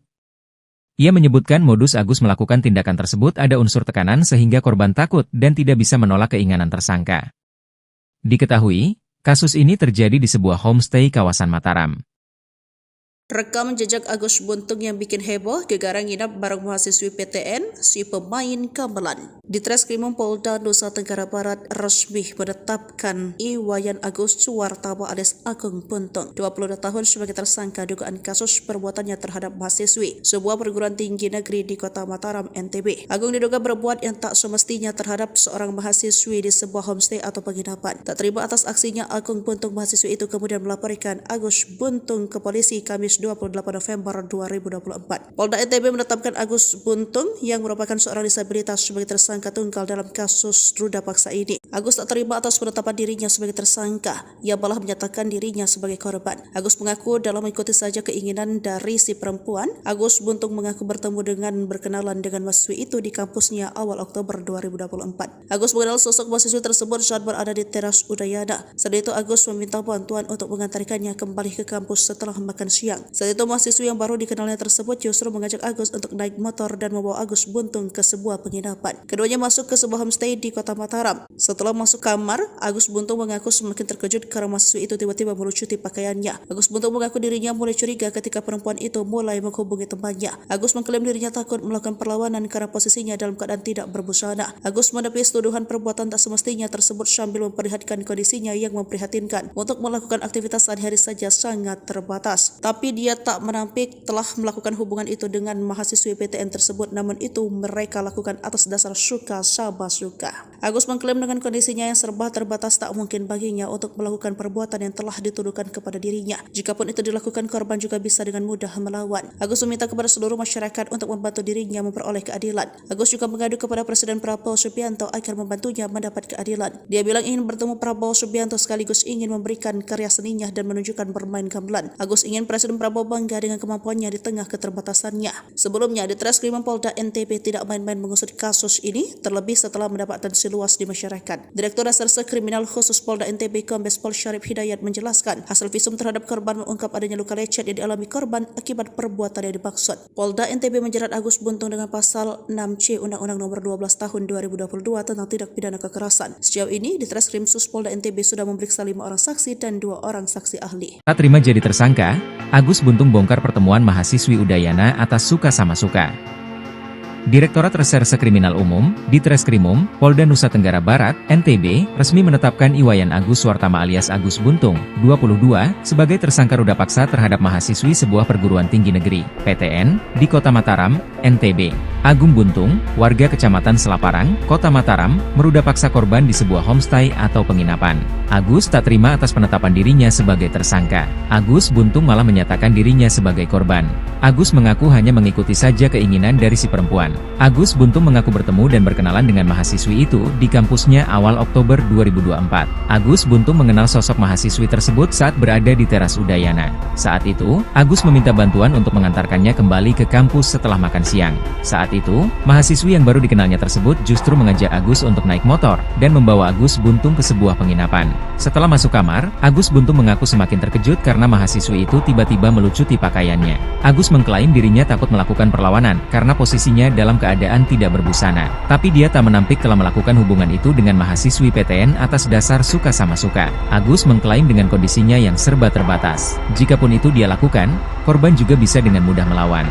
Ia menyebutkan modus Agus melakukan tindakan tersebut ada unsur tekanan sehingga korban takut dan tidak bisa menolak keinginan tersangka. Diketahui, kasus ini terjadi di sebuah homestay kawasan Mataram. Rekam jejak Agus Buntung yang bikin heboh, gegara nginap bareng mahasiswi PTN, si pemain gamelan. Di Treskrimum Polda Nusa Tenggara Barat resmi menetapkan Iwayan Agus Suwartama alias Agung Buntung, 22 tahun sebagai tersangka dugaan kasus perbuatannya terhadap mahasiswi sebuah perguruan tinggi negeri di Kota Mataram, NTB. Agung diduga berbuat yang tak semestinya terhadap seorang mahasiswi di sebuah homestay atau penginapan. Tak terima atas aksinya, Agung Buntung mahasiswi itu kemudian melaporkan Agus Buntung ke polisi Kamis 28 November 2024. Polda NTB menetapkan Agus Buntung yang merupakan seorang disabilitas sebagai tersangka tunggal dalam kasus ruda paksa ini. Agus tak terima atas penetapan dirinya sebagai tersangka. Ia malah menyatakan dirinya sebagai korban. Agus mengaku dalam mengikuti saja keinginan dari si perempuan. Agus Buntung mengaku bertemu dengan berkenalan dengan mahasiswi itu di kampusnya awal Oktober 2024. Agus mengenal sosok mahasiswi tersebut saat berada di teras Udayana. Saat itu Agus meminta bantuan untuk mengantarkannya kembali ke kampus setelah makan siang. Saat itu mahasiswi yang baru dikenalnya tersebut justru mengajak Agus untuk naik motor dan membawa Agus Buntung ke sebuah penginapan. Keduanya masuk ke sebuah homestay di Kota Mataram. Setelah masuk kamar, Agus Buntung mengaku semakin terkejut karena mahasiswi itu tiba-tiba melucuti pakaiannya. Agus Buntung mengaku dirinya mulai curiga ketika perempuan itu mulai menghubungi temannya. Agus mengklaim dirinya takut melakukan perlawanan karena posisinya dalam keadaan tidak berbusana. Agus menepis tuduhan perbuatan tak semestinya tersebut sambil memperlihatkan kondisinya yang memprihatinkan. Untuk melakukan aktivitas sehari-hari saja sangat terbatas. Tapi dia tak menampik telah melakukan hubungan itu dengan mahasiswi PTN tersebut, namun itu mereka lakukan atas dasar suka sama suka. Agus mengklaim dengan kondisinya yang serba terbatas tak mungkin baginya untuk melakukan perbuatan yang telah dituduhkan kepada dirinya. Jikapun itu dilakukan, korban juga bisa dengan mudah melawan. Agus meminta kepada seluruh masyarakat untuk membantu dirinya memperoleh keadilan. Agus juga mengadu kepada Presiden Prabowo Subianto agar membantunya mendapat keadilan. Dia bilang ingin bertemu Prabowo Subianto sekaligus ingin memberikan karya seninya dan menunjukkan bermain gamelan. Agus ingin Presiden Prabowo bangga dengan kemampuannya di tengah keterbatasannya. Sebelumnya, di Treskrimum Polda NTB tidak main-main mengusut kasus ini, terlebih setelah mendapat atensi luas di masyarakat. Direktur Reserse Kriminal Khusus Polda NTB Kombes Pol Syarif Hidayat menjelaskan, hasil visum terhadap korban mengungkap adanya luka lecet yang dialami korban akibat perbuatan yang dimaksud. Polda NTB menjerat Agus Buntung dengan pasal 6C Undang-Undang Nomor 12 Tahun 2022 tentang tindak pidana kekerasan. Sejauh ini, di Treskrim Sus Polda NTB sudah memeriksa 5 orang saksi dan 2 orang saksi ahli. Tak terima jadi tersangka, Agus Buntung bongkar pertemuan mahasiswi Udayana atas suka sama suka. Direktorat Reserse Kriminal Umum, di Treskrimum, Polda Nusa Tenggara Barat, NTB, resmi menetapkan Iwayan Agus Suwartama alias Agus Buntung, 22, sebagai tersangka ruda paksa terhadap mahasiswi sebuah perguruan tinggi negeri, PTN, di Kota Mataram, NTB. Agung Buntung, warga Kecamatan Selaparang, Kota Mataram, meruda paksa korban di sebuah homestay atau penginapan. Agus tak terima atas penetapan dirinya sebagai tersangka. Agus Buntung malah menyatakan dirinya sebagai korban. Agus mengaku hanya mengikuti saja keinginan dari si perempuan. Agus Buntung mengaku bertemu dan berkenalan dengan mahasiswi itu di kampusnya awal Oktober 2024. Agus Buntung mengenal sosok mahasiswi tersebut saat berada di teras Udayana. Saat itu, Agus meminta bantuan untuk mengantarkannya kembali ke kampus setelah makan siang. Saat itu, mahasiswi yang baru dikenalnya tersebut justru mengajak Agus untuk naik motor dan membawa Agus Buntung ke sebuah penginapan. Setelah masuk kamar, Agus Buntung mengaku semakin terkejut karena mahasiswi itu tiba-tiba melucuti pakaiannya. Agus mengklaim dirinya takut melakukan perlawanan karena posisinya dalam keadaan tidak berbusana. Tapi dia tak menampik telah melakukan hubungan itu dengan mahasiswi PTN atas dasar suka sama suka. Agus mengklaim dengan kondisinya yang serba terbatas. Jikapun itu dia lakukan, korban juga bisa dengan mudah melawan.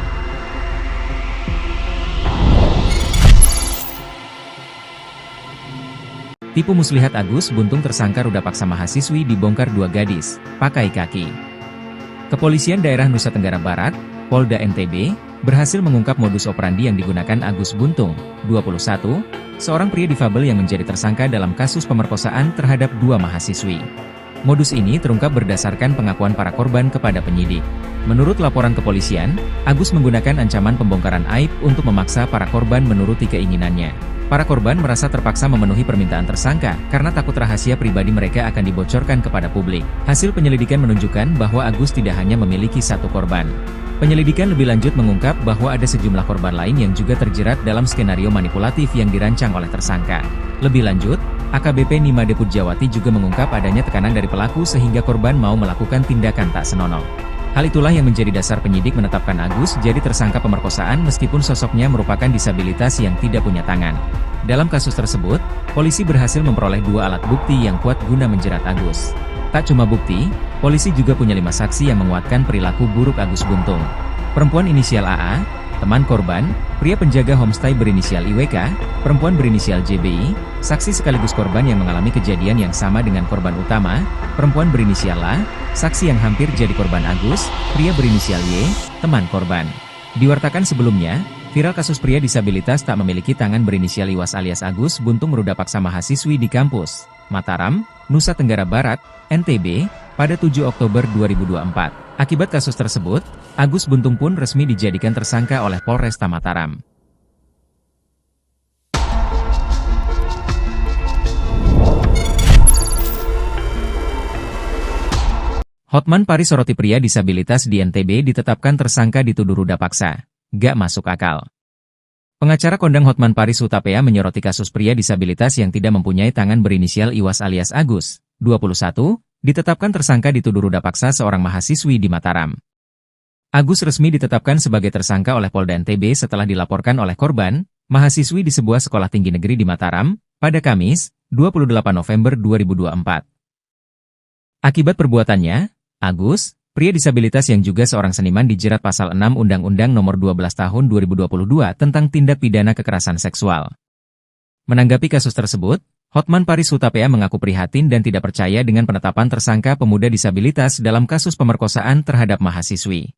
Tipu muslihat Agus Buntung tersangka ruda paksa mahasiswi dibongkar 2 gadis, pakai kaki. Kepolisian Daerah Nusa Tenggara Barat, Polda NTB, berhasil mengungkap modus operandi yang digunakan Agus Buntung, 21, seorang pria difabel yang menjadi tersangka dalam kasus pemerkosaan terhadap 2 mahasiswi. Modus ini terungkap berdasarkan pengakuan para korban kepada penyidik. Menurut laporan kepolisian, Agus menggunakan ancaman pembongkaran aib untuk memaksa para korban menuruti keinginannya. Para korban merasa terpaksa memenuhi permintaan tersangka karena takut rahasia pribadi mereka akan dibocorkan kepada publik. Hasil penyelidikan menunjukkan bahwa Agus tidak hanya memiliki satu korban. Penyelidikan lebih lanjut mengungkap bahwa ada sejumlah korban lain yang juga terjerat dalam skenario manipulatif yang dirancang oleh tersangka. Lebih lanjut, AKBP Nimade Pujawati juga mengungkap adanya tekanan dari pelaku sehingga korban mau melakukan tindakan tak senonoh. Hal itulah yang menjadi dasar penyidik menetapkan Agus jadi tersangka pemerkosaan meskipun sosoknya merupakan disabilitas yang tidak punya tangan. Dalam kasus tersebut, polisi berhasil memperoleh 2 alat bukti yang kuat guna menjerat Agus. Tak cuma bukti, polisi juga punya 5 saksi yang menguatkan perilaku buruk Agus Buntung. Perempuan inisial AA, teman korban, pria penjaga homestay berinisial IWK, perempuan berinisial JBI, saksi sekaligus korban yang mengalami kejadian yang sama dengan korban utama, perempuan berinisial A, saksi yang hampir jadi korban Agus, pria berinisial Y, teman korban. Diwartakan sebelumnya, viral kasus pria disabilitas tak memiliki tangan berinisial Iwas alias Agus Buntung meruda paksa mahasiswi di kampus Mataram, Nusa Tenggara Barat, NTB, pada 7 Oktober 2024. Akibat kasus tersebut, Agus Buntung pun resmi dijadikan tersangka oleh Polresta Mataram. Hotman Paris soroti pria disabilitas di NTB ditetapkan tersangka dituduh ruda paksa. Gak masuk akal. Pengacara kondang Hotman Paris Hutapea menyoroti kasus pria disabilitas yang tidak mempunyai tangan berinisial Iwas alias Agus, 21, ditetapkan tersangka dituduh ruda paksa seorang mahasiswi di Mataram. Agus resmi ditetapkan sebagai tersangka oleh Polda NTB setelah dilaporkan oleh korban, mahasiswi di sebuah sekolah tinggi negeri di Mataram, pada Kamis, 28 November 2024. Akibat perbuatannya, Agus, pria disabilitas yang juga seorang seniman dijerat pasal 6 Undang-Undang Nomor 12 Tahun 2022 tentang tindak pidana kekerasan seksual. Menanggapi kasus tersebut, Hotman Paris Hutapea mengaku prihatin dan tidak percaya dengan penetapan tersangka pemuda disabilitas dalam kasus pemerkosaan terhadap mahasiswi.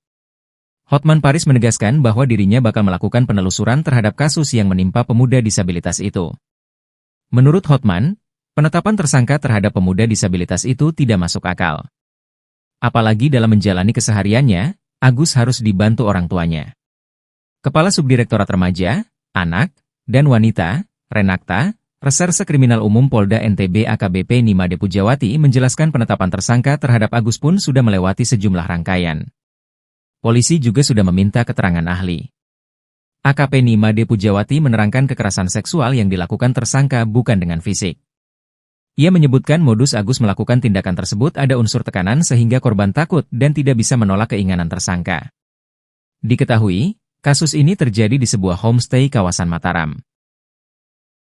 Hotman Paris menegaskan bahwa dirinya bakal melakukan penelusuran terhadap kasus yang menimpa pemuda disabilitas itu. Menurut Hotman, penetapan tersangka terhadap pemuda disabilitas itu tidak masuk akal. Apalagi dalam menjalani kesehariannya, Agus harus dibantu orang tuanya. Kepala Subdirektorat Remaja, Anak, dan Wanita, Renakta, Reserse Kriminal Umum Polda NTB AKBP Nimade Pujawati menjelaskan penetapan tersangka terhadap Agus pun sudah melewati sejumlah rangkaian. Polisi juga sudah meminta keterangan ahli. AKP Nimade Pujawati menerangkan kekerasan seksual yang dilakukan tersangka bukan dengan fisik. Ia menyebutkan modus Agus melakukan tindakan tersebut ada unsur tekanan sehingga korban takut dan tidak bisa menolak keinginan tersangka. Diketahui, kasus ini terjadi di sebuah homestay kawasan Mataram.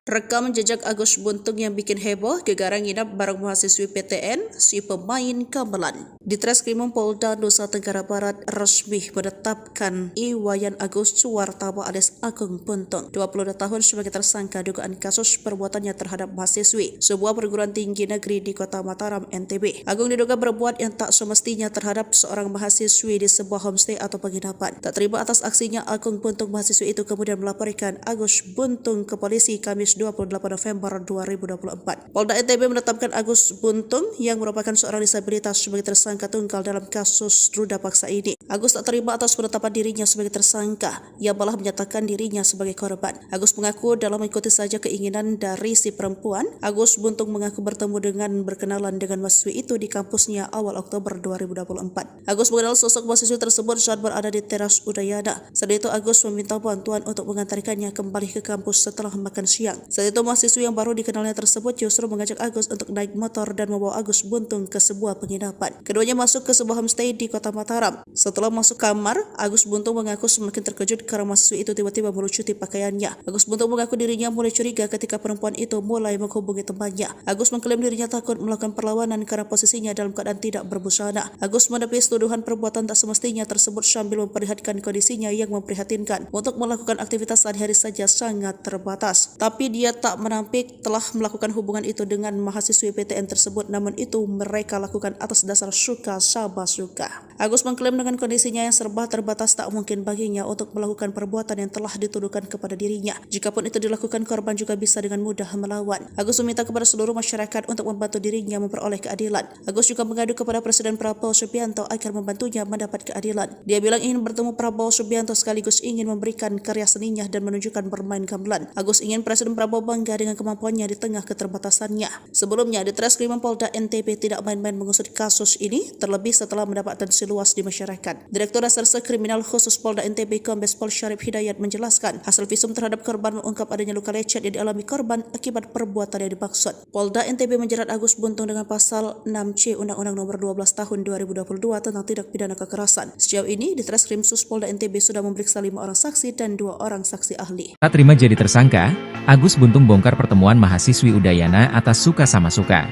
Rekam jejak Agus Buntung yang bikin heboh, gegara nginap bareng mahasiswi PTN, si pemain gamelan. Di Treskrimum Polda Nusa Tenggara Barat resmi menetapkan Iwayan Agus Suwartama alias Agung Buntung, 22 tahun sebagai tersangka dugaan kasus perbuatannya terhadap mahasiswi sebuah perguruan tinggi negeri di Kota Mataram, NTB. Agung diduga berbuat yang tak semestinya terhadap seorang mahasiswi di sebuah homestay atau penginapan. Tak terima atas aksinya, Agung Buntung mahasiswi itu kemudian melaporkan Agus Buntung ke polisi Kamis 28 November 2024. Polda NTB menetapkan Agus Buntung yang merupakan seorang disabilitas sebagai tersangka tunggal dalam kasus ruda paksa ini. Agus tak terima atas penetapan dirinya sebagai tersangka, ia malah menyatakan dirinya sebagai korban. Agus mengaku dalam mengikuti saja keinginan dari si perempuan. Agus Buntung mengaku bertemu dengan berkenalan dengan mahasiswi itu di kampusnya awal Oktober 2024. Agus mengenal sosok mahasiswi tersebut saat berada di teras Udayana. Saat itu Agus meminta bantuan untuk mengantarkannya kembali ke kampus setelah makan siang. Saat itu mahasiswi yang baru dikenalnya tersebut justru mengajak Agus untuk naik motor dan membawa Agus Buntung ke sebuah penginapan. Keduanya masuk ke sebuah homestay di Kota Mataram. Setelah masuk kamar, Agus Buntung mengaku semakin terkejut karena mahasiswi itu tiba-tiba melucuti pakaiannya. Agus Buntung mengaku dirinya mulai curiga ketika perempuan itu mulai menghubungi temannya. Agus mengklaim dirinya takut melakukan perlawanan karena posisinya dalam keadaan tidak berbusana. Agus menepis tuduhan perbuatan tak semestinya tersebut sambil memperlihatkan kondisinya yang memprihatinkan. Untuk melakukan aktivitas sehari-hari saja sangat terbatas. Tapi dia tak menampik telah melakukan hubungan itu dengan mahasiswi PTN tersebut, namun itu mereka lakukan atas dasar suka sama suka. Agus mengklaim dengan kondisinya yang serba terbatas tak mungkin baginya untuk melakukan perbuatan yang telah dituduhkan kepada dirinya. Jikapun itu dilakukan, korban juga bisa dengan mudah melawan. Agus meminta kepada seluruh masyarakat untuk membantu dirinya memperoleh keadilan. Agus juga mengadu kepada Presiden Prabowo Subianto agar membantunya mendapat keadilan. Dia bilang ingin bertemu Prabowo Subianto sekaligus ingin memberikan karya seninya dan menunjukkan bermain gamelan. Agus ingin Presiden Prabowo bangga dengan kemampuannya di tengah keterbatasannya. Sebelumnya, Ditreskrim Polda NTB tidak main-main mengusut kasus ini, terlebih setelah mendapat atensi luas di masyarakat. Direktur Reserse Kriminal Khusus Polda NTB Kombes Pol Syarif Hidayat menjelaskan, hasil visum terhadap korban mengungkap adanya luka lecet yang dialami korban akibat perbuatan yang dimaksud. Polda NTB menjerat Agus Buntung dengan pasal 6C Undang-Undang Nomor 12 Tahun 2022 tentang tindak pidana kekerasan. Sejauh ini, Ditreskrim Sus Polda NTB sudah memeriksa 5 orang saksi dan 2 orang saksi ahli. Tak terima jadi tersangka, Agus Buntung bongkar pertemuan mahasiswi Udayana atas suka sama suka.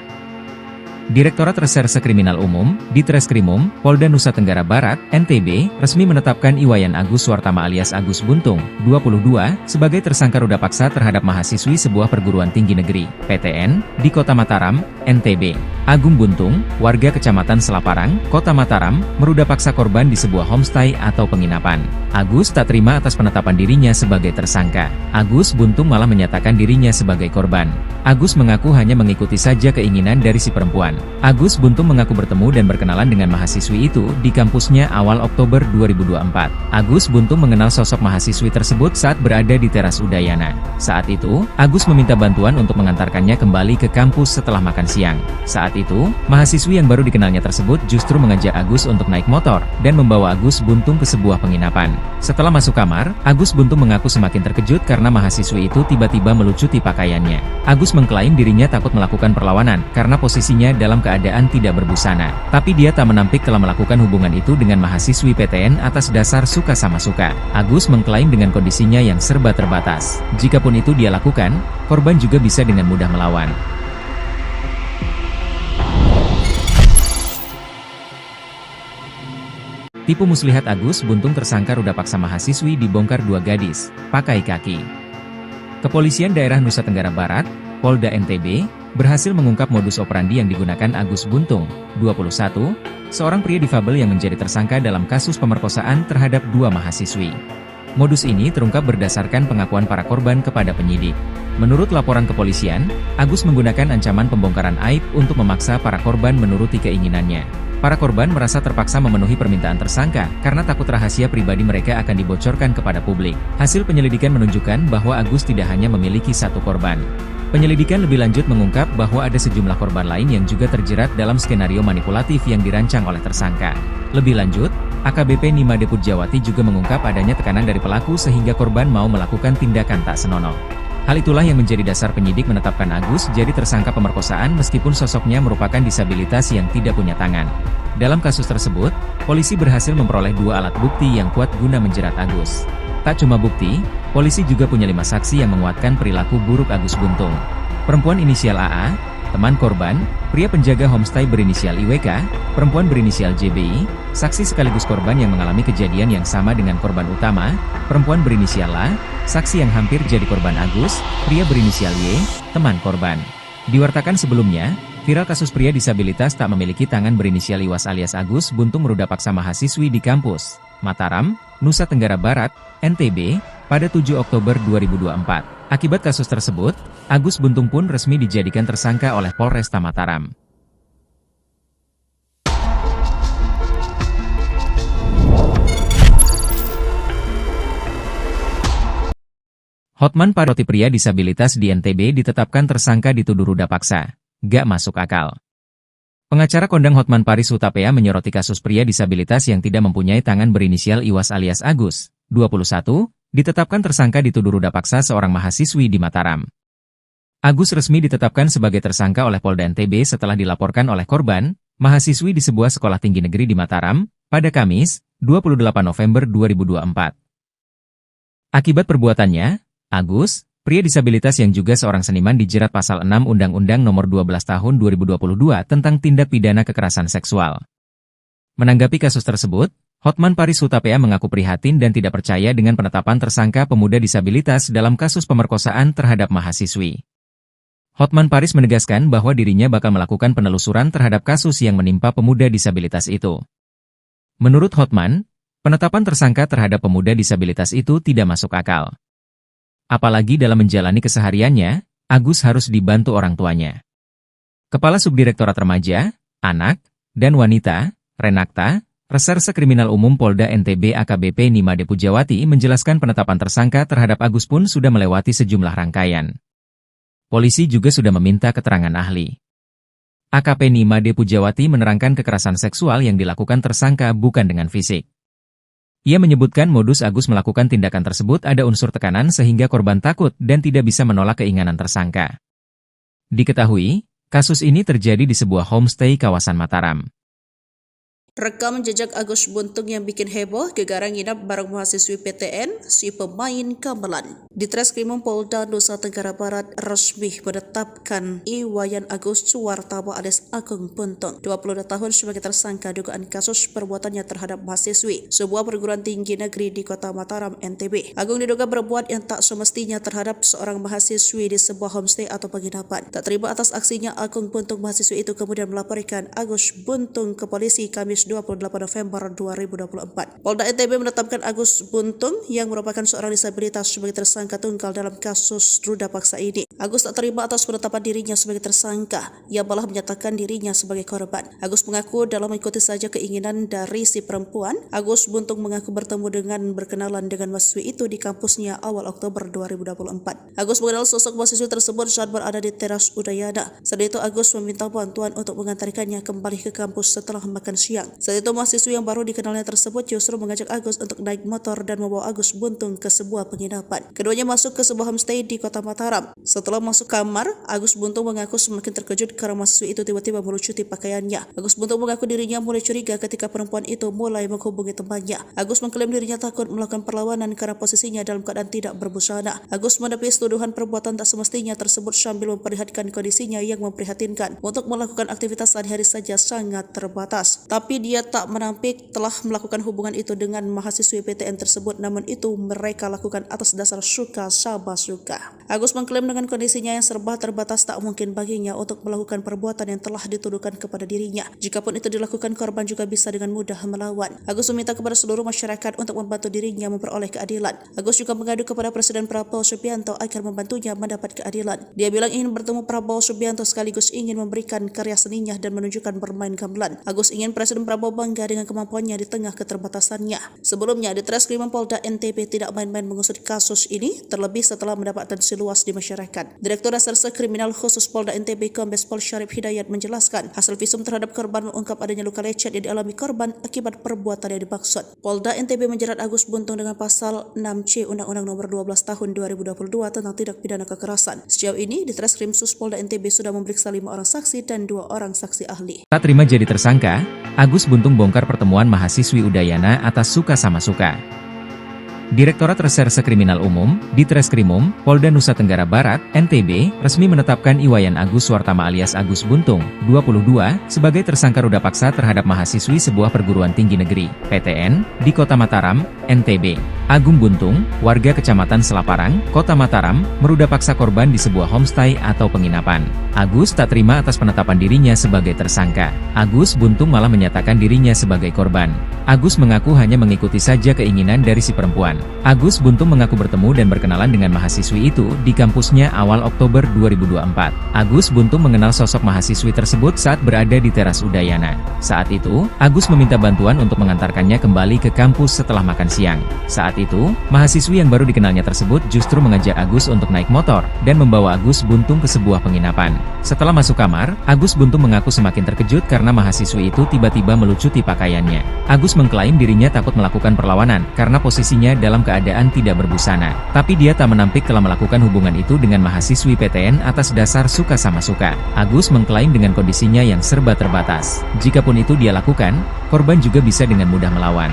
Direktorat Reserse Kriminal Umum, Ditreskrimum, Polda Nusa Tenggara Barat, NTB, resmi menetapkan Iwayan Agus Suartama alias Agus Buntung, 22, sebagai tersangka ruda paksa terhadap mahasiswi sebuah perguruan tinggi negeri, PTN, di Kota Mataram, NTB. Agung Buntung, warga Kecamatan Selaparang, Kota Mataram, meruda paksa korban di sebuah homestay atau penginapan. Agus tak terima atas penetapan dirinya sebagai tersangka. Agus Buntung malah menyatakan dirinya sebagai korban. Agus mengaku hanya mengikuti saja keinginan dari si perempuan. Agus Buntung mengaku bertemu dan berkenalan dengan mahasiswi itu di kampusnya awal Oktober 2024. Agus Buntung mengenal sosok mahasiswi tersebut saat berada di teras Udayana. Saat itu, Agus meminta bantuan untuk mengantarkannya kembali ke kampus setelah makan siang. Saat itu, mahasiswi yang baru dikenalnya tersebut justru mengajak Agus untuk naik motor dan membawa Agus Buntung ke sebuah penginapan. Setelah masuk kamar, Agus Buntung mengaku semakin terkejut karena mahasiswi itu tiba-tiba melucuti pakaiannya. Agus mengklaim dirinya takut melakukan perlawanan karena posisinya dalam keadaan tidak berbusana. Tapi dia tak menampik telah melakukan hubungan itu dengan mahasiswi PTN atas dasar suka sama suka. Agus mengklaim dengan kondisinya yang serba terbatas. Jikapun itu dia lakukan, korban juga bisa dengan mudah melawan. Tipu muslihat Agus Buntung tersangka ruda paksa mahasiswi dibongkar 2 gadis, pakai kaki. Kepolisian Daerah Nusa Tenggara Barat, Polda NTB, berhasil mengungkap modus operandi yang digunakan Agus Buntung, 21, seorang pria difabel yang menjadi tersangka dalam kasus pemerkosaan terhadap 2 mahasiswi. Modus ini terungkap berdasarkan pengakuan para korban kepada penyidik. Menurut laporan kepolisian, Agus menggunakan ancaman pembongkaran aib untuk memaksa para korban menuruti keinginannya. Para korban merasa terpaksa memenuhi permintaan tersangka karena takut rahasia pribadi mereka akan dibocorkan kepada publik. Hasil penyelidikan menunjukkan bahwa Agus tidak hanya memiliki 1 korban. Penyelidikan lebih lanjut mengungkap bahwa ada sejumlah korban lain yang juga terjerat dalam skenario manipulatif yang dirancang oleh tersangka. Lebih lanjut, AKBP Nimade Pujawati juga mengungkap adanya tekanan dari pelaku sehingga korban mau melakukan tindakan tak senonoh. Hal itulah yang menjadi dasar penyidik menetapkan Agus jadi tersangka pemerkosaan meskipun sosoknya merupakan disabilitas yang tidak punya tangan. Dalam kasus tersebut, polisi berhasil memperoleh 2 alat bukti yang kuat guna menjerat Agus. Tak cuma bukti, polisi juga punya 5 saksi yang menguatkan perilaku buruk Agus Buntung. Perempuan inisial AA, teman korban, pria penjaga homestay berinisial IWK, perempuan berinisial JBI, saksi sekaligus korban yang mengalami kejadian yang sama dengan korban utama, perempuan berinisial A, saksi yang hampir jadi korban Agus, pria berinisial Y, teman korban. Diwartakan sebelumnya, viral kasus pria disabilitas tak memiliki tangan berinisial Iwas alias Agus Buntung meruda paksa mahasiswi di kampus Mataram, Nusa Tenggara Barat, NTB, pada 7 Oktober 2024. Akibat kasus tersebut, Agus Buntung pun resmi dijadikan tersangka oleh Polresta Mataram. Hotman Paroti pria disabilitas di NTB ditetapkan tersangka dituduh ruda paksa. Gak masuk akal. Pengacara kondang Hotman Paris Hutapea menyoroti kasus pria disabilitas yang tidak mempunyai tangan berinisial Iwas alias Agus, 21, ditetapkan tersangka dituduh ruda paksa seorang mahasiswi di Mataram. Agus resmi ditetapkan sebagai tersangka oleh Polda NTB setelah dilaporkan oleh korban, mahasiswi di sebuah sekolah tinggi negeri di Mataram, pada Kamis, 28 November 2024. Akibat perbuatannya, Agus, pria disabilitas yang juga seorang seniman dijerat pasal 6 Undang-Undang Nomor 12 Tahun 2022 tentang tindak pidana kekerasan seksual. Menanggapi kasus tersebut, Hotman Paris Hutapea mengaku prihatin dan tidak percaya dengan penetapan tersangka pemuda disabilitas dalam kasus pemerkosaan terhadap mahasiswi. Hotman Paris menegaskan bahwa dirinya bakal melakukan penelusuran terhadap kasus yang menimpa pemuda disabilitas itu. Menurut Hotman, penetapan tersangka terhadap pemuda disabilitas itu tidak masuk akal. Apalagi dalam menjalani kesehariannya, Agus harus dibantu orang tuanya. Kepala Subdirektorat Remaja, Anak, dan Wanita, Renakta, Reserse Kriminal Umum Polda NTB AKBP Nimade Pujawati menjelaskan penetapan tersangka terhadap Agus pun sudah melewati sejumlah rangkaian. Polisi juga sudah meminta keterangan ahli. AKP Nimade Pujawati menerangkan kekerasan seksual yang dilakukan tersangka bukan dengan fisik. Ia menyebutkan modus Agus melakukan tindakan tersebut ada unsur tekanan sehingga korban takut dan tidak bisa menolak keinginan tersangka. Diketahui, kasus ini terjadi di sebuah homestay kawasan Mataram. Rekam jejak Agus Buntung yang bikin heboh, gegara nginap bareng mahasiswi PTN, si pemain gamelan. Di Treskrimum Polda Nusa Tenggara Barat resmi menetapkan Iwayan Agus Suwartama alias Agung Buntung, 22 tahun sebagai tersangka dugaan kasus perbuatannya terhadap mahasiswi sebuah perguruan tinggi negeri di Kota Mataram, NTB. Agung diduga berbuat yang tak semestinya terhadap seorang mahasiswi di sebuah homestay atau penginapan. Tak terima atas aksinya, Agung Buntung mahasiswi itu kemudian melaporkan Agus Buntung ke polisi Kamis 28 November 2024. Polda NTB menetapkan Agus Buntung yang merupakan seorang disabilitas sebagai tersangka tunggal dalam kasus ruda paksa ini. Agus tak terima atas penetapan dirinya sebagai tersangka, ia malah menyatakan dirinya sebagai korban. Agus mengaku dalam mengikuti saja keinginan dari si perempuan. Agus Buntung mengaku bertemu dengan berkenalan dengan mahasiswi itu di kampusnya awal Oktober 2024. Agus mengenal sosok mahasiswi tersebut saat berada di teras Udayana. Saat itu Agus meminta bantuan untuk mengantarkannya kembali ke kampus setelah makan siang. Saat itu mahasiswi yang baru dikenalnya tersebut justru mengajak Agus untuk naik motor dan membawa Agus Buntung ke sebuah penginapan. Keduanya masuk ke sebuah homestay di Kota Mataram. Setelah masuk kamar, Agus Buntung mengaku semakin terkejut karena mahasiswi itu tiba-tiba melucuti pakaiannya. Agus Buntung mengaku dirinya mulai curiga ketika perempuan itu mulai menghubungi temannya. Agus mengklaim dirinya takut melakukan perlawanan karena posisinya dalam keadaan tidak berbusana. Agus menepis tuduhan perbuatan tak semestinya tersebut sambil memperlihatkan kondisinya yang memprihatinkan. Untuk melakukan aktivitas sehari-hari saja sangat terbatas. Tapi dia tak menampik telah melakukan hubungan itu dengan mahasiswi PTN tersebut, namun itu mereka lakukan atas dasar suka sama suka. Agus mengklaim dengan kondisinya yang serba terbatas tak mungkin baginya untuk melakukan perbuatan yang telah dituduhkan kepada dirinya. Jikapun itu dilakukan, korban juga bisa dengan mudah melawan. Agus meminta kepada seluruh masyarakat untuk membantu dirinya memperoleh keadilan. Agus juga mengadu kepada Presiden Prabowo Subianto agar membantunya mendapat keadilan. Dia bilang ingin bertemu Prabowo Subianto sekaligus ingin memberikan karya seninya dan menunjukkan bermain gamelan. Agus ingin Presiden Prabowo bangga dengan kemampuannya di tengah keterbatasannya. Sebelumnya, di Treskrimum Polda NTB tidak main-main mengusut kasus ini, terlebih setelah mendapat atensi luas di masyarakat. Direktur Reserse Kriminal Khusus Polda NTB Kombes Pol Syarif Hidayat menjelaskan, hasil visum terhadap korban mengungkap adanya luka lecet yang dialami korban akibat perbuatan yang dimaksud. Polda NTB menjerat Agus Buntung dengan pasal 6C Undang-Undang Nomor 12 Tahun 2022 tentang tindak pidana kekerasan. Sejauh ini, di Treskrim Sus Polda NTB sudah memeriksa 5 orang saksi dan 2 orang saksi ahli. Tak terima jadi tersangka, Agus Buntung bongkar pertemuan mahasiswi Udayana atas suka sama suka. Direktorat Reserse Kriminal Umum, di Treskrimum, Polda Nusa Tenggara Barat, NTB, resmi menetapkan Iwayan Agus Suwartama alias Agus Buntung, 22, sebagai tersangka ruda paksa terhadap mahasiswi sebuah perguruan tinggi negeri, PTN, di Kota Mataram, NTB. Agung Buntung, warga Kecamatan Selaparang, Kota Mataram, meruda paksa korban di sebuah homestay atau penginapan. Agus tak terima atas penetapan dirinya sebagai tersangka. Agus Buntung malah menyatakan dirinya sebagai korban. Agus mengaku hanya mengikuti saja keinginan dari si perempuan. Agus Buntung mengaku bertemu dan berkenalan dengan mahasiswi itu di kampusnya awal Oktober 2024. Agus Buntung mengenal sosok mahasiswi tersebut saat berada di teras Udayana. Saat itu, Agus meminta bantuan untuk mengantarkannya kembali ke kampus setelah makan siang. Saat itu, mahasiswi yang baru dikenalnya tersebut justru mengajak Agus untuk naik motor dan membawa Agus Buntung ke sebuah penginapan. Setelah masuk kamar, Agus Buntung mengaku semakin terkejut karena mahasiswi itu tiba-tiba melucuti pakaiannya. Agus mengklaim dirinya takut melakukan perlawanan karena posisinya dalam keadaan tidak berbusana. Tapi dia tak menampik telah melakukan hubungan itu dengan mahasiswi PTN atas dasar suka sama suka. Agus mengklaim dengan kondisinya yang serba terbatas. Jikapun itu dia lakukan, korban juga bisa dengan mudah melawan.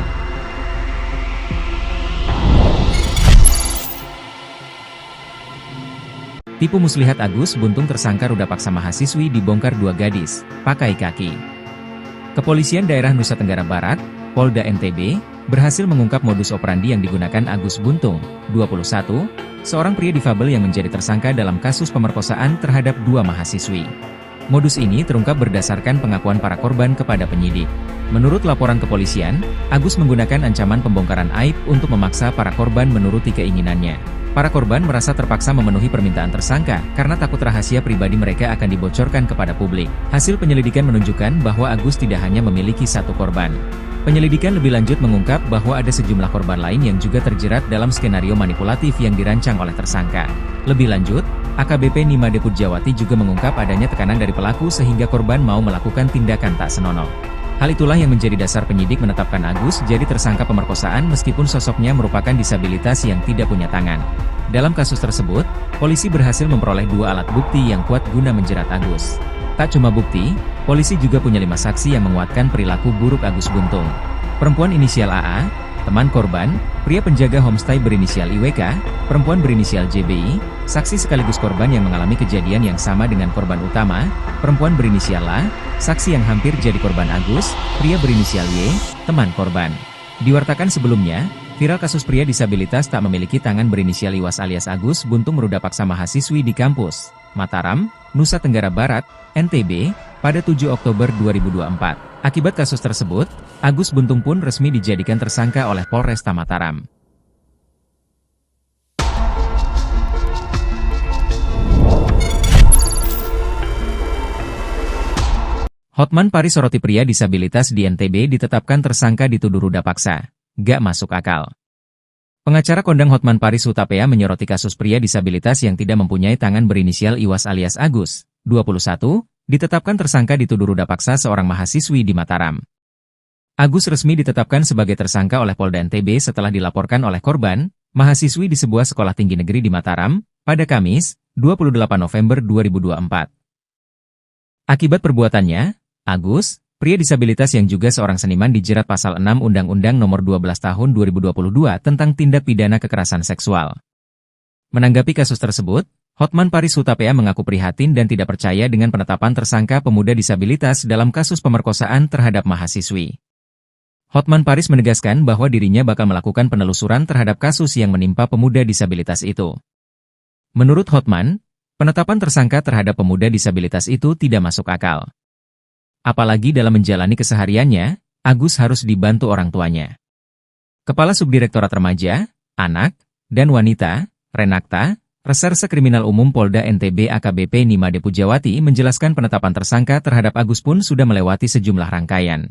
Tipu muslihat Agus Buntung tersangka ruda paksa mahasiswi dibongkar 2 gadis, pakai kaki. Kepolisian Daerah Nusa Tenggara Barat, Polda NTB, berhasil mengungkap modus operandi yang digunakan Agus Buntung, 21, seorang pria difabel yang menjadi tersangka dalam kasus pemerkosaan terhadap 2 mahasiswi. Modus ini terungkap berdasarkan pengakuan para korban kepada penyidik. Menurut laporan kepolisian, Agus menggunakan ancaman pembongkaran aib untuk memaksa para korban menuruti keinginannya. Para korban merasa terpaksa memenuhi permintaan tersangka karena takut rahasia pribadi mereka akan dibocorkan kepada publik. Hasil penyelidikan menunjukkan bahwa Agus tidak hanya memiliki satu korban. Penyelidikan lebih lanjut mengungkap bahwa ada sejumlah korban lain yang juga terjerat dalam skenario manipulatif yang dirancang oleh tersangka. Lebih lanjut, AKBP Nimade Pujawati juga mengungkap adanya tekanan dari pelaku sehingga korban mau melakukan tindakan tak senonoh. Hal itulah yang menjadi dasar penyidik menetapkan Agus jadi tersangka pemerkosaan meskipun sosoknya merupakan disabilitas yang tidak punya tangan. Dalam kasus tersebut, polisi berhasil memperoleh 2 alat bukti yang kuat guna menjerat Agus. Tak cuma bukti, polisi juga punya 5 saksi yang menguatkan perilaku buruk Agus Buntung. Perempuan inisial AA, teman korban, pria penjaga homestay berinisial IWK, perempuan berinisial JBI, saksi sekaligus korban yang mengalami kejadian yang sama dengan korban utama, perempuan berinisial A, saksi yang hampir jadi korban Agus, pria berinisial Y, teman korban. Diwartakan sebelumnya, viral kasus pria disabilitas tak memiliki tangan berinisial Iwas alias Agus Buntung meruda paksa mahasiswi di kampus Mataram, Nusa Tenggara Barat, NTB, pada 7 Oktober 2024. Akibat kasus tersebut, Agus Buntung pun resmi dijadikan tersangka oleh Polresta Mataram. Hotman Paris soroti pria disabilitas di NTB ditetapkan tersangka dituduh ruda paksa. Gak masuk akal. Pengacara kondang Hotman Paris Hutapea menyoroti kasus pria disabilitas yang tidak mempunyai tangan berinisial Iwas alias Agus, 21, ditetapkan tersangka dituduh ruda paksa seorang mahasiswi di Mataram. Agus resmi ditetapkan sebagai tersangka oleh Polda NTB setelah dilaporkan oleh korban, mahasiswi di sebuah sekolah tinggi negeri di Mataram, pada Kamis, 28 November 2024. Akibat perbuatannya, Agus, pria disabilitas yang juga seorang seniman dijerat pasal 6 Undang-Undang Nomor 12 Tahun 2022 tentang tindak pidana kekerasan seksual. Menanggapi kasus tersebut, Hotman Paris Hutapea mengaku prihatin dan tidak percaya dengan penetapan tersangka pemuda disabilitas dalam kasus pemerkosaan terhadap mahasiswi. Hotman Paris menegaskan bahwa dirinya bakal melakukan penelusuran terhadap kasus yang menimpa pemuda disabilitas itu. Menurut Hotman, penetapan tersangka terhadap pemuda disabilitas itu tidak masuk akal. Apalagi dalam menjalani kesehariannya, Agus harus dibantu orang tuanya. Kepala Subdirektorat Remaja, Anak, dan Wanita, Renakta, Reserse Kriminal Umum Polda NTB AKBP Nimade Pujawati menjelaskan penetapan tersangka terhadap Agus pun sudah melewati sejumlah rangkaian.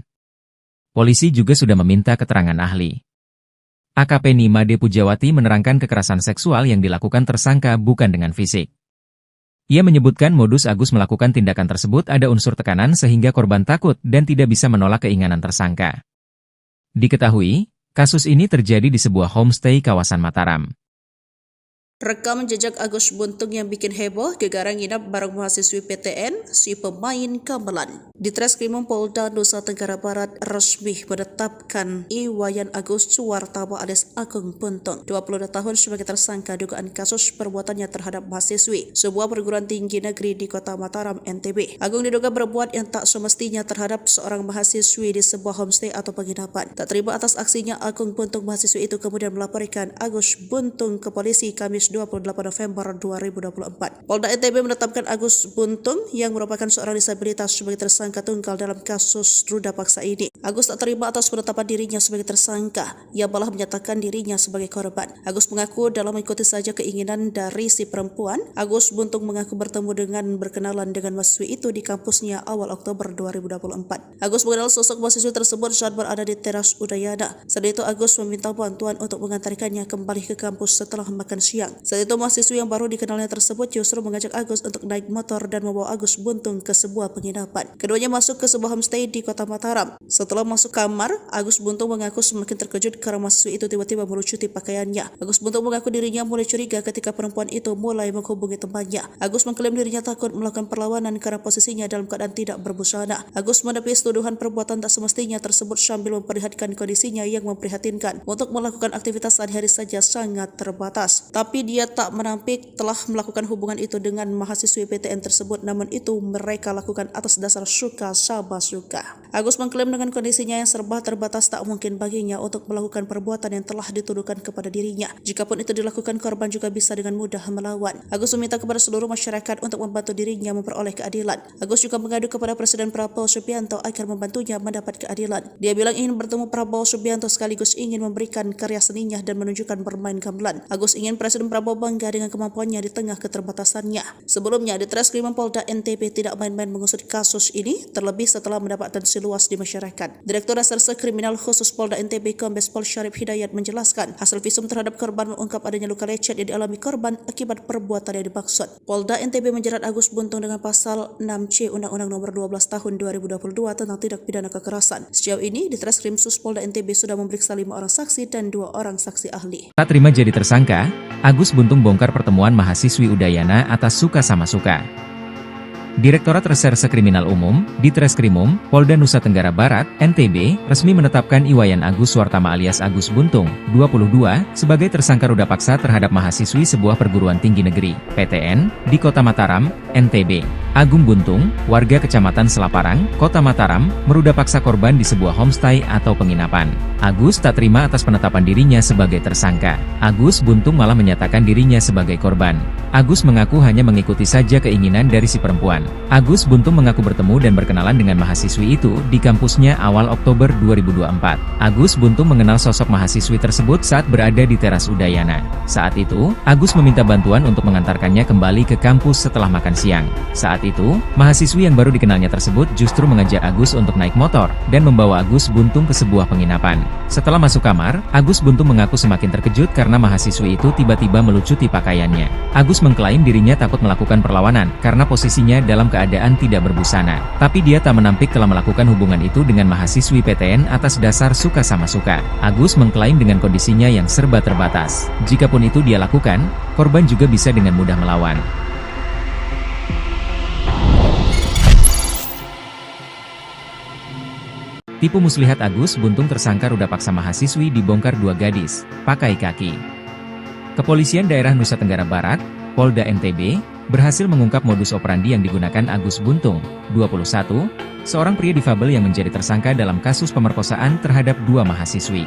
Polisi juga sudah meminta keterangan ahli. AKP Nimade Pujawati menerangkan kekerasan seksual yang dilakukan tersangka bukan dengan fisik. Ia menyebutkan modus Agus melakukan tindakan tersebut ada unsur tekanan sehingga korban takut dan tidak bisa menolak keinginan tersangka. Diketahui, kasus ini terjadi di sebuah homestay kawasan Mataram. Rekam jejak Agus Buntung yang bikin heboh, gegara nginap bareng mahasiswi PTN, si pemain gamelan. Di Treskrimum Polda Nusa Tenggara Barat resmi menetapkan Iwayan Agus Suwartama alias Agung Buntung, 22 tahun sebagai tersangka dugaan kasus perbuatannya terhadap mahasiswi sebuah perguruan tinggi negeri di Kota Mataram, NTB. Agung diduga berbuat yang tak semestinya terhadap seorang mahasiswi di sebuah homestay atau penginapan. Tak terima atas aksinya, Agung Buntung mahasiswi itu kemudian melaporkan Agus Buntung ke polisi Kamis 28 November 2024. Polda NTB menetapkan Agus Buntung yang merupakan seorang disabilitas sebagai tersangka tunggal dalam kasus ruda paksa ini. Agus tak terima atas penetapan dirinya sebagai tersangka, ia malah menyatakan dirinya sebagai korban. Agus mengaku dalam mengikuti saja keinginan dari si perempuan. Agus Buntung mengaku bertemu dengan berkenalan dengan mahasiswi itu di kampusnya awal Oktober 2024. Agus mengenal sosok mahasiswi tersebut saat berada di teras Udayana. Saat itu Agus meminta bantuan untuk mengantarkannya kembali ke kampus setelah makan siang. Saat itu mahasiswi yang baru dikenalnya tersebut justru mengajak Agus untuk naik motor dan membawa Agus Buntung ke sebuah penginapan. Keduanya masuk ke sebuah homestay di Kota Mataram. Setelah masuk kamar, Agus Buntung mengaku semakin terkejut karena mahasiswi itu tiba-tiba melucuti pakaiannya. Agus Buntung mengaku dirinya mulai curiga ketika perempuan itu mulai menghubungi temannya. Agus mengklaim dirinya takut melakukan perlawanan karena posisinya dalam keadaan tidak berbusana. Agus menepis tuduhan perbuatan tak semestinya tersebut sambil memperlihatkan kondisinya yang memprihatinkan. Untuk melakukan aktivitas sehari-hari saja sangat terbatas. Tapi dia tak menampik telah melakukan hubungan itu dengan mahasiswi PTN tersebut, namun itu mereka lakukan atas dasar suka sama suka. Agus mengklaim dengan kondisinya yang serba terbatas tak mungkin baginya untuk melakukan perbuatan yang telah dituduhkan kepada dirinya. Jikapun itu dilakukan, korban juga bisa dengan mudah melawan. Agus meminta kepada seluruh masyarakat untuk membantu dirinya memperoleh keadilan. Agus juga mengadu kepada Presiden Prabowo Subianto agar membantunya mendapat keadilan. Dia bilang ingin bertemu Prabowo Subianto sekaligus ingin memberikan karya seninya dan menunjukkan bermain gamelan. Agus ingin Presiden Prabowo bangga dengan kemampuannya di tengah keterbatasannya. Sebelumnya, di Treskrimum Polda NTB tidak main-main mengusut kasus ini, terlebih setelah mendapat atensi luas di masyarakat. Direktur Reserse Kriminal Khusus Polda NTB Kombes Pol Syarif Hidayat menjelaskan, hasil visum terhadap korban mengungkap adanya luka lecet yang dialami korban akibat perbuatan yang dimaksud. Polda NTB menjerat Agus Buntung dengan pasal 6C Undang-Undang Nomor 12 Tahun 2022 tentang tindak pidana kekerasan. Sejauh ini, di Treskrim Sus Polda NTB sudah memeriksa 5 orang saksi dan 2 orang saksi ahli. Tak terima jadi tersangka, Agus Buntung bongkar pertemuan mahasiswi Udayana atas suka sama suka. Direktorat Reserse Kriminal Umum, Ditreskrimum, Polda Nusa Tenggara Barat, NTB, resmi menetapkan Iwayan Agus Suartama alias Agus Buntung, 22, sebagai tersangka ruda paksa terhadap mahasiswi sebuah perguruan tinggi negeri, PTN, di Kota Mataram, NTB. Agung Buntung, warga Kecamatan Selaparang, Kota Mataram, meruda paksa korban di sebuah homestay atau penginapan. Agus tak terima atas penetapan dirinya sebagai tersangka. Agus Buntung malah menyatakan dirinya sebagai korban. Agus mengaku hanya mengikuti saja keinginan dari si perempuan. Agus Buntung mengaku bertemu dan berkenalan dengan mahasiswi itu di kampusnya awal Oktober 2024. Agus Buntung mengenal sosok mahasiswi tersebut saat berada di teras Udayana. Saat itu, Agus meminta bantuan untuk mengantarkannya kembali ke kampus setelah makan siang. Saat itu, mahasiswi yang baru dikenalnya tersebut justru mengajak Agus untuk naik motor dan membawa Agus Buntung ke sebuah penginapan. Setelah masuk kamar, Agus Buntung mengaku semakin terkejut karena mahasiswi itu tiba-tiba melucuti pakaiannya. Agus mengklaim dirinya takut melakukan perlawanan karena posisinya dalam keadaan tidak berbusana. Tapi dia tak menampik telah melakukan hubungan itu dengan mahasiswi PTN atas dasar suka sama suka. Agus mengklaim dengan kondisinya yang serba terbatas. Jikapun itu dia lakukan, korban juga bisa dengan mudah melawan. Tipu muslihat Agus Buntung tersangka ruda paksa mahasiswi dibongkar 2 gadis, pakai kaki. Kepolisian Daerah Nusa Tenggara Barat, Polda NTB, berhasil mengungkap modus operandi yang digunakan Agus Buntung, 21, seorang pria difabel yang menjadi tersangka dalam kasus pemerkosaan terhadap 2 mahasiswi.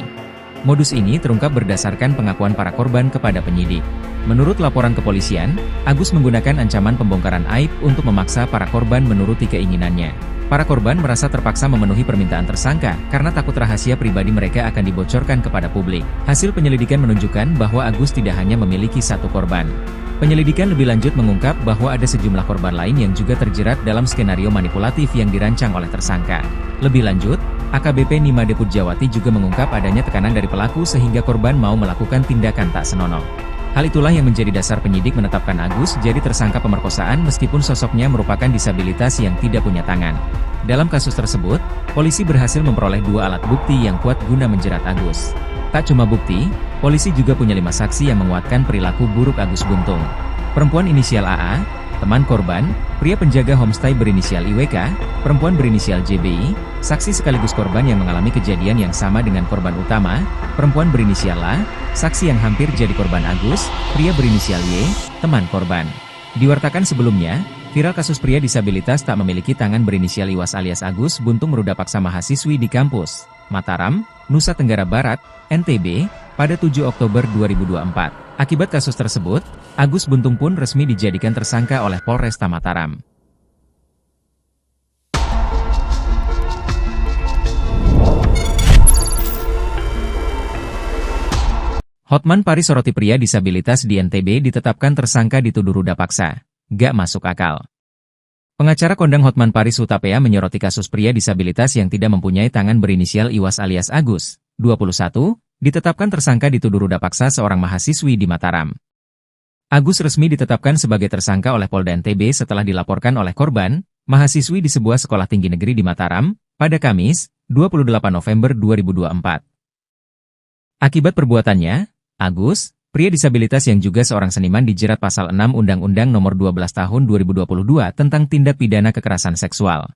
Modus ini terungkap berdasarkan pengakuan para korban kepada penyidik. Menurut laporan kepolisian, Agus menggunakan ancaman pembongkaran aib untuk memaksa para korban menuruti keinginannya. Para korban merasa terpaksa memenuhi permintaan tersangka karena takut rahasia pribadi mereka akan dibocorkan kepada publik. Hasil penyelidikan menunjukkan bahwa Agus tidak hanya memiliki 1 korban. Penyelidikan lebih lanjut mengungkap bahwa ada sejumlah korban lain yang juga terjerat dalam skenario manipulatif yang dirancang oleh tersangka. Lebih lanjut, AKBP Nimade Pujawati juga mengungkap adanya tekanan dari pelaku sehingga korban mau melakukan tindakan tak senonoh. Hal itulah yang menjadi dasar penyidik menetapkan Agus jadi tersangka pemerkosaan meskipun sosoknya merupakan disabilitas yang tidak punya tangan. Dalam kasus tersebut, polisi berhasil memperoleh 2 alat bukti yang kuat guna menjerat Agus. Tak cuma bukti, polisi juga punya 5 saksi yang menguatkan perilaku buruk Agus Buntung. Perempuan inisial AA, teman korban, pria penjaga homestay berinisial IWK, perempuan berinisial JBI, saksi sekaligus korban yang mengalami kejadian yang sama dengan korban utama, perempuan berinisial A, saksi yang hampir jadi korban Agus, pria berinisial Y, teman korban. Diwartakan sebelumnya, viral kasus pria disabilitas tak memiliki tangan berinisial Iwas alias Agus Buntung meruda paksa mahasiswi di kampus Mataram, Nusa Tenggara Barat, NTB, pada 7 Oktober 2024. Akibat kasus tersebut, Agus Buntung pun resmi dijadikan tersangka oleh Polresta Mataram. Hotman Paris soroti pria disabilitas di NTB ditetapkan tersangka dituduh ruda paksa. Gak masuk akal. Pengacara kondang Hotman Paris Hutapea menyoroti kasus pria disabilitas yang tidak mempunyai tangan berinisial Iwas alias Agus, 21, ditetapkan tersangka dituduh ruda paksa seorang mahasiswi di Mataram. Agus resmi ditetapkan sebagai tersangka oleh Polda NTB setelah dilaporkan oleh korban, mahasiswi di sebuah sekolah tinggi negeri di Mataram, pada Kamis, 28 November 2024. Akibat perbuatannya, Agus, pria disabilitas yang juga seorang seniman dijerat pasal 6 Undang-Undang Nomor 12 Tahun 2022 tentang tindak pidana kekerasan seksual.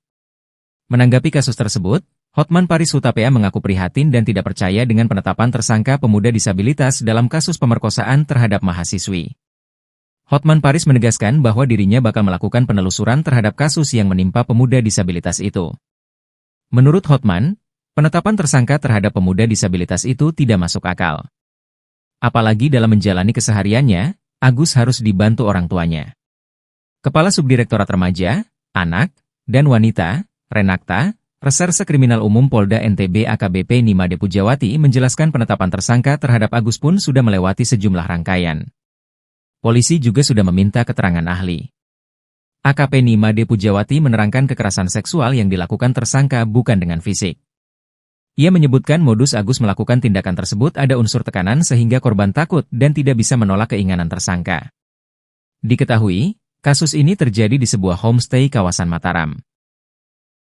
Menanggapi kasus tersebut, Hotman Paris Hutapea mengaku prihatin dan tidak percaya dengan penetapan tersangka pemuda disabilitas dalam kasus pemerkosaan terhadap mahasiswi. Hotman Paris menegaskan bahwa dirinya bakal melakukan penelusuran terhadap kasus yang menimpa pemuda disabilitas itu. Menurut Hotman, penetapan tersangka terhadap pemuda disabilitas itu tidak masuk akal. Apalagi dalam menjalani kesehariannya, Agus harus dibantu orang tuanya. Kepala Subdirektorat Remaja, Anak, dan Wanita, Renakta, Reserse Kriminal Umum Polda NTB AKBP Nimade Pujawati menjelaskan penetapan tersangka terhadap Agus pun sudah melewati sejumlah rangkaian. Polisi juga sudah meminta keterangan ahli. AKP Nimade Pujawati menerangkan kekerasan seksual yang dilakukan tersangka bukan dengan fisik. Ia menyebutkan modus Agus melakukan tindakan tersebut ada unsur tekanan sehingga korban takut dan tidak bisa menolak keinginan tersangka. Diketahui, kasus ini terjadi di sebuah homestay kawasan Mataram.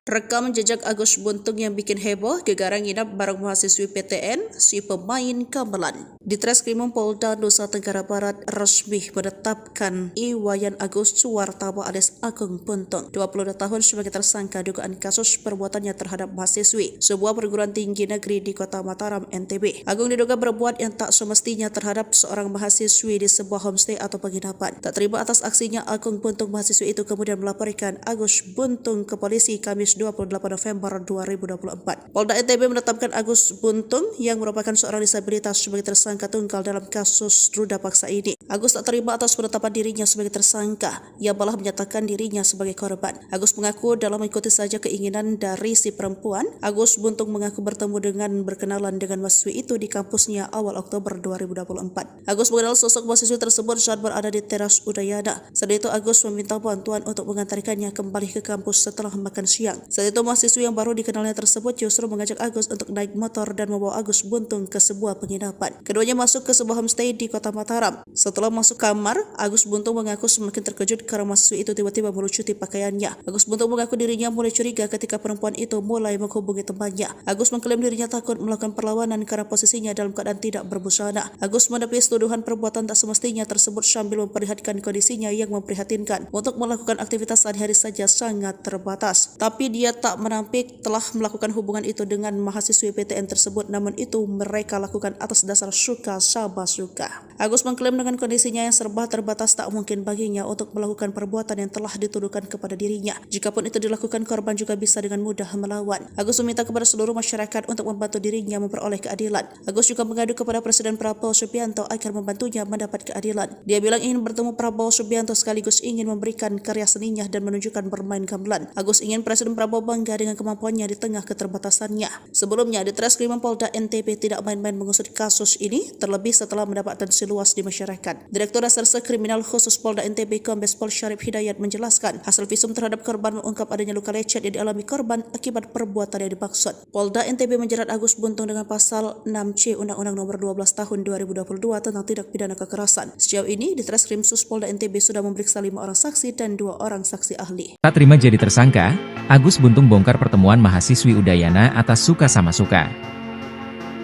Rekam jejak Agus Buntung yang bikin heboh, gegara nginap bareng mahasiswi PTN, si pemain gamelan. Di Treskrimum Polda Nusa Tenggara Barat resmi menetapkan Iwayan Agus Suwartaba alias Agung Buntung, 22 tahun sebagai tersangka dugaan kasus perbuatannya terhadap mahasiswi sebuah perguruan tinggi negeri di Kota Mataram, NTB. Agung diduga berbuat yang tak semestinya terhadap seorang mahasiswi di sebuah homestay atau penginapan. Tak terima atas aksinya, Agung Buntung mahasiswi itu kemudian melaporkan Agus Buntung ke polisi Kamis 28 November 2024. Polda NTB menetapkan Agus Buntung yang merupakan seorang disabilitas sebagai tersangka tunggal dalam kasus ruda paksa ini. Agus tak terima atas penetapan dirinya sebagai tersangka. Ia malah menyatakan dirinya sebagai korban. Agus mengaku dalam mengikuti saja keinginan dari si perempuan. Agus Buntung mengaku bertemu dengan berkenalan dengan mahasiswi itu di kampusnya awal Oktober 2024. Agus mengenal sosok mahasiswi tersebut saat berada di teras Udayana. Saat itu Agus meminta bantuan untuk mengantarkannya kembali ke kampus setelah makan siang. Saat itu mahasiswi yang baru dikenalnya tersebut justru mengajak Agus untuk naik motor dan membawa Agus Buntung ke sebuah penginapan. Keduanya masuk ke sebuah homestay di Kota Mataram. Setelah masuk kamar, Agus Buntung mengaku semakin terkejut karena mahasiswi itu tiba-tiba melucuti pakaiannya. Agus Buntung mengaku dirinya mulai curiga ketika perempuan itu mulai menghubungi temannya. Agus mengklaim dirinya takut melakukan perlawanan karena posisinya dalam keadaan tidak berbusana. Agus menepis tuduhan perbuatan tak semestinya tersebut sambil memperlihatkan kondisinya yang memprihatinkan. Untuk melakukan aktivitas sehari-hari saja sangat terbatas. Tapi dia tak menampik telah melakukan hubungan itu dengan mahasiswi PTN tersebut, namun itu mereka lakukan atas dasar suka sama suka. Agus mengklaim dengan kondisinya yang serba terbatas tak mungkin baginya untuk melakukan perbuatan yang telah dituduhkan kepada dirinya. Jikapun itu dilakukan, korban juga bisa dengan mudah melawan. Agus meminta kepada seluruh masyarakat untuk membantu dirinya memperoleh keadilan. Agus juga mengadu kepada Presiden Prabowo Subianto agar membantunya mendapat keadilan. Dia bilang ingin bertemu Prabowo Subianto sekaligus ingin memberikan karya seninya dan menunjukkan bermain gamelan. Agus ingin Presiden Prabowo bangga dengan kemampuannya di tengah keterbatasannya. Sebelumnya, di Treskrimum Polda NTB tidak main-main mengusut kasus ini, terlebih setelah mendapat atensi luas di masyarakat. Direktur Reserse Kriminal Khusus Polda NTB Kombes Pol Syarif Hidayat menjelaskan, hasil visum terhadap korban mengungkap adanya luka lecet yang dialami korban akibat perbuatan yang dimaksud. Polda NTB menjerat Agus Buntung dengan pasal 6C Undang-Undang Nomor 12 Tahun 2022 tentang tindak pidana kekerasan. Sejauh ini, di Treskrim Sus Polda NTB sudah memeriksa 5 orang saksi dan 2 orang saksi ahli. Tak terima jadi tersangka, Agus Buntung bongkar pertemuan mahasiswi Udayana atas suka sama suka.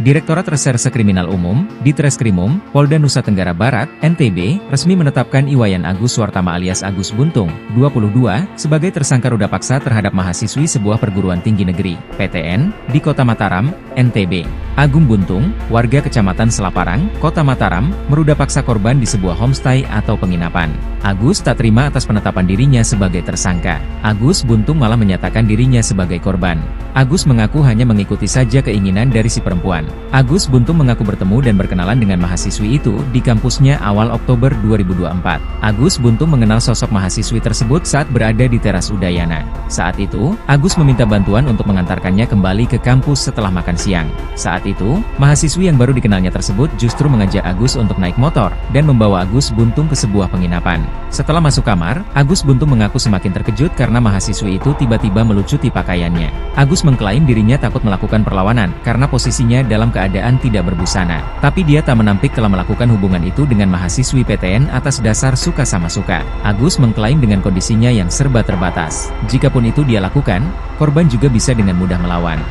Direktorat Reserse Kriminal Umum, Ditreskrimum, Polda Nusa Tenggara Barat, NTB, resmi menetapkan Iwayan Agus Suwartama alias Agus Buntung, 22, sebagai tersangka ruda paksa terhadap mahasiswi sebuah perguruan tinggi negeri, PTN, di Kota Mataram, NTB. Agung Buntung, warga Kecamatan Selaparang, Kota Mataram, meruda paksa korban di sebuah homestay atau penginapan. Agus tak terima atas penetapan dirinya sebagai tersangka. Agus Buntung malah menyatakan dirinya sebagai korban. Agus mengaku hanya mengikuti saja keinginan dari si perempuan. Agus Buntung mengaku bertemu dan berkenalan dengan mahasiswi itu di kampusnya awal Oktober 2024. Agus Buntung mengenal sosok mahasiswi tersebut saat berada di teras Udayana. Saat itu, Agus meminta bantuan untuk mengantarkannya kembali ke kampus setelah makan siang. Saat itu, mahasiswi yang baru dikenalnya tersebut justru mengajak Agus untuk naik motor dan membawa Agus Buntung ke sebuah penginapan. Setelah masuk kamar, Agus Buntung mengaku semakin terkejut karena mahasiswi itu tiba-tiba melucuti pakaiannya. Agus mengklaim dirinya takut melakukan perlawanan karena posisinya dalam keadaan tidak berbusana. Tapi dia tak menampik telah melakukan hubungan itu dengan mahasiswi PTN atas dasar suka sama suka. Agus mengklaim dengan kondisinya yang serba terbatas. Jikapun itu dia lakukan, korban juga bisa dengan mudah melawan.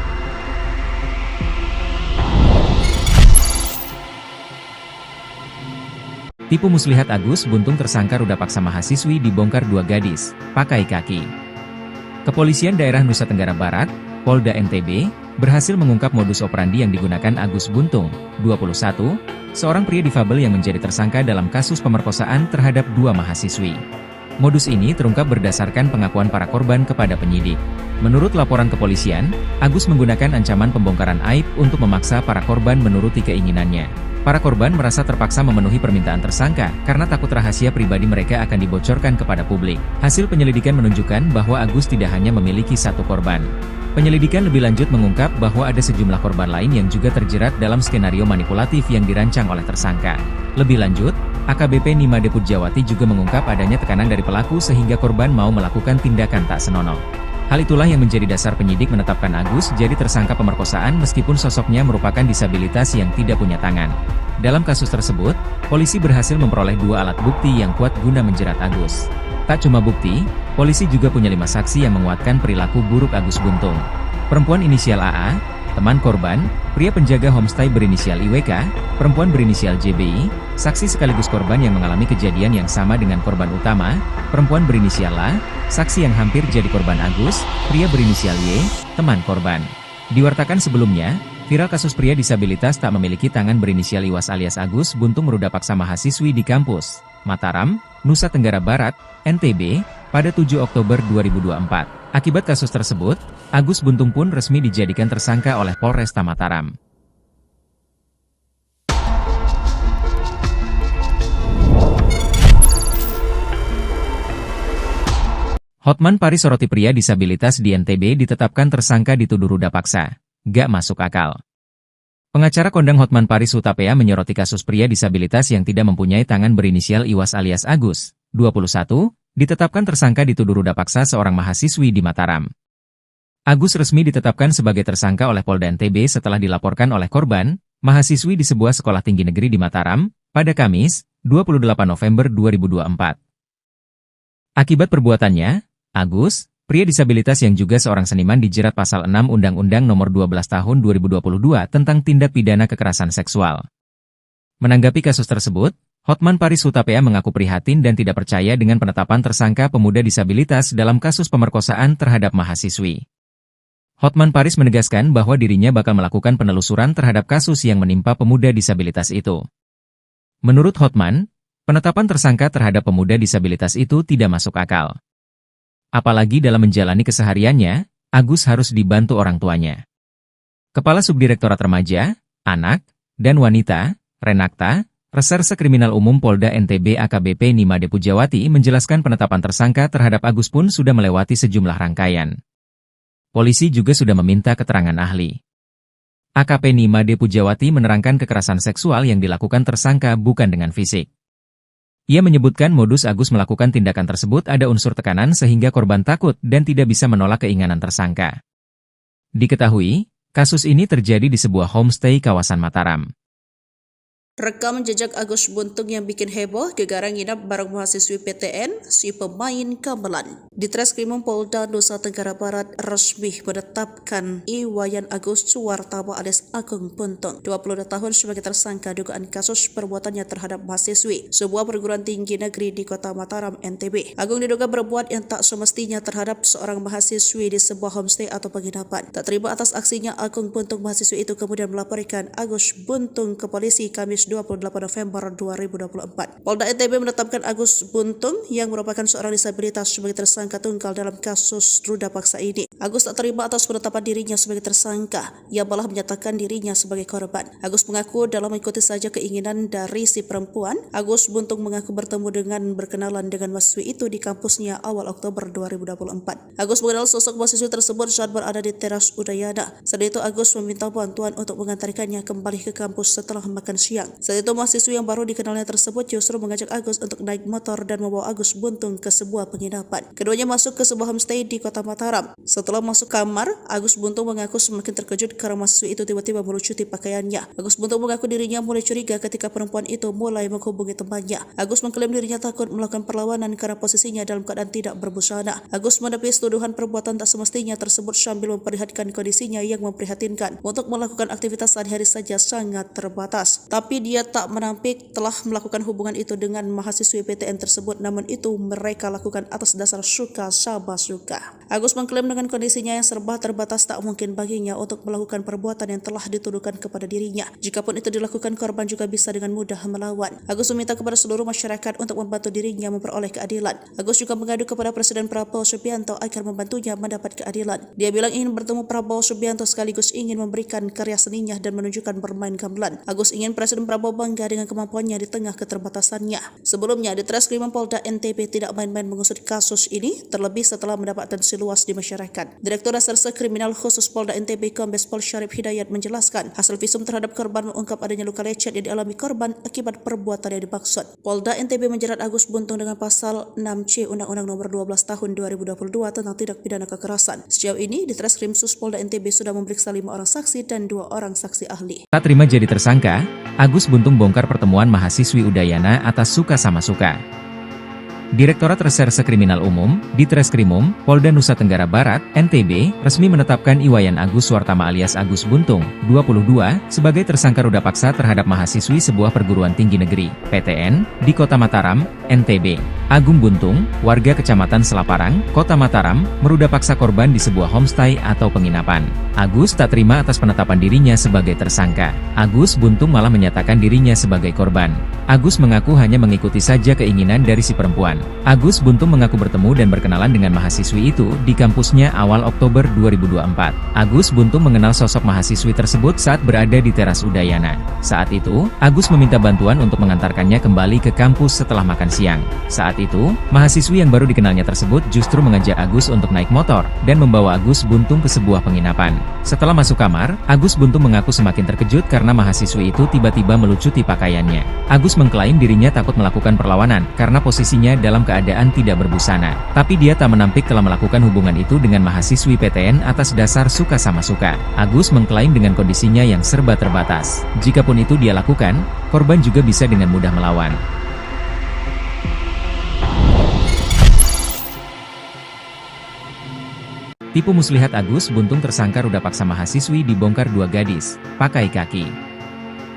Tipu muslihat Agus Buntung tersangka ruda paksa mahasiswi dibongkar 2 gadis, pakai kaki. Kepolisian Daerah Nusa Tenggara Barat, Polda NTB berhasil mengungkap modus operandi yang digunakan Agus Buntung, 21, seorang pria difabel yang menjadi tersangka dalam kasus pemerkosaan terhadap 2 mahasiswi. Modus ini terungkap berdasarkan pengakuan para korban kepada penyidik. Menurut laporan kepolisian, Agus menggunakan ancaman pembongkaran aib untuk memaksa para korban menuruti keinginannya. Para korban merasa terpaksa memenuhi permintaan tersangka karena takut rahasia pribadi mereka akan dibocorkan kepada publik. Hasil penyelidikan menunjukkan bahwa Agus tidak hanya memiliki satu korban. Penyelidikan lebih lanjut mengungkap bahwa ada sejumlah korban lain yang juga terjerat dalam skenario manipulatif yang dirancang oleh tersangka. Lebih lanjut, AKBP Nimade Pujawati juga mengungkap adanya tekanan dari pelaku sehingga korban mau melakukan tindakan tak senonoh. Hal itulah yang menjadi dasar penyidik menetapkan Agus jadi tersangka pemerkosaan meskipun sosoknya merupakan disabilitas yang tidak punya tangan. Dalam kasus tersebut, polisi berhasil memperoleh 2 alat bukti yang kuat guna menjerat Agus. Tak cuma bukti, polisi juga punya 5 saksi yang menguatkan perilaku buruk Agus Buntung. Perempuan inisial AA, teman korban, pria penjaga homestay berinisial IWK, perempuan berinisial JBI, saksi sekaligus korban yang mengalami kejadian yang sama dengan korban utama, perempuan berinisial A, saksi yang hampir jadi korban Agus, pria berinisial Y, teman korban. Diwartakan sebelumnya, viral kasus pria disabilitas tak memiliki tangan berinisial Iwas alias Agus Buntung meruda paksa mahasiswi di kampus Mataram, Nusa Tenggara Barat, NTB, pada 7 Oktober 2024. Akibat kasus tersebut, Agus Buntung pun resmi dijadikan tersangka oleh Polresta Mataram. Hotman Paris soroti pria disabilitas di NTB ditetapkan tersangka dituduh ruda paksa. Gak masuk akal. Pengacara kondang Hotman Paris Hutapea menyoroti kasus pria disabilitas yang tidak mempunyai tangan berinisial Iwas alias Agus, 21, ditetapkan tersangka dituduh ruda paksa seorang mahasiswi di Mataram. Agus resmi ditetapkan sebagai tersangka oleh Polda NTB setelah dilaporkan oleh korban, mahasiswi di sebuah sekolah tinggi negeri di Mataram, pada Kamis, 28 November 2024. Akibat perbuatannya, Agus, pria disabilitas yang juga seorang seniman dijerat pasal 6 Undang-Undang Nomor 12 Tahun 2022 tentang tindak pidana kekerasan seksual. Menanggapi kasus tersebut, Hotman Paris Hutapea mengaku prihatin dan tidak percaya dengan penetapan tersangka pemuda disabilitas dalam kasus pemerkosaan terhadap mahasiswi. Hotman Paris menegaskan bahwa dirinya bakal melakukan penelusuran terhadap kasus yang menimpa pemuda disabilitas itu. Menurut Hotman, penetapan tersangka terhadap pemuda disabilitas itu tidak masuk akal. Apalagi dalam menjalani kesehariannya, Agus harus dibantu orang tuanya. Kepala Subdirektorat Remaja, Anak, dan Wanita, Renakta, Reserse Kriminal Umum Polda NTB AKBP Nimade Pujawati menjelaskan penetapan tersangka terhadap Agus pun sudah melewati sejumlah rangkaian. Polisi juga sudah meminta keterangan ahli. AKP Nimade Pujawati menerangkan kekerasan seksual yang dilakukan tersangka bukan dengan fisik. Ia menyebutkan modus Agus melakukan tindakan tersebut ada unsur tekanan sehingga korban takut dan tidak bisa menolak keinginan tersangka. Diketahui, kasus ini terjadi di sebuah homestay kawasan Mataram. Rekam jejak Agus Buntung yang bikin heboh, gegara nginap bareng mahasiswi PTN, si pemain gamelan. Di Treskrimum Polda Nusa Tenggara Barat resmi menetapkan Iwayan Agus Suwartama alias Agung Buntung, 22 tahun sebagai tersangka dugaan kasus perbuatannya terhadap mahasiswi sebuah perguruan tinggi negeri di Kota Mataram, NTB. Agung diduga berbuat yang tak semestinya terhadap seorang mahasiswi di sebuah homestay atau penginapan. Tak terima atas aksinya, Agung Buntung mahasiswi itu kemudian melaporkan Agus Buntung ke polisi Kamis 28 November 2024. Polda NTB menetapkan Agus Buntung yang merupakan seorang disabilitas sebagai tersangka tunggal dalam kasus ruda paksa ini. Agus tak terima atas penetapan dirinya sebagai tersangka, ia malah menyatakan dirinya sebagai korban. Agus mengaku dalam mengikuti saja keinginan dari si perempuan. Agus Buntung mengaku bertemu dengan berkenalan dengan mahasiswi itu di kampusnya awal Oktober 2024. Agus mengenal sosok mahasiswi tersebut saat berada di teras Udayana. Saat itu Agus meminta bantuan untuk mengantarkannya kembali ke kampus setelah makan siang. Saat itu mahasiswi yang baru dikenalnya tersebut justru mengajak Agus untuk naik motor dan membawa Agus Buntung ke sebuah penginapan. Keduanya masuk ke sebuah homestay di Kota Mataram. Setelah masuk kamar, Agus Buntung mengaku semakin terkejut karena mahasiswi itu tiba-tiba melucuti pakaiannya. Agus Buntung mengaku dirinya mulai curiga ketika perempuan itu mulai menghubungi temannya. Agus mengklaim dirinya takut melakukan perlawanan karena posisinya dalam keadaan tidak berbusana. Agus menepis tuduhan perbuatan tak semestinya tersebut sambil memperlihatkan kondisinya yang memprihatinkan. Untuk melakukan aktivitas sehari-hari saja sangat terbatas. Tapi Tetapi dia tak menampik telah melakukan hubungan itu dengan mahasiswi PTN tersebut, namun itu mereka lakukan atas dasar suka sama suka. Agus mengklaim dengan kondisinya yang serba terbatas tak mungkin baginya untuk melakukan perbuatan yang telah dituduhkan kepada dirinya. Jikapun itu dilakukan, korban juga bisa dengan mudah melawan. Agus meminta kepada seluruh masyarakat untuk membantu dirinya memperoleh keadilan. Agus juga mengadu kepada Presiden Prabowo Subianto agar membantunya mendapat keadilan. Dia bilang ingin bertemu Prabowo Subianto sekaligus ingin memberikan karya seninya dan menunjukkan bermain gamelan. Agus ingin Presiden Prabowo bangga dengan kemampuannya di tengah keterbatasannya. Sebelumnya, di Treskrimum Polda NTB tidak main-main mengusut kasus ini, terlebih setelah mendapat atensi luas di masyarakat. Direktur Reserse Kriminal Khusus Polda NTB Kombes Pol Syarif Hidayat menjelaskan, hasil visum terhadap korban mengungkap adanya luka lecet yang dialami korban akibat perbuatan yang dimaksud. Polda NTB menjerat Agus Buntung dengan pasal 6C Undang-Undang Nomor 12 Tahun 2022 tentang tindak pidana kekerasan. Sejauh ini, di Treskrim Sus Polda NTB sudah memeriksa 5 orang saksi dan 2 orang saksi ahli. Tak terima jadi tersangka, Agus Buntung bongkar pertemuan mahasiswi Udayana atas suka sama suka. Direktorat Reserse Kriminal Umum, Ditreskrimum, Polda Nusa Tenggara Barat, NTB, resmi menetapkan Iwayan Agus Suartama alias Agus Buntung, 22, sebagai tersangka ruda paksa terhadap mahasiswi sebuah perguruan tinggi negeri, PTN, di Kota Mataram, NTB. Agung Buntung, warga Kecamatan Selaparang, Kota Mataram, meruda paksa korban di sebuah homestay atau penginapan. Agus tak terima atas penetapan dirinya sebagai tersangka. Agus Buntung malah menyatakan dirinya sebagai korban. Agus mengaku hanya mengikuti saja keinginan dari si perempuan. Agus Buntung mengaku bertemu dan berkenalan dengan mahasiswi itu di kampusnya awal Oktober 2024. Agus Buntung mengenal sosok mahasiswi tersebut saat berada di teras Udayana. Saat itu, Agus meminta bantuan untuk mengantarkannya kembali ke kampus setelah makan siang. Saat itu, mahasiswi yang baru dikenalnya tersebut justru mengajak Agus untuk naik motor dan membawa Agus Buntung ke sebuah penginapan. Setelah masuk kamar, Agus Buntung mengaku semakin terkejut karena mahasiswi itu tiba-tiba melucuti pakaiannya. Agus mengklaim dirinya takut melakukan perlawanan karena posisinya dalam keadaan tidak berbusana. Tapi dia tak menampik telah melakukan hubungan itu dengan mahasiswi PTN atas dasar suka sama suka. Agus mengklaim dengan kondisinya yang serba terbatas. Jikapun itu dia lakukan, korban juga bisa dengan mudah melawan. Tipu muslihat Agus Buntung tersangka ruda paksa mahasiswi dibongkar 2 gadis, pakai kaki.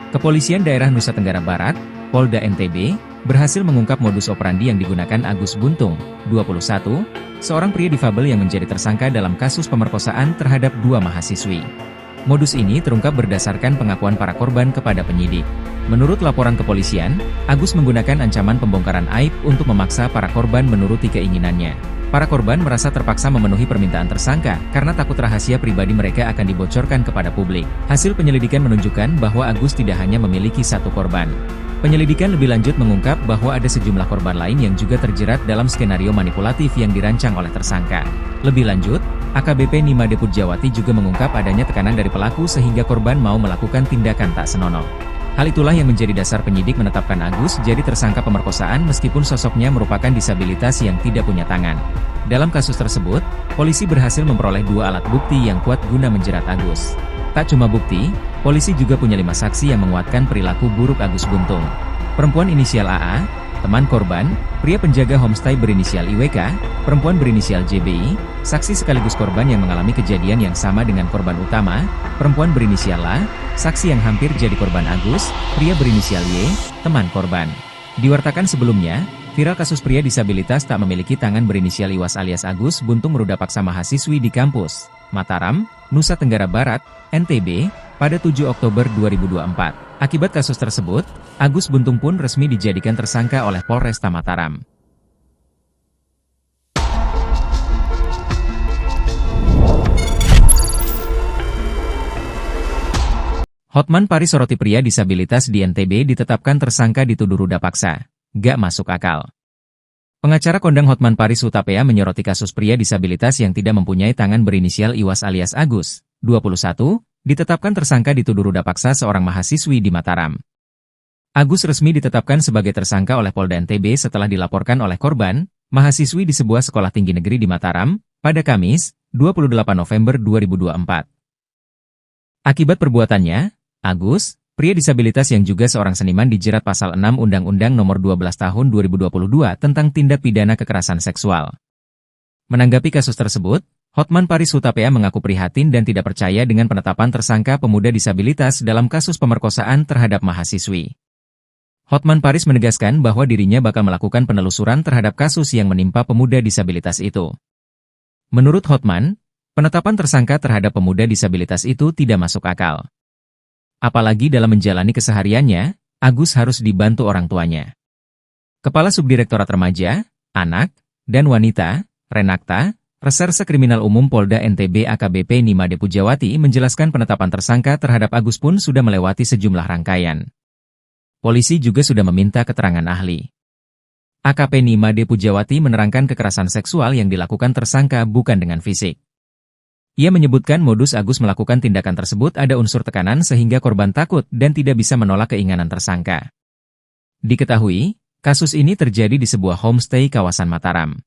Kepolisian Daerah Nusa Tenggara Barat, Polda NTB, berhasil mengungkap modus operandi yang digunakan Agus Buntung, 21, seorang pria difabel yang menjadi tersangka dalam kasus pemerkosaan terhadap 2 mahasiswi. Modus ini terungkap berdasarkan pengakuan para korban kepada penyidik. Menurut laporan kepolisian, Agus menggunakan ancaman pembongkaran aib untuk memaksa para korban menuruti keinginannya. Para korban merasa terpaksa memenuhi permintaan tersangka karena takut rahasia pribadi mereka akan dibocorkan kepada publik. Hasil penyelidikan menunjukkan bahwa Agus tidak hanya memiliki 1 korban. Penyelidikan lebih lanjut mengungkap bahwa ada sejumlah korban lain yang juga terjerat dalam skenario manipulatif yang dirancang oleh tersangka. Lebih lanjut, AKBP Nimade Pujawati juga mengungkap adanya tekanan dari pelaku sehingga korban mau melakukan tindakan tak senonoh. Hal itulah yang menjadi dasar penyidik menetapkan Agus jadi tersangka pemerkosaan meskipun sosoknya merupakan disabilitas yang tidak punya tangan. Dalam kasus tersebut, polisi berhasil memperoleh 2 alat bukti yang kuat guna menjerat Agus. Tak cuma bukti, polisi juga punya 5 saksi yang menguatkan perilaku buruk Agus Buntung. Perempuan inisial AA, teman korban, pria penjaga homestay berinisial IWK, perempuan berinisial JBI, saksi sekaligus korban yang mengalami kejadian yang sama dengan korban utama, perempuan berinisial LA, saksi yang hampir jadi korban Agus, pria berinisial Y, teman korban. Diwartakan sebelumnya, viral kasus pria disabilitas tak memiliki tangan berinisial Iwas alias Agus Buntung meruda paksa mahasiswi di kampus Mataram, Nusa Tenggara Barat, NTB, pada 7 Oktober 2024. Akibat kasus tersebut, Agus Buntung pun resmi dijadikan tersangka oleh Polresta Mataram. Hotman Paris Soroti pria disabilitas di NTB ditetapkan tersangka dituduh ruda paksa. Gak masuk akal. Pengacara kondang Hotman Paris Hutapea menyoroti kasus pria disabilitas yang tidak mempunyai tangan berinisial Iwas alias Agus, 21, ditetapkan tersangka dituduh ruda paksa seorang mahasiswi di Mataram. Agus resmi ditetapkan sebagai tersangka oleh Polda NTB setelah dilaporkan oleh korban, mahasiswi di sebuah sekolah tinggi negeri di Mataram, pada Kamis, 28 November 2024. Akibat perbuatannya, Agus, pria disabilitas yang juga seorang seniman dijerat pasal 6 Undang-Undang Nomor 12 Tahun 2022 tentang tindak pidana kekerasan seksual. Menanggapi kasus tersebut, Hotman Paris Hutapea mengaku prihatin dan tidak percaya dengan penetapan tersangka pemuda disabilitas dalam kasus pemerkosaan terhadap mahasiswi. Hotman Paris menegaskan bahwa dirinya bakal melakukan penelusuran terhadap kasus yang menimpa pemuda disabilitas itu. Menurut Hotman, penetapan tersangka terhadap pemuda disabilitas itu tidak masuk akal. Apalagi dalam menjalani kesehariannya, Agus harus dibantu orang tuanya. Kepala Subdirektorat Remaja, Anak, dan Wanita, Renakta, Reserse Kriminal Umum Polda NTB AKBP Nimade Pujawati menjelaskan penetapan tersangka terhadap Agus pun sudah melewati sejumlah rangkaian. Polisi juga sudah meminta keterangan ahli. AKP Nimade Pujawati menerangkan kekerasan seksual yang dilakukan tersangka bukan dengan fisik. Ia menyebutkan modus Agus melakukan tindakan tersebut ada unsur tekanan sehingga korban takut dan tidak bisa menolak keinginan tersangka. Diketahui, kasus ini terjadi di sebuah homestay kawasan Mataram.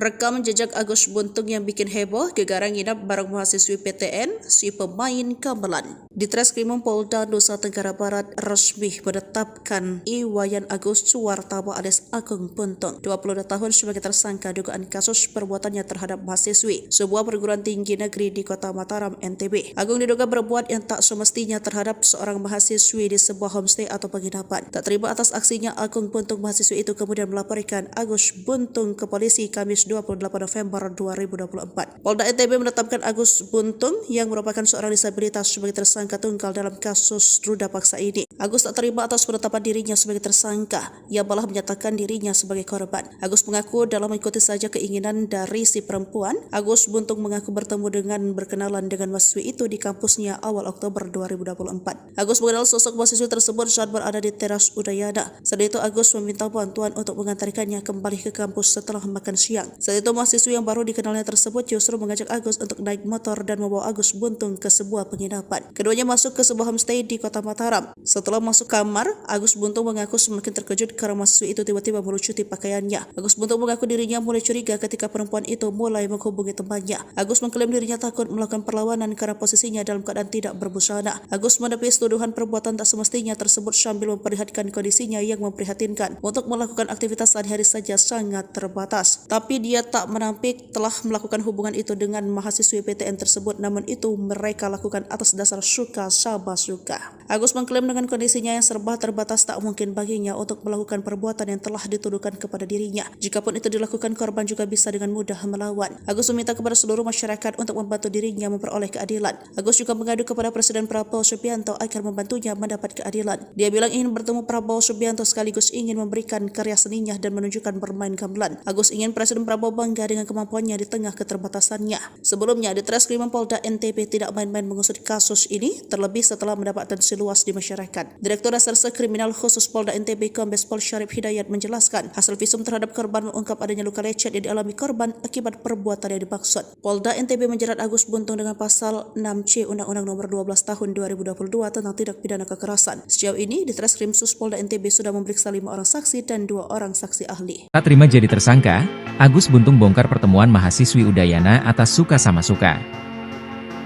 Rekam jejak Agus Buntung yang bikin heboh, gegara nginap bareng mahasiswi PTN, si pemain gamelan. Di Treskrimum Polda Nusa Tenggara Barat resmi menetapkan Iwayan Agus Suwartama alias Agung Buntung, 22 tahun sebagai tersangka dugaan kasus perbuatannya terhadap mahasiswi sebuah perguruan tinggi negeri di Kota Mataram, NTB. Agung diduga berbuat yang tak semestinya terhadap seorang mahasiswi di sebuah homestay atau penginapan. Tak terima atas aksinya, Agung Buntung mahasiswi itu kemudian melaporkan Agus Buntung ke polisi Kamis 28 November 2024. Polda NTB menetapkan Agus Buntung yang merupakan seorang disabilitas sebagai tersangka tunggal dalam kasus ruda paksa ini. Agus tak terima atas penetapan dirinya sebagai tersangka, ia malah menyatakan dirinya sebagai korban. Agus mengaku dalam mengikuti saja keinginan dari si perempuan. Agus Buntung mengaku bertemu dengan berkenalan dengan mahasiswi itu di kampusnya awal Oktober 2024. Agus mengenal sosok mahasiswi tersebut saat berada di teras Udayana. Saat itu Agus meminta bantuan untuk mengantarkannya kembali ke kampus setelah makan siang. Saat itu mahasiswi yang baru dikenalnya tersebut justru mengajak Agus untuk naik motor dan membawa Agus Buntung ke sebuah penginapan. Keduanya masuk ke sebuah homestay di Kota Mataram. Setelah masuk kamar, Agus Buntung mengaku semakin terkejut karena mahasiswi itu tiba-tiba melucuti pakaiannya. Agus Buntung mengaku dirinya mulai curiga ketika perempuan itu mulai menghubungi temannya. Agus mengklaim dirinya takut melakukan perlawanan karena posisinya dalam keadaan tidak berbusana. Agus menepis tuduhan perbuatan tak semestinya tersebut sambil memperlihatkan kondisinya yang memprihatinkan. Untuk melakukan aktivitas sehari-hari saja sangat terbatas. Tapi dia tak menampik telah melakukan hubungan itu dengan mahasiswi PTN tersebut, namun itu mereka lakukan atas dasar suka sama suka. Agus mengklaim dengan kondisinya yang serba terbatas tak mungkin baginya untuk melakukan perbuatan yang telah dituduhkan kepada dirinya. Jikapun itu dilakukan, korban juga bisa dengan mudah melawan. Agus meminta kepada seluruh masyarakat untuk membantu dirinya memperoleh keadilan. Agus juga mengadu kepada Presiden Prabowo Subianto agar membantunya mendapat keadilan. Dia bilang ingin bertemu Prabowo Subianto sekaligus ingin memberikan karya seninya dan menunjukkan bermain gamelan. Agus ingin Presiden Prabowo bangga dengan kemampuannya di tengah keterbatasannya. Sebelumnya, di Treskrimum Polda NTB tidak main-main mengusut kasus ini, terlebih setelah mendapat atensi luas di masyarakat. Direktur Reserse Kriminal Khusus Polda NTB Kombes Pol Syarif Hidayat menjelaskan, hasil visum terhadap korban mengungkap adanya luka lecet yang dialami korban akibat perbuatan yang dimaksud. Polda NTB menjerat Agus Buntung dengan pasal 6C Undang-Undang Nomor 12 Tahun 2022 tentang tindak pidana kekerasan. Sejauh ini, di Treskrim Sus Polda NTB sudah memeriksa 5 orang saksi dan 2 orang saksi ahli. Tak terima jadi tersangka, Agus Buntung bongkar pertemuan mahasiswi Udayana atas suka sama suka.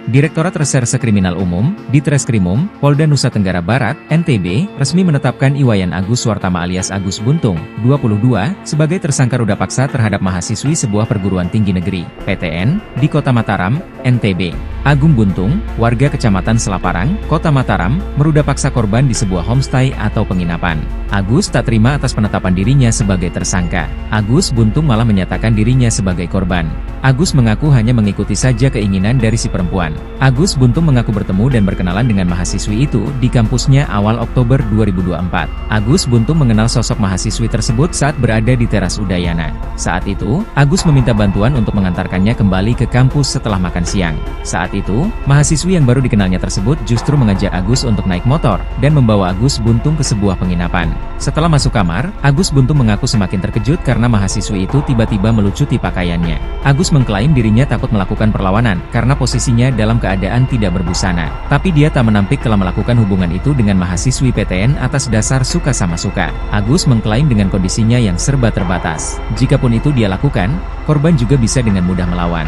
Direktorat Reserse Kriminal Umum, di Treskrimum, Polda Nusa Tenggara Barat, NTB, resmi menetapkan Iwayan Agus Suwartama alias Agus Buntung, 22, sebagai tersangka ruda paksa terhadap mahasiswi sebuah perguruan tinggi negeri, PTN, di Kota Mataram, NTB. Agung Buntung, warga Kecamatan Selaparang, Kota Mataram, meruda paksa korban di sebuah homestay atau penginapan. Agus tak terima atas penetapan dirinya sebagai tersangka. Agus Buntung malah menyatakan dirinya sebagai korban. Agus mengaku hanya mengikuti saja keinginan dari si perempuan. Agus Buntung mengaku bertemu dan berkenalan dengan mahasiswi itu di kampusnya awal Oktober 2024. Agus Buntung mengenal sosok mahasiswi tersebut saat berada di teras Udayana. Saat itu, Agus meminta bantuan untuk mengantarkannya kembali ke kampus setelah makan siang. Saat itu, mahasiswi yang baru dikenalnya tersebut justru mengajak Agus untuk naik motor dan membawa Agus Buntung ke sebuah penginapan. Setelah masuk kamar, Agus Buntung mengaku semakin terkejut karena mahasiswi itu tiba-tiba melucuti pakaiannya. Agus mengklaim dirinya takut melakukan perlawanan karena posisinya dalam keadaan tidak berbusana. Tapi dia tak menampik telah melakukan hubungan itu dengan mahasiswi PTN atas dasar suka sama suka. Agus mengklaim dengan kondisinya yang serba terbatas. Jikapun itu dia lakukan, korban juga bisa dengan mudah melawan.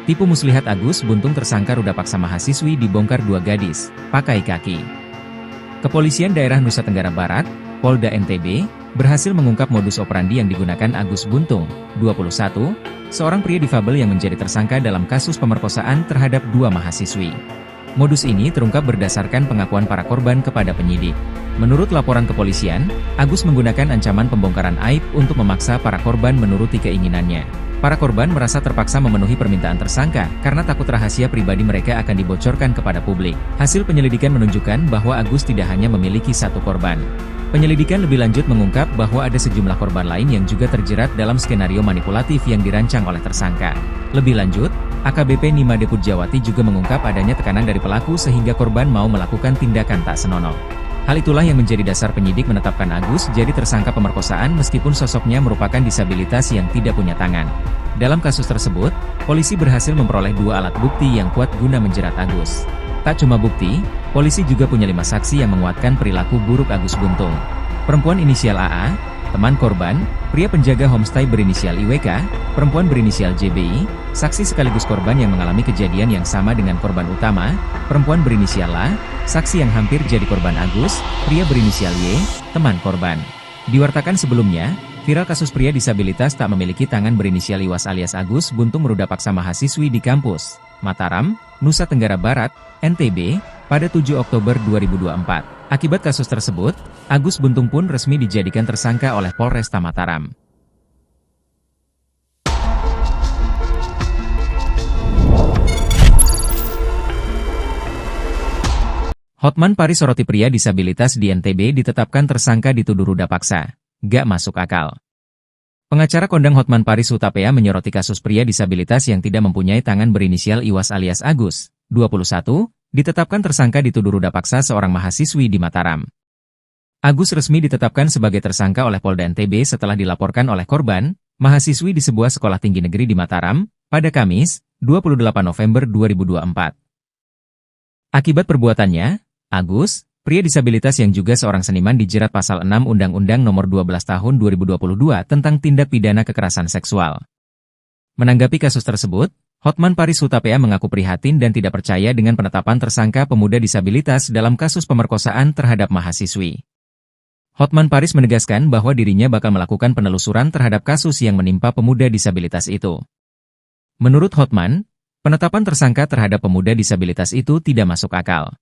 Tipu muslihat Agus Buntung tersangka ruda paksa mahasiswi dibongkar 2 gadis, pakai kaki. Kepolisian Daerah Nusa Tenggara Barat, Polda NTB, berhasil mengungkap modus operandi yang digunakan Agus Buntung, 21, seorang pria difabel yang menjadi tersangka dalam kasus pemerkosaan terhadap 2 mahasiswi. Modus ini terungkap berdasarkan pengakuan para korban kepada penyidik. Menurut laporan kepolisian, Agus menggunakan ancaman pembongkaran aib untuk memaksa para korban menuruti keinginannya. Para korban merasa terpaksa memenuhi permintaan tersangka karena takut rahasia pribadi mereka akan dibocorkan kepada publik. Hasil penyelidikan menunjukkan bahwa Agus tidak hanya memiliki satu korban. Penyelidikan lebih lanjut mengungkap bahwa ada sejumlah korban lain yang juga terjerat dalam skenario manipulatif yang dirancang oleh tersangka. Lebih lanjut, AKBP Nimade Pujawati juga mengungkap adanya tekanan dari pelaku sehingga korban mau melakukan tindakan tak senonoh. Hal itulah yang menjadi dasar penyidik menetapkan Agus jadi tersangka pemerkosaan meskipun sosoknya merupakan disabilitas yang tidak punya tangan. Dalam kasus tersebut, polisi berhasil memperoleh 2 alat bukti yang kuat guna menjerat Agus. Tak cuma bukti, polisi juga punya 5 saksi yang menguatkan perilaku buruk Agus Buntung. Perempuan inisial AA, teman korban, pria penjaga homestay berinisial IWK, perempuan berinisial JBI, saksi sekaligus korban yang mengalami kejadian yang sama dengan korban utama, perempuan berinisial LA, saksi yang hampir jadi korban Agus, pria berinisial Y, teman korban. Diwartakan sebelumnya, viral kasus pria disabilitas tak memiliki tangan berinisial Iwas alias Agus Buntung meruda paksa mahasiswi di kampus Mataram, Nusa Tenggara Barat, NTB, pada 7 Oktober 2024. Akibat kasus tersebut, Agus Buntung pun resmi dijadikan tersangka oleh Polresta Mataram. Hotman Paris soroti pria disabilitas di NTB ditetapkan tersangka dituduh ruda paksa. Gak masuk akal. Pengacara kondang Hotman Paris Hutapea menyoroti kasus pria disabilitas yang tidak mempunyai tangan berinisial Iwas alias Agus, 21, ditetapkan tersangka dituduh ruda paksa seorang mahasiswi di Mataram. Agus resmi ditetapkan sebagai tersangka oleh Polda NTB setelah dilaporkan oleh korban, mahasiswi di sebuah sekolah tinggi negeri di Mataram, pada Kamis, 28 November 2024. Akibat perbuatannya, Agus, pria disabilitas yang juga seorang seniman dijerat pasal 6 Undang-Undang Nomor 12 Tahun 2022 tentang tindak pidana kekerasan seksual. Menanggapi kasus tersebut, Hotman Paris Hutapea mengaku prihatin dan tidak percaya dengan penetapan tersangka pemuda disabilitas dalam kasus pemerkosaan terhadap mahasiswi. Hotman Paris menegaskan bahwa dirinya bakal melakukan penelusuran terhadap kasus yang menimpa pemuda disabilitas itu. Menurut Hotman, penetapan tersangka terhadap pemuda disabilitas itu tidak masuk akal.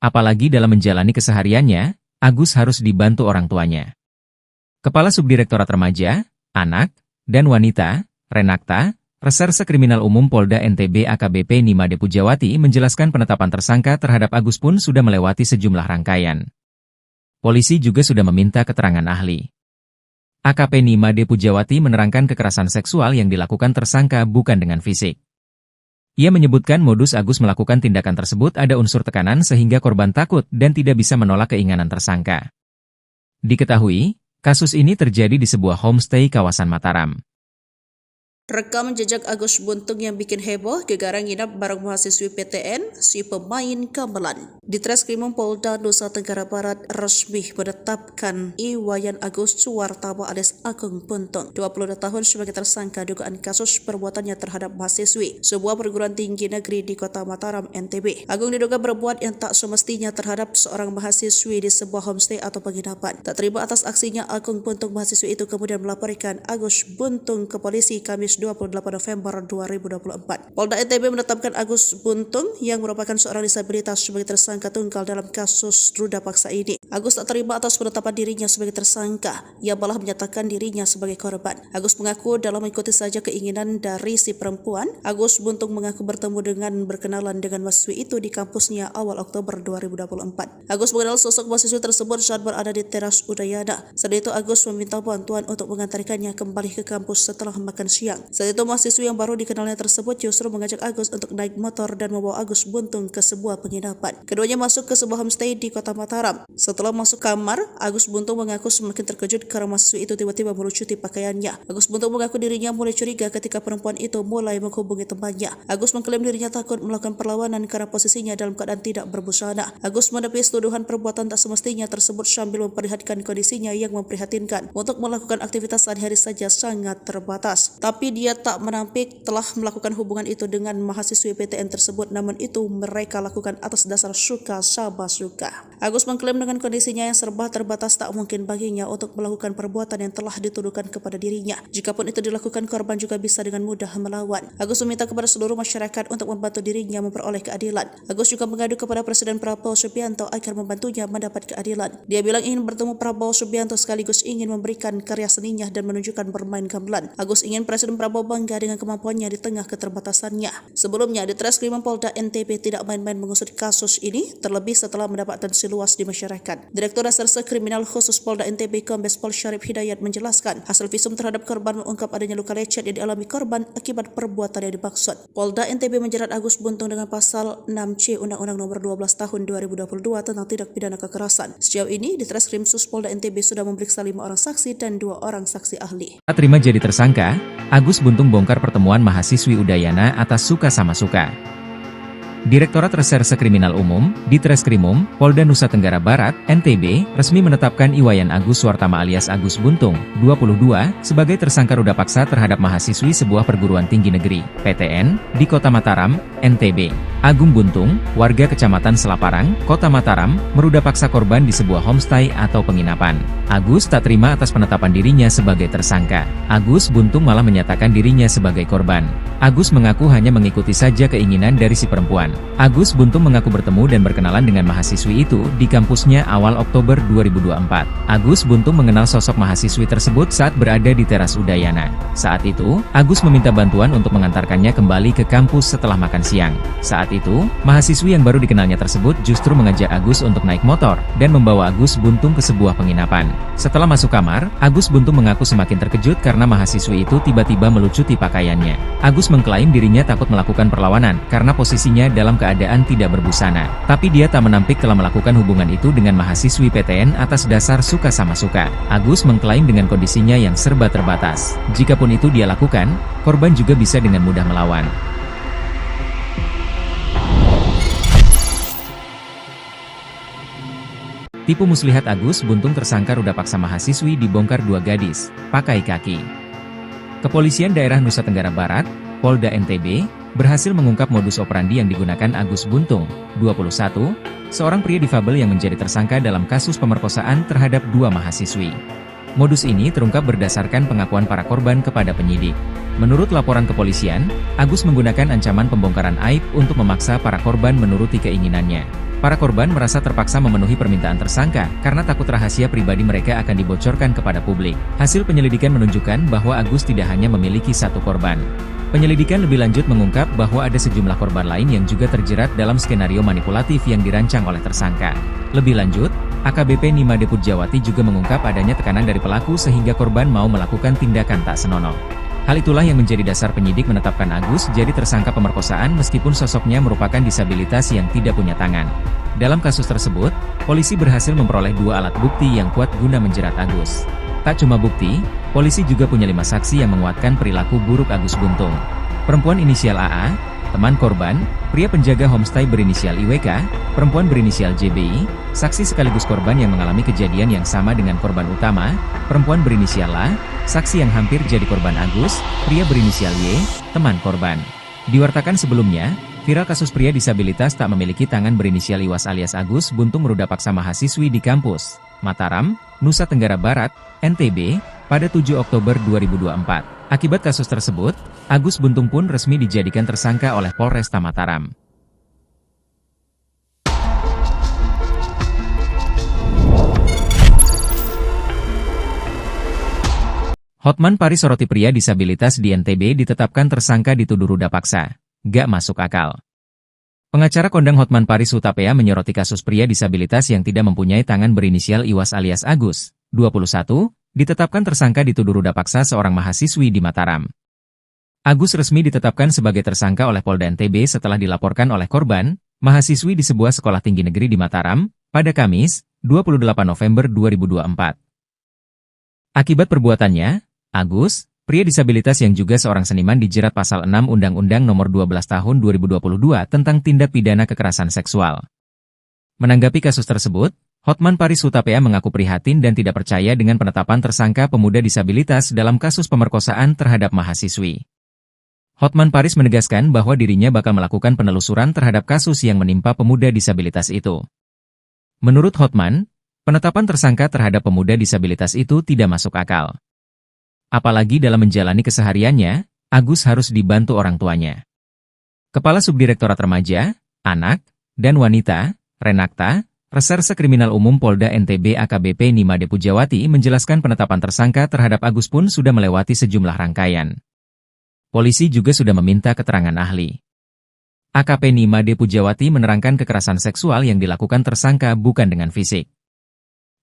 Apalagi dalam menjalani kesehariannya, Agus harus dibantu orang tuanya. Kepala Subdirektorat Remaja, Anak, dan Wanita, Renakta, Reserse Kriminal Umum Polda NTB AKBP Nimade Pujawati menjelaskan penetapan tersangka terhadap Agus pun sudah melewati sejumlah rangkaian. Polisi juga sudah meminta keterangan ahli. AKP Nimade Pujawati menerangkan kekerasan seksual yang dilakukan tersangka bukan dengan fisik. Ia menyebutkan modus Agus melakukan tindakan tersebut ada unsur tekanan sehingga korban takut dan tidak bisa menolak keinginan tersangka. Diketahui, kasus ini terjadi di sebuah homestay kawasan Mataram. Rekam jejak Agus Buntung yang bikin heboh, gegara nginap bareng mahasiswi PTN, si pemain gamelan. Di Treskrimum Polda Nusa Tenggara Barat resmi menetapkan Iwayan Agus Suwartama alias Agung Buntung, 22 tahun sebagai tersangka dugaan kasus perbuatannya terhadap mahasiswi sebuah perguruan tinggi negeri di Kota Mataram, NTB. Agung diduga berbuat yang tak semestinya terhadap seorang mahasiswi di sebuah homestay atau penginapan. Tak terima atas aksinya, Agung Buntung mahasiswi itu kemudian melaporkan Agus Buntung ke polisi Kamis 28 November 2024. Polda NTB menetapkan Agus Buntung yang merupakan seorang disabilitas sebagai tersangka tunggal dalam kasus ruda paksa ini. Agus tak terima atas penetapan dirinya sebagai tersangka, ia malah menyatakan dirinya sebagai korban. Agus mengaku dalam mengikuti saja keinginan dari si perempuan. Agus Buntung mengaku bertemu dengan berkenalan dengan mahasiswi itu di kampusnya awal Oktober 2024. Agus mengenal sosok mahasiswi tersebut saat berada di teras Udayana. Saat itu Agus meminta bantuan untuk mengantarkannya kembali ke kampus setelah makan siang. Saat itu mahasiswi yang baru dikenalnya tersebut justru mengajak Agus untuk naik motor dan membawa Agus Buntung ke sebuah penginapan. Keduanya masuk ke sebuah homestay di Kota Mataram. Setelah masuk kamar, Agus Buntung mengaku semakin terkejut karena mahasiswi itu tiba-tiba melucuti pakaiannya. Agus Buntung mengaku dirinya mulai curiga ketika perempuan itu mulai menghubungi temannya. Agus mengklaim dirinya takut melakukan perlawanan karena posisinya dalam keadaan tidak berbusana. Agus menepis tuduhan perbuatan tak semestinya tersebut sambil memperlihatkan kondisinya yang memprihatinkan. Untuk melakukan aktivitas sehari-hari saja sangat terbatas. Tapi dia tak menampik telah melakukan hubungan itu dengan mahasiswi PTN tersebut, namun itu mereka lakukan atas dasar suka sama suka. Agus mengklaim dengan kondisinya yang serba terbatas tak mungkin baginya untuk melakukan perbuatan yang telah dituduhkan kepada dirinya. Jikapun itu dilakukan, korban juga bisa dengan mudah melawan. Agus meminta kepada seluruh masyarakat untuk membantu dirinya memperoleh keadilan. Agus juga mengadu kepada Presiden Prabowo Subianto agar membantunya mendapat keadilan. Dia bilang ingin bertemu Prabowo Subianto sekaligus ingin memberikan karya seninya dan menunjukkan bermain gamelan. Agus ingin Presiden Prabowo bangga dengan kemampuannya di tengah keterbatasannya. Sebelumnya, Ditreskrimum Polda NTB tidak main-main mengusut kasus ini, terlebih setelah mendapat atensi luas di masyarakat. Direktur Reserse Kriminal Khusus Polda NTB Kombes Pol Syarif Hidayat menjelaskan, hasil visum terhadap korban mengungkap adanya luka lecet yang dialami korban akibat perbuatan yang dimaksud. Polda NTB menjerat Agus Buntung dengan pasal 6C Undang-Undang Nomor 12 Tahun 2022 tentang tindak pidana kekerasan. Sejauh ini, Ditreskrim Sus Polda NTB sudah memeriksa 5 orang saksi dan 2 orang saksi ahli. Saat terima jadi tersangka, Agus Buntung bongkar pertemuan mahasiswi Udayana atas suka sama suka. Direktorat Reserse Kriminal Umum, Ditreskrimum, Polda Nusa Tenggara Barat, NTB, resmi menetapkan Iwayan Agus Suartama alias Agus Buntung, 22, sebagai tersangka ruda paksa terhadap mahasiswi sebuah perguruan tinggi negeri, PTN, di Kota Mataram, NTB. Agung Buntung, warga Kecamatan Selaparang, Kota Mataram, meruda paksa korban di sebuah homestay atau penginapan. Agus tak terima atas penetapan dirinya sebagai tersangka. Agus Buntung malah menyatakan dirinya sebagai korban. Agus mengaku hanya mengikuti saja keinginan dari si perempuan. Agus Buntung mengaku bertemu dan berkenalan dengan mahasiswi itu di kampusnya awal Oktober 2024. Agus Buntung mengenal sosok mahasiswi tersebut saat berada di teras Udayana. Saat itu, Agus meminta bantuan untuk mengantarkannya kembali ke kampus setelah makan siang. Saat itu, mahasiswi yang baru dikenalnya tersebut justru mengajak Agus untuk naik motor dan membawa Agus Buntung ke sebuah penginapan. Setelah masuk kamar, Agus Buntung mengaku semakin terkejut karena mahasiswi itu tiba-tiba melucuti pakaiannya. Agus mengklaim dirinya takut melakukan perlawanan karena posisinya dalam keadaan tidak berbusana. Tapi dia tak menampik telah melakukan hubungan itu dengan mahasiswi PTN atas dasar suka sama suka. Agus mengklaim dengan kondisinya yang serba terbatas. Jikapun itu dia lakukan, korban juga bisa dengan mudah melawan. Tipu muslihat Agus Buntung tersangka ruda paksa mahasiswi dibongkar 2 gadis, pakai kaki. Kepolisian Daerah Nusa Tenggara Barat, Polda NTB, berhasil mengungkap modus operandi yang digunakan Agus Buntung, 21, seorang pria difabel yang menjadi tersangka dalam kasus pemerkosaan terhadap 2 mahasiswi. Modus ini terungkap berdasarkan pengakuan para korban kepada penyidik. Menurut laporan kepolisian, Agus menggunakan ancaman pembongkaran aib untuk memaksa para korban menuruti keinginannya. Para korban merasa terpaksa memenuhi permintaan tersangka karena takut rahasia pribadi mereka akan dibocorkan kepada publik. Hasil penyelidikan menunjukkan bahwa Agus tidak hanya memiliki 1 korban. Penyelidikan lebih lanjut mengungkap bahwa ada sejumlah korban lain yang juga terjerat dalam skenario manipulatif yang dirancang oleh tersangka. Lebih lanjut, AKBP Nimade Pujawati juga mengungkap adanya tekanan dari pelaku sehingga korban mau melakukan tindakan tak senonoh. Hal itulah yang menjadi dasar penyidik menetapkan Agus jadi tersangka pemerkosaan meskipun sosoknya merupakan disabilitas yang tidak punya tangan. Dalam kasus tersebut, polisi berhasil memperoleh 2 alat bukti yang kuat guna menjerat Agus. Tak cuma bukti, polisi juga punya 5 saksi yang menguatkan perilaku buruk Agus Buntung. Perempuan inisial AA, teman korban, pria penjaga homestay berinisial IWK, perempuan berinisial JBI, saksi sekaligus korban yang mengalami kejadian yang sama dengan korban utama, perempuan berinisial A, saksi yang hampir jadi korban Agus, pria berinisial Y, teman korban. Diwartakan sebelumnya, viral kasus pria disabilitas tak memiliki tangan berinisial Iwas alias Agus Buntung meruda paksa mahasiswi di kampus Mataram, Nusa Tenggara Barat, NTB, pada 7 Oktober 2024. Akibat kasus tersebut, Agus Buntung pun resmi dijadikan tersangka oleh Polresta Mataram. Hotman Paris soroti pria disabilitas di NTB ditetapkan tersangka dituduh ruda paksa. Gak masuk akal. Pengacara kondang Hotman Paris Hutapea menyoroti kasus pria disabilitas yang tidak mempunyai tangan berinisial Iwas alias Agus, 21, ditetapkan tersangka dituduh ruda paksa seorang mahasiswi di Mataram. Agus resmi ditetapkan sebagai tersangka oleh Polda NTB setelah dilaporkan oleh korban, mahasiswi di sebuah sekolah tinggi negeri di Mataram, pada Kamis, 28 November 2024. Akibat perbuatannya, Agus, pria disabilitas yang juga seorang seniman dijerat pasal 6 Undang-Undang Nomor 12 Tahun 2022 tentang tindak pidana kekerasan seksual. Menanggapi kasus tersebut, Hotman Paris Hutapea mengaku prihatin dan tidak percaya dengan penetapan tersangka pemuda disabilitas dalam kasus pemerkosaan terhadap mahasiswi. Hotman Paris menegaskan bahwa dirinya bakal melakukan penelusuran terhadap kasus yang menimpa pemuda disabilitas itu. Menurut Hotman, penetapan tersangka terhadap pemuda disabilitas itu tidak masuk akal. Apalagi dalam menjalani kesehariannya, Agus harus dibantu orang tuanya. Kepala Subdirektorat Remaja, Anak, dan Wanita, Renakta, Reserse Kriminal Umum Polda NTB AKBP Nimade Pujawati menjelaskan penetapan tersangka terhadap Agus pun sudah melewati sejumlah rangkaian. Polisi juga sudah meminta keterangan ahli. AKP Nimade Pujawati menerangkan kekerasan seksual yang dilakukan tersangka bukan dengan fisik.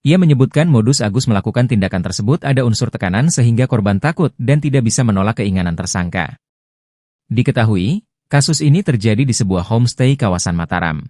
Ia menyebutkan modus Agus melakukan tindakan tersebut ada unsur tekanan sehingga korban takut dan tidak bisa menolak keinginan tersangka. Diketahui, kasus ini terjadi di sebuah homestay kawasan Mataram.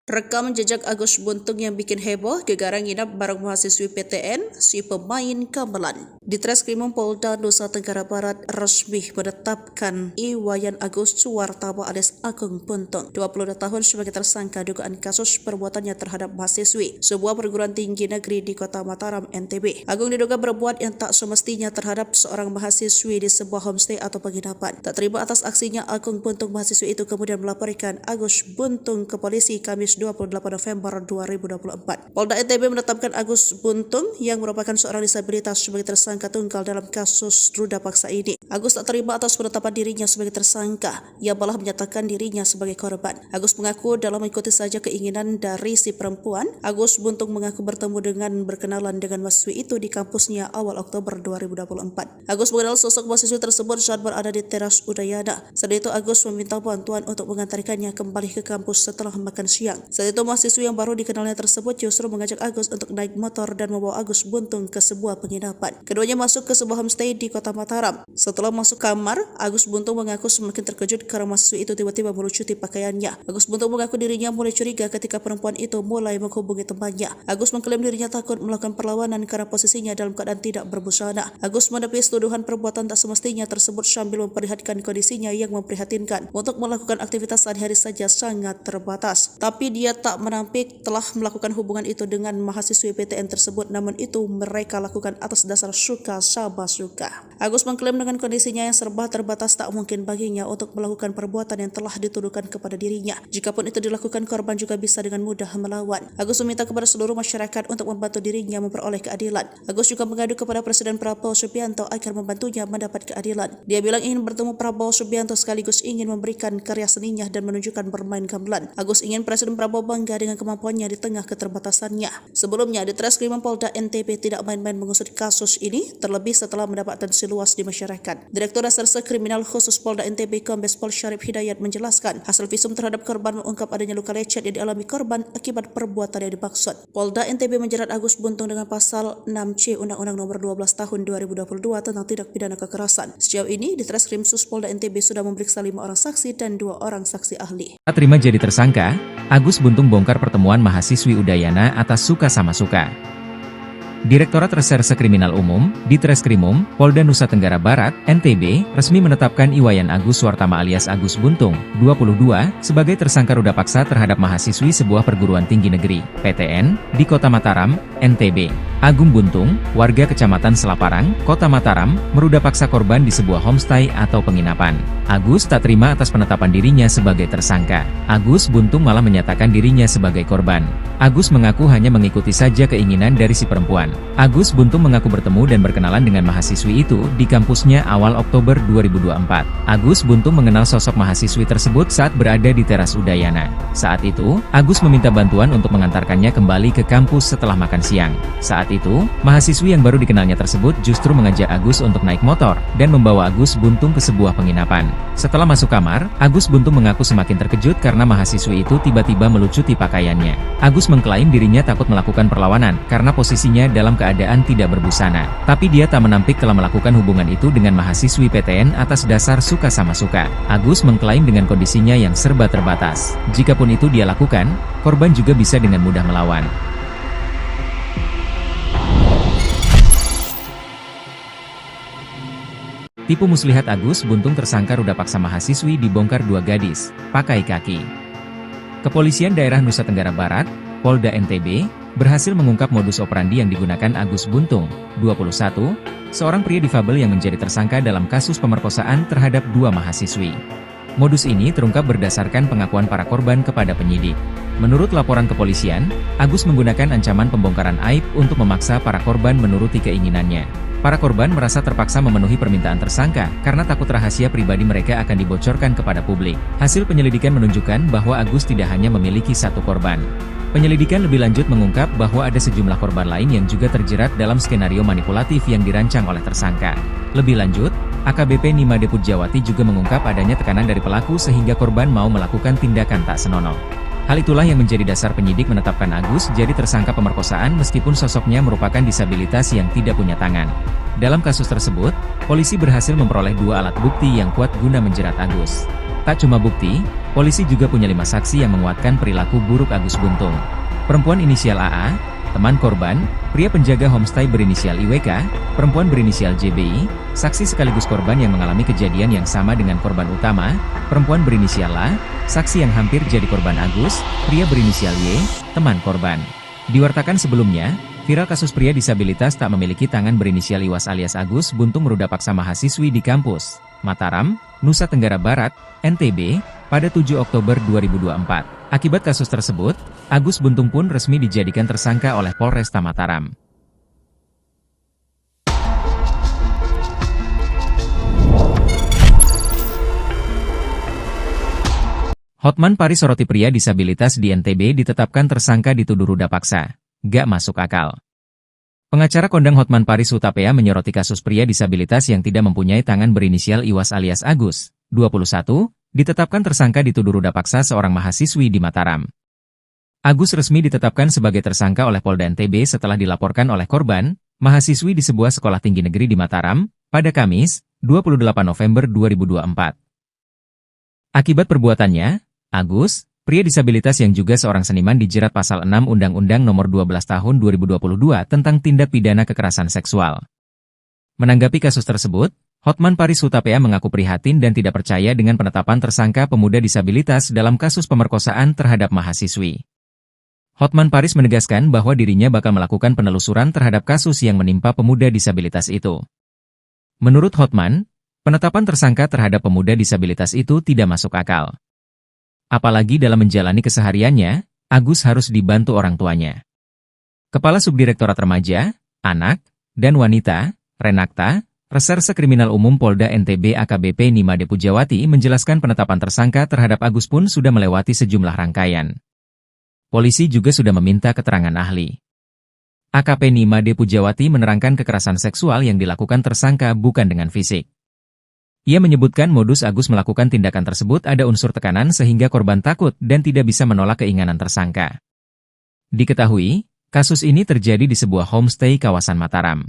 Rekam jejak Agus Buntung yang bikin heboh, gegara nginap bareng mahasiswi PTN, si pemain gamelan. Di Treskrimum Polda Nusa Tenggara Barat resmi menetapkan Iwayan Agus Suwartama alias Agung Buntung, 22 tahun sebagai tersangka dugaan kasus perbuatannya terhadap mahasiswi sebuah perguruan tinggi negeri di Kota Mataram, NTB. Agung diduga berbuat yang tak semestinya terhadap seorang mahasiswi di sebuah homestay atau penginapan. Tak terima atas aksinya, Agung Buntung mahasiswi itu kemudian melaporkan Agus Buntung ke polisi Kamis 28 November 2024. Polda NTB menetapkan Agus Buntung yang merupakan seorang disabilitas sebagai tersangka tunggal dalam kasus ruda paksa ini. Agus tak terima atas penetapan dirinya sebagai tersangka, ia malah menyatakan dirinya sebagai korban. Agus mengaku dalam mengikuti saja keinginan dari si perempuan. Agus Buntung mengaku bertemu dengan berkenalan dengan mahasiswi itu di kampusnya awal Oktober 2024. Agus mengenal sosok mahasiswi tersebut saat berada di teras Udayana. Saat itu Agus meminta bantuan untuk mengantarkannya kembali ke kampus setelah makan siang. Saat itu mahasiswi yang baru dikenalnya tersebut justru mengajak Agus untuk naik motor dan membawa Agus Buntung ke sebuah penginapan. Keduanya masuk ke sebuah homestay di Kota Mataram. Setelah masuk kamar, Agus Buntung mengaku semakin terkejut karena mahasiswi itu tiba-tiba melucuti pakaiannya. Agus Buntung mengaku dirinya mulai curiga ketika perempuan itu mulai menghubungi temannya. Agus mengklaim dirinya takut melakukan perlawanan karena posisinya dalam keadaan tidak berbusana. Agus menepis tuduhan perbuatan tak semestinya tersebut sambil memperlihatkan kondisinya yang memprihatinkan. Untuk melakukan aktivitas sehari-hari saja sangat terbatas. Tapi dia tak menampik telah melakukan hubungan itu dengan mahasiswi PTN tersebut, namun itu mereka lakukan atas dasar suka sama suka. Agus mengklaim dengan kondisinya yang serba terbatas tak mungkin baginya untuk melakukan perbuatan yang telah dituduhkan kepada dirinya. Jikapun itu dilakukan, korban juga bisa dengan mudah melawan. Agus meminta kepada seluruh masyarakat untuk membantu dirinya memperoleh keadilan. Agus juga mengadu kepada Presiden Prabowo Subianto agar membantunya mendapat keadilan. Dia bilang ingin bertemu Prabowo Subianto sekaligus ingin memberikan karya seninya dan menunjukkan bermain gamelan. Agus ingin Presiden Prabowo bangga dengan kemampuannya di tengah keterbatasannya. Sebelumnya, di Treskrimum Polda NTB tidak main-main mengusut kasus ini, terlebih setelah mendapat atensi luas di masyarakat. Direktur Reserse Kriminal Khusus Polda NTB Kombes Pol Syarif Hidayat menjelaskan, hasil visum terhadap korban mengungkap adanya luka lecet yang dialami korban akibat perbuatan yang dimaksud. Polda NTB menjerat Agus Buntung dengan pasal 6C Undang-Undang Nomor 12 Tahun 2022 tentang tindak pidana kekerasan. Sejauh ini, di Treskrim Sus Polda NTB sudah memeriksa 5 orang saksi dan 2 orang saksi ahli. Terima jadi tersangka, Agus Buntung bongkar pertemuan mahasiswi Udayana atas suka sama suka. Direktorat Reserse Kriminal Umum, di Treskrimum, Polda Nusa Tenggara Barat, NTB, resmi menetapkan Iwayan Agus Suwartama alias Agus Buntung, 22, sebagai tersangka ruda paksa terhadap mahasiswi sebuah perguruan tinggi negeri, PTN, di Kota Mataram, NTB. Agung Buntung, warga Kecamatan Selaparang, Kota Mataram, meruda paksa korban di sebuah homestay atau penginapan. Agus tak terima atas penetapan dirinya sebagai tersangka. Agus Buntung malah menyatakan dirinya sebagai korban. Agus mengaku hanya mengikuti saja keinginan dari si perempuan. Agus Buntung mengaku bertemu dan berkenalan dengan mahasiswi itu di kampusnya awal Oktober 2024. Agus Buntung mengenal sosok mahasiswi tersebut saat berada di teras Udayana. Saat itu, Agus meminta bantuan untuk mengantarkannya kembali ke kampus setelah makan siang. Saat itu, mahasiswi yang baru dikenalnya tersebut justru mengajak Agus untuk naik motor dan membawa Agus Buntung ke sebuah penginapan. Setelah masuk kamar, Agus Buntung mengaku semakin terkejut karena mahasiswi itu tiba-tiba melucuti pakaiannya. Agus mengklaim dirinya takut melakukan perlawanan karena posisinya dalam keadaan tidak berbusana. Tapi dia tak menampik telah melakukan hubungan itu dengan mahasiswi PTN atas dasar suka sama suka. Agus mengklaim dengan kondisinya yang serba terbatas. Jikapun itu dia lakukan, korban juga bisa dengan mudah melawan. Tipu muslihat Agus Buntung tersangka ruda paksa mahasiswi dibongkar 2 gadis, pakai kaki. Kepolisian Daerah Nusa Tenggara Barat, Polda NTB, berhasil mengungkap modus operandi yang digunakan Agus Buntung, 21, seorang pria difabel yang menjadi tersangka dalam kasus pemerkosaan terhadap 2 mahasiswi. Modus ini terungkap berdasarkan pengakuan para korban kepada penyidik. Menurut laporan kepolisian, Agus menggunakan ancaman pembongkaran aib untuk memaksa para korban menuruti keinginannya. Para korban merasa terpaksa memenuhi permintaan tersangka karena takut rahasia pribadi mereka akan dibocorkan kepada publik. Hasil penyelidikan menunjukkan bahwa Agus tidak hanya memiliki satu korban. Penyelidikan lebih lanjut mengungkap bahwa ada sejumlah korban lain yang juga terjerat dalam skenario manipulatif yang dirancang oleh tersangka. Lebih lanjut, AKBP Nimade Pujawati juga mengungkap adanya tekanan dari pelaku sehingga korban mau melakukan tindakan tak senonoh. Hal itulah yang menjadi dasar penyidik menetapkan Agus jadi tersangka pemerkosaan meskipun sosoknya merupakan disabilitas yang tidak punya tangan. Dalam kasus tersebut, polisi berhasil memperoleh 2 alat bukti yang kuat guna menjerat Agus. Tak cuma bukti, polisi juga punya 5 saksi yang menguatkan perilaku buruk Agus Buntung. Perempuan inisial AA, teman korban, pria penjaga homestay berinisial IWK, perempuan berinisial JBI, saksi sekaligus korban yang mengalami kejadian yang sama dengan korban utama, perempuan berinisial A, saksi yang hampir jadi korban Agus, pria berinisial Y, teman korban. Diwartakan sebelumnya, viral kasus pria disabilitas tak memiliki tangan berinisial Iwas alias Agus Buntung meruda paksa mahasiswi di kampus Mataram, Nusa Tenggara Barat, NTB, pada 7 Oktober 2024. Akibat kasus tersebut, Agus Buntung pun resmi dijadikan tersangka oleh Polresta Mataram. Hotman Paris soroti pria disabilitas di NTB ditetapkan tersangka dituduh ruda paksa. Gak masuk akal. Pengacara kondang Hotman Paris Hutapea menyoroti kasus pria disabilitas yang tidak mempunyai tangan berinisial Iwas alias Agus, 21, ditetapkan tersangka dituduh ruda paksa seorang mahasiswi di Mataram. Agus resmi ditetapkan sebagai tersangka oleh Polda NTB setelah dilaporkan oleh korban, mahasiswi di sebuah sekolah tinggi negeri di Mataram, pada Kamis, 28 November 2024. Akibat perbuatannya, Agus, pria disabilitas yang juga seorang seniman dijerat pasal 6 Undang-Undang Nomor 12 Tahun 2022 tentang tindak pidana kekerasan seksual. Menanggapi kasus tersebut, Hotman Paris Hutapea mengaku prihatin dan tidak percaya dengan penetapan tersangka pemuda disabilitas dalam kasus pemerkosaan terhadap mahasiswi. Hotman Paris menegaskan bahwa dirinya bakal melakukan penelusuran terhadap kasus yang menimpa pemuda disabilitas itu. Menurut Hotman, penetapan tersangka terhadap pemuda disabilitas itu tidak masuk akal. Apalagi dalam menjalani kesehariannya, Agus harus dibantu orang tuanya. Kepala Subdirektorat Remaja, Anak, dan Wanita, Renakta, Reserse Kriminal Umum Polda NTB AKBP Nimade Pujawati menjelaskan penetapan tersangka terhadap Agus pun sudah melewati sejumlah rangkaian. Polisi juga sudah meminta keterangan ahli. AKP Nimade Pujawati menerangkan kekerasan seksual yang dilakukan tersangka bukan dengan fisik. Ia menyebutkan modus Agus melakukan tindakan tersebut ada unsur tekanan sehingga korban takut dan tidak bisa menolak keinginan tersangka. Diketahui, kasus ini terjadi di sebuah homestay kawasan Mataram.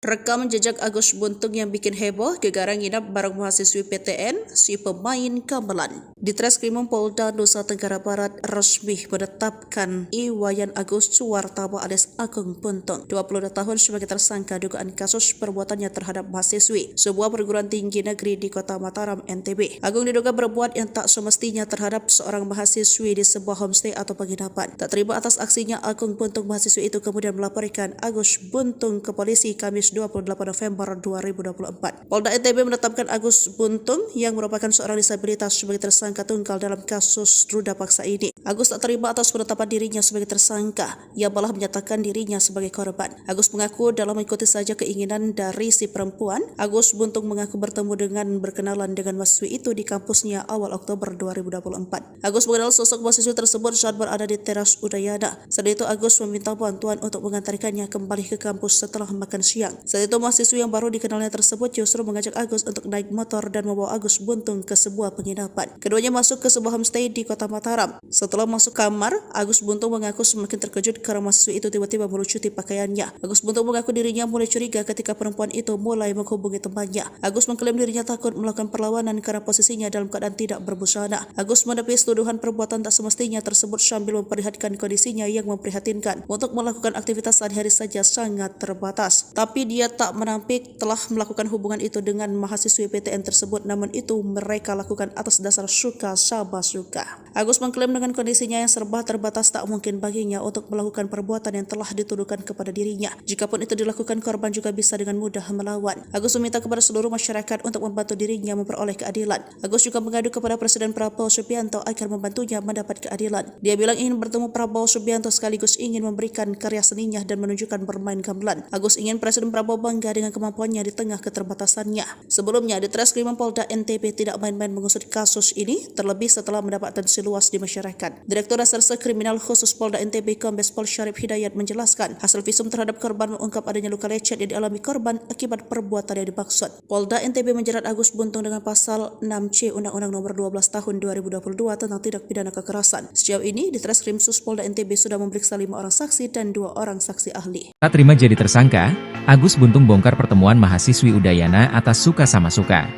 Rekam jejak Agus Buntung yang bikin heboh, gegara nginap bareng mahasiswi PTN, si pemain gamelan. Di Treskrimum Polda Nusa Tenggara Barat resmi menetapkan Iwayan Agus Suwartaba alias Agung Buntung, 22 tahun sebagai tersangka dugaan kasus perbuatannya terhadap mahasiswi sebuah perguruan tinggi negeri di Kota Mataram, NTB. Agung diduga berbuat yang tak semestinya terhadap seorang mahasiswi di sebuah homestay atau penginapan. Tak terima atas aksinya, Agung Buntung mahasiswi itu kemudian melaporkan Agus Buntung ke polisi Kamis 28 November 2024. Polda NTB menetapkan Agus Buntung yang merupakan seorang disabilitas sebagai tersangka tunggal dalam kasus ruda paksa ini. Agus tak terima atas penetapan dirinya sebagai tersangka, ia malah menyatakan dirinya sebagai korban. Agus mengaku dalam mengikuti saja keinginan dari si perempuan. Agus Buntung mengaku bertemu dengan berkenalan dengan mahasiswi itu di kampusnya awal Oktober 2024. Agus mengenal sosok mahasiswi tersebut saat berada di teras Udayana. Saat itu Agus meminta bantuan untuk mengantarkannya kembali ke kampus setelah makan siang. Saat itu mahasiswi yang baru dikenalnya tersebut justru mengajak Agus untuk naik motor dan membawa Agus Buntung ke sebuah penginapan. Keduanya masuk ke sebuah homestay di Kota Mataram. Setelah masuk kamar, Agus Buntung mengaku semakin terkejut karena mahasiswi itu tiba-tiba melucuti pakaiannya. Agus Buntung mengaku dirinya mulai curiga ketika perempuan itu mulai menghubungi temannya. Agus mengklaim dirinya takut melakukan perlawanan karena posisinya dalam keadaan tidak berbusana. Agus menepis tuduhan perbuatan tak semestinya tersebut sambil memperlihatkan kondisinya yang memprihatinkan. Untuk melakukan aktivitas sehari-hari saja sangat terbatas. Tapi dia tak menampik telah melakukan hubungan itu dengan mahasiswi PTN tersebut, namun itu mereka lakukan atas dasar suka sama suka. Agus mengklaim dengan kondisinya yang serba terbatas tak mungkin baginya untuk melakukan perbuatan yang telah dituduhkan kepada dirinya. Jikapun itu dilakukan, korban juga bisa dengan mudah melawan. Agus meminta kepada seluruh masyarakat untuk membantu dirinya memperoleh keadilan. Agus juga mengadu kepada Presiden Prabowo Subianto agar membantunya mendapat keadilan. Dia bilang ingin bertemu Prabowo Subianto sekaligus ingin memberikan karya seninya dan menunjukkan bermain gamelan. Agus ingin Presiden Prabowo bangga dengan kemampuannya di tengah keterbatasannya. Sebelumnya, Ditreskrimum Polda NTB tidak main-main mengusut kasus ini, terlebih setelah mendapat atensi luas di masyarakat. Direktur Reserse Kriminal Khusus Polda NTB Kombes Pol Syarif Hidayat menjelaskan, hasil visum terhadap korban mengungkap adanya luka lecet yang dialami korban akibat perbuatan yang dimaksud. Polda NTB menjerat Agus Buntung dengan pasal 6C Undang-Undang Nomor 12 Tahun 2022 tentang tindak pidana kekerasan. Sejauh ini, Ditreskrim Sus Polda NTB sudah memeriksa 5 orang saksi dan 2 orang saksi ahli. Tak terima jadi tersangka, Agus Buntung bongkar pertemuan mahasiswi Udayana atas suka sama suka.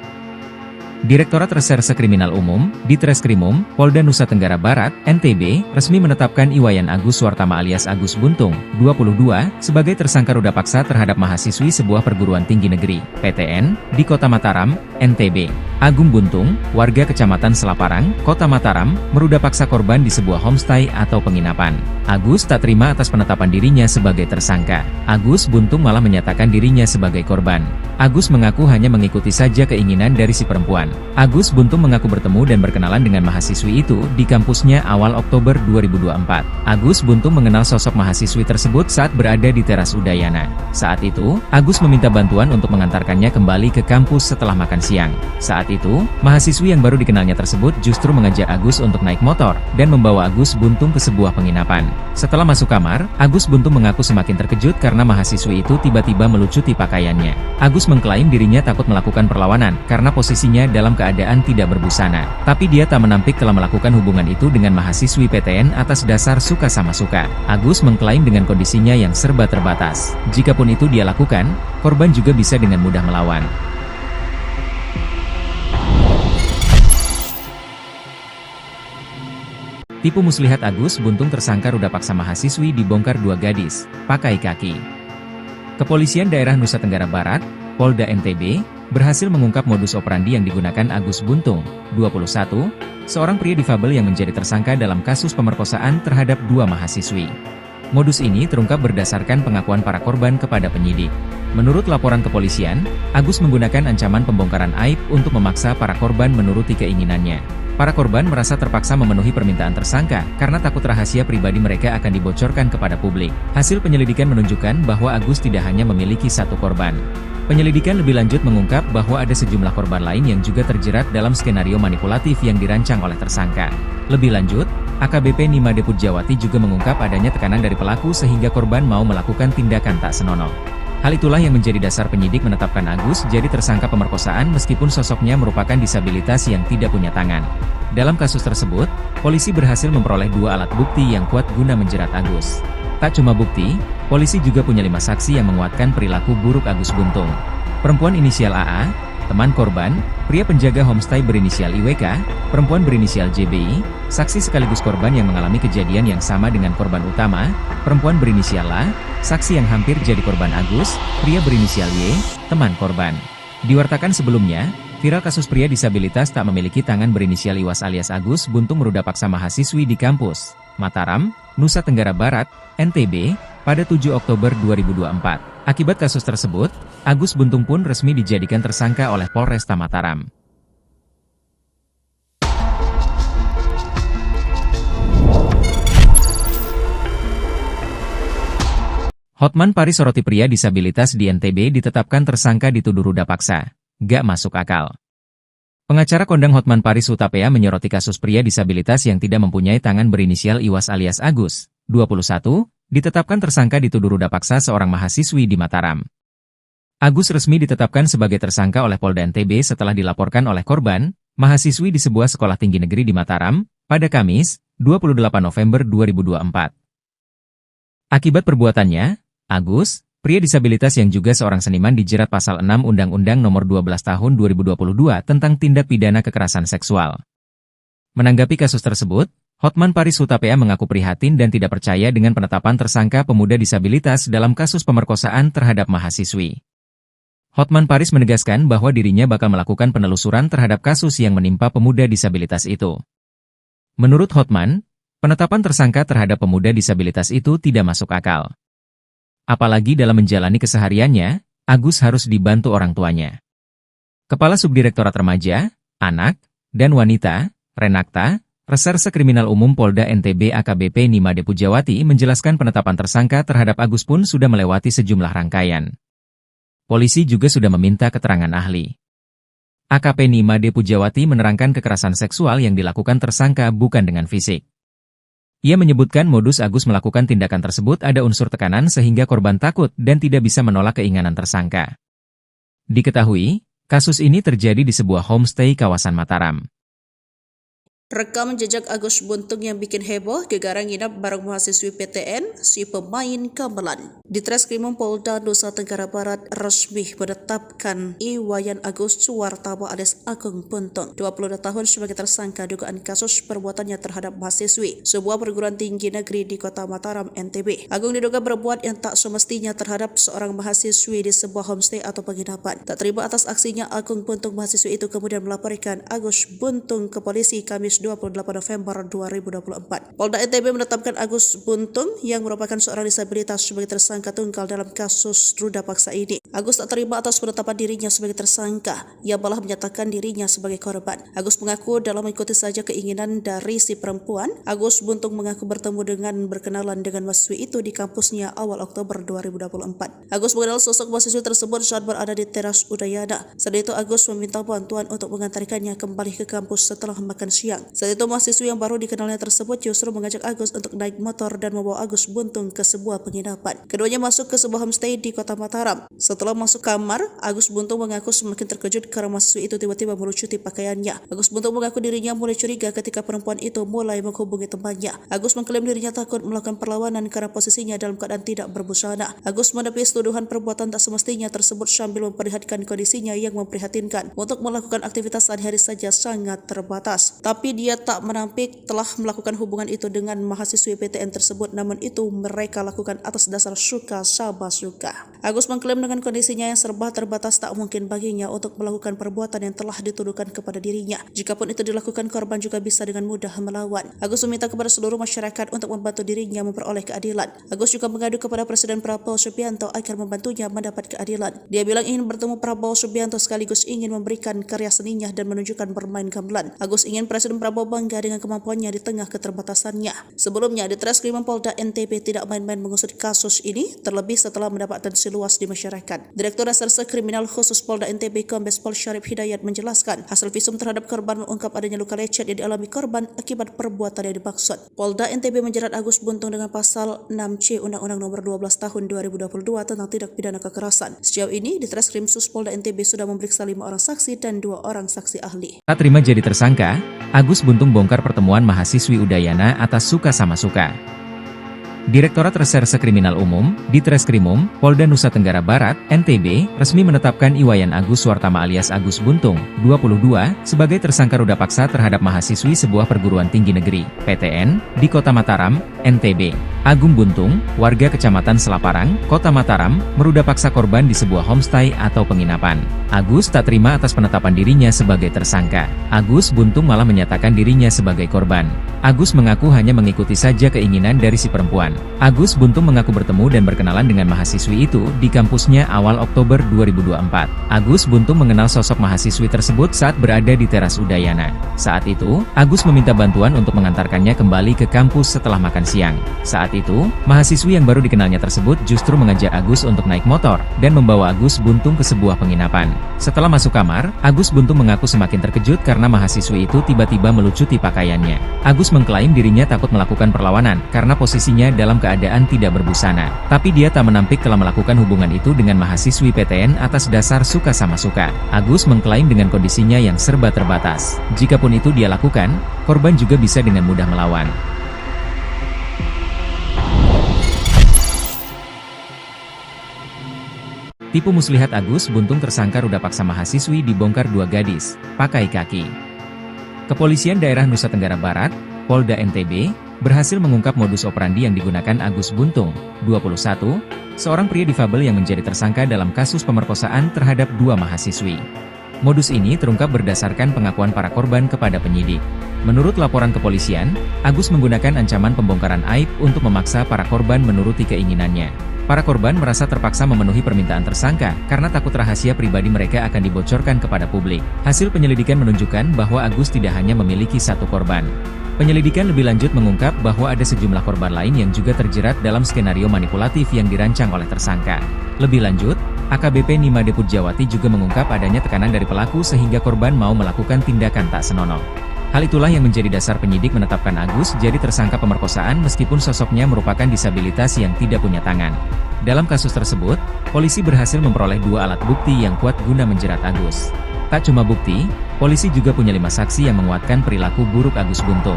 Direktorat Reserse Kriminal Umum, Ditreskrimum, Polda Nusa Tenggara Barat, NTB, resmi menetapkan Iwayan Agus Suartama alias Agus Buntung, 22, sebagai tersangka ruda paksa terhadap mahasiswi sebuah perguruan tinggi negeri, PTN, di Kota Mataram, NTB. Agung Buntung, warga Kecamatan Selaparang, Kota Mataram, meruda paksa korban di sebuah homestay atau penginapan. Agus tak terima atas penetapan dirinya sebagai tersangka. Agus Buntung malah menyatakan dirinya sebagai korban. Agus mengaku hanya mengikuti saja keinginan dari si perempuan. Agus Buntung mengaku bertemu dan berkenalan dengan mahasiswi itu di kampusnya awal Oktober 2024. Agus Buntung mengenal sosok mahasiswi tersebut saat berada di teras Udayana. Saat itu, Agus meminta bantuan untuk mengantarkannya kembali ke kampus setelah makan siang. Saat itu, mahasiswi yang baru dikenalnya tersebut justru mengajak Agus untuk naik motor dan membawa Agus Buntung ke sebuah penginapan. Setelah masuk kamar, Agus Buntung mengaku semakin terkejut karena mahasiswi itu tiba-tiba melucuti pakaiannya. Agus mengklaim dirinya takut melakukan perlawanan karena posisinya dalam keadaan tidak berbusana. Tapi dia tak menampik telah melakukan hubungan itu dengan mahasiswi PTN atas dasar suka sama suka. Agus mengklaim dengan kondisinya yang serba terbatas. Jikapun itu dia lakukan, korban juga bisa dengan mudah melawan. Tipu muslihat Agus Buntung tersangka ruda paksa mahasiswi dibongkar 2 gadis, pakai kaki. Kepolisian Daerah Nusa Tenggara Barat, Polda NTB, berhasil mengungkap modus operandi yang digunakan Agus Buntung, 21, seorang pria difabel yang menjadi tersangka dalam kasus pemerkosaan terhadap 2 mahasiswi. Modus ini terungkap berdasarkan pengakuan para korban kepada penyidik. Menurut laporan kepolisian, Agus menggunakan ancaman pembongkaran aib untuk memaksa para korban menuruti keinginannya. Para korban merasa terpaksa memenuhi permintaan tersangka karena takut rahasia pribadi mereka akan dibocorkan kepada publik. Hasil penyelidikan menunjukkan bahwa Agus tidak hanya memiliki 1 korban. Penyelidikan lebih lanjut mengungkap bahwa ada sejumlah korban lain yang juga terjerat dalam skenario manipulatif yang dirancang oleh tersangka. Lebih lanjut, AKBP Nima Deput Jawati juga mengungkap adanya tekanan dari pelaku sehingga korban mau melakukan tindakan tak senonoh. Hal itulah yang menjadi dasar penyidik menetapkan Agus jadi tersangka pemerkosaan meskipun sosoknya merupakan disabilitas yang tidak punya tangan. Dalam kasus tersebut, polisi berhasil memperoleh 2 alat bukti yang kuat guna menjerat Agus. Tak cuma bukti, polisi juga punya 5 saksi yang menguatkan perilaku buruk Agus Buntung. Perempuan inisial AA, teman korban, pria penjaga homestay berinisial IWK, perempuan berinisial JBI, saksi sekaligus korban yang mengalami kejadian yang sama dengan korban utama, perempuan berinisial A, saksi yang hampir jadi korban Agus, pria berinisial Y, teman korban. Diwartakan sebelumnya, viral kasus pria disabilitas tak memiliki tangan berinisial Iwas alias Agus Buntung meruda paksa mahasiswi di kampus Mataram, Nusa Tenggara Barat, NTB, pada 7 Oktober 2024. Akibat kasus tersebut, Agus Buntung pun resmi dijadikan tersangka oleh Polresta Mataram. Hotman Paris soroti pria disabilitas di NTB ditetapkan tersangka dituduh ruda paksa. Gak masuk akal. Pengacara kondang Hotman Paris Hutapea menyoroti kasus pria disabilitas yang tidak mempunyai tangan berinisial Iwas alias Agus, 21, ditetapkan tersangka dituduh ruda paksa seorang mahasiswi di Mataram. Agus resmi ditetapkan sebagai tersangka oleh Polda NTB setelah dilaporkan oleh korban, mahasiswi di sebuah sekolah tinggi negeri di Mataram, pada Kamis, 28 November 2024. Akibat perbuatannya, Agus, pria disabilitas yang juga seorang seniman dijerat pasal 6 Undang-Undang Nomor 12 Tahun 2022 tentang tindak pidana kekerasan seksual. Menanggapi kasus tersebut, Hotman Paris Hutapea mengaku prihatin dan tidak percaya dengan penetapan tersangka pemuda disabilitas dalam kasus pemerkosaan terhadap mahasiswi. Hotman Paris menegaskan bahwa dirinya bakal melakukan penelusuran terhadap kasus yang menimpa pemuda disabilitas itu. Menurut Hotman, penetapan tersangka terhadap pemuda disabilitas itu tidak masuk akal. Apalagi dalam menjalani kesehariannya, Agus harus dibantu orang tuanya. Kepala Subdirektorat Remaja, Anak, dan Wanita, Renakta, Reserse Kriminal Umum Polda NTB AKBP Nimade Pujawati menjelaskan penetapan tersangka terhadap Agus pun sudah melewati sejumlah rangkaian. Polisi juga sudah meminta keterangan ahli. AKP Nimade Pujawati menerangkan kekerasan seksual yang dilakukan tersangka bukan dengan fisik. Ia menyebutkan modus Agus melakukan tindakan tersebut ada unsur tekanan sehingga korban takut dan tidak bisa menolak keinginan tersangka. Diketahui, kasus ini terjadi di sebuah homestay kawasan Mataram. Rekam jejak Agus Buntung yang bikin heboh, gegara nginap bareng mahasiswi PTN, si pemain gamelan. Di Treskrimum Polda Nusa Tenggara Barat resmi menetapkan Iwayan Agus Suwartama alias Agung Buntung, 22 tahun sebagai tersangka dugaan kasus perbuatannya terhadap mahasiswi sebuah perguruan tinggi negeri di Kota Mataram, NTB. Agung diduga berbuat yang tak semestinya terhadap seorang mahasiswi di sebuah homestay atau penginapan. Tak terima atas aksinya, Agung Buntung mahasiswi itu kemudian melaporkan Agus Buntung ke polisi Kamis 28 November 2024. Polda NTB menetapkan Agus Buntung yang merupakan seorang disabilitas sebagai tersangka tunggal dalam kasus ruda paksa ini. Agus tak terima atas penetapan dirinya sebagai tersangka, ia malah menyatakan dirinya sebagai korban. Agus mengaku dalam mengikuti saja keinginan dari si perempuan. Agus Buntung mengaku bertemu dengan berkenalan dengan mahasiswi itu di kampusnya awal Oktober 2024. Agus mengenal sosok mahasiswi tersebut saat berada di teras Udayana. Saat itu Agus meminta bantuan untuk mengantarkannya kembali ke kampus setelah makan siang. Saat itu mahasiswi yang baru dikenalnya tersebut justru mengajak Agus untuk naik motor dan membawa Agus Buntung ke sebuah penginapan. Keduanya masuk ke sebuah homestay di Kota Mataram. Setelah masuk kamar, Agus Buntung mengaku semakin terkejut karena mahasiswi itu tiba-tiba melucuti pakaiannya. Agus Buntung mengaku dirinya mulai curiga ketika perempuan itu mulai menghubungi temannya. Agus mengklaim dirinya takut melakukan perlawanan karena posisinya dalam keadaan tidak berbusana. Agus menepis tuduhan perbuatan tak semestinya tersebut sambil memperlihatkan kondisinya yang memprihatinkan. Untuk melakukan aktivitas sehari-hari saja sangat terbatas. Tapi dia tak menampik telah melakukan hubungan itu dengan mahasiswi PTN tersebut, namun itu mereka lakukan atas dasar suka sama suka. Agus mengklaim dengan kondisinya yang serba terbatas tak mungkin baginya untuk melakukan perbuatan yang telah dituduhkan kepada dirinya. Jikapun itu dilakukan, korban juga bisa dengan mudah melawan. Agus meminta kepada seluruh masyarakat untuk membantu dirinya memperoleh keadilan. Agus juga mengadu kepada Presiden Prabowo Subianto agar membantunya mendapat keadilan. Dia bilang ingin bertemu Prabowo Subianto sekaligus ingin memberikan karya seninya dan menunjukkan bermain gamelan. Agus ingin Presiden Prabowo bangga dengan kemampuannya di tengah keterbatasannya. Sebelumnya, di Treskrimum Polda NTB tidak main-main mengusut kasus ini, terlebih setelah mendapat atensi luas di masyarakat. Direktur Reserse Kriminal Khusus Polda NTB Kombes Pol Syarif Hidayat menjelaskan, hasil visum terhadap korban mengungkap adanya luka lecet yang dialami korban akibat perbuatan yang dimaksud. Polda NTB menjerat Agus Buntung dengan pasal 6C Undang-Undang Nomor 12 Tahun 2022 tentang tindak pidana kekerasan. Sejauh ini, di Treskrim Sus Polda NTB sudah memeriksa 5 orang saksi dan 2 orang saksi ahli. Tak terima jadi tersangka, Agus Buntung bongkar pertemuan mahasiswi Udayana atas suka sama suka. Direktorat Reserse Kriminal Umum, di Treskrimum, Polda Nusa Tenggara Barat, NTB, resmi menetapkan Iwayan Agus Suwartama alias Agus Buntung, 22, sebagai tersangka ruda paksa terhadap mahasiswi sebuah perguruan tinggi negeri, PTN, di Kota Mataram, NTB. Agung Buntung, warga Kecamatan Selaparang, Kota Mataram, meruda paksa korban di sebuah homestay atau penginapan. Agus tak terima atas penetapan dirinya sebagai tersangka. Agus Buntung malah menyatakan dirinya sebagai korban. Agus mengaku hanya mengikuti saja keinginan dari si perempuan. Agus Buntung mengaku bertemu dan berkenalan dengan mahasiswi itu di kampusnya awal Oktober 2024. Agus Buntung mengenal sosok mahasiswi tersebut saat berada di teras Udayana. Saat itu, Agus meminta bantuan untuk mengantarkannya kembali ke kampus setelah makan siang. Saat itu, mahasiswi yang baru dikenalnya tersebut justru mengajak Agus untuk naik motor dan membawa Agus Buntung ke sebuah penginapan. Setelah masuk kamar, Agus Buntung mengaku semakin terkejut karena mahasiswi itu tiba-tiba melucuti pakaiannya. Agus mengklaim dirinya takut melakukan perlawanan karena posisinya dalam keadaan tidak berbusana. Tapi dia tak menampik telah melakukan hubungan itu dengan mahasiswi PTN atas dasar suka sama suka. Agus mengklaim dengan kondisinya yang serba terbatas. Jikapun itu dia lakukan, korban juga bisa dengan mudah melawan. Tipu muslihat Agus Buntung tersangka ruda paksa mahasiswi dibongkar 2 gadis, pakai kaki. Kepolisian Daerah Nusa Tenggara Barat, Polda NTB, berhasil mengungkap modus operandi yang digunakan Agus Buntung, 21, seorang pria difabel yang menjadi tersangka dalam kasus pemerkosaan terhadap 2 mahasiswi. Modus ini terungkap berdasarkan pengakuan para korban kepada penyidik. Menurut laporan kepolisian, Agus menggunakan ancaman pembongkaran aib untuk memaksa para korban menuruti keinginannya. Para korban merasa terpaksa memenuhi permintaan tersangka karena takut rahasia pribadi mereka akan dibocorkan kepada publik. Hasil penyelidikan menunjukkan bahwa Agus tidak hanya memiliki satu korban. Penyelidikan lebih lanjut mengungkap bahwa ada sejumlah korban lain yang juga terjerat dalam skenario manipulatif yang dirancang oleh tersangka. Lebih lanjut, AKBP Nimade Pujawati juga mengungkap adanya tekanan dari pelaku sehingga korban mau melakukan tindakan tak senonoh. Hal itulah yang menjadi dasar penyidik menetapkan Agus jadi tersangka pemerkosaan meskipun sosoknya merupakan disabilitas yang tidak punya tangan. Dalam kasus tersebut, polisi berhasil memperoleh 2 alat bukti yang kuat guna menjerat Agus. Tak cuma bukti, polisi juga punya 5 saksi yang menguatkan perilaku buruk Agus Buntung.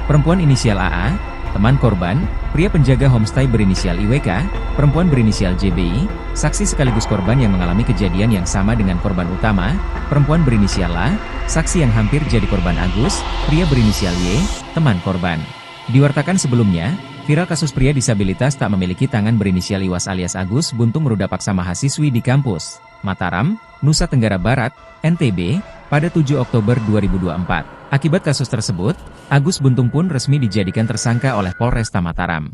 Perempuan inisial AA, teman korban, pria penjaga homestay berinisial IWK, perempuan berinisial JBI, saksi sekaligus korban yang mengalami kejadian yang sama dengan korban utama, perempuan berinisial A, saksi yang hampir jadi korban Agus, pria berinisial Y, teman korban. Diwartakan sebelumnya, viral kasus pria disabilitas tak memiliki tangan berinisial Iwas alias Agus Buntung meruda paksa mahasiswi di kampus Mataram, Nusa Tenggara Barat, NTB, pada 7 Oktober 2024. Akibat kasus tersebut, Agus Buntung pun resmi dijadikan tersangka oleh Polresta Mataram.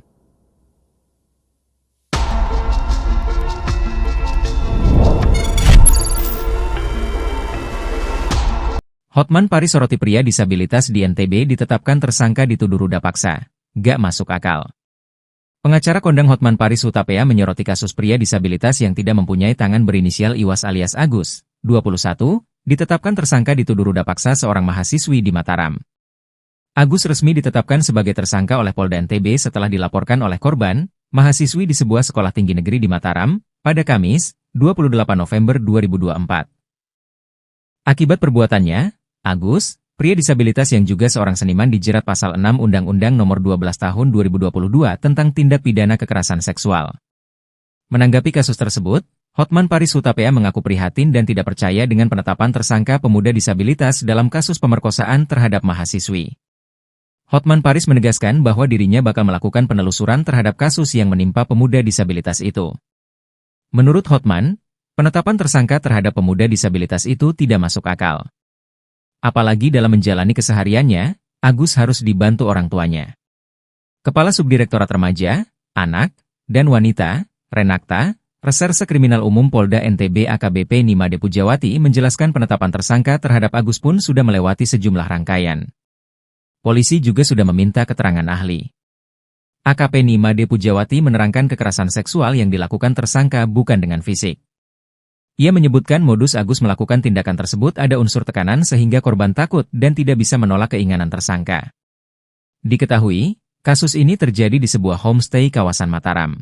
Hotman Paris soroti pria disabilitas di NTB ditetapkan tersangka dituduh ruda paksa. Gak masuk akal. Pengacara kondang Hotman Paris Hutapea menyoroti kasus pria disabilitas yang tidak mempunyai tangan berinisial Iwas alias Agus, 21, ditetapkan tersangka dituduh ruda paksa seorang mahasiswi di Mataram. Agus resmi ditetapkan sebagai tersangka oleh Polda NTB setelah dilaporkan oleh korban, mahasiswi di sebuah sekolah tinggi negeri di Mataram, pada Kamis, 28 November 2024. Akibat perbuatannya, Agus, pria disabilitas yang juga seorang seniman dijerat pasal 6 Undang-Undang Nomor 12 Tahun 2022 tentang tindak pidana kekerasan seksual. Menanggapi kasus tersebut, Hotman Paris Hutapea mengaku prihatin dan tidak percaya dengan penetapan tersangka pemuda disabilitas dalam kasus pemerkosaan terhadap mahasiswi. Hotman Paris menegaskan bahwa dirinya bakal melakukan penelusuran terhadap kasus yang menimpa pemuda disabilitas itu. Menurut Hotman, penetapan tersangka terhadap pemuda disabilitas itu tidak masuk akal. Apalagi dalam menjalani kesehariannya, Agus harus dibantu orang tuanya. Kepala Subdirektorat Remaja, Anak, dan Wanita, Renakta, Reserse Kriminal Umum Polda NTB AKBP Nimade Pujawati menjelaskan penetapan tersangka terhadap Agus pun sudah melewati sejumlah rangkaian. Polisi juga sudah meminta keterangan ahli. AKP Nimade Pujawati menerangkan kekerasan seksual yang dilakukan tersangka bukan dengan fisik. Ia menyebutkan modus Agus melakukan tindakan tersebut ada unsur tekanan sehingga korban takut dan tidak bisa menolak keinginan tersangka. Diketahui, kasus ini terjadi di sebuah homestay kawasan Mataram.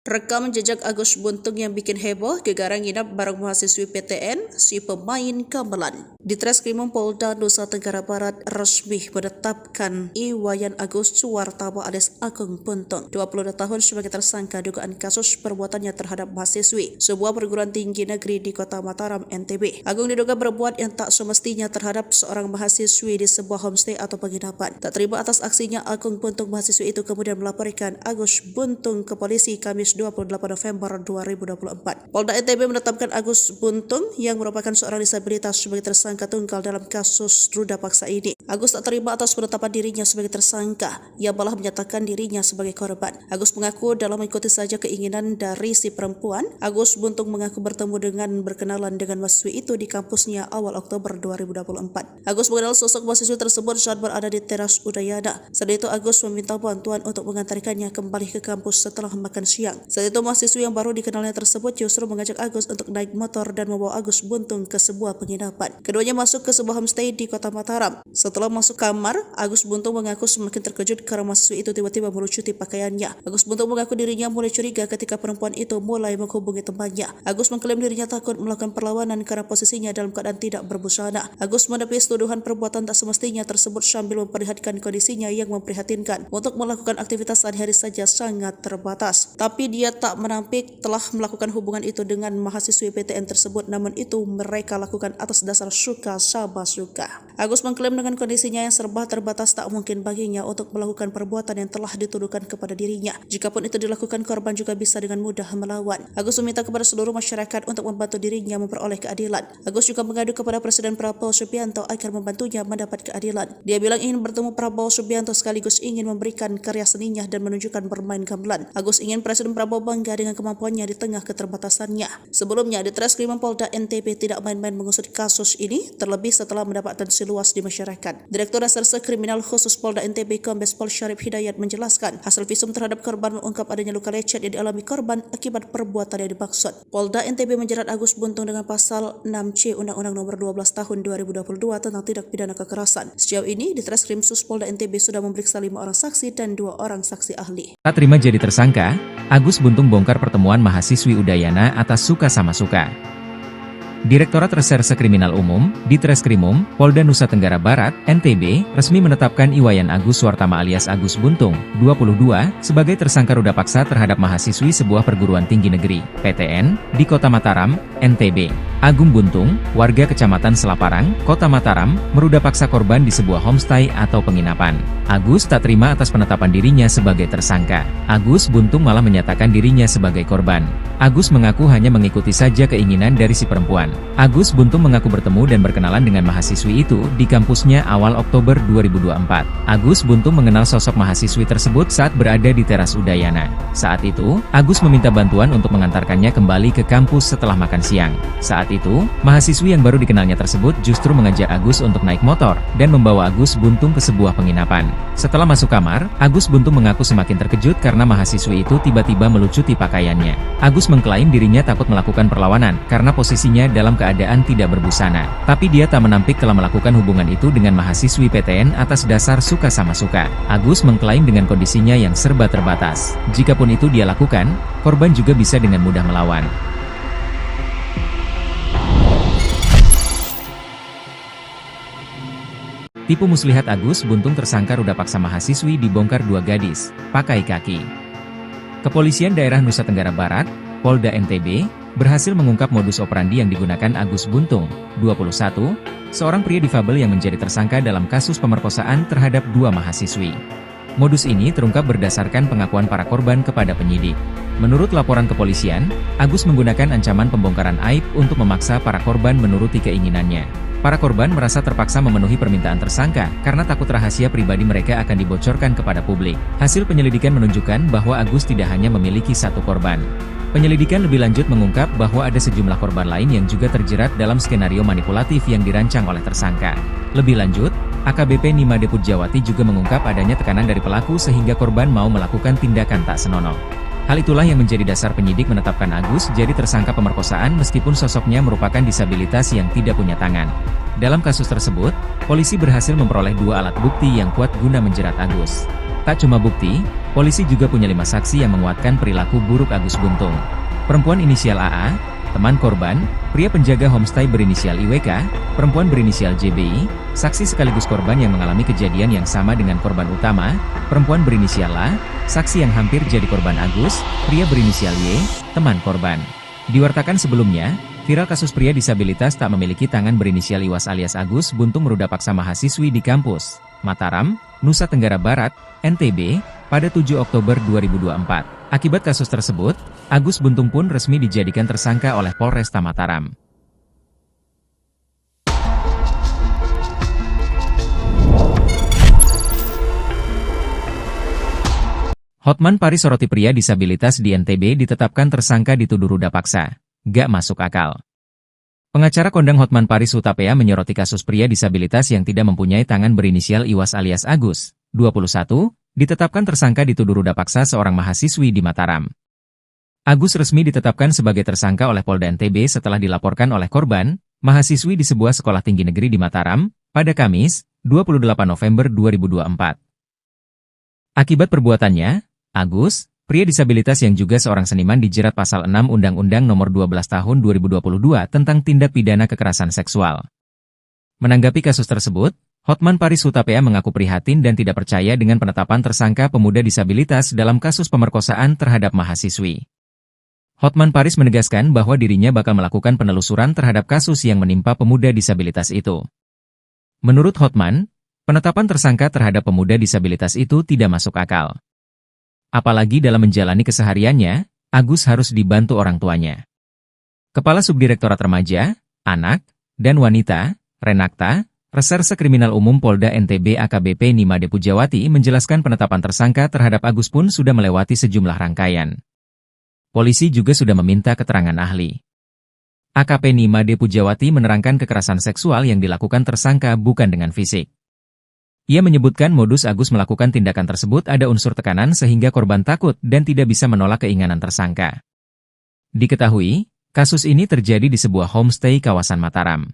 Rekam jejak Agus Buntung yang bikin heboh, gegara nginap bareng mahasiswi PTN, si pemain gamelan. Di Treskrimum Polda Nusa Tenggara Barat resmi menetapkan Iwayan Agus Suwartama alias Agung Buntung, 22 tahun sebagai tersangka dugaan kasus perbuatannya terhadap mahasiswi sebuah perguruan tinggi negeri di kota Mataram, NTB. Agung diduga berbuat yang tak semestinya terhadap seorang mahasiswi di sebuah homestay atau penginapan. Tak terima atas aksinya, Agung Buntung mahasiswi itu kemudian melaporkan Agus Buntung ke polisi Kamis 28 November 2024. Polda NTB menetapkan Agus Buntung yang merupakan seorang disabilitas sebagai tersangka tunggal dalam kasus ruda paksa ini. Agus tak terima atas penetapan dirinya sebagai tersangka, ia malah menyatakan dirinya sebagai korban. Agus mengaku dalam mengikuti saja keinginan dari si perempuan. Agus Buntung mengaku bertemu dengan berkenalan dengan mahasiswi itu di kampusnya awal Oktober 2024. Agus mengenal sosok mahasiswi tersebut saat berada di teras Udayana. Saat itu Agus meminta bantuan untuk mengantarkannya kembali ke kampus setelah makan siang. Saat itu mahasiswi yang baru dikenalnya tersebut justru mengajak Agus untuk naik motor dan membawa Agus Buntung ke sebuah penginapan. Keduanya masuk ke sebuah homestay di kota Mataram. Setelah masuk kamar, Agus Buntung mengaku semakin terkejut karena mahasiswi itu tiba-tiba melucuti pakaiannya. Agus Buntung mengaku dirinya mulai curiga ketika perempuan itu mulai menghubungi temannya. Agus mengklaim dirinya takut melakukan perlawanan karena posisinya dalam keadaan tidak berbusana. Agus menepis tuduhan perbuatan tak semestinya tersebut sambil memperlihatkan kondisinya yang memprihatinkan. Untuk melakukan aktivitas sehari-hari saja sangat terbatas. Tapi Tetapi dia tak menampik telah melakukan hubungan itu dengan mahasiswi PTN tersebut, namun itu mereka lakukan atas dasar suka sama suka. Agus mengklaim dengan kondisinya yang serba terbatas tak mungkin baginya untuk melakukan perbuatan yang telah dituduhkan kepada dirinya. Jikapun itu dilakukan, korban juga bisa dengan mudah melawan. Agus meminta kepada seluruh masyarakat untuk membantu dirinya memperoleh keadilan. Agus juga mengadu kepada Presiden Prabowo Subianto agar membantunya mendapat keadilan. Dia bilang ingin bertemu Prabowo Subianto sekaligus ingin memberikan karya seninya dan menunjukkan bermain gamelan. Agus ingin Presiden Prabowo bangga dengan kemampuannya di tengah keterbatasannya. Sebelumnya, di Treskrimum Polda NTB tidak main-main mengusut kasus ini, terlebih setelah mendapat atensi luas di masyarakat. Direktur Reserse Kriminal Khusus Polda NTB Kombes Pol Syarif Hidayat menjelaskan, hasil visum terhadap korban mengungkap adanya luka lecet yang dialami korban akibat perbuatan yang dimaksud. Polda NTB menjerat Agus Buntung dengan pasal 6C Undang-Undang Nomor 12 Tahun 2022 tentang tindak pidana kekerasan. Sejauh ini, di Treskrim Sus Polda NTB sudah memeriksa 5 orang saksi dan 2 orang saksi ahli. Tak terima jadi tersangka, Agus Buntung bongkar pertemuan mahasiswi Udayana atas suka sama suka. Direktorat Reserse Kriminal Umum, Ditreskrimum, Polda Nusa Tenggara Barat, NTB, resmi menetapkan Iwayan Agus Suartama alias Agus Buntung, 22, sebagai tersangka ruda paksa terhadap mahasiswi sebuah perguruan tinggi negeri, PTN, di Kota Mataram, NTB. Agung Buntung, warga Kecamatan Selaparang, Kota Mataram, meruda paksa korban di sebuah homestay atau penginapan. Agus tak terima atas penetapan dirinya sebagai tersangka. Agus Buntung malah menyatakan dirinya sebagai korban. Agus mengaku hanya mengikuti saja keinginan dari si perempuan. Agus Buntung mengaku bertemu dan berkenalan dengan mahasiswi itu di kampusnya awal Oktober 2024. Agus Buntung mengenal sosok mahasiswi tersebut saat berada di teras Udayana. Saat itu, Agus meminta bantuan untuk mengantarkannya kembali ke kampus setelah makan siang. Saat itu, mahasiswi yang baru dikenalnya tersebut justru mengajak Agus untuk naik motor dan membawa Agus Buntung ke sebuah penginapan. Setelah masuk kamar, Agus Buntung mengaku semakin terkejut karena mahasiswi itu tiba-tiba melucuti pakaiannya. Agus mengklaim dirinya takut melakukan perlawanan karena posisinya dalam keadaan tidak berbusana. Tapi dia tak menampik telah melakukan hubungan itu dengan mahasiswi PTN atas dasar suka sama suka. Agus mengklaim dengan kondisinya yang serba terbatas. Jikapun itu dia lakukan, korban juga bisa dengan mudah melawan. Tipu muslihat Agus Buntung tersangka ruda paksa mahasiswi dibongkar 2 gadis, pakai kaki. Kepolisian Daerah Nusa Tenggara Barat, Polda NTB, berhasil mengungkap modus operandi yang digunakan Agus Buntung, 21, seorang pria difabel yang menjadi tersangka dalam kasus pemerkosaan terhadap 2 mahasiswi. Modus ini terungkap berdasarkan pengakuan para korban kepada penyidik. Menurut laporan kepolisian, Agus menggunakan ancaman pembongkaran aib untuk memaksa para korban menuruti keinginannya. Para korban merasa terpaksa memenuhi permintaan tersangka karena takut rahasia pribadi mereka akan dibocorkan kepada publik. Hasil penyelidikan menunjukkan bahwa Agus tidak hanya memiliki 1 korban. Penyelidikan lebih lanjut mengungkap bahwa ada sejumlah korban lain yang juga terjerat dalam skenario manipulatif yang dirancang oleh tersangka. Lebih lanjut, AKBP Nima Deput Jawati juga mengungkap adanya tekanan dari pelaku sehingga korban mau melakukan tindakan tak senonoh. Hal itulah yang menjadi dasar penyidik menetapkan Agus jadi tersangka pemerkosaan meskipun sosoknya merupakan disabilitas yang tidak punya tangan. Dalam kasus tersebut, polisi berhasil memperoleh 2 alat bukti yang kuat guna menjerat Agus. Tak cuma bukti, polisi juga punya 5 saksi yang menguatkan perilaku buruk Agus Buntung. Perempuan inisial AA, teman korban, pria penjaga homestay berinisial IWK, perempuan berinisial JBI, saksi sekaligus korban yang mengalami kejadian yang sama dengan korban utama, perempuan berinisial A, saksi yang hampir jadi korban Agus, pria berinisial Y, teman korban. Diwartakan sebelumnya, viral kasus pria disabilitas tak memiliki tangan berinisial Iwas alias Agus Buntung meruda paksa mahasiswi di kampus Mataram, Nusa Tenggara Barat, NTB, pada 7 Oktober 2024. Akibat kasus tersebut, Agus Buntung pun resmi dijadikan tersangka oleh Polresta Mataram. Hotman Paris soroti pria disabilitas di NTB ditetapkan tersangka dituduh ruda paksa. Gak masuk akal. Pengacara kondang Hotman Paris Hutapea menyoroti kasus pria disabilitas yang tidak mempunyai tangan berinisial Iwas alias Agus, 21, ditetapkan tersangka dituduh ruda paksa seorang mahasiswi di Mataram. Agus resmi ditetapkan sebagai tersangka oleh Polda NTB setelah dilaporkan oleh korban, mahasiswi di sebuah sekolah tinggi negeri di Mataram, pada Kamis, 28 November 2024. Akibat perbuatannya, Agus, pria disabilitas yang juga seorang seniman dijerat pasal 6 Undang-Undang Nomor 12 Tahun 2022 tentang tindak pidana kekerasan seksual. Menanggapi kasus tersebut, Hotman Paris Hutapea mengaku prihatin dan tidak percaya dengan penetapan tersangka pemuda disabilitas dalam kasus pemerkosaan terhadap mahasiswi. Hotman Paris menegaskan bahwa dirinya bakal melakukan penelusuran terhadap kasus yang menimpa pemuda disabilitas itu. Menurut Hotman, penetapan tersangka terhadap pemuda disabilitas itu tidak masuk akal. Apalagi dalam menjalani kesehariannya, Agus harus dibantu orang tuanya. Kepala Subdirektorat Remaja, Anak, dan Wanita, Renakta, Reserse Kriminal Umum Polda NTB AKBP Nimade Pujawati menjelaskan penetapan tersangka terhadap Agus pun sudah melewati sejumlah rangkaian. Polisi juga sudah meminta keterangan ahli. AKP Nimade Pujawati menerangkan kekerasan seksual yang dilakukan tersangka bukan dengan fisik. Ia menyebutkan modus Agus melakukan tindakan tersebut ada unsur tekanan sehingga korban takut dan tidak bisa menolak keinginan tersangka. Diketahui, kasus ini terjadi di sebuah homestay kawasan Mataram.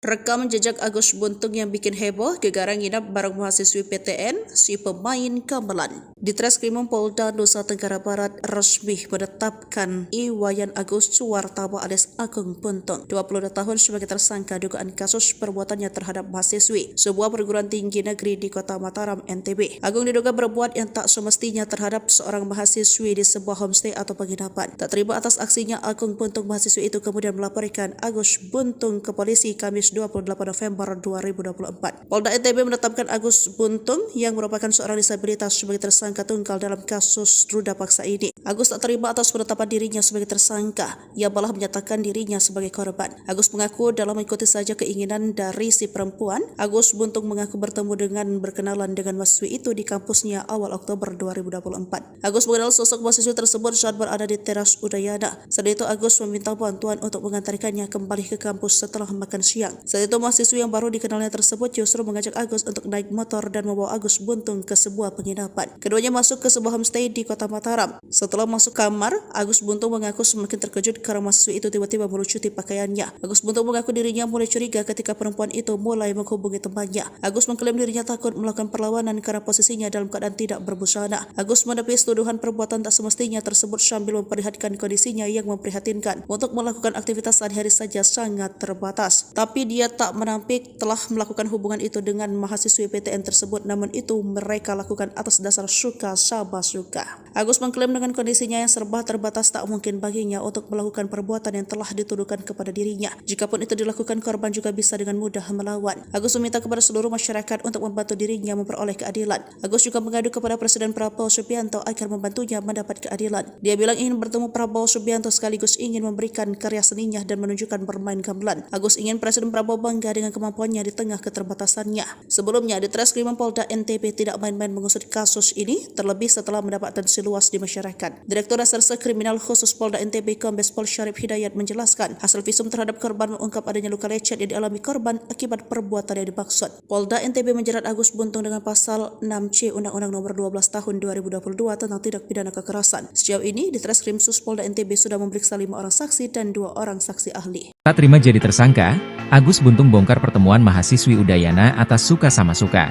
Rekam jejak Agus Buntung yang bikin heboh, gegara nginap bareng mahasiswi PTN, si pemain gamelan. Di Treskrimum Polda Nusa Tenggara Barat resmi menetapkan Iwayan Agus Suwartaba alias Agung Buntung, 22 tahun sebagai tersangka dugaan kasus perbuatannya terhadap mahasiswi sebuah perguruan tinggi negeri di Kota Mataram, NTB. Agung diduga berbuat yang tak semestinya terhadap seorang mahasiswi di sebuah homestay atau penginapan. Tak terima atas aksinya, Agung Buntung mahasiswi itu kemudian melaporkan Agus Buntung ke polisi Kamis 28 November 2024. Polda NTB menetapkan Agus Buntung yang merupakan seorang disabilitas sebagai tersangka tunggal dalam kasus ruda paksa ini. Agus tak terima atas penetapan dirinya sebagai tersangka. Ia malah menyatakan dirinya sebagai korban. Agus mengaku dalam mengikuti saja keinginan dari si perempuan. Agus Buntung mengaku bertemu dengan berkenalan dengan mahasiswi itu di kampusnya awal Oktober 2024. Agus mengenal sosok mahasiswi tersebut saat berada di teras Udayana. Saat itu Agus meminta bantuan untuk mengantarkannya kembali ke kampus setelah makan siang. Saat itu mahasiswi yang baru dikenalnya tersebut justru mengajak Agus untuk naik motor dan membawa Agus Buntung ke sebuah penginapan. Keduanya masuk ke sebuah homestay di Kota Mataram. Setelah masuk kamar, Agus Buntung mengaku semakin terkejut karena mahasiswi itu tiba-tiba melucuti pakaiannya. Agus Buntung mengaku dirinya mulai curiga ketika perempuan itu mulai menghubungi temannya. Agus mengklaim dirinya takut melakukan perlawanan karena posisinya dalam keadaan tidak berbusana. Agus menepis tuduhan perbuatan tak semestinya tersebut sambil memperlihatkan kondisinya yang memprihatinkan. Untuk melakukan aktivitas sehari-hari saja sangat terbatas. Tapi dia tak menampik telah melakukan hubungan itu dengan mahasiswi PTN tersebut, namun itu mereka lakukan atas dasar suka sama suka. Agus mengklaim dengan kondisinya yang serba terbatas tak mungkin baginya untuk melakukan perbuatan yang telah dituduhkan kepada dirinya. Jikapun itu dilakukan, korban juga bisa dengan mudah melawan. Agus meminta kepada seluruh masyarakat untuk membantu dirinya memperoleh keadilan. Agus juga mengadu kepada Presiden Prabowo Subianto agar membantunya mendapat keadilan. Dia bilang ingin bertemu Prabowo Subianto sekaligus ingin memberikan karya seninya dan menunjukkan bermain gamelan. Agus ingin Presiden Prabowo bangga dengan kemampuannya di tengah keterbatasannya. Sebelumnya, di Treskrimum Polda NTB tidak main-main mengusut kasus ini, terlebih setelah mendapat atensi luas di masyarakat. Direktur Reserse Kriminal Khusus Polda NTB Kombes Pol Syarif Hidayat menjelaskan, hasil visum terhadap korban mengungkap adanya luka lecet yang dialami korban akibat perbuatan yang dimaksud. Polda NTB menjerat Agus Buntung dengan pasal 6C Undang-Undang Nomor 12 Tahun 2022 tentang tindak pidana kekerasan. Sejauh ini, di Treskrim Sus Polda NTB sudah memeriksa 5 orang saksi dan 2 orang saksi ahli. Tak terima jadi tersangka, Agus Buntung bongkar pertemuan mahasiswi Udayana atas suka sama suka.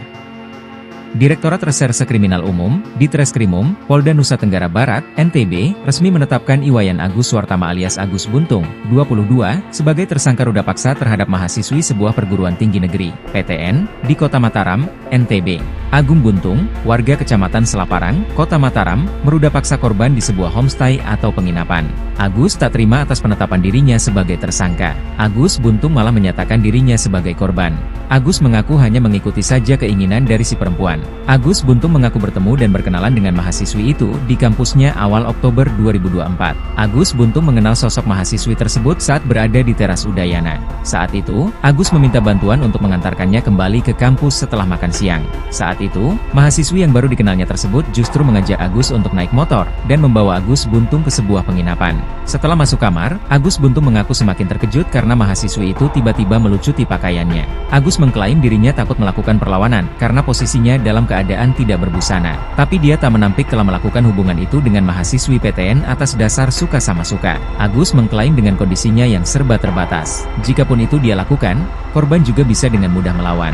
Direktorat Reserse Kriminal Umum, Ditreskrimum, Polda Nusa Tenggara Barat, NTB, resmi menetapkan Iwayan Agus Suwartama alias Agus Buntung, 22, sebagai tersangka ruda paksa terhadap mahasiswi sebuah perguruan tinggi negeri, PTN, di Kota Mataram, NTB. Agung Buntung, warga Kecamatan Selaparang, Kota Mataram, meruda paksa korban di sebuah homestay atau penginapan. Agus tak terima atas penetapan dirinya sebagai tersangka. Agus Buntung malah menyatakan dirinya sebagai korban. Agus mengaku hanya mengikuti saja keinginan dari si perempuan. Agus Buntung mengaku bertemu dan berkenalan dengan mahasiswi itu di kampusnya awal Oktober 2024. Agus Buntung mengenal sosok mahasiswi tersebut saat berada di teras Udayana. Saat itu, Agus meminta bantuan untuk mengantarkannya kembali ke kampus setelah makan siang. Saat itu, mahasiswi yang baru dikenalnya tersebut justru mengajak Agus untuk naik motor dan membawa Agus Buntung ke sebuah penginapan. Setelah masuk kamar, Agus Buntung mengaku semakin terkejut karena mahasiswi itu tiba-tiba melucuti pakaiannya. Agus mengklaim dirinya takut melakukan perlawanan karena posisinya dalam keadaan tidak berbusana. Tapi dia tak menampik telah melakukan hubungan itu dengan mahasiswi PTN atas dasar suka sama suka. Agus mengklaim dengan kondisinya yang serba terbatas. Jikapun itu dia lakukan, korban juga bisa dengan mudah melawan.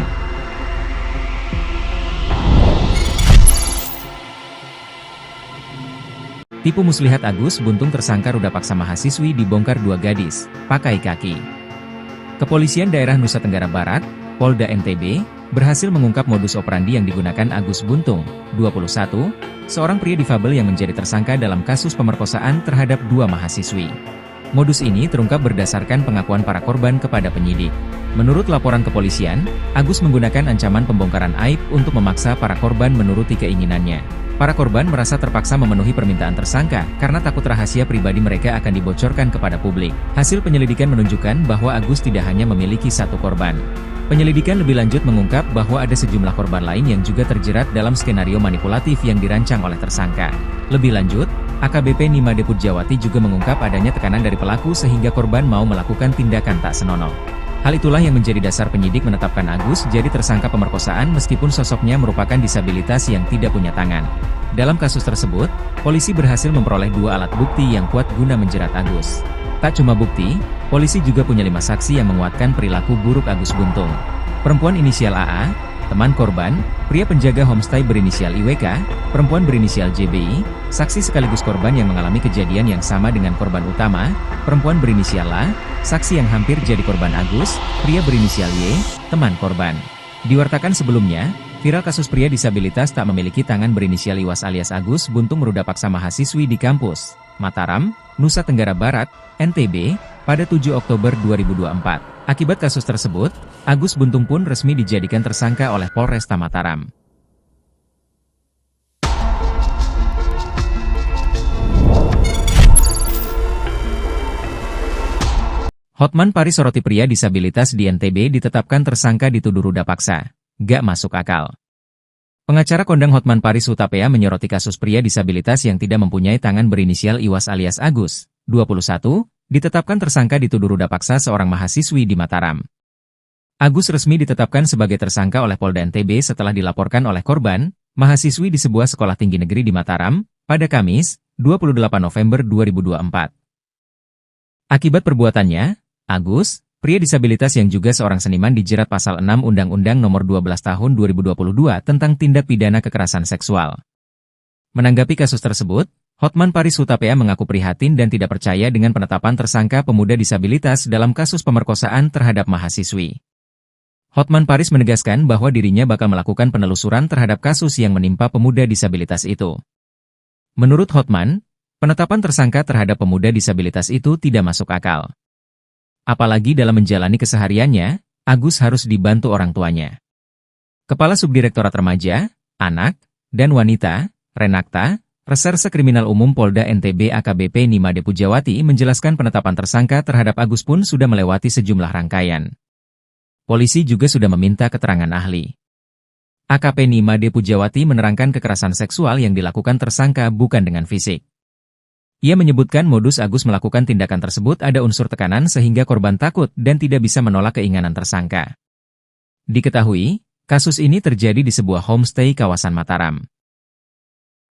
Tipu muslihat Agus Buntung tersangka ruda paksa mahasiswi dibongkar 2 gadis, pakai kaki. Kepolisian Daerah Nusa Tenggara Barat, Polda NTB berhasil mengungkap modus operandi yang digunakan Agus Buntung, 21, seorang pria difabel yang menjadi tersangka dalam kasus pemerkosaan terhadap 2 mahasiswi. Modus ini terungkap berdasarkan pengakuan para korban kepada penyidik. Menurut laporan kepolisian, Agus menggunakan ancaman pembongkaran aib untuk memaksa para korban menuruti keinginannya. Para korban merasa terpaksa memenuhi permintaan tersangka karena takut rahasia pribadi mereka akan dibocorkan kepada publik. Hasil penyelidikan menunjukkan bahwa Agus tidak hanya memiliki satu korban. Penyelidikan lebih lanjut mengungkap bahwa ada sejumlah korban lain yang juga terjerat dalam skenario manipulatif yang dirancang oleh tersangka. Lebih lanjut, AKBP Nimade Pujawati juga mengungkap adanya tekanan dari pelaku sehingga korban mau melakukan tindakan tak senonoh. Hal itulah yang menjadi dasar penyidik menetapkan Agus jadi tersangka pemerkosaan meskipun sosoknya merupakan disabilitas yang tidak punya tangan. Dalam kasus tersebut, polisi berhasil memperoleh 2 alat bukti yang kuat guna menjerat Agus. Tak cuma bukti, polisi juga punya 5 saksi yang menguatkan perilaku buruk Agus Buntung. Perempuan inisial AA, teman korban, pria penjaga homestay berinisial IWK, perempuan berinisial JBI, saksi sekaligus korban yang mengalami kejadian yang sama dengan korban utama, perempuan berinisial LA, saksi yang hampir jadi korban Agus, pria berinisial Y, teman korban. Diwartakan sebelumnya, viral kasus pria disabilitas tak memiliki tangan berinisial Iwas alias Agus Buntung meruda paksa mahasiswi di kampus Mataram, Nusa Tenggara Barat, NTB, pada 7 Oktober 2024. Akibat kasus tersebut, Agus Buntung pun resmi dijadikan tersangka oleh Polresta Mataram. Hotman Paris soroti pria disabilitas di NTB ditetapkan tersangka dituduh ruda paksa. Gak masuk akal. Pengacara kondang Hotman Paris Hutapea menyoroti kasus pria disabilitas yang tidak mempunyai tangan berinisial Iwas alias Agus, 21, ditetapkan tersangka dituduh ruda paksa seorang mahasiswi di Mataram. Agus resmi ditetapkan sebagai tersangka oleh Polda NTB setelah dilaporkan oleh korban, mahasiswi di sebuah sekolah tinggi negeri di Mataram, pada Kamis, 28 November 2024. Akibat perbuatannya, Agus, pria disabilitas yang juga seorang seniman dijerat pasal 6 Undang-Undang Nomor 12 Tahun 2022 tentang tindak pidana kekerasan seksual. Menanggapi kasus tersebut, Hotman Paris Hutapea mengaku prihatin dan tidak percaya dengan penetapan tersangka pemuda disabilitas dalam kasus pemerkosaan terhadap mahasiswi. Hotman Paris menegaskan bahwa dirinya bakal melakukan penelusuran terhadap kasus yang menimpa pemuda disabilitas itu. Menurut Hotman, penetapan tersangka terhadap pemuda disabilitas itu tidak masuk akal. Apalagi dalam menjalani kesehariannya, Agus harus dibantu orang tuanya. Kepala Subdirektorat Remaja, Anak, dan Wanita, Renakta, Reserse Kriminal Umum Polda NTB AKBP Nimade Pujawati menjelaskan penetapan tersangka terhadap Agus pun sudah melewati sejumlah rangkaian. Polisi juga sudah meminta keterangan ahli. AKP Nimade Pujawati menerangkan kekerasan seksual yang dilakukan tersangka bukan dengan fisik. Ia menyebutkan modus Agus melakukan tindakan tersebut ada unsur tekanan sehingga korban takut dan tidak bisa menolak keinginan tersangka. Diketahui, kasus ini terjadi di sebuah homestay kawasan Mataram.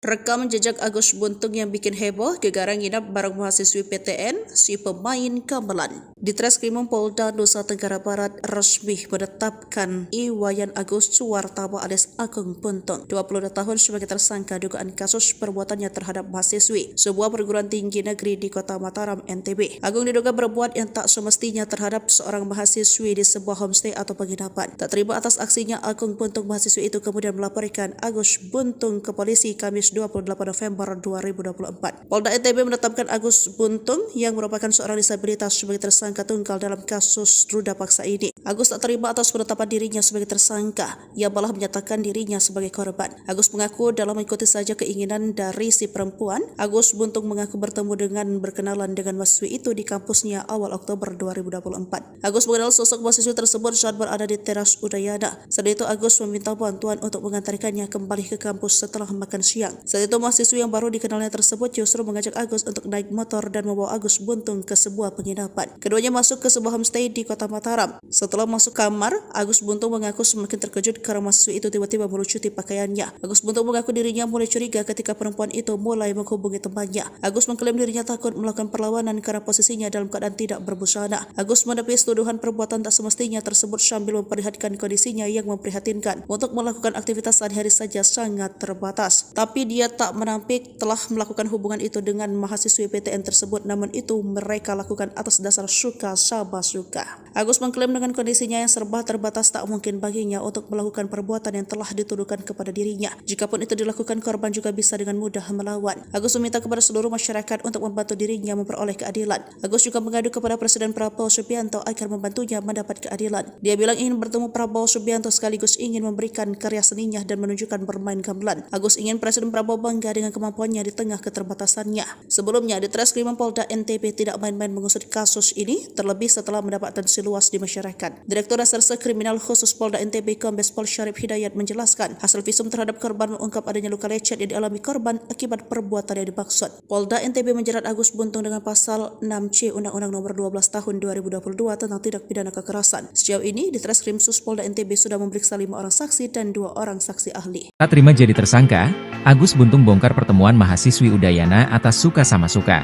Rekam jejak Agus Buntung yang bikin heboh, gegara nginap bareng mahasiswi PTN, si pemain gamelan. Di Treskrimum Polda Nusa Tenggara Barat resmi menetapkan Iwayan Agus Suwartama alias Agung Buntung, 22 tahun sebagai tersangka dugaan kasus perbuatannya terhadap mahasiswi sebuah perguruan tinggi negeri di Kota Mataram, NTB. Agung diduga berbuat yang tak semestinya terhadap seorang mahasiswi di sebuah homestay atau penginapan. Tak terima atas aksinya, Agung Buntung mahasiswi itu kemudian melaporkan Agus Buntung ke polisi Kamis 28 November 2024. Polda NTB menetapkan Agus Buntung yang merupakan seorang disabilitas sebagai tersangka tunggal dalam kasus ruda paksa ini. Agus tak terima atas penetapan dirinya sebagai tersangka, ia malah menyatakan dirinya sebagai korban. Agus mengaku dalam mengikuti saja keinginan dari si perempuan. Agus Buntung mengaku bertemu dengan berkenalan dengan mahasiswi itu di kampusnya awal Oktober 2024. Agus mengenal sosok mahasiswi tersebut saat berada di teras Udayana. Saat itu Agus meminta bantuan untuk mengantarkannya kembali ke kampus setelah makan siang. Saat itu mahasiswi yang baru dikenalnya tersebut justru mengajak Agus untuk naik motor dan membawa Agus Buntung ke sebuah penginapan. Keduanya masuk ke sebuah homestay di Kota Mataram. Setelah masuk kamar, Agus Buntung mengaku semakin terkejut karena mahasiswi itu tiba-tiba melucuti pakaiannya. Agus Buntung mengaku dirinya mulai curiga ketika perempuan itu mulai menghubungi temannya. Agus mengklaim dirinya takut melakukan perlawanan karena posisinya dalam keadaan tidak berbusana. Agus menepis tuduhan perbuatan tak semestinya tersebut sambil memperlihatkan kondisinya yang memprihatinkan. Untuk melakukan aktivitas sehari-hari saja sangat terbatas. Tapi dia tak menampik telah melakukan hubungan itu dengan mahasiswi PTN tersebut, namun itu mereka lakukan atas dasar suka sama suka. Agus mengklaim dengan kondisinya yang serba terbatas tak mungkin baginya untuk melakukan perbuatan yang telah dituduhkan kepada dirinya. Jikapun itu dilakukan, korban juga bisa dengan mudah melawan. Agus meminta kepada seluruh masyarakat untuk membantu dirinya memperoleh keadilan. Agus juga mengadu kepada Presiden Prabowo Subianto agar membantunya mendapat keadilan. Dia bilang ingin bertemu Prabowo Subianto sekaligus ingin memberikan karya seninya dan menunjukkan bermain gamelan. Agus ingin Presiden Prabowo bangga dengan kemampuannya di tengah keterbatasannya. Sebelumnya, Ditreskrimum Polda NTB tidak main-main mengusut kasus ini, terlebih setelah mendapat atensi luas di masyarakat. Direktur Reserse Kriminal Khusus Polda NTB Kombes Pol Syarif Hidayat menjelaskan, hasil visum terhadap korban mengungkap adanya luka lecet yang dialami korban akibat perbuatan yang dimaksud. Polda NTB menjerat Agus Buntung dengan pasal 6C Undang-Undang Nomor 12 Tahun 2022 tentang tindak pidana kekerasan. Sejauh ini, Ditreskrim Sus Polda NTB sudah memeriksa 5 orang saksi dan 2 orang saksi ahli. Tak terima jadi tersangka, Agus Buntung bongkar pertemuan mahasiswi Udayana atas suka sama suka.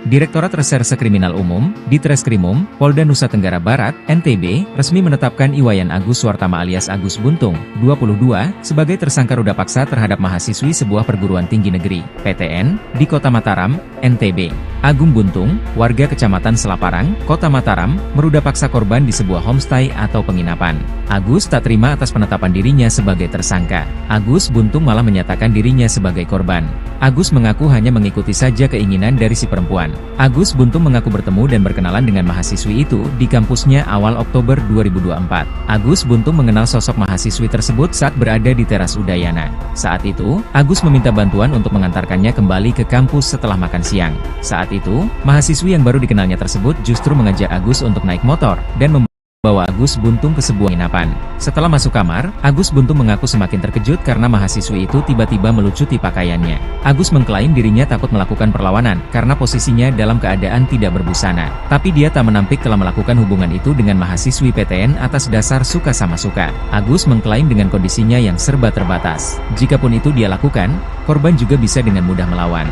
Direktorat Reserse Kriminal Umum, Ditreskrimum, Polda Nusa Tenggara Barat, NTB, resmi menetapkan Iwayan Agus Suartama alias Agus Buntung, 22, sebagai tersangka ruda paksa terhadap mahasiswi sebuah perguruan tinggi negeri, PTN, di Kota Mataram, NTB. Agung Buntung, warga Kecamatan Selaparang, Kota Mataram, meruda paksa korban di sebuah homestay atau penginapan. Agus tak terima atas penetapan dirinya sebagai tersangka. Agus Buntung malah menyatakan dirinya sebagai korban. Agus mengaku hanya mengikuti saja keinginan dari si perempuan. Agus Buntung mengaku bertemu dan berkenalan dengan mahasiswi itu di kampusnya awal Oktober 2024. Agus Buntung mengenal sosok mahasiswi tersebut saat berada di teras Udayana. Saat itu, Agus meminta bantuan untuk mengantarkannya kembali ke kampus setelah makan siang. Saat itu, mahasiswi yang baru dikenalnya tersebut justru mengajak Agus untuk naik motor dan membawa Agus Buntung ke sebuah penginapan. Setelah masuk kamar, Agus Buntung mengaku semakin terkejut karena mahasiswi itu tiba-tiba melucuti pakaiannya. Agus mengklaim dirinya takut melakukan perlawanan karena posisinya dalam keadaan tidak berbusana. Tapi dia tak menampik telah melakukan hubungan itu dengan mahasiswi PTN atas dasar suka sama suka. Agus mengklaim dengan kondisinya yang serba terbatas. Jikapun itu dia lakukan, korban juga bisa dengan mudah melawan.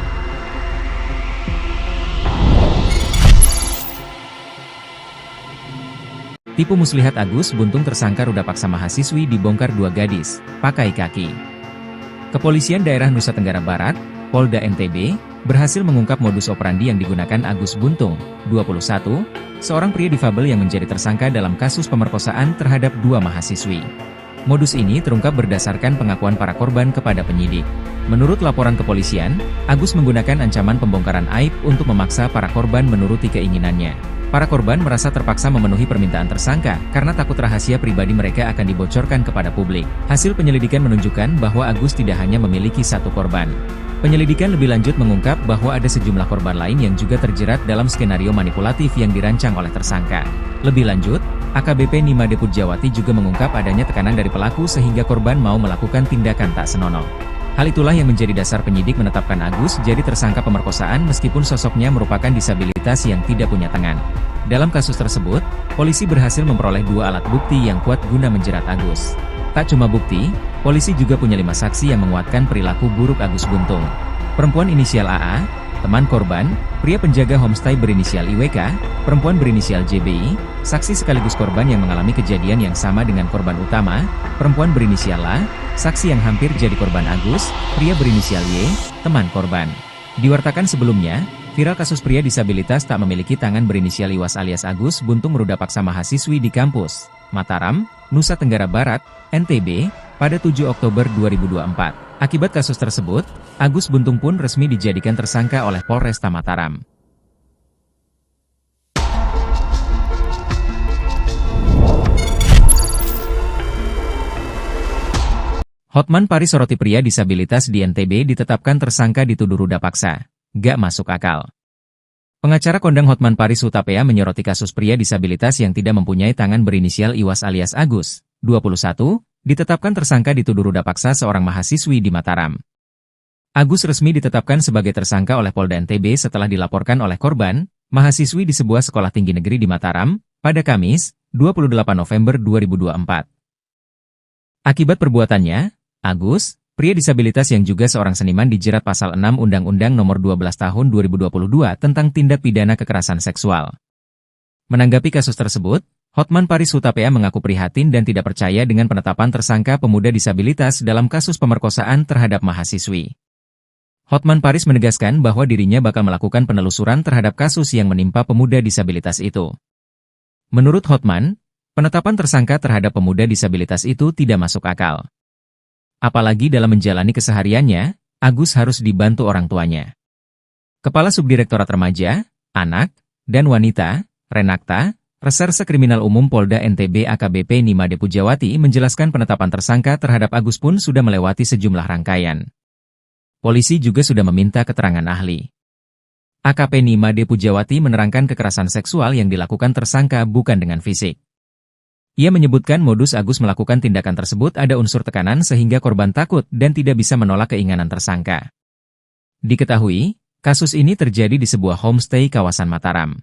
Tipu muslihat Agus Buntung tersangka ruda paksa mahasiswi dibongkar 2 gadis, pakai kaki. Kepolisian Daerah Nusa Tenggara Barat, Polda NTB, berhasil mengungkap modus operandi yang digunakan Agus Buntung, 21, seorang pria difabel yang menjadi tersangka dalam kasus pemerkosaan terhadap 2 mahasiswi. Modus ini terungkap berdasarkan pengakuan para korban kepada penyidik. Menurut laporan kepolisian, Agus menggunakan ancaman pembongkaran aib untuk memaksa para korban menuruti keinginannya. Para korban merasa terpaksa memenuhi permintaan tersangka karena takut rahasia pribadi mereka akan dibocorkan kepada publik. Hasil penyelidikan menunjukkan bahwa Agus tidak hanya memiliki 1 korban. Penyelidikan lebih lanjut mengungkap bahwa ada sejumlah korban lain yang juga terjerat dalam skenario manipulatif yang dirancang oleh tersangka. Lebih lanjut, AKBP Nima Deput Jawati juga mengungkap adanya tekanan dari pelaku sehingga korban mau melakukan tindakan tak senonoh. Hal itulah yang menjadi dasar penyidik menetapkan Agus jadi tersangka pemerkosaan meskipun sosoknya merupakan disabilitas yang tidak punya tangan. Dalam kasus tersebut, polisi berhasil memperoleh 2 alat bukti yang kuat guna menjerat Agus. Tak cuma bukti, polisi juga punya 5 saksi yang menguatkan perilaku buruk Agus Buntung. Perempuan inisial AA, teman korban, pria penjaga homestay berinisial IWK, perempuan berinisial JBI, saksi sekaligus korban yang mengalami kejadian yang sama dengan korban utama, perempuan berinisial A, saksi yang hampir jadi korban Agus, pria berinisial Y, teman korban. Diwartakan sebelumnya, viral kasus pria disabilitas tak memiliki tangan berinisial Iwas alias Agus Buntung meruda paksa mahasiswi di kampus Mataram, Nusa Tenggara Barat, NTB, pada 7 Oktober 2024. Akibat kasus tersebut, Agus Buntung pun resmi dijadikan tersangka oleh Polresta Mataram. Hotman Paris soroti pria disabilitas di NTB ditetapkan tersangka dituduh ruda paksa. Gak masuk akal. Pengacara kondang Hotman Paris Hutapea menyoroti kasus pria disabilitas yang tidak mempunyai tangan berinisial Iwas alias Agus, 21, ditetapkan tersangka dituduh ruda paksa seorang mahasiswi di Mataram. Agus resmi ditetapkan sebagai tersangka oleh Polda NTB setelah dilaporkan oleh korban, mahasiswi di sebuah sekolah tinggi negeri di Mataram, pada Kamis, 28 November 2024. Akibat perbuatannya, Agus, pria disabilitas yang juga seorang seniman dijerat pasal 6 Undang-Undang Nomor 12 Tahun 2022 tentang tindak pidana kekerasan seksual. Menanggapi kasus tersebut, Hotman Paris Hutapea mengaku prihatin dan tidak percaya dengan penetapan tersangka pemuda disabilitas dalam kasus pemerkosaan terhadap mahasiswi. Hotman Paris menegaskan bahwa dirinya bakal melakukan penelusuran terhadap kasus yang menimpa pemuda disabilitas itu. Menurut Hotman, penetapan tersangka terhadap pemuda disabilitas itu tidak masuk akal. Apalagi dalam menjalani kesehariannya, Agus harus dibantu orang tuanya. Kepala Subdirektorat Remaja, Anak, dan Wanita, Renakta, Reserse Kriminal Umum Polda NTB AKBP Nimade Pujawati menjelaskan penetapan tersangka terhadap Agus pun sudah melewati sejumlah rangkaian. Polisi juga sudah meminta keterangan ahli. AKP Nimade Pujawati menerangkan kekerasan seksual yang dilakukan tersangka bukan dengan fisik. Ia menyebutkan modus Agus melakukan tindakan tersebut ada unsur tekanan sehingga korban takut dan tidak bisa menolak keinginan tersangka. Diketahui, kasus ini terjadi di sebuah homestay kawasan Mataram.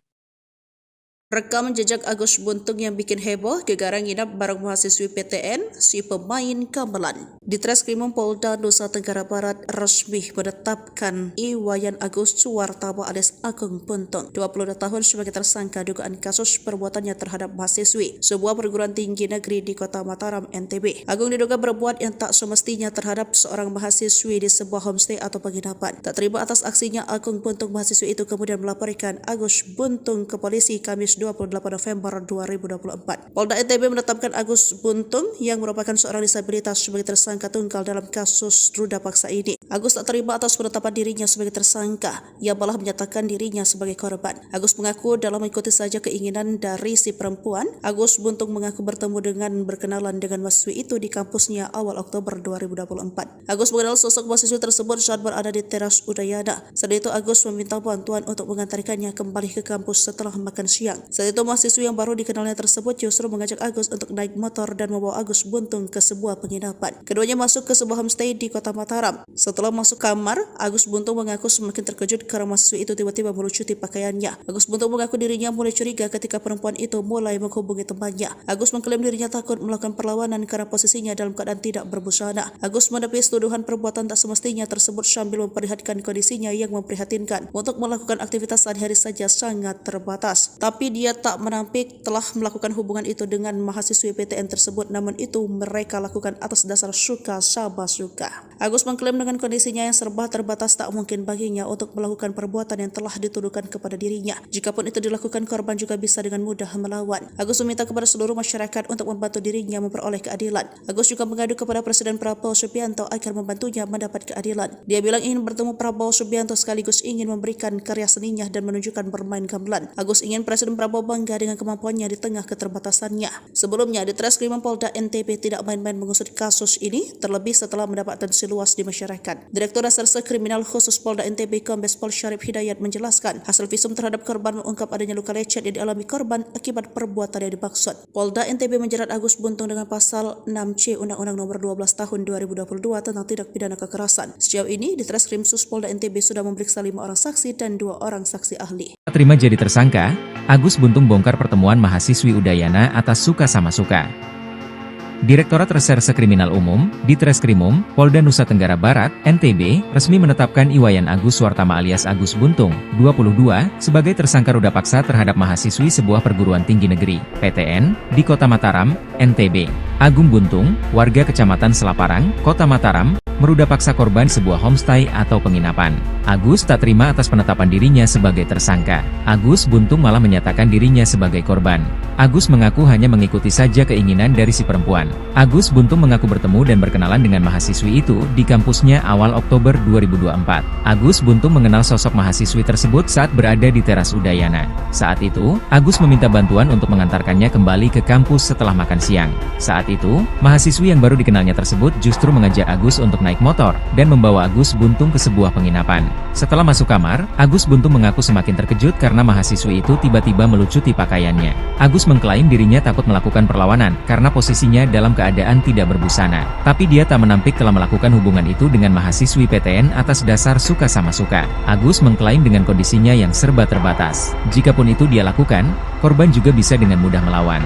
Rekam jejak Agus Buntung yang bikin heboh, gegara nginap bareng mahasiswi PTN, si pemain gamelan. Di Treskrimum Polda Nusa Tenggara Barat resmi menetapkan Iwayan Agus Suwartama alias Agung Buntung, 22 tahun sebagai tersangka dugaan kasus perbuatannya terhadap mahasiswi sebuah perguruan tinggi negeri di Kota Mataram, NTB. Agung diduga berbuat yang tak semestinya terhadap seorang mahasiswi di sebuah homestay atau penginapan. Tak terima atas aksinya, Agung Buntung mahasiswi itu kemudian melaporkan Agus Buntung ke polisi Kamis 28 November 2024. Polda NTB menetapkan Agus Buntung yang merupakan seorang disabilitas sebagai tersangka tunggal dalam kasus ruda paksa ini. Agus tak terima atas penetapan dirinya sebagai tersangka, ia malah menyatakan dirinya sebagai korban. Agus mengaku dalam mengikuti saja keinginan dari si perempuan. Agus Buntung mengaku bertemu dengan berkenalan dengan mahasiswi itu di kampusnya awal Oktober 2024. Agus mengenal sosok mahasiswi tersebut saat berada di teras Udayana. Saat itu Agus meminta bantuan untuk mengantarkannya kembali ke kampus setelah makan siang. Saat itu mahasiswi yang baru dikenalnya tersebut justru mengajak Agus untuk naik motor dan membawa Agus Buntung ke sebuah penginapan. Keduanya masuk ke sebuah homestay di Kota Mataram. Setelah masuk kamar, Agus Buntung mengaku semakin terkejut karena mahasiswi itu tiba-tiba melucuti pakaiannya. Agus Buntung mengaku dirinya mulai curiga ketika perempuan itu mulai menghubungi temannya. Agus mengklaim dirinya takut melakukan perlawanan karena posisinya dalam keadaan tidak berbusana. Agus menepis tuduhan perbuatan tak semestinya tersebut sambil memperlihatkan kondisinya yang memprihatinkan. Untuk melakukan aktivitas sehari-hari saja sangat terbatas. Tapi dia tak menampik telah melakukan hubungan itu dengan mahasiswi PTN tersebut, namun itu mereka lakukan atas dasar suka sama suka. Agus mengklaim dengan kondisinya yang serba terbatas tak mungkin baginya untuk melakukan perbuatan yang telah dituduhkan kepada dirinya. Jikapun itu dilakukan, korban juga bisa dengan mudah melawan. Agus meminta kepada seluruh masyarakat untuk membantu dirinya memperoleh keadilan. Agus juga mengadu kepada Presiden Prabowo Subianto agar membantunya mendapat keadilan. Dia bilang ingin bertemu Prabowo Subianto sekaligus ingin memberikan karya seninya dan menunjukkan bermain gamelan. Agus ingin Presiden Prabowo bangga dengan kemampuannya di tengah keterbatasannya. Sebelumnya, di Treskrimum Polda NTB tidak main-main mengusut kasus ini, terlebih setelah mendapat atensi luas di masyarakat. Direktur Reserse Kriminal Khusus Polda NTB Kombes Pol Syarif Hidayat menjelaskan, hasil visum terhadap korban mengungkap adanya luka lecet yang dialami korban akibat perbuatan yang dimaksud. Polda NTB menjerat Agus Buntung dengan pasal 6C Undang-Undang Nomor 12 Tahun 2022 tentang tindak pidana kekerasan. Sejauh ini, di Treskrim Sus Polda NTB sudah memeriksa 5 orang saksi dan 2 orang saksi ahli. Terima jadi tersangka, Agus Buntung bongkar pertemuan mahasiswi Udayana atas suka sama suka. Direktorat Reserse Kriminal Umum, di Treskrimum, Polda Nusa Tenggara Barat, NTB, resmi menetapkan Iwayan Agus Suwartama alias Agus Buntung, 22, sebagai tersangka ruda paksa terhadap mahasiswi sebuah perguruan tinggi negeri, PTN, di Kota Mataram, NTB. Agung Buntung, warga Kecamatan Selaparang, Kota Mataram, meruda paksa korban sebuah homestay atau penginapan. Agus tak terima atas penetapan dirinya sebagai tersangka. Agus Buntung malah menyatakan dirinya sebagai korban. Agus mengaku hanya mengikuti saja keinginan dari si perempuan. Agus Buntung mengaku bertemu dan berkenalan dengan mahasiswi itu di kampusnya awal Oktober 2024. Agus Buntung mengenal sosok mahasiswi tersebut saat berada di teras Udayana. Saat itu, Agus meminta bantuan untuk mengantarkannya kembali ke kampus setelah makan siang. Saat itu, mahasiswi yang baru dikenalnya tersebut justru mengajak Agus untuk naik motor dan membawa Agus Buntung ke sebuah penginapan. Setelah masuk kamar, Agus Buntung mengaku semakin terkejut karena mahasiswi itu tiba-tiba melucuti pakaiannya. Agus mengklaim dirinya takut melakukan perlawanan karena posisinya dalam keadaan tidak berbusana. Tapi dia tak menampik telah melakukan hubungan itu dengan mahasiswi PTN atas dasar suka sama suka. Agus mengklaim dengan kondisinya yang serba terbatas. Jikapun itu dia lakukan, korban juga bisa dengan mudah melawan.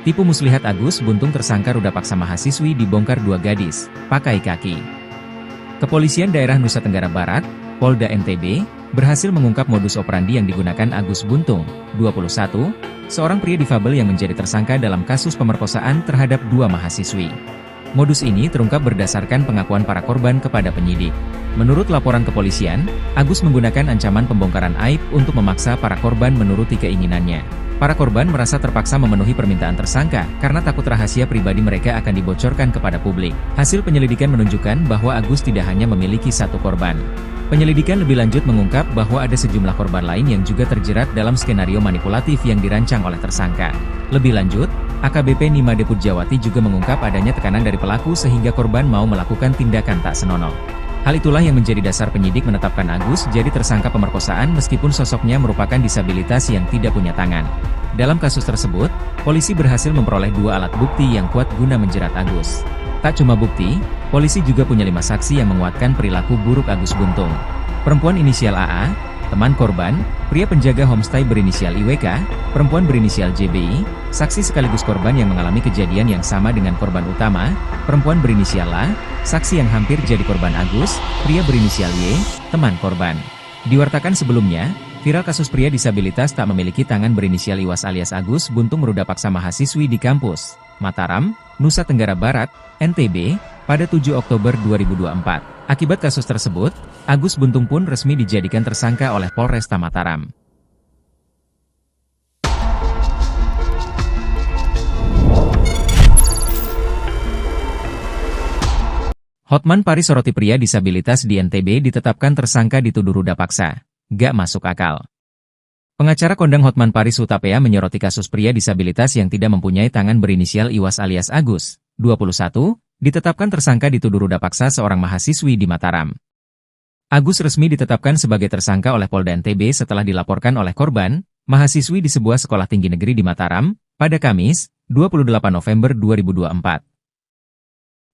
Tipu muslihat Agus Buntung tersangka ruda paksa mahasiswi dibongkar 2 gadis, pakai kaki. Kepolisian Daerah Nusa Tenggara Barat, Polda NTB, berhasil mengungkap modus operandi yang digunakan Agus Buntung, 21, seorang pria difabel yang menjadi tersangka dalam kasus pemerkosaan terhadap 2 mahasiswi. Modus ini terungkap berdasarkan pengakuan para korban kepada penyidik. Menurut laporan kepolisian, Agus menggunakan ancaman pembongkaran aib untuk memaksa para korban menuruti keinginannya. Para korban merasa terpaksa memenuhi permintaan tersangka karena takut rahasia pribadi mereka akan dibocorkan kepada publik. Hasil penyelidikan menunjukkan bahwa Agus tidak hanya memiliki satu korban. Penyelidikan lebih lanjut mengungkap bahwa ada sejumlah korban lain yang juga terjerat dalam skenario manipulatif yang dirancang oleh tersangka. Lebih lanjut, AKBP Nimade Pujawati juga mengungkap adanya tekanan dari pelaku sehingga korban mau melakukan tindakan tak senonoh. Hal itulah yang menjadi dasar penyidik menetapkan Agus jadi tersangka pemerkosaan meskipun sosoknya merupakan disabilitas yang tidak punya tangan. Dalam kasus tersebut, polisi berhasil memperoleh 2 alat bukti yang kuat guna menjerat Agus. Tak cuma bukti, polisi juga punya 5 saksi yang menguatkan perilaku buruk Agus Buntung. Perempuan inisial AA, teman korban, pria penjaga homestay berinisial IWK, perempuan berinisial JBI, saksi sekaligus korban yang mengalami kejadian yang sama dengan korban utama, perempuan berinisial A, saksi yang hampir jadi korban Agus, pria berinisial Y, teman korban. Diwartakan sebelumnya, viral kasus pria disabilitas tak memiliki tangan berinisial Iwas alias Agus Buntung meruda paksa mahasiswi di kampus Mataram, Nusa Tenggara Barat, NTB, pada 7 Oktober 2024. Akibat kasus tersebut, Agus Buntung pun resmi dijadikan tersangka oleh Polresta Mataram. Hotman Paris soroti pria disabilitas di NTB ditetapkan tersangka dituduh ruda paksa. Gak masuk akal. Pengacara kondang Hotman Paris Hutapea menyoroti kasus pria disabilitas yang tidak mempunyai tangan berinisial Iwas alias Agus, 21, ditetapkan tersangka dituduh ruda paksa seorang mahasiswi di Mataram. Agus resmi ditetapkan sebagai tersangka oleh Polda NTB setelah dilaporkan oleh korban, mahasiswi di sebuah sekolah tinggi negeri di Mataram, pada Kamis, 28 November 2024.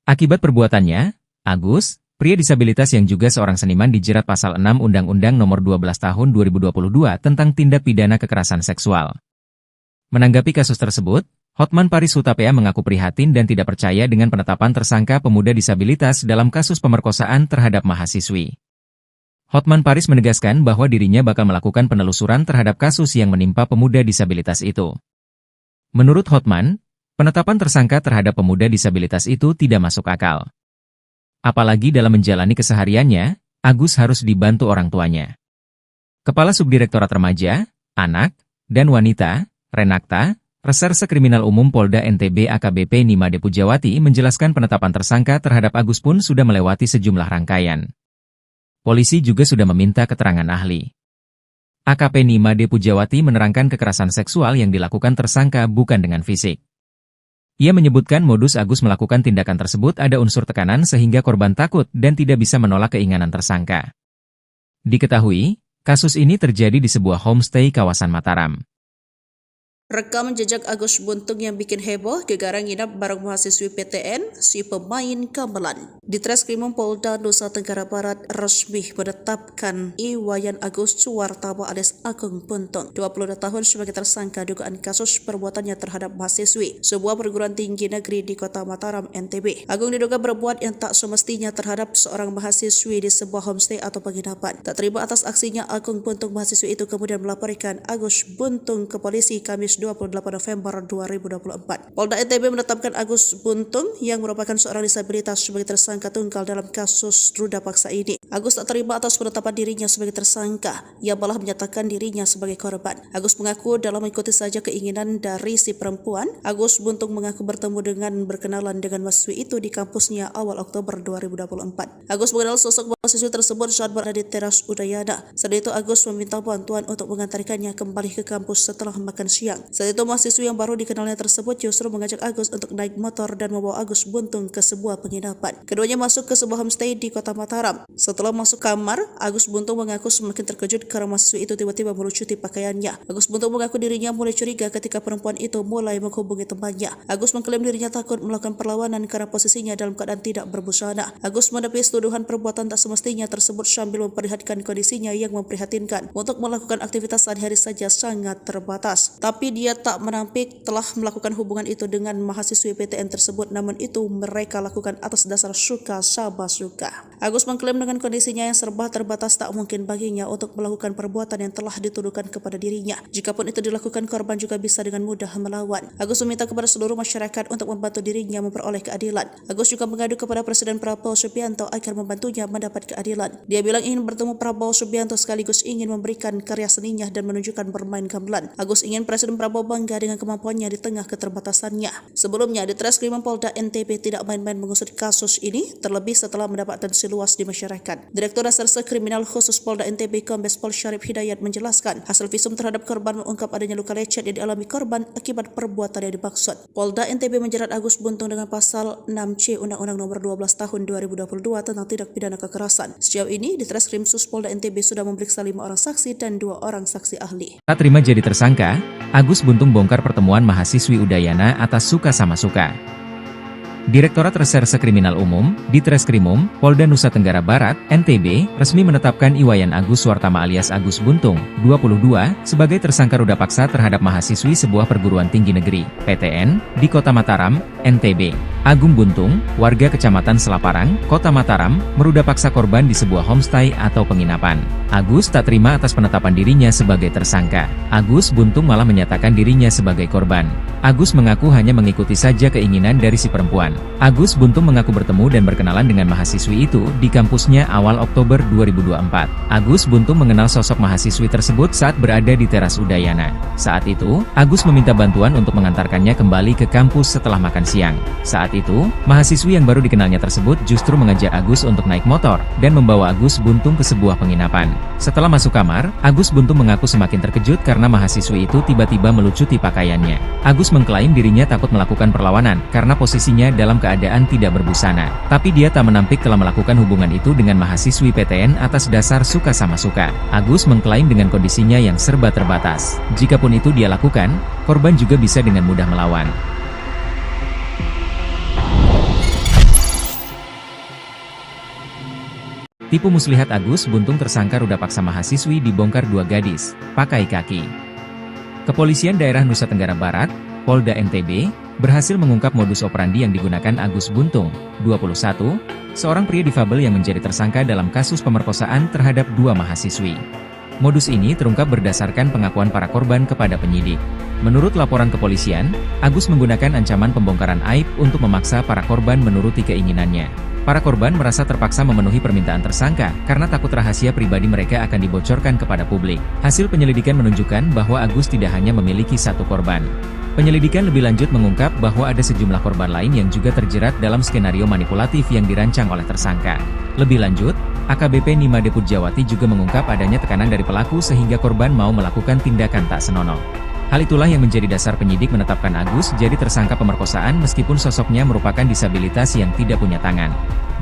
Akibat perbuatannya, Agus, pria disabilitas yang juga seorang seniman dijerat pasal 6 Undang-Undang Nomor 12 Tahun 2022 tentang tindak pidana kekerasan seksual. Menanggapi kasus tersebut, Hotman Paris Hutapea mengaku prihatin dan tidak percaya dengan penetapan tersangka pemuda disabilitas dalam kasus pemerkosaan terhadap mahasiswi. Hotman Paris menegaskan bahwa dirinya bakal melakukan penelusuran terhadap kasus yang menimpa pemuda disabilitas itu. Menurut Hotman, penetapan tersangka terhadap pemuda disabilitas itu tidak masuk akal. Apalagi dalam menjalani kesehariannya, Agus harus dibantu orang tuanya. Kepala Subdirektorat Remaja, Anak, dan Wanita, Renakta, Reserse Kriminal Umum Polda NTB AKBP Nimade Pujawati menjelaskan penetapan tersangka terhadap Agus pun sudah melewati sejumlah rangkaian. Polisi juga sudah meminta keterangan ahli. AKP Nimade Pujawati menerangkan kekerasan seksual yang dilakukan tersangka bukan dengan fisik. Ia menyebutkan modus Agus melakukan tindakan tersebut ada unsur tekanan sehingga korban takut dan tidak bisa menolak keinginan tersangka. Diketahui, kasus ini terjadi di sebuah homestay kawasan Mataram. Rekam jejak Agus Buntung yang bikin heboh, gegara nginap bareng mahasiswi PTN, si pemain gamelan. Di Treskrimum Polda Nusa Tenggara Barat resmi menetapkan Iwayan Agus Suwartaba alias Agung Buntung, 22 tahun sebagai tersangka dugaan kasus perbuatannya terhadap mahasiswi sebuah perguruan tinggi negeri di Kota Mataram, NTB. Agung diduga berbuat yang tak semestinya terhadap seorang mahasiswi di sebuah homestay atau penginapan. Tak terima atas aksinya, Agung Buntung mahasiswi itu kemudian melaporkan Agus Buntung ke polisi Kamis 28 November 2024. Polda NTB menetapkan Agus Buntung yang merupakan seorang disabilitas sebagai tersangka tunggal dalam kasus ruda paksa ini. Agus tak terima atas penetapan dirinya sebagai tersangka, ia malah menyatakan dirinya sebagai korban. Agus mengaku dalam mengikuti saja keinginan dari si perempuan. Agus Buntung mengaku bertemu dengan berkenalan dengan mahasiswi itu di kampusnya awal Oktober 2024. Agus mengenal sosok mahasiswi tersebut saat berada di teras Udayana. Saat itu Agus meminta bantuan untuk mengantarkannya kembali ke kampus setelah makan siang. Saat itu mahasiswi yang baru dikenalnya tersebut justru mengajak Agus untuk naik motor dan membawa Agus Buntung ke sebuah penginapan. Keduanya masuk ke sebuah homestay di Kota Mataram. Setelah masuk kamar, Agus Buntung mengaku semakin terkejut karena mahasiswi itu tiba-tiba melucuti pakaiannya. Agus Buntung mengaku dirinya mulai curiga ketika perempuan itu mulai menghubungi temannya. Agus mengklaim dirinya takut melakukan perlawanan karena posisinya dalam keadaan tidak berbusana. Agus menepis tuduhan perbuatan tak semestinya tersebut sambil memperlihatkan kondisinya yang memprihatinkan. Untuk melakukan aktivitas sehari-hari saja sangat terbatas. Tapi dia tak menampik telah melakukan hubungan itu dengan mahasiswi PTN tersebut, namun itu mereka lakukan atas dasar suka sama suka. Agus mengklaim dengan kondisinya yang serba terbatas tak mungkin baginya untuk melakukan perbuatan yang telah dituduhkan kepada dirinya. Jikapun itu dilakukan, korban juga bisa dengan mudah melawan. Agus meminta kepada seluruh masyarakat untuk membantu dirinya memperoleh keadilan. Agus juga mengadu kepada Presiden Prabowo Subianto agar membantunya mendapat keadilan. Dia bilang ingin bertemu Prabowo Subianto sekaligus ingin memberikan karya seninya dan menunjukkan bermain gamelan. Agus ingin Presiden Prabowo bangga dengan kemampuannya di tengah keterbatasannya. Sebelumnya, Ditreskrimum Polda NTB tidak main-main mengusut kasus ini, terlebih setelah mendapat atensi luas di masyarakat. Direktur Reserse Kriminal Khusus Polda NTB Kombes Pol Syarif Hidayat menjelaskan, hasil visum terhadap korban mengungkap adanya luka lecet yang dialami korban akibat perbuatan yang dimaksud. Polda NTB menjerat Agus Buntung dengan pasal 6C Undang-Undang Nomor 12 Tahun 2022 tentang tindak pidana kekerasan. Sejauh ini, Ditreskrim Sus Polda NTB sudah memeriksa 5 orang saksi dan 2 orang saksi ahli. Tak terima jadi tersangka, Agus Buntung bongkar pertemuan mahasiswi Udayana atas suka sama suka. Direktorat Reserse Kriminal Umum, Ditreskrimum, Polda Nusa Tenggara Barat, NTB, resmi menetapkan Iwayan Agus Suartama alias Agus Buntung, 22, sebagai tersangka ruda paksa terhadap mahasiswi sebuah perguruan tinggi negeri, PTN, di Kota Mataram, NTB. Agung Buntung, warga Kecamatan Selaparang, Kota Mataram, meruda paksa korban di sebuah homestay atau penginapan. Agus tak terima atas penetapan dirinya sebagai tersangka. Agus Buntung malah menyatakan dirinya sebagai korban. Agus mengaku hanya mengikuti saja keinginan dari si perempuan. Agus Buntung mengaku bertemu dan berkenalan dengan mahasiswi itu di kampusnya awal Oktober 2024. Agus Buntung mengenal sosok mahasiswi tersebut saat berada di teras Udayana. Saat itu, Agus meminta bantuan untuk mengantarkannya kembali ke kampus setelah makan siang. Saat itu, mahasiswi yang baru dikenalnya tersebut justru mengajak Agus untuk naik motor dan membawa Agus Buntung ke sebuah penginapan. Setelah masuk kamar, Agus Buntung mengaku semakin terkejut karena mahasiswi itu tiba-tiba melucuti pakaiannya. Agus mengklaim dirinya takut melakukan perlawanan karena posisinya dalam keadaan tidak berbusana. Tapi dia tak menampik telah melakukan hubungan itu dengan mahasiswi PTN atas dasar suka sama suka. Agus mengklaim dengan kondisinya yang serba terbatas. Jikapun itu dia lakukan, korban juga bisa dengan mudah melawan. Tipu muslihat Agus Buntung tersangka ruda paksa mahasiswi dibongkar 2 gadis, pakai kaki. Kepolisian Daerah Nusa Tenggara Barat, Polda NTB, berhasil mengungkap modus operandi yang digunakan Agus Buntung, 21, seorang pria difabel yang menjadi tersangka dalam kasus pemerkosaan terhadap 2 mahasiswi. Modus ini terungkap berdasarkan pengakuan para korban kepada penyidik. Menurut laporan kepolisian, Agus menggunakan ancaman pembongkaran aib untuk memaksa para korban menuruti keinginannya. Para korban merasa terpaksa memenuhi permintaan tersangka karena takut rahasia pribadi mereka akan dibocorkan kepada publik. Hasil penyelidikan menunjukkan bahwa Agus tidak hanya memiliki 1 korban. Penyelidikan lebih lanjut mengungkap bahwa ada sejumlah korban lain yang juga terjerat dalam skenario manipulatif yang dirancang oleh tersangka. Lebih lanjut, AKBP Nima Deput Jawati juga mengungkap adanya tekanan dari pelaku sehingga korban mau melakukan tindakan tak senonoh. Hal itulah yang menjadi dasar penyidik menetapkan Agus jadi tersangka pemerkosaan meskipun sosoknya merupakan disabilitas yang tidak punya tangan.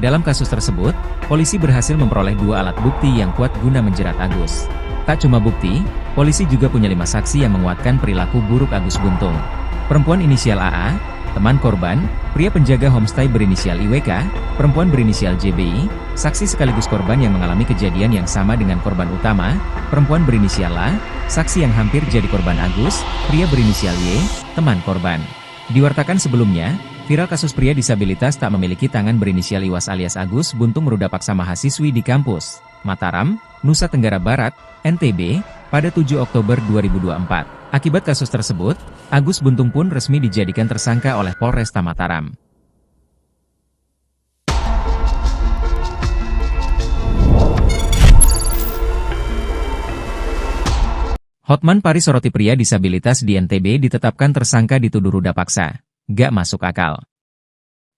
Dalam kasus tersebut, polisi berhasil memperoleh 2 alat bukti yang kuat guna menjerat Agus. Tak cuma bukti, polisi juga punya 5 saksi yang menguatkan perilaku buruk Agus Buntung. Perempuan inisial AA, teman korban, pria penjaga homestay berinisial IWK, perempuan berinisial JBI, saksi sekaligus korban yang mengalami kejadian yang sama dengan korban utama, perempuan berinisial A, saksi yang hampir jadi korban Agus, pria berinisial Y, teman korban. Diwartakan sebelumnya, viral kasus pria disabilitas tak memiliki tangan berinisial Iwas alias Agus Buntung meruda paksa mahasiswi di kampus Mataram, Nusa Tenggara Barat, NTB, pada 7 Oktober 2024. Akibat kasus tersebut, Agus Buntung pun resmi dijadikan tersangka oleh Polresta Mataram. Hotman Paris Soroti pria disabilitas di NTB ditetapkan tersangka dituduh ruda paksa. Gak masuk akal.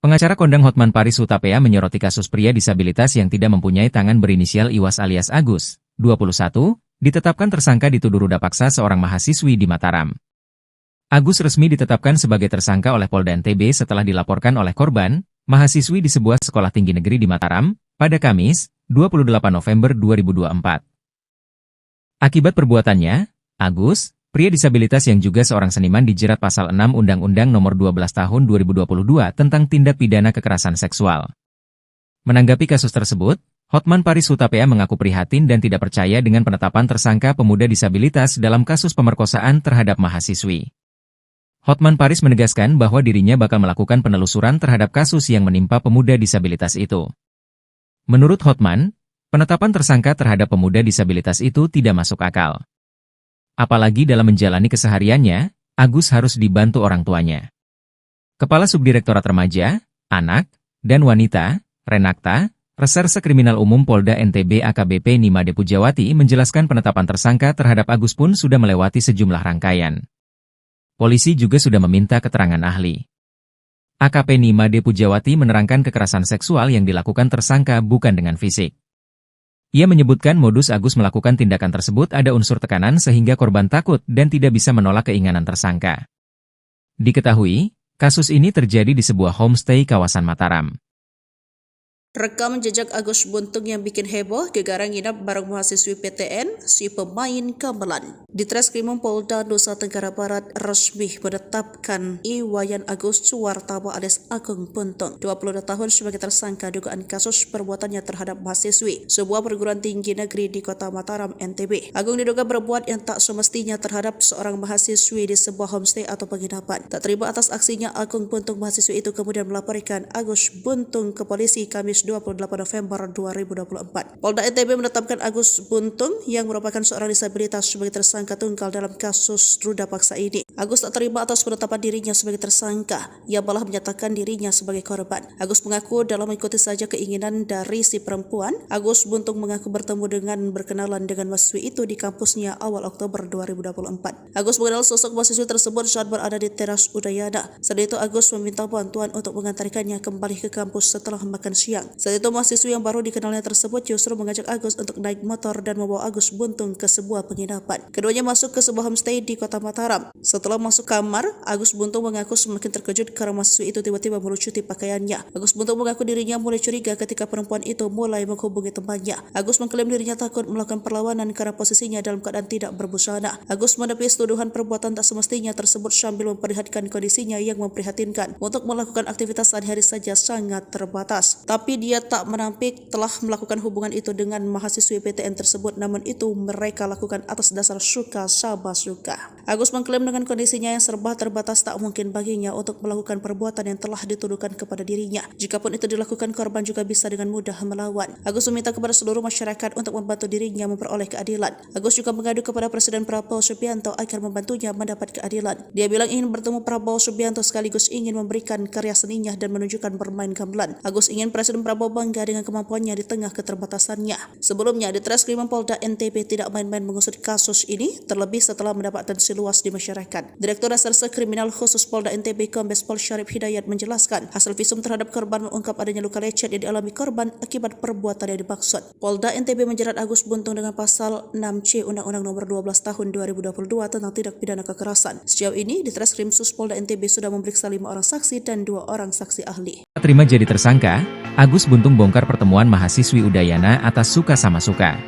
Pengacara kondang Hotman Paris Hutapea menyoroti kasus pria disabilitas yang tidak mempunyai tangan berinisial Iwas alias Agus, 21, ditetapkan tersangka dituduh ruda paksa seorang mahasiswi di Mataram. Agus resmi ditetapkan sebagai tersangka oleh Polda NTB setelah dilaporkan oleh korban, mahasiswi di sebuah sekolah tinggi negeri di Mataram, pada Kamis, 28 November 2024. Akibat perbuatannya, Agus, pria disabilitas yang juga seorang seniman dijerat pasal 6 Undang-Undang Nomor 12 Tahun 2022 tentang tindak pidana kekerasan seksual. Menanggapi kasus tersebut, Hotman Paris Hutapea mengaku prihatin dan tidak percaya dengan penetapan tersangka pemuda disabilitas dalam kasus pemerkosaan terhadap mahasiswi. Hotman Paris menegaskan bahwa dirinya bakal melakukan penelusuran terhadap kasus yang menimpa pemuda disabilitas itu. Menurut Hotman, penetapan tersangka terhadap pemuda disabilitas itu tidak masuk akal. Apalagi dalam menjalani kesehariannya, Agus harus dibantu orang tuanya. Kepala Subdirektorat Remaja, Anak, dan Wanita, Renakta, Reserse Kriminal Umum Polda NTB AKBP Nimade Pujawati menjelaskan penetapan tersangka terhadap Agus pun sudah melewati sejumlah rangkaian. Polisi juga sudah meminta keterangan ahli. AKP Nimade Pujawati menerangkan kekerasan seksual yang dilakukan tersangka bukan dengan fisik. Ia menyebutkan modus Agus melakukan tindakan tersebut ada unsur tekanan sehingga korban takut dan tidak bisa menolak keinginan tersangka. Diketahui, kasus ini terjadi di sebuah homestay kawasan Mataram. Rekam jejak Agus Buntung yang bikin heboh, gegara nginap bareng mahasiswi PTN, si pemain gamelan. Di Treskrimum Polda Nusa Tenggara Barat resmi menetapkan Iwayan Agus Suwartama alias Agung Buntung, 22 tahun sebagai tersangka dugaan kasus perbuatannya terhadap mahasiswi sebuah perguruan tinggi negeri di Kota Mataram, NTB. Agung diduga berbuat yang tak semestinya terhadap seorang mahasiswi di sebuah homestay atau penginapan. Tak terima atas aksinya, Agung Buntung mahasiswi itu kemudian melaporkan Agus Buntung ke polisi Kamis 28 November 2024. Polda NTB menetapkan Agus Buntung yang merupakan seorang disabilitas sebagai tersangka tunggal dalam kasus ruda paksa ini. Agus tak terima atas penetapan dirinya sebagai tersangka, ia malah menyatakan dirinya sebagai korban. Agus mengaku dalam mengikuti saja keinginan dari si perempuan. Agus Buntung mengaku bertemu dengan berkenalan dengan mahasiswi itu di kampusnya awal Oktober 2024. Agus mengenal sosok mahasiswi tersebut saat berada di teras Udayana. Saat itu Agus meminta bantuan untuk mengantarkannya kembali ke kampus setelah makan siang. Saat itu mahasiswi yang baru dikenalnya tersebut justru mengajak Agus untuk naik motor dan membawa Agus Buntung ke sebuah penginapan. Keduanya masuk ke sebuah homestay di Kota Mataram. Setelah masuk kamar, Agus Buntung mengaku semakin terkejut karena mahasiswi itu tiba-tiba melucuti pakaiannya. Agus Buntung mengaku dirinya mulai curiga ketika perempuan itu mulai menghubungi temannya. Agus mengklaim dirinya takut melakukan perlawanan karena posisinya dalam keadaan tidak berbusana. Agus menepis tuduhan perbuatan tak semestinya tersebut sambil memperlihatkan kondisinya yang memprihatinkan. Untuk melakukan aktivitas sehari-hari saja sangat terbatas. Tapi dia tak menampik telah melakukan hubungan itu dengan mahasiswi PTN tersebut, namun itu mereka lakukan atas dasar suka sama suka. Agus mengklaim dengan kondisinya yang serba terbatas tak mungkin baginya untuk melakukan perbuatan yang telah dituduhkan kepada dirinya. Jikapun itu dilakukan, korban juga bisa dengan mudah melawan. Agus meminta kepada seluruh masyarakat untuk membantu dirinya memperoleh keadilan. Agus juga mengadu kepada Presiden Prabowo Subianto agar membantunya mendapat keadilan. Dia bilang ingin bertemu Prabowo Subianto sekaligus ingin memberikan karya seninya dan menunjukkan bermain gamelan. Agus ingin Presiden Prabowo bangga dengan kemampuannya di tengah keterbatasannya. Sebelumnya, di Treskrimum Polda NTB tidak main-main mengusut kasus ini, terlebih setelah mendapat atensi luas di masyarakat. Direktur Reserse Kriminal Khusus Polda NTB Kombes Pol Syarif Hidayat menjelaskan, hasil visum terhadap korban mengungkap adanya luka lecet yang dialami korban akibat perbuatan yang dimaksud. Polda NTB menjerat Agus Buntung dengan pasal 6C Undang-Undang Nomor 12 Tahun 2022 tentang tindak pidana kekerasan. Sejauh ini, di Treskrim Sus Polda NTB sudah memeriksa 5 orang saksi dan 2 orang saksi ahli. Terima jadi tersangka, Agus Buntung bongkar pertemuan mahasiswi Udayana atas suka sama suka.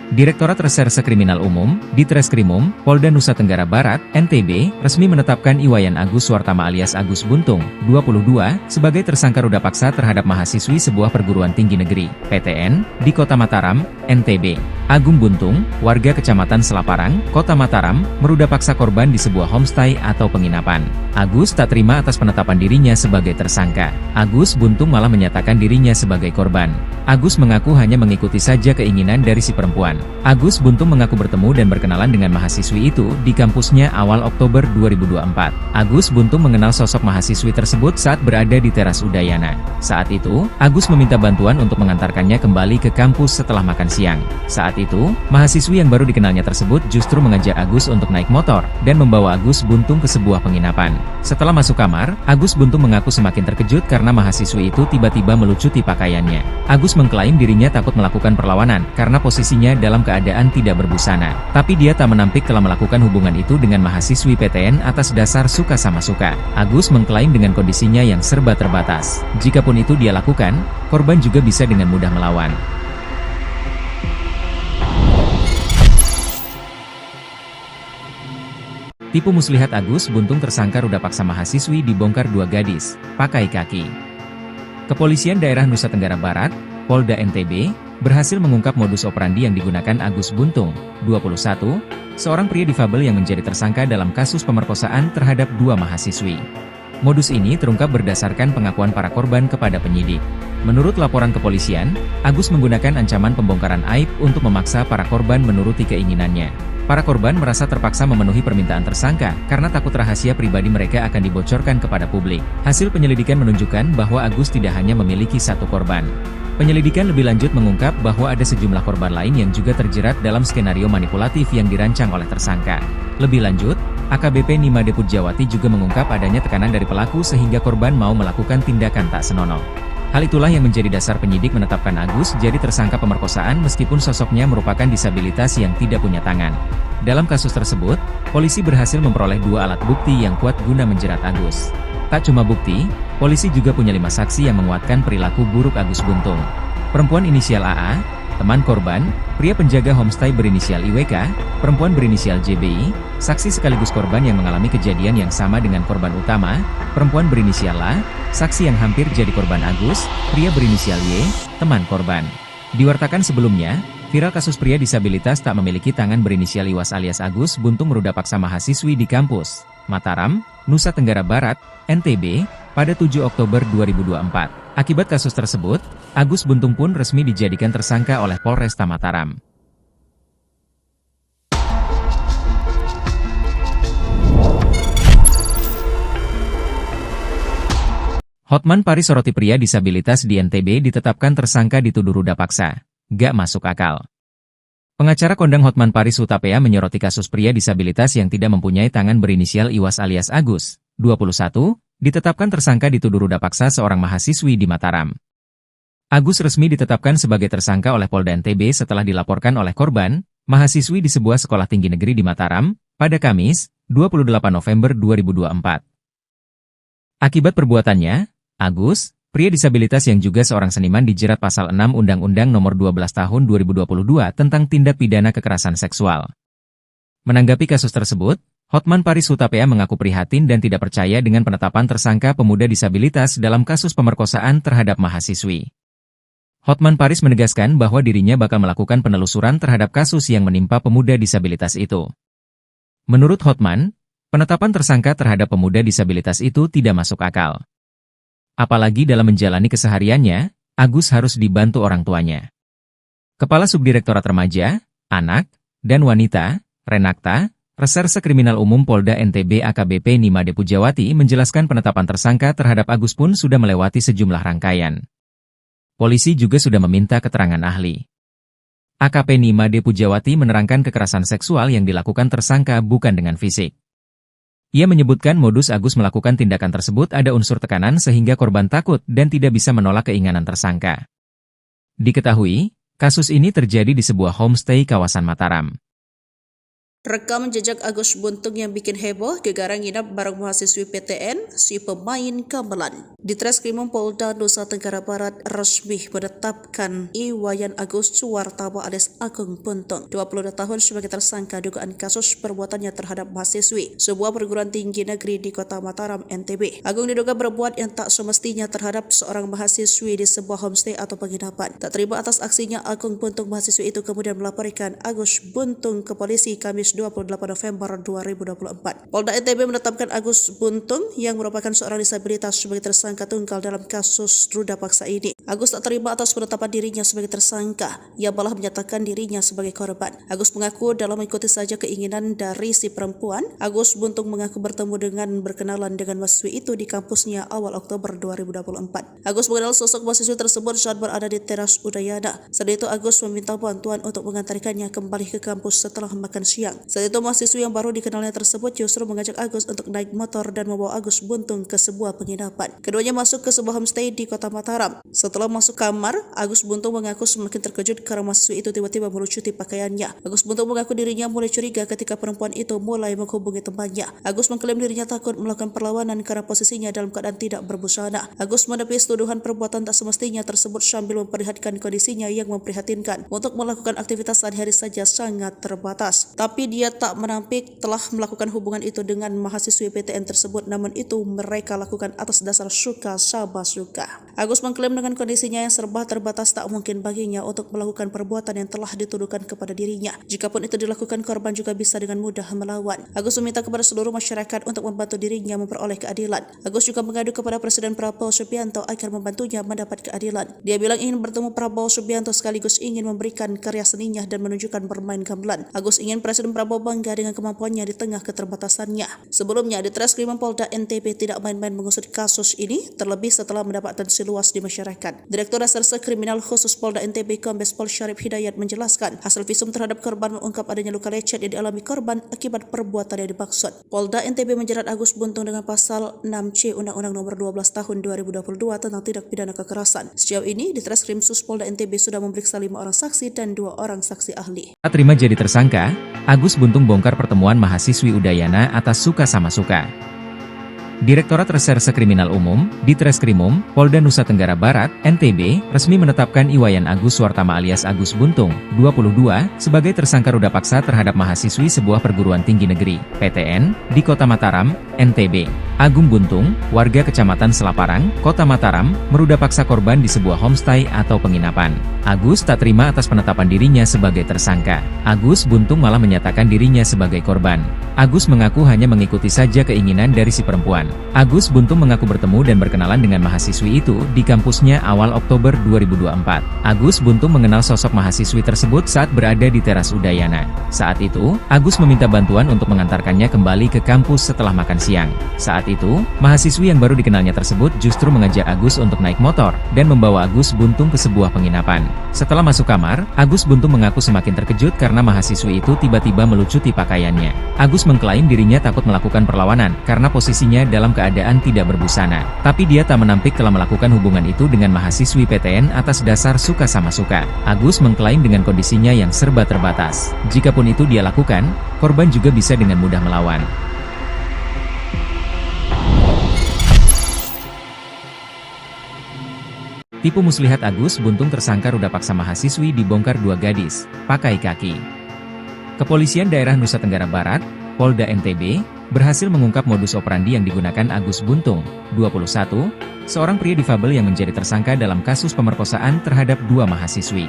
Direktorat Reserse Kriminal Umum, di Treskrimum, Polda Nusa Tenggara Barat, NTB, resmi menetapkan Iwayan Agus Suwartama alias Agus Buntung, 22, sebagai tersangka ruda paksa terhadap mahasiswi sebuah perguruan tinggi negeri, PTN, di Kota Mataram, NTB. Agung Buntung, warga Kecamatan Selaparang, Kota Mataram, meruda paksa korban di sebuah homestay atau penginapan. Agus tak terima atas penetapan dirinya sebagai tersangka. Agus Buntung malah menyatakan dirinya sebagai korban. Agus mengaku hanya mengikuti saja keinginan dari si perempuan. Agus Buntung mengaku bertemu dan berkenalan dengan mahasiswi itu di kampusnya awal Oktober 2024. Agus Buntung mengenal sosok mahasiswi tersebut saat berada di teras Udayana. Saat itu, Agus meminta bantuan untuk mengantarkannya kembali ke kampus setelah makan siang. Saat itu, mahasiswi yang baru dikenalnya tersebut justru mengajak Agus untuk naik motor dan membawa Agus Buntung ke sebuah penginapan. Setelah masuk kamar, Agus Buntung mengaku semakin terkejut karena mahasiswi itu tiba-tiba melucuti pakaiannya. Agus mengklaim dirinya takut melakukan perlawanan karena posisinya dalam keadaan tidak berbusana. Tapi dia tak menampik telah melakukan hubungan itu dengan mahasiswi PTN atas dasar suka sama suka. Agus mengklaim dengan kondisinya yang serba terbatas. Jikapun itu dia lakukan, korban juga bisa dengan mudah melawan. Tipu muslihat Agus Buntung tersangka ruda paksa mahasiswi dibongkar 2 gadis, pakai kaki. Kepolisian Daerah Nusa Tenggara Barat, Polda NTB, berhasil mengungkap modus operandi yang digunakan Agus Buntung, 21, seorang pria difabel yang menjadi tersangka dalam kasus pemerkosaan terhadap 2 mahasiswi. Modus ini terungkap berdasarkan pengakuan para korban kepada penyidik. Menurut laporan kepolisian, Agus menggunakan ancaman pembongkaran aib untuk memaksa para korban menuruti keinginannya. Para korban merasa terpaksa memenuhi permintaan tersangka karena takut rahasia pribadi mereka akan dibocorkan kepada publik. Hasil penyelidikan menunjukkan bahwa Agus tidak hanya memiliki satu korban. Penyelidikan lebih lanjut mengungkap bahwa ada sejumlah korban lain yang juga terjerat dalam skenario manipulatif yang dirancang oleh tersangka. Lebih lanjut, AKBP Nimade Pujawati juga mengungkap adanya tekanan dari pelaku sehingga korban mau melakukan tindakan tak senonoh. Hal itulah yang menjadi dasar penyidik menetapkan Agus jadi tersangka pemerkosaan meskipun sosoknya merupakan disabilitas yang tidak punya tangan. Dalam kasus tersebut, polisi berhasil memperoleh 2 alat bukti yang kuat guna menjerat Agus. Tak cuma bukti, polisi juga punya 5 saksi yang menguatkan perilaku buruk Agus Buntung. Perempuan inisial AA, teman korban, pria penjaga homestay berinisial IWK, perempuan berinisial JBI, saksi sekaligus korban yang mengalami kejadian yang sama dengan korban utama, perempuan berinisial LA, saksi yang hampir jadi korban Agus, pria berinisial Y, teman korban. Diwartakan sebelumnya, viral kasus pria disabilitas tak memiliki tangan berinisial Iwas alias Agus Buntung meruda paksa mahasiswi di kampus Mataram, Nusa Tenggara Barat, NTB, pada 7 Oktober 2024. Akibat kasus tersebut, Agus Buntung pun resmi dijadikan tersangka oleh Polresta Mataram. Hotman Paris soroti pria disabilitas di NTB ditetapkan tersangka dituduh ruda paksa. Gak masuk akal. Pengacara kondang Hotman Paris Hutapea menyoroti kasus pria disabilitas yang tidak mempunyai tangan berinisial Iwas alias Agus, 21, ditetapkan tersangka dituduh ruda paksa seorang mahasiswi di Mataram. Agus resmi ditetapkan sebagai tersangka oleh Polda NTB setelah dilaporkan oleh korban, mahasiswi di sebuah sekolah tinggi negeri di Mataram, pada Kamis, 28 November 2024. Akibat perbuatannya, Agus, pria disabilitas yang juga seorang seniman dijerat pasal 6 Undang-Undang Nomor 12 Tahun 2022 tentang tindak pidana kekerasan seksual. Menanggapi kasus tersebut, Hotman Paris Hutapea mengaku prihatin dan tidak percaya dengan penetapan tersangka pemuda disabilitas dalam kasus pemerkosaan terhadap mahasiswi. Hotman Paris menegaskan bahwa dirinya bakal melakukan penelusuran terhadap kasus yang menimpa pemuda disabilitas itu. Menurut Hotman, penetapan tersangka terhadap pemuda disabilitas itu tidak masuk akal. Apalagi dalam menjalani kesehariannya, Agus harus dibantu orang tuanya. Kepala Subdirektorat Remaja, Anak, dan Wanita, Renakta, Reserse Kriminal Umum Polda NTB AKBP Nimade Pujawati menjelaskan penetapan tersangka terhadap Agus pun sudah melewati sejumlah rangkaian. Polisi juga sudah meminta keterangan ahli. AKP Nimade Pujawati menerangkan kekerasan seksual yang dilakukan tersangka bukan dengan fisik. Ia menyebutkan modus Agus melakukan tindakan tersebut ada unsur tekanan sehingga korban takut dan tidak bisa menolak keinginan tersangka. Diketahui, kasus ini terjadi di sebuah homestay kawasan Mataram. Rekam jejak Agus Buntung yang bikin heboh, gegara nginap bareng mahasiswi PTN, si pemain gamelan. Di Treskrimum Polda Nusa Tenggara Barat resmi menetapkan Iwayan Agus Suwartaba alias Agung Buntung, 22 tahun sebagai tersangka dugaan kasus perbuatannya terhadap mahasiswi sebuah perguruan tinggi negeri di Kota Mataram, NTB. Agung diduga berbuat yang tak semestinya terhadap seorang mahasiswi di sebuah homestay atau penginapan. Tak terima atas aksinya, Agung Buntung mahasiswi itu kemudian melaporkan Agus Buntung ke polisi Kamis 28 November 2024. Polda NTB menetapkan Agus Buntung yang merupakan seorang disabilitas sebagai tersangka tunggal dalam kasus ruda paksa ini. Agus tak terima atas penetapan dirinya sebagai tersangka, ia malah menyatakan dirinya sebagai korban. Agus mengaku dalam mengikuti saja keinginan dari si perempuan. Agus Buntung mengaku bertemu dengan berkenalan dengan mahasiswi itu di kampusnya awal Oktober 2024. Agus mengenal sosok mahasiswi tersebut saat berada di teras Udayana. Saat itu Agus meminta bantuan untuk mengantarkannya kembali ke kampus setelah makan siang. Saat itu mahasiswi yang baru dikenalnya tersebut justru mengajak Agus untuk naik motor dan membawa Agus Buntung ke sebuah penginapan. Keduanya masuk ke sebuah homestay di Kota Mataram. Setelah masuk kamar, Agus Buntung mengaku semakin terkejut karena mahasiswi itu tiba-tiba melucuti pakaiannya. Agus Buntung mengaku dirinya mulai curiga ketika perempuan itu mulai menghubungi temannya. Agus mengklaim dirinya takut melakukan perlawanan karena posisinya dalam keadaan tidak berbusana. Agus menepis tuduhan perbuatan tak semestinya tersebut sambil memperlihatkan kondisinya yang memprihatinkan. Untuk melakukan aktivitas sehari-hari saja sangat terbatas. Tapi dia tak menampik telah melakukan hubungan itu dengan mahasiswi PTN tersebut, namun itu mereka lakukan atas dasar suka sama suka. Agus mengklaim dengan kondisinya yang serba terbatas tak mungkin baginya untuk melakukan perbuatan yang telah dituduhkan kepada dirinya. Jikapun itu dilakukan, korban juga bisa dengan mudah melawan. Agus meminta kepada seluruh masyarakat untuk membantu dirinya memperoleh keadilan. Agus juga mengadu kepada Presiden Prabowo Subianto agar membantunya mendapat keadilan. Dia bilang ingin bertemu Prabowo Subianto sekaligus ingin memberikan karya seninya dan menunjukkan bermain gamelan. Agus ingin Presiden Prabowo bangga dengan kemampuannya di tengah keterbatasannya. Sebelumnya, di Treskrimum Polda NTB tidak main-main mengusut kasus ini, terlebih setelah mendapat atensi luas di masyarakat. Direktur Reserse Kriminal Khusus Polda NTB Kombes Pol Syarif Hidayat menjelaskan, hasil visum terhadap korban mengungkap adanya luka lecet yang dialami korban akibat perbuatan yang dimaksud. Polda NTB menjerat Agus Buntung dengan pasal 6C Undang-Undang Nomor 12 Tahun 2022 tentang tindak pidana kekerasan. Sejauh ini, di Treskrim Sus Polda NTB sudah memeriksa 5 orang saksi dan 2 orang saksi ahli. Saat terima jadi tersangka, Agus Buntung bongkar pertemuan mahasiswi Udayana atas suka sama suka. Direktorat Reserse Kriminal Umum, Ditreskrimum, Polda Nusa Tenggara Barat, NTB, resmi menetapkan Iwayan Agus Suartama alias Agus Buntung, 22, sebagai tersangka ruda paksa terhadap mahasiswi sebuah perguruan tinggi negeri, PTN, di Kota Mataram, NTB. Agung Buntung, warga Kecamatan Selaparang, Kota Mataram, meruda paksa korban di sebuah homestay atau penginapan. Agus tak terima atas penetapan dirinya sebagai tersangka. Agus Buntung malah menyatakan dirinya sebagai korban. Agus mengaku hanya mengikuti saja keinginan dari si perempuan. Agus Buntung mengaku bertemu dan berkenalan dengan mahasiswi itu di kampusnya awal Oktober 2024. Agus Buntung mengenal sosok mahasiswi tersebut saat berada di teras Udayana. Saat itu, Agus meminta bantuan untuk mengantarkannya kembali ke kampus setelah makan siang. Saat itu, mahasiswi yang baru dikenalnya tersebut justru mengajak Agus untuk naik motor dan membawa Agus Buntung ke sebuah penginapan. Setelah masuk kamar, Agus Buntung mengaku semakin terkejut karena mahasiswi itu tiba-tiba melucuti pakaiannya. Agus mengklaim dirinya takut melakukan perlawanan karena posisinya dalam keadaan tidak berbusana. Tapi dia tak menampik telah melakukan hubungan itu dengan mahasiswi PTN atas dasar suka sama suka. Agus mengklaim dengan kondisinya yang serba terbatas. Jikapun itu dia lakukan, korban juga bisa dengan mudah melawan. Tipu muslihat Agus Buntung tersangka ruda paksa mahasiswi dibongkar 2 gadis, pakai kaki. Kepolisian Daerah Nusa Tenggara Barat, Polda NTB, berhasil mengungkap modus operandi yang digunakan Agus Buntung, 21, seorang pria difabel yang menjadi tersangka dalam kasus pemerkosaan terhadap 2 mahasiswi.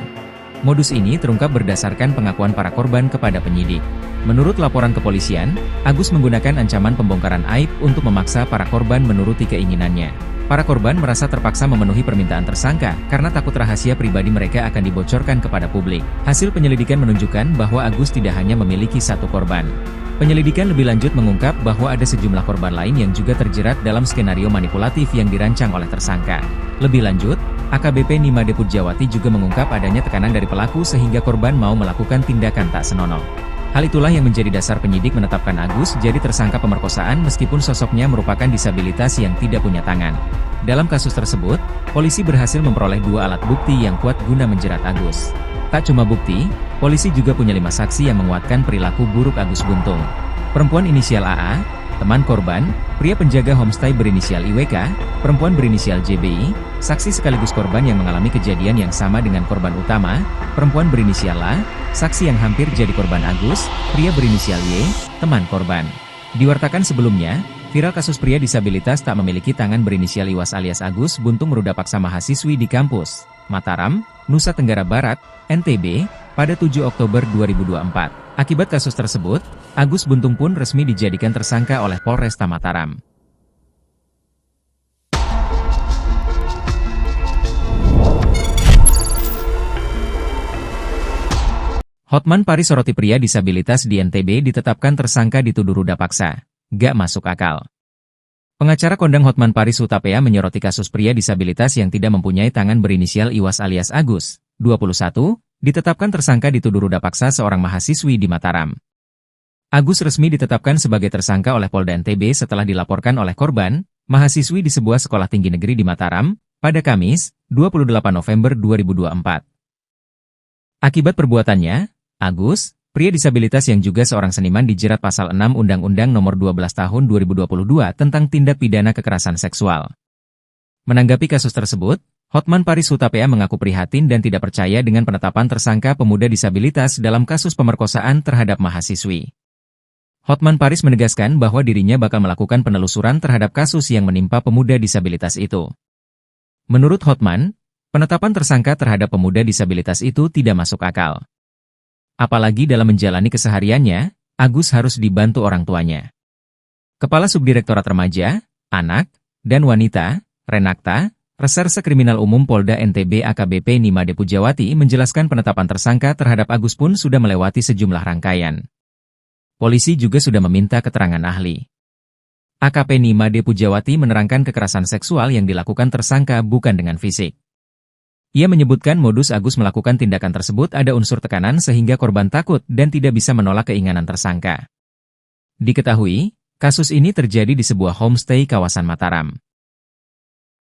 Modus ini terungkap berdasarkan pengakuan para korban kepada penyidik. Menurut laporan kepolisian, Agus menggunakan ancaman pembongkaran aib untuk memaksa para korban menuruti keinginannya. Para korban merasa terpaksa memenuhi permintaan tersangka karena takut rahasia pribadi mereka akan dibocorkan kepada publik. Hasil penyelidikan menunjukkan bahwa Agus tidak hanya memiliki 1 korban. Penyelidikan lebih lanjut mengungkap bahwa ada sejumlah korban lain yang juga terjerat dalam skenario manipulatif yang dirancang oleh tersangka. Lebih lanjut, AKBP Nimade Pujawati juga mengungkap adanya tekanan dari pelaku sehingga korban mau melakukan tindakan tak senonoh. Hal itulah yang menjadi dasar penyidik menetapkan Agus jadi tersangka pemerkosaan meskipun sosoknya merupakan disabilitas yang tidak punya tangan. Dalam kasus tersebut, polisi berhasil memperoleh 2 alat bukti yang kuat guna menjerat Agus. Tak cuma bukti, polisi juga punya 5 saksi yang menguatkan perilaku buruk Agus Buntung. Perempuan inisial AA, teman korban, pria penjaga homestay berinisial IWK, perempuan berinisial JBI, saksi sekaligus korban yang mengalami kejadian yang sama dengan korban utama, perempuan berinisial A, saksi yang hampir jadi korban Agus, pria berinisial Y, teman korban. Diwartakan sebelumnya, viral kasus pria disabilitas tak memiliki tangan berinisial Iwas alias Agus Buntung meruda paksa mahasiswi di kampus Mataram, Nusa Tenggara Barat, NTB, pada 7 Oktober 2024. Akibat kasus tersebut, Agus Buntung pun resmi dijadikan tersangka oleh Polresta Mataram. Hotman Paris Soroti pria disabilitas di NTB ditetapkan tersangka dituduh ruda paksa. Gak masuk akal. Pengacara kondang Hotman Paris Hutapea menyoroti kasus pria disabilitas yang tidak mempunyai tangan berinisial Iwas alias Agus, 21, ditetapkan tersangka dituduh ruda paksa seorang mahasiswi di Mataram. Agus resmi ditetapkan sebagai tersangka oleh Polda NTB setelah dilaporkan oleh korban, mahasiswi di sebuah sekolah tinggi negeri di Mataram, pada Kamis, 28 November 2024. Akibat perbuatannya, Agus, pria disabilitas yang juga seorang seniman dijerat pasal 6 Undang-Undang Nomor 12 Tahun 2022 tentang tindak pidana kekerasan seksual. Menanggapi kasus tersebut, Hotman Paris Hutapea mengaku prihatin dan tidak percaya dengan penetapan tersangka pemuda disabilitas dalam kasus pemerkosaan terhadap mahasiswi. Hotman Paris menegaskan bahwa dirinya bakal melakukan penelusuran terhadap kasus yang menimpa pemuda disabilitas itu. Menurut Hotman, penetapan tersangka terhadap pemuda disabilitas itu tidak masuk akal. Apalagi dalam menjalani kesehariannya, Agus harus dibantu orang tuanya. Kepala Subdirektorat Remaja, Anak, dan Wanita, Renakta, Reserse Kriminal Umum Polda NTB AKBP Nimade Pujawati menjelaskan penetapan tersangka terhadap Agus pun sudah melewati sejumlah rangkaian. Polisi juga sudah meminta keterangan ahli. AKP Nimade Pujawati menerangkan kekerasan seksual yang dilakukan tersangka bukan dengan fisik. Ia menyebutkan modus Agus melakukan tindakan tersebut ada unsur tekanan sehingga korban takut dan tidak bisa menolak keinginan tersangka. Diketahui, kasus ini terjadi di sebuah homestay kawasan Mataram.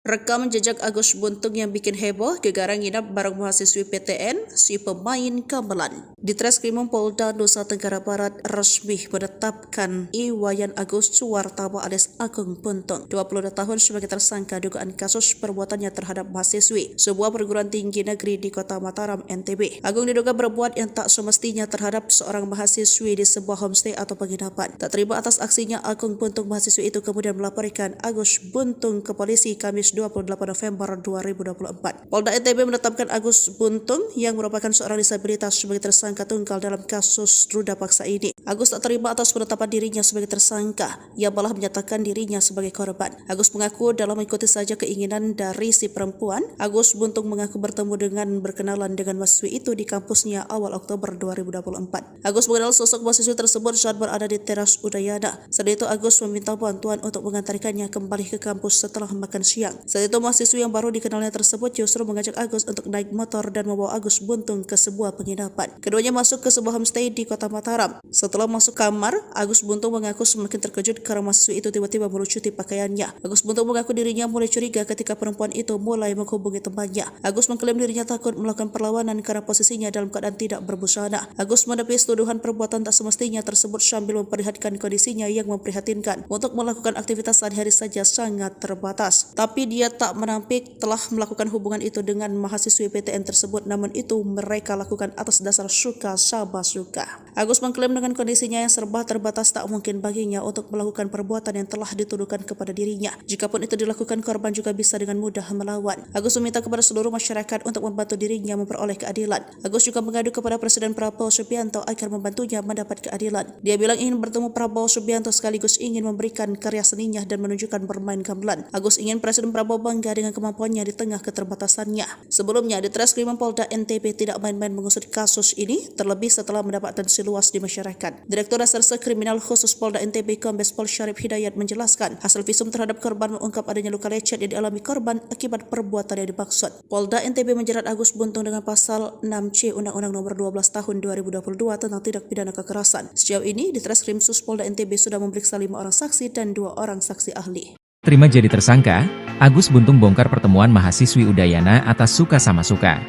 Rekam jejak Agus Buntung yang bikin heboh, gegara nginap bareng mahasiswi PTN, si pemain gamelan. Di Treskrimum Polda Nusa Tenggara Barat resmi menetapkan Iwayan Agus Suwartama alias Agung Buntung, 22 tahun sebagai tersangka dugaan kasus perbuatannya terhadap mahasiswi sebuah perguruan tinggi negeri di Kota Mataram, NTB. Agung diduga berbuat yang tak semestinya terhadap seorang mahasiswi di sebuah homestay atau penginapan. Tak terima atas aksinya, Agung Buntung mahasiswi itu kemudian melaporkan Agus Buntung ke polisi Kamis 28 November 2024. Polda NTB menetapkan Agus Buntung yang merupakan seorang disabilitas sebagai tersangka tunggal dalam kasus ruda paksa ini. Agus tak terima atas penetapan dirinya sebagai tersangka, ia malah menyatakan dirinya sebagai korban. Agus mengaku dalam mengikuti saja keinginan dari si perempuan. Agus Buntung mengaku bertemu dengan berkenalan dengan mahasiswi itu di kampusnya awal Oktober 2024. Agus mengenal sosok mahasiswi tersebut saat berada di teras Udayana. Saat itu Agus meminta bantuan untuk mengantarkannya kembali ke kampus setelah makan siang. Saat itu mahasiswi yang baru dikenalnya tersebut justru mengajak Agus untuk naik motor dan membawa Agus Buntung ke sebuah penginapan. Keduanya masuk ke sebuah homestay di Kota Mataram. Setelah masuk kamar, Agus Buntung mengaku semakin terkejut karena mahasiswi itu tiba-tiba melucuti pakaiannya. Agus Buntung mengaku dirinya mulai curiga ketika perempuan itu mulai menghubungi temannya. Agus mengklaim dirinya takut melakukan perlawanan karena posisinya dalam keadaan tidak berbusana. Agus menepis tuduhan perbuatan tak semestinya tersebut sambil memperlihatkan kondisinya yang memprihatinkan. Untuk melakukan aktivitas sehari-hari saja sangat terbatas. Tapi dia tak menampik telah melakukan hubungan itu dengan mahasiswi PTN tersebut, namun itu mereka lakukan atas dasar suka sama suka. Agus mengklaim dengan kondisinya yang serba terbatas tak mungkin baginya untuk melakukan perbuatan yang telah dituduhkan kepada dirinya. Jikapun itu dilakukan, korban juga bisa dengan mudah melawan. Agus meminta kepada seluruh masyarakat untuk membantu dirinya memperoleh keadilan. Agus juga mengadu kepada Presiden Prabowo Subianto agar membantunya mendapat keadilan. Dia bilang ingin bertemu Prabowo Subianto sekaligus ingin memberikan karya seninya dan menunjukkan bermain gamelan. Agus ingin Presiden Prabowo bangga dengan kemampuannya di tengah keterbatasannya. Sebelumnya, di Treskrimum Polda NTB tidak main-main mengusut kasus ini, terlebih setelah mendapat atensi luas di masyarakat. Direktur Reserse Kriminal Khusus Polda NTB Kombes Pol Syarif Hidayat menjelaskan, hasil visum terhadap korban mengungkap adanya luka lecet yang dialami korban akibat perbuatan yang dimaksud. Polda NTB menjerat Agus Buntung dengan pasal 6C Undang-Undang Nomor 12 Tahun 2022 tentang tindak pidana kekerasan. Sejauh ini, di Treskrim Sus Polda NTB sudah memeriksa 5 orang saksi dan 2 orang saksi ahli. Terima jadi tersangka, Agus Buntung bongkar pertemuan mahasiswi Udayana atas suka sama suka.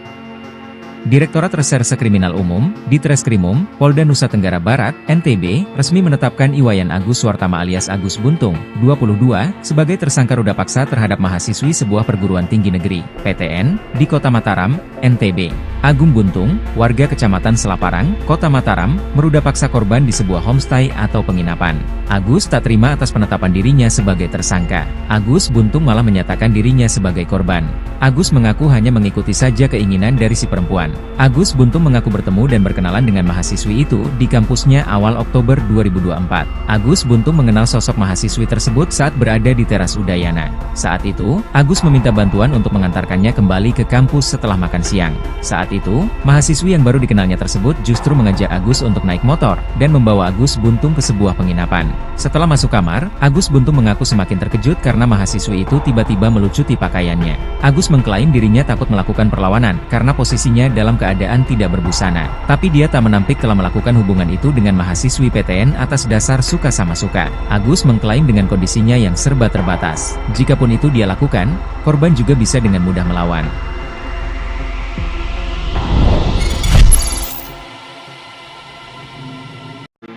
Direktorat Reserse Kriminal Umum, di Treskrimum, Polda Nusa Tenggara Barat, NTB, resmi menetapkan Iwayan Agus Suwartama alias Agus Buntung, 22, sebagai tersangka ruda paksa terhadap mahasiswi sebuah perguruan tinggi negeri, PTN, di Kota Mataram, NTB. Agung Buntung, warga Kecamatan Selaparang, Kota Mataram, meruda paksa korban di sebuah homestay atau penginapan. Agus tak terima atas penetapan dirinya sebagai tersangka. Agus Buntung malah menyatakan dirinya sebagai korban. Agus mengaku hanya mengikuti saja keinginan dari si perempuan. Agus Buntung mengaku bertemu dan berkenalan dengan mahasiswi itu di kampusnya awal Oktober 2024. Agus Buntung mengenal sosok mahasiswi tersebut saat berada di teras Udayana. Saat itu, Agus meminta bantuan untuk mengantarkannya kembali ke kampus setelah makan siang. Saat itu, mahasiswi yang baru dikenalnya tersebut justru mengajak Agus untuk naik motor dan membawa Agus Buntung ke sebuah penginapan. Setelah masuk kamar, Agus Buntung mengaku semakin terkejut karena mahasiswi itu tiba-tiba melucuti pakaiannya. Agus mengklaim dirinya takut melakukan perlawanan karena posisinya dalam keadaan tidak berbusana. Tapi dia tak menampik telah melakukan hubungan itu dengan mahasiswi PTN atas dasar suka sama suka. Agus mengklaim dengan kondisinya yang serba terbatas. Jikapun itu dia lakukan, korban juga bisa dengan mudah melawan.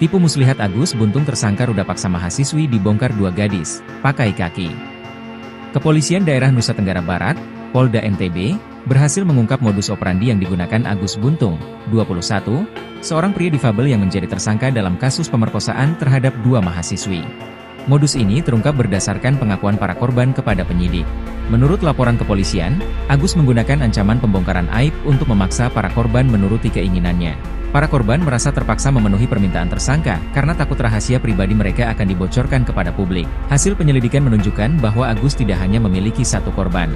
Tipu muslihat Agus Buntung tersangka ruda paksa mahasiswi dibongkar 2 gadis, pakai kaki. Kepolisian Daerah Nusa Tenggara Barat, Polda NTB, berhasil mengungkap modus operandi yang digunakan Agus Buntung, 21, seorang pria difabel yang menjadi tersangka dalam kasus pemerkosaan terhadap 2 mahasiswi. Modus ini terungkap berdasarkan pengakuan para korban kepada penyidik. Menurut laporan kepolisian, Agus menggunakan ancaman pembongkaran aib untuk memaksa para korban menuruti keinginannya. Para korban merasa terpaksa memenuhi permintaan tersangka karena takut rahasia pribadi mereka akan dibocorkan kepada publik. Hasil penyelidikan menunjukkan bahwa Agus tidak hanya memiliki satu korban.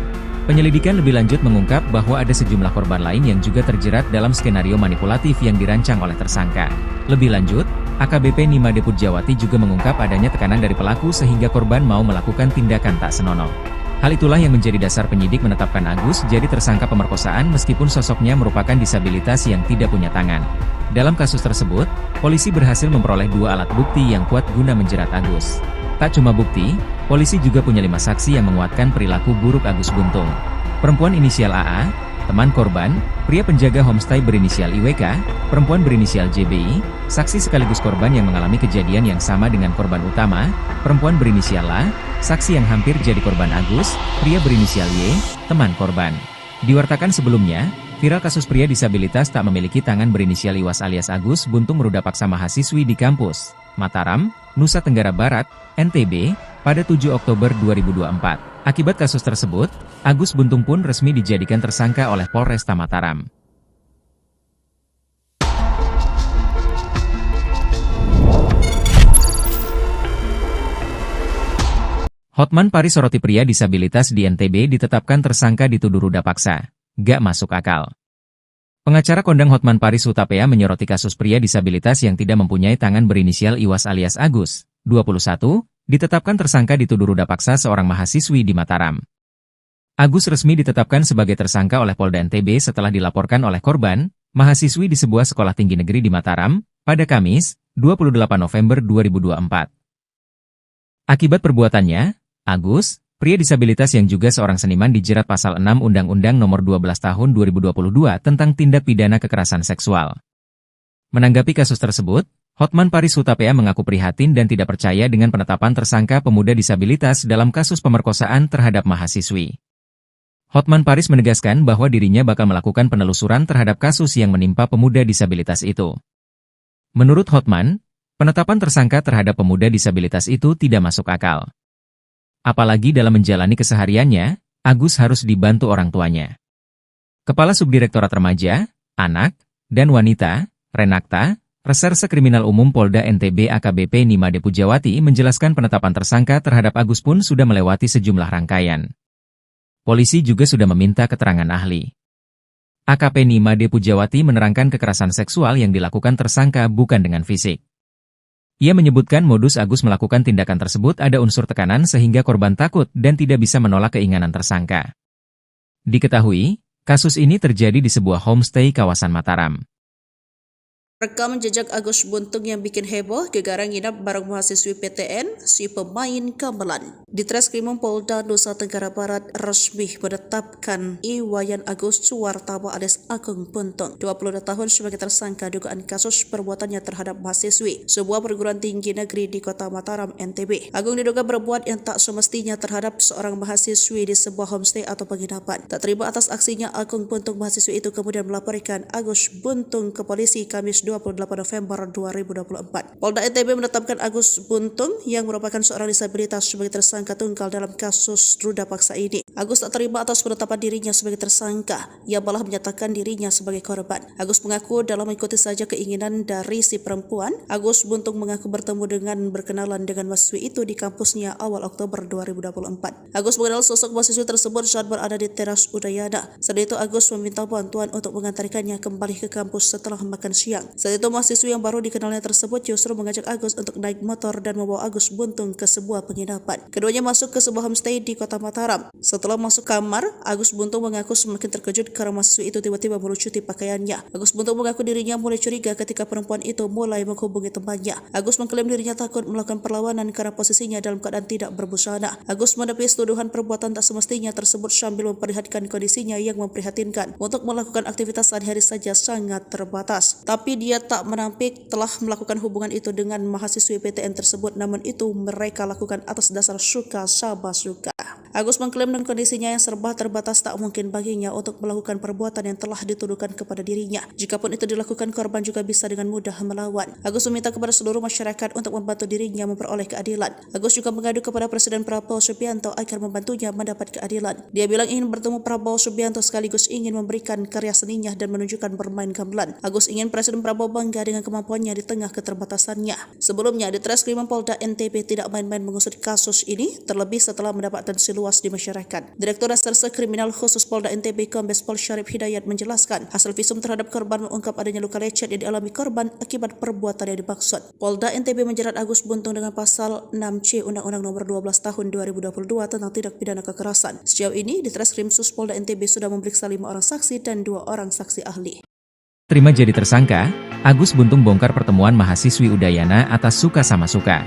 Penyelidikan lebih lanjut mengungkap bahwa ada sejumlah korban lain yang juga terjerat dalam skenario manipulatif yang dirancang oleh tersangka. Lebih lanjut, AKBP Nimade Pujawati juga mengungkap adanya tekanan dari pelaku sehingga korban mau melakukan tindakan tak senonoh. Hal itulah yang menjadi dasar penyidik menetapkan Agus jadi tersangka pemerkosaan meskipun sosoknya merupakan disabilitas yang tidak punya tangan. Dalam kasus tersebut, polisi berhasil memperoleh 2 alat bukti yang kuat guna menjerat Agus. Tak cuma bukti, polisi juga punya 5 saksi yang menguatkan perilaku buruk Agus Buntung. Perempuan inisial AA, teman korban, pria penjaga homestay berinisial IWK, perempuan berinisial JBI, saksi sekaligus korban yang mengalami kejadian yang sama dengan korban utama, perempuan berinisial A, saksi yang hampir jadi korban Agus, pria berinisial Y, teman korban. Diwartakan sebelumnya, viral kasus pria disabilitas tak memiliki tangan berinisial Iwas alias Agus Buntung meruda paksa mahasiswi di kampus Mataram, Nusa Tenggara Barat, NTB, pada 7 Oktober 2024. Akibat kasus tersebut, Agus Buntung pun resmi dijadikan tersangka oleh Polresta Mataram. Hotman Paris soroti pria disabilitas di NTB ditetapkan tersangka dituduh ruda paksa. Gak masuk akal. Pengacara kondang Hotman Paris Hutapea menyoroti kasus pria disabilitas yang tidak mempunyai tangan berinisial Iwas alias Agus, 21, ditetapkan tersangka dituduh ruda paksa seorang mahasiswi di Mataram. Agus resmi ditetapkan sebagai tersangka oleh Polda NTB setelah dilaporkan oleh korban, mahasiswi di sebuah sekolah tinggi negeri di Mataram, pada Kamis, 28 November 2024. Akibat perbuatannya, Agus, pria disabilitas yang juga seorang seniman dijerat pasal 6 Undang-Undang Nomor 12 Tahun 2022 tentang tindak pidana kekerasan seksual. Menanggapi kasus tersebut, Hotman Paris Hutapea mengaku prihatin dan tidak percaya dengan penetapan tersangka pemuda disabilitas dalam kasus pemerkosaan terhadap mahasiswi. Hotman Paris menegaskan bahwa dirinya bakal melakukan penelusuran terhadap kasus yang menimpa pemuda disabilitas itu. Menurut Hotman, penetapan tersangka terhadap pemuda disabilitas itu tidak masuk akal. Apalagi dalam menjalani kesehariannya, Agus harus dibantu orang tuanya. Kepala Subdirektorat Remaja, Anak, dan Wanita, Renakta, Reserse Kriminal Umum Polda NTB AKBP Nimade Pujawati menjelaskan penetapan tersangka terhadap Agus pun sudah melewati sejumlah rangkaian. Polisi juga sudah meminta keterangan ahli. AKP Nimade Pujawati menerangkan kekerasan seksual yang dilakukan tersangka bukan dengan fisik. Ia menyebutkan modus Agus melakukan tindakan tersebut ada unsur tekanan sehingga korban takut dan tidak bisa menolak keinginan tersangka. Diketahui, kasus ini terjadi di sebuah homestay kawasan Mataram. Rekam jejak Agus Buntung yang bikin heboh, gegara nginap bareng mahasiswi PTN, si pemain gamelan. Di Treskrimum Polda Nusa Tenggara Barat resmi menetapkan Iwayan Agus Suwartama alias Agung Buntung, 22 tahun sebagai tersangka dugaan kasus perbuatannya terhadap mahasiswi sebuah perguruan tinggi negeri di kota Mataram, NTB. Agung diduga berbuat yang tak semestinya terhadap seorang mahasiswi di sebuah homestay atau penginapan. Tak terima atas aksinya, Agung Buntung mahasiswi itu kemudian melaporkan Agus Buntung ke polisi Kamis 28 November 2024. Polda NTB menetapkan Agus Buntung yang merupakan seorang disabilitas sebagai tersangka tunggal dalam kasus ruda paksa ini. Agus tak terima atas penetapan dirinya sebagai tersangka, ia malah menyatakan dirinya sebagai korban. Agus mengaku dalam mengikuti saja keinginan dari si perempuan. Agus Buntung mengaku bertemu dengan berkenalan dengan mahasiswi itu di kampusnya awal Oktober 2024. Agus mengenal sosok mahasiswi tersebut saat berada di teras Udayana. Saat itu Agus meminta bantuan untuk mengantarkannya kembali ke kampus setelah makan siang. Saat itu mahasiswi yang baru dikenalnya tersebut justru mengajak Agus untuk naik motor dan membawa Agus Buntung ke sebuah penginapan. Keduanya masuk ke sebuah homestay di kota Mataram. Setelah masuk kamar, Agus Buntung mengaku semakin terkejut karena mahasiswi itu tiba-tiba melucuti pakaiannya. Agus Buntung mengaku dirinya mulai curiga ketika perempuan itu mulai menghubungi temannya. Agus mengklaim dirinya takut melakukan perlawanan karena posisinya dalam keadaan tidak berbusana. Agus menepis tuduhan perbuatan tak semestinya tersebut sambil memperlihatkan kondisinya yang memprihatinkan. Untuk melakukan aktivitas sehari-hari saja sangat terbatas. Tapi dia tak menampik telah melakukan hubungan itu dengan mahasiswi PTN tersebut, namun itu mereka lakukan atas dasar suka sama suka. Agus mengklaim dengan kondisinya yang serba terbatas tak mungkin baginya untuk melakukan perbuatan yang telah dituduhkan kepada dirinya. Jikapun itu dilakukan, korban juga bisa dengan mudah melawan. Agus meminta kepada seluruh masyarakat untuk membantu dirinya memperoleh keadilan. Agus juga mengadu kepada Presiden Prabowo Subianto agar membantunya mendapat keadilan. Dia bilang ingin bertemu Prabowo Subianto sekaligus ingin memberikan karya seninya dan menunjukkan bermain gamelan. Agus ingin Presiden Prabowo bangga dengan kemampuannya di tengah keterbatasannya. Sebelumnya, di Treskrimum Polda NTB tidak main-main mengusut kasus ini, terlebih setelah mendapat atensi luas di masyarakat. Direktur Reserse Kriminal Khusus Polda NTB Kombes Pol Syarif Hidayat menjelaskan, hasil visum terhadap korban mengungkap adanya luka lecet yang dialami korban akibat perbuatan yang dimaksud. Polda NTB menjerat Agus Buntung dengan pasal 6C Undang-Undang Nomor 12 Tahun 2022 tentang tindak pidana kekerasan. Sejauh ini, di Treskrim Sus Polda NTB sudah memeriksa 5 orang saksi dan 2 orang saksi ahli. Terima jadi tersangka, Agus Buntung bongkar pertemuan mahasiswi Udayana atas suka sama suka.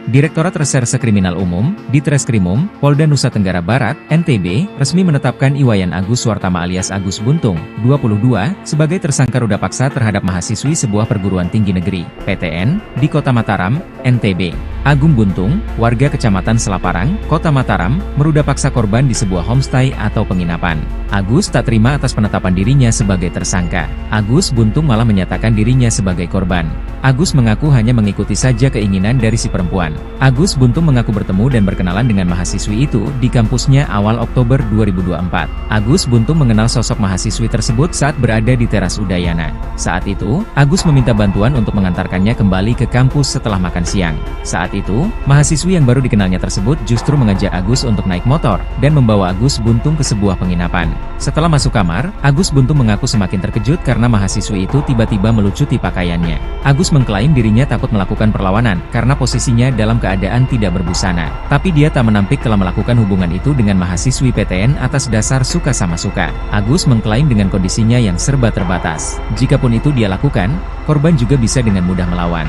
Direktorat Reserse Kriminal Umum, Ditreskrimum, Polda Nusa Tenggara Barat, NTB, resmi menetapkan Iwayan Agus Suartama alias Agus Buntung, 22, sebagai tersangka ruda paksa terhadap mahasiswi sebuah perguruan tinggi negeri, PTN, di Kota Mataram, NTB. Agung Buntung, warga Kecamatan Selaparang, Kota Mataram, meruda paksa korban di sebuah homestay atau penginapan. Agus tak terima atas penetapan dirinya sebagai tersangka. Agus Buntung malah menyatakan dirinya sebagai korban. Agus mengaku hanya mengikuti saja keinginan dari si perempuan. Agus Buntung mengaku bertemu dan berkenalan dengan mahasiswi itu di kampusnya awal Oktober 2024. Agus Buntung mengenal sosok mahasiswi tersebut saat berada di teras Udayana. Saat itu, Agus meminta bantuan untuk mengantarkannya kembali ke kampus setelah makan siang. Saat itu, mahasiswi yang baru dikenalnya tersebut justru mengajak Agus untuk naik motor dan membawa Agus Buntung ke sebuah penginapan. Setelah masuk kamar, Agus Buntung mengaku semakin terkejut karena mahasiswi itu tiba-tiba melucuti pakaiannya. Agus mengklaim dirinya takut melakukan perlawanan karena posisinya dalam keadaan tidak berbusana. Tapi dia tak menampik telah melakukan hubungan itu dengan mahasiswi PTN atas dasar suka sama suka. Agus mengklaim dengan kondisinya yang serba terbatas. Jikapun itu dia lakukan, korban juga bisa dengan mudah melawan.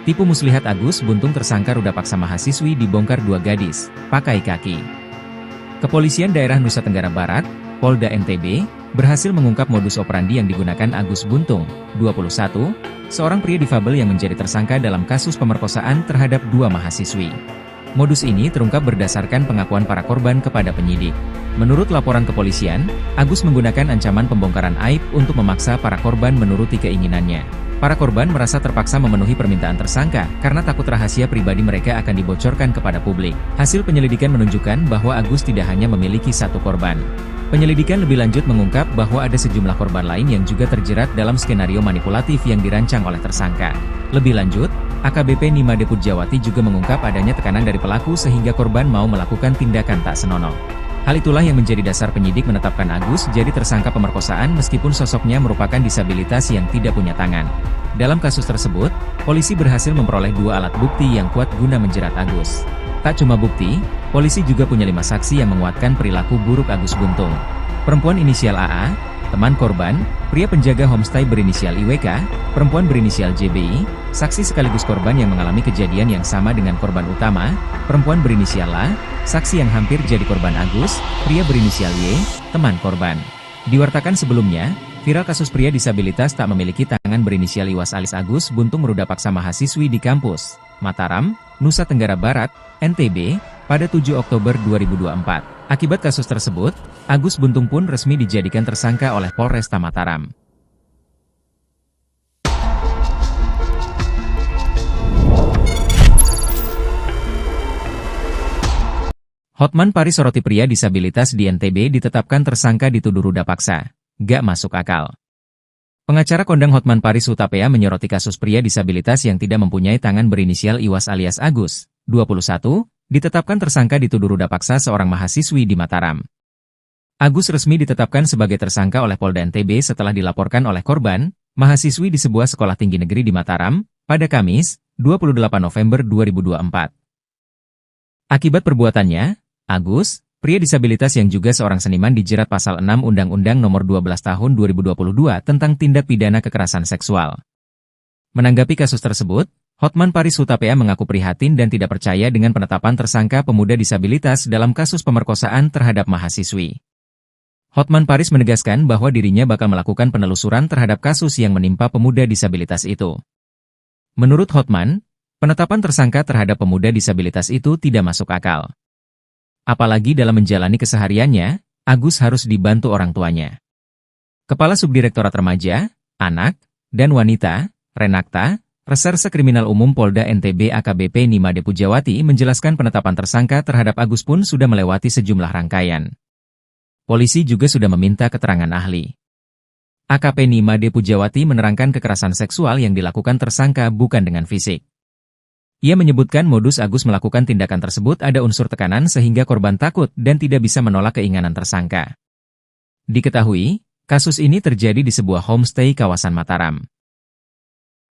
Tipu muslihat Agus Buntung tersangka ruda paksa mahasiswi dibongkar 2 gadis, pakai kaki. Kepolisian Daerah Nusa Tenggara Barat, Polda NTB, berhasil mengungkap modus operandi yang digunakan Agus Buntung, 21, seorang pria difabel yang menjadi tersangka dalam kasus pemerkosaan terhadap 2 mahasiswi. Modus ini terungkap berdasarkan pengakuan para korban kepada penyidik. Menurut laporan kepolisian, Agus menggunakan ancaman pembongkaran aib untuk memaksa para korban menuruti keinginannya. Para korban merasa terpaksa memenuhi permintaan tersangka karena takut rahasia pribadi mereka akan dibocorkan kepada publik. Hasil penyelidikan menunjukkan bahwa Agus tidak hanya memiliki 1 korban. Penyelidikan lebih lanjut mengungkap bahwa ada sejumlah korban lain yang juga terjerat dalam skenario manipulatif yang dirancang oleh tersangka. Lebih lanjut, AKBP Nima Deput Jawati juga mengungkap adanya tekanan dari pelaku sehingga korban mau melakukan tindakan tak senonoh. Hal itulah yang menjadi dasar penyidik menetapkan Agus jadi tersangka pemerkosaan meskipun sosoknya merupakan disabilitas yang tidak punya tangan. Dalam kasus tersebut, polisi berhasil memperoleh 2 alat bukti yang kuat guna menjerat Agus. Tak cuma bukti, polisi juga punya 5 saksi yang menguatkan perilaku buruk Agus Buntung. Perempuan inisial AA, teman korban, pria penjaga homestay berinisial IWK, perempuan berinisial JBI, saksi sekaligus korban yang mengalami kejadian yang sama dengan korban utama, perempuan berinisial A, saksi yang hampir jadi korban Agus, pria berinisial Y, teman korban. Diwartakan sebelumnya, viral kasus pria disabilitas tak memiliki tangan berinisial IWAS alias Agus Buntung meruda paksa mahasiswi di kampus Mataram, Nusa Tenggara Barat, NTB, pada 7 Oktober 2024. Akibat kasus tersebut, Agus Buntung pun resmi dijadikan tersangka oleh Polresta Mataram. Hotman Paris soroti pria disabilitas di NTB ditetapkan tersangka dituduh ruda paksa. Gak masuk akal. Pengacara kondang Hotman Paris Hutapea menyoroti kasus pria disabilitas yang tidak mempunyai tangan berinisial IWAS alias Agus, 21, ditetapkan tersangka dituduh ruda paksa seorang mahasiswi di Mataram. Agus resmi ditetapkan sebagai tersangka oleh Polda NTB setelah dilaporkan oleh korban, mahasiswi di sebuah sekolah tinggi negeri di Mataram, pada Kamis, 28 November 2024. Akibat perbuatannya, Agus, pria disabilitas yang juga seorang seniman dijerat pasal 6 Undang-Undang Nomor 12 Tahun 2022 tentang tindak pidana kekerasan seksual. Menanggapi kasus tersebut, Hotman Paris Hutapea mengaku prihatin dan tidak percaya dengan penetapan tersangka pemuda disabilitas dalam kasus pemerkosaan terhadap mahasiswi. Hotman Paris menegaskan bahwa dirinya bakal melakukan penelusuran terhadap kasus yang menimpa pemuda disabilitas itu. Menurut Hotman, penetapan tersangka terhadap pemuda disabilitas itu tidak masuk akal. Apalagi dalam menjalani kesehariannya, Agus harus dibantu orang tuanya. Kepala Subdirektorat Remaja, Anak, dan Wanita, Renakta, Reserse Kriminal Umum Polda NTB AKBP Nimade Pujawati menjelaskan penetapan tersangka terhadap Agus pun sudah melewati sejumlah rangkaian. Polisi juga sudah meminta keterangan ahli. AKP Nimade Pujawati menerangkan kekerasan seksual yang dilakukan tersangka bukan dengan fisik. Ia menyebutkan modus Agus melakukan tindakan tersebut ada unsur tekanan sehingga korban takut dan tidak bisa menolak keinginan tersangka. Diketahui, kasus ini terjadi di sebuah homestay kawasan Mataram.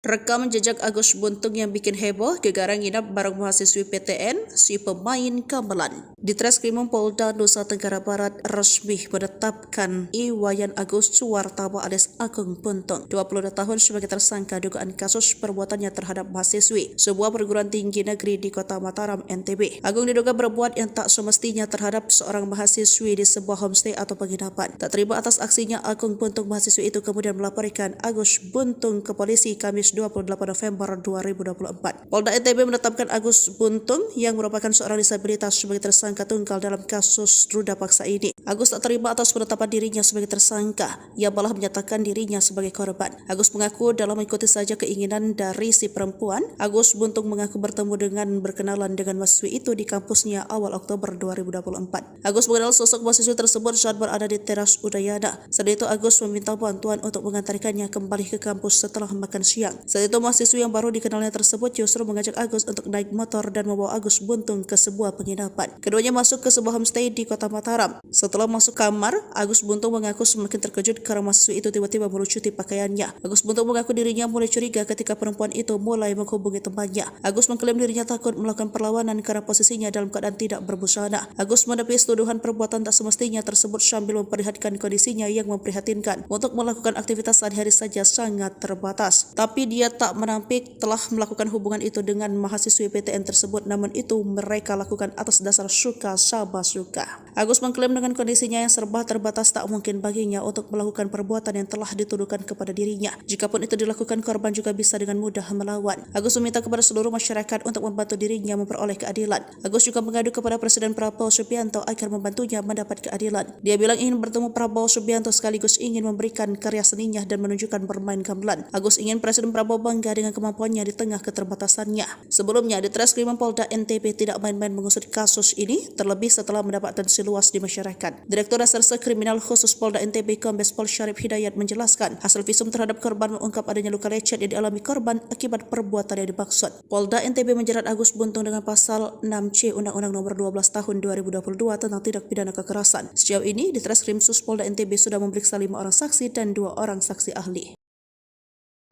Rekam jejak Agus Buntung yang bikin heboh, gegara nginap bareng mahasiswi PTN, si pemain gamelan. Di Treskrimum Polda Nusa Tenggara Barat resmi menetapkan Iwayan Agus Suwartama alias Agung Buntung, 22 tahun sebagai tersangka dugaan kasus perbuatannya terhadap mahasiswi sebuah perguruan tinggi negeri di Kota Mataram, NTB. Agung diduga berbuat yang tak semestinya terhadap seorang mahasiswi di sebuah homestay atau penginapan. Tak terima atas aksinya, Agung Buntung mahasiswi itu kemudian melaporkan Agus Buntung ke polisi Kamis 28 November 2024. Polda NTB menetapkan Agus Buntung yang merupakan seorang disabilitas sebagai tersangka tunggal dalam kasus ruda paksa ini. Agus tak terima atas penetapan dirinya sebagai tersangka, ia malah menyatakan dirinya sebagai korban. Agus mengaku dalam mengikuti saja keinginan dari si perempuan. Agus Buntung mengaku bertemu dengan berkenalan dengan mahasiswi itu di kampusnya awal Oktober 2024. Agus mengenal sosok mahasiswi tersebut saat berada di teras Udayana. Saat itu Agus meminta bantuan untuk mengantarkannya kembali ke kampus setelah makan siang. Saat itu mahasiswi yang baru dikenalnya tersebut justru mengajak Agus untuk naik motor dan membawa Agus Buntung ke sebuah penginapan. Keduanya masuk ke sebuah homestay di Kota Mataram. Setelah masuk kamar, Agus Buntung mengaku semakin terkejut karena mahasiswi itu tiba-tiba melucuti pakaiannya. Agus Buntung mengaku dirinya mulai curiga ketika perempuan itu mulai menghubungi temannya. Agus mengklaim dirinya takut melakukan perlawanan karena posisinya dalam keadaan tidak berbusana. Agus menepis tuduhan perbuatan tak semestinya tersebut sambil memperlihatkan kondisinya yang memprihatinkan. Untuk melakukan aktivitas sehari-hari saja sangat terbatas. Tapi dia tak menampik telah melakukan hubungan itu dengan mahasiswi PTN tersebut, namun itu mereka lakukan atas dasar suka sama suka. Agus mengklaim dengan kondisinya yang serba terbatas tak mungkin baginya untuk melakukan perbuatan yang telah dituduhkan kepada dirinya. Jikapun itu dilakukan, korban juga bisa dengan mudah melawan. Agus meminta kepada seluruh masyarakat untuk membantu dirinya memperoleh keadilan. Agus juga mengadu kepada Presiden Prabowo Subianto agar membantunya mendapat keadilan. Dia bilang ingin bertemu Prabowo Subianto sekaligus ingin memberikan karya seninya dan menunjukkan bermain gamelan. Agus ingin Presiden Prabowo bangga dengan kemampuannya di tengah keterbatasannya. Sebelumnya, di Treskrimum Polda NTB tidak main-main mengusut kasus ini, terlebih setelah mendapat atensi luas di masyarakat. Direktur Reserse Kriminal Khusus Polda NTB Kombes Pol Syarif Hidayat menjelaskan, hasil visum terhadap korban mengungkap adanya luka lecet yang dialami korban akibat perbuatan yang dimaksud. Polda NTB menjerat Agus Buntung dengan pasal 6C Undang-Undang Nomor 12 Tahun 2022 tentang tindak pidana kekerasan. Sejauh ini, di Treskrim Sus Polda NTB sudah memeriksa 5 orang saksi dan 2 orang saksi ahli.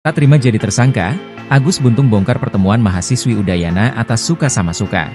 Tak terima jadi tersangka, Agus Buntung bongkar pertemuan mahasiswi Udayana atas suka sama suka.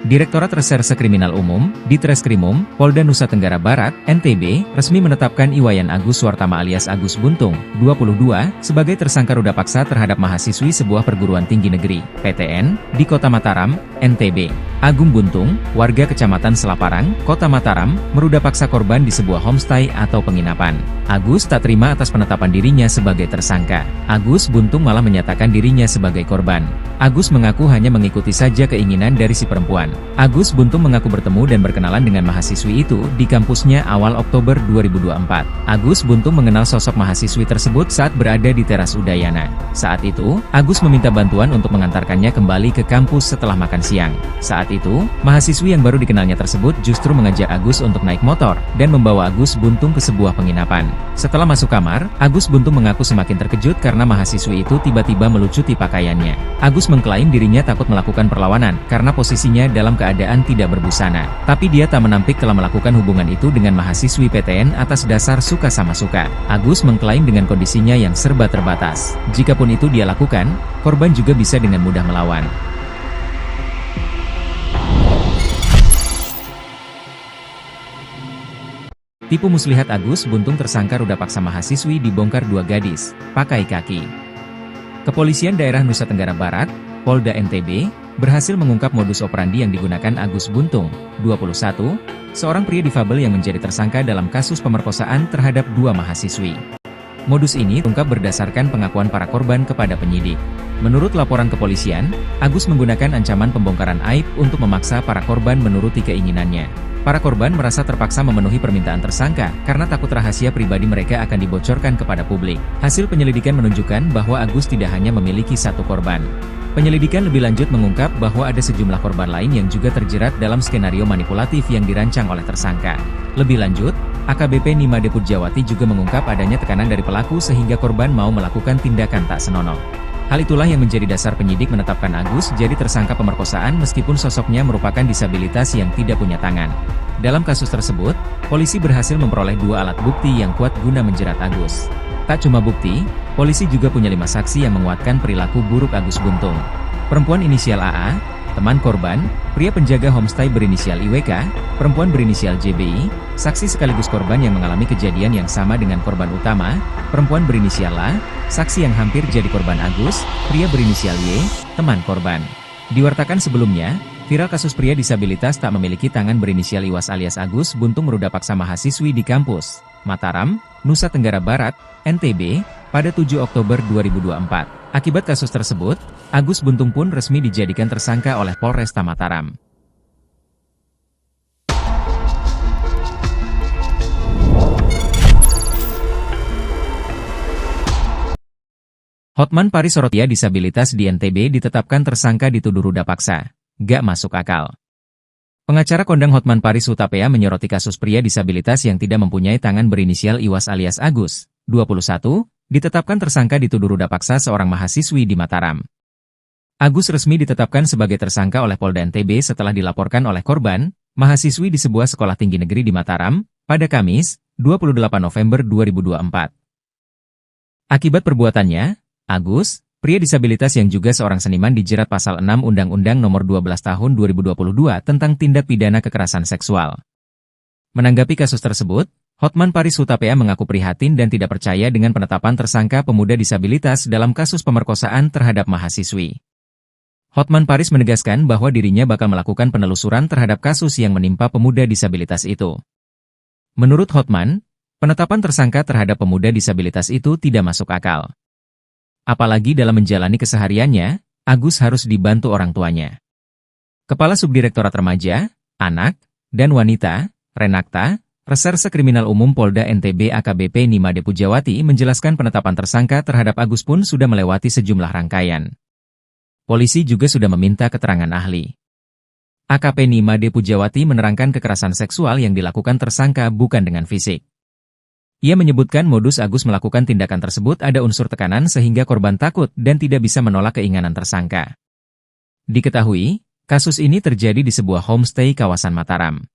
Direktorat Reserse Kriminal Umum, di Treskrimum, Polda Nusa Tenggara Barat, NTB, resmi menetapkan Iwayan Agus Suwartama alias Agus Buntung, 22, sebagai tersangka ruda paksa terhadap mahasiswi sebuah perguruan tinggi negeri, PTN, di Kota Mataram, NTB. Agung Buntung, warga Kecamatan Selaparang, Kota Mataram, meruda paksa korban di sebuah homestay atau penginapan. Agus tak terima atas penetapan dirinya sebagai tersangka. Agus Buntung malah menyatakan dirinya sebagai korban. Agus mengaku hanya mengikuti saja keinginan dari si perempuan. Agus Buntung mengaku bertemu dan berkenalan dengan mahasiswi itu di kampusnya awal Oktober 2024. Agus Buntung mengenal sosok mahasiswi tersebut saat berada di teras Udayana. Saat itu, Agus meminta bantuan untuk mengantarkannya kembali ke kampus setelah makan siang. Saat itu, mahasiswi yang baru dikenalnya tersebut justru mengajak Agus untuk naik motor dan membawa Agus Buntung ke sebuah penginapan. Setelah masuk kamar, Agus Buntung mengaku semakin terkejut karena mahasiswi itu tiba-tiba melucuti pakaiannya. Agus mengklaim dirinya takut melakukan perlawanan karena posisinya dalam keadaan tidak berbusana. Tapi dia tak menampik telah melakukan hubungan itu dengan mahasiswi PTN atas dasar suka sama suka. Agus mengklaim dengan kondisinya yang serba terbatas. Jikapun itu dia lakukan, korban juga bisa dengan mudah melawan. Tipu muslihat Agus Buntung tersangka ruda paksa mahasiswi dibongkar 2 gadis, pakai kaki. Kepolisian Daerah Nusa Tenggara Barat, Polda NTB, berhasil mengungkap modus operandi yang digunakan Agus Buntung, 21, seorang pria difabel yang menjadi tersangka dalam kasus pemerkosaan terhadap 2 mahasiswi. Modus ini terungkap berdasarkan pengakuan para korban kepada penyidik. Menurut laporan kepolisian, Agus menggunakan ancaman pembongkaran aib untuk memaksa para korban menuruti keinginannya. Para korban merasa terpaksa memenuhi permintaan tersangka karena takut rahasia pribadi mereka akan dibocorkan kepada publik. Hasil penyelidikan menunjukkan bahwa Agus tidak hanya memiliki satu korban. Penyelidikan lebih lanjut mengungkap bahwa ada sejumlah korban lain yang juga terjerat dalam skenario manipulatif yang dirancang oleh tersangka. Lebih lanjut, AKBP Nimade Pujawati juga mengungkap adanya tekanan dari pelaku sehingga korban mau melakukan tindakan tak senonoh. Hal itulah yang menjadi dasar penyidik menetapkan Agus jadi tersangka pemerkosaan meskipun sosoknya merupakan disabilitas yang tidak punya tangan. Dalam kasus tersebut, polisi berhasil memperoleh 2 alat bukti yang kuat guna menjerat Agus. Tak cuma bukti, polisi juga punya 5 saksi yang menguatkan perilaku buruk Agus Buntung. Perempuan inisial AA, teman korban, pria penjaga homestay berinisial IWK, perempuan berinisial JBI, saksi sekaligus korban yang mengalami kejadian yang sama dengan korban utama, perempuan berinisial LA, saksi yang hampir jadi korban Agus, pria berinisial Y, teman korban. Diwartakan sebelumnya, viral kasus pria disabilitas tak memiliki tangan berinisial Iwas alias Agus Buntung meruda paksa mahasiswi di kampus Mataram, Nusa Tenggara Barat, NTB, pada 7 Oktober 2024. Akibat kasus tersebut, Agus Buntung pun resmi dijadikan tersangka oleh Polresta Mataram. Hotman Paris Sorotia disabilitas di NTB ditetapkan tersangka dituduh ruda paksa. Gak masuk akal. Pengacara kondang Hotman Paris Hutapea menyoroti kasus pria disabilitas yang tidak mempunyai tangan berinisial Iwas alias Agus, 21, ditetapkan tersangka dituduh ruda paksa seorang mahasiswi di Mataram. Agus resmi ditetapkan sebagai tersangka oleh Polda NTB setelah dilaporkan oleh korban, mahasiswi di sebuah sekolah tinggi negeri di Mataram, pada Kamis, 28 November 2024. Akibat perbuatannya, Agus, pria disabilitas yang juga seorang seniman dijerat pasal 6 Undang-Undang Nomor 12 Tahun 2022 tentang tindak pidana kekerasan seksual. Menanggapi kasus tersebut, Hotman Paris Hutapea mengaku prihatin dan tidak percaya dengan penetapan tersangka pemuda disabilitas dalam kasus pemerkosaan terhadap mahasiswi. Hotman Paris menegaskan bahwa dirinya bakal melakukan penelusuran terhadap kasus yang menimpa pemuda disabilitas itu. Menurut Hotman, penetapan tersangka terhadap pemuda disabilitas itu tidak masuk akal. Apalagi dalam menjalani kesehariannya, Agus harus dibantu orang tuanya. Kepala Subdirektorat Remaja, Anak, dan Wanita, Renakta, Reserse Kriminal Umum Polda NTB AKBP Nimade Pujawati menjelaskan penetapan tersangka terhadap Agus pun sudah melewati sejumlah rangkaian. Polisi juga sudah meminta keterangan ahli. AKP Nimade Pujawati menerangkan kekerasan seksual yang dilakukan tersangka bukan dengan fisik. Ia menyebutkan modus Agus melakukan tindakan tersebut ada unsur tekanan sehingga korban takut dan tidak bisa menolak keinginan tersangka. Diketahui, kasus ini terjadi di sebuah homestay kawasan Mataram.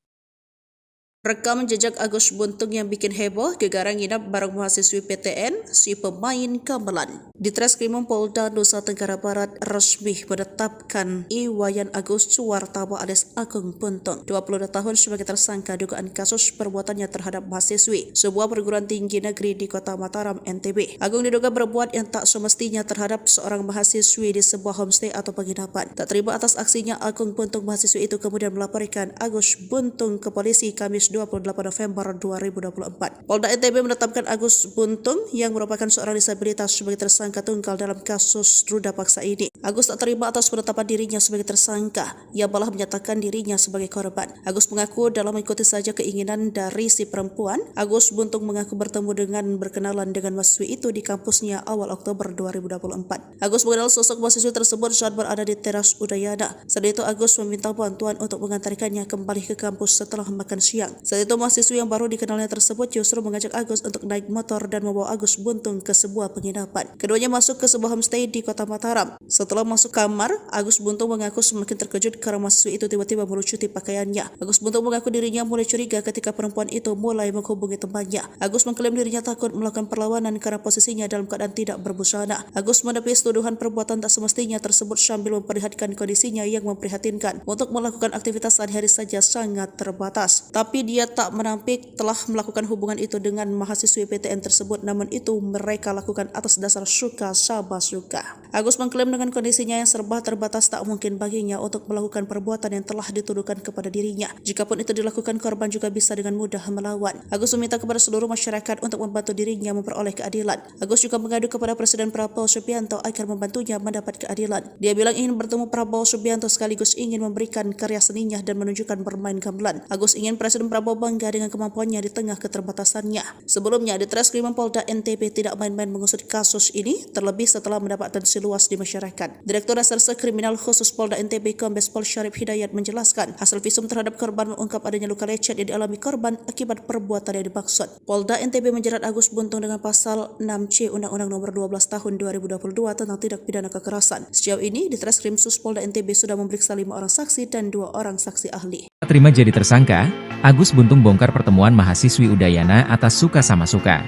Rekam jejak Agus Buntung yang bikin heboh, gegara nginap bareng mahasiswi PTN, si pemain gamelan. Di Treskrimum Polda Nusa Tenggara Barat resmi menetapkan Iwayan Agus Suwartaba alias Agung Buntung, 22 tahun sebagai tersangka dugaan kasus perbuatannya terhadap mahasiswi sebuah perguruan tinggi negeri di Kota Mataram, NTB. Agung diduga berbuat yang tak semestinya terhadap seorang mahasiswi di sebuah homestay atau penginapan. Tak terima atas aksinya, Agung Buntung mahasiswi itu kemudian melaporkan Agus Buntung ke polisi Kamis 28 November 2024. Polda NTB menetapkan Agus Buntung yang merupakan seorang disabilitas sebagai tersangka tunggal dalam kasus ruda paksa ini. Agus tak terima atas penetapan dirinya sebagai tersangka, ia malah menyatakan dirinya sebagai korban. Agus mengaku dalam mengikuti saja keinginan dari si perempuan. Agus Buntung mengaku bertemu dengan berkenalan dengan mahasiswi itu di kampusnya awal Oktober 2024. Agus mengenal sosok mahasiswi tersebut saat berada di teras Udayana. Saat itu Agus meminta bantuan untuk mengantarkannya kembali ke kampus setelah makan siang. Saat itu mahasiswi yang baru dikenalnya tersebut justru mengajak Agus untuk naik motor dan membawa Agus Buntung ke sebuah penginapan. Keduanya masuk ke sebuah homestay di Kota Mataram. Setelah masuk kamar, Agus Buntung mengaku semakin terkejut karena mahasiswi itu tiba-tiba melucuti pakaiannya. Agus Buntung mengaku dirinya mulai curiga ketika perempuan itu mulai menghubungi temannya. Agus mengklaim dirinya takut melakukan perlawanan karena posisinya dalam keadaan tidak berbusana. Agus menepis tuduhan perbuatan tak semestinya tersebut sambil memperlihatkan kondisinya yang memprihatinkan. Untuk melakukan aktivitas sehari-hari saja sangat terbatas. Tapi dia tak menampik telah melakukan hubungan itu dengan mahasiswi PTN tersebut, namun itu mereka lakukan atas dasar suka sama suka. Agus mengklaim dengan kondisinya yang serba terbatas tak mungkin baginya untuk melakukan perbuatan yang telah dituduhkan kepada dirinya. Jikapun itu dilakukan, korban juga bisa dengan mudah melawan. Agus meminta kepada seluruh masyarakat untuk membantu dirinya memperoleh keadilan. Agus juga mengadu kepada Presiden Prabowo Subianto agar membantunya mendapat keadilan. Dia bilang ingin bertemu Prabowo Subianto sekaligus ingin memberikan karya seninya dan menunjukkan bermain gamelan. Agus ingin Presiden Prabowo bangga dengan kemampuannya di tengah keterbatasannya. Sebelumnya, di Treskrimum Polda NTB tidak main-main mengusut kasus ini, terlebih setelah mendapat atensi luas di masyarakat. Direktur Reserse Kriminal Khusus Polda NTB Kombes Pol Syarif Hidayat menjelaskan, hasil visum terhadap korban mengungkap adanya luka lecet yang dialami korban akibat perbuatan yang dimaksud. Polda NTB menjerat Agus Buntung dengan pasal 6C Undang-Undang Nomor 12 Tahun 2022 tentang tindak pidana kekerasan. Sejauh ini, di Treskrim Sus Polda NTB sudah memeriksa 5 orang saksi dan 2 orang saksi ahli. Terima jadi tersangka, Agus Buntung bongkar pertemuan mahasiswi Udayana atas suka sama suka.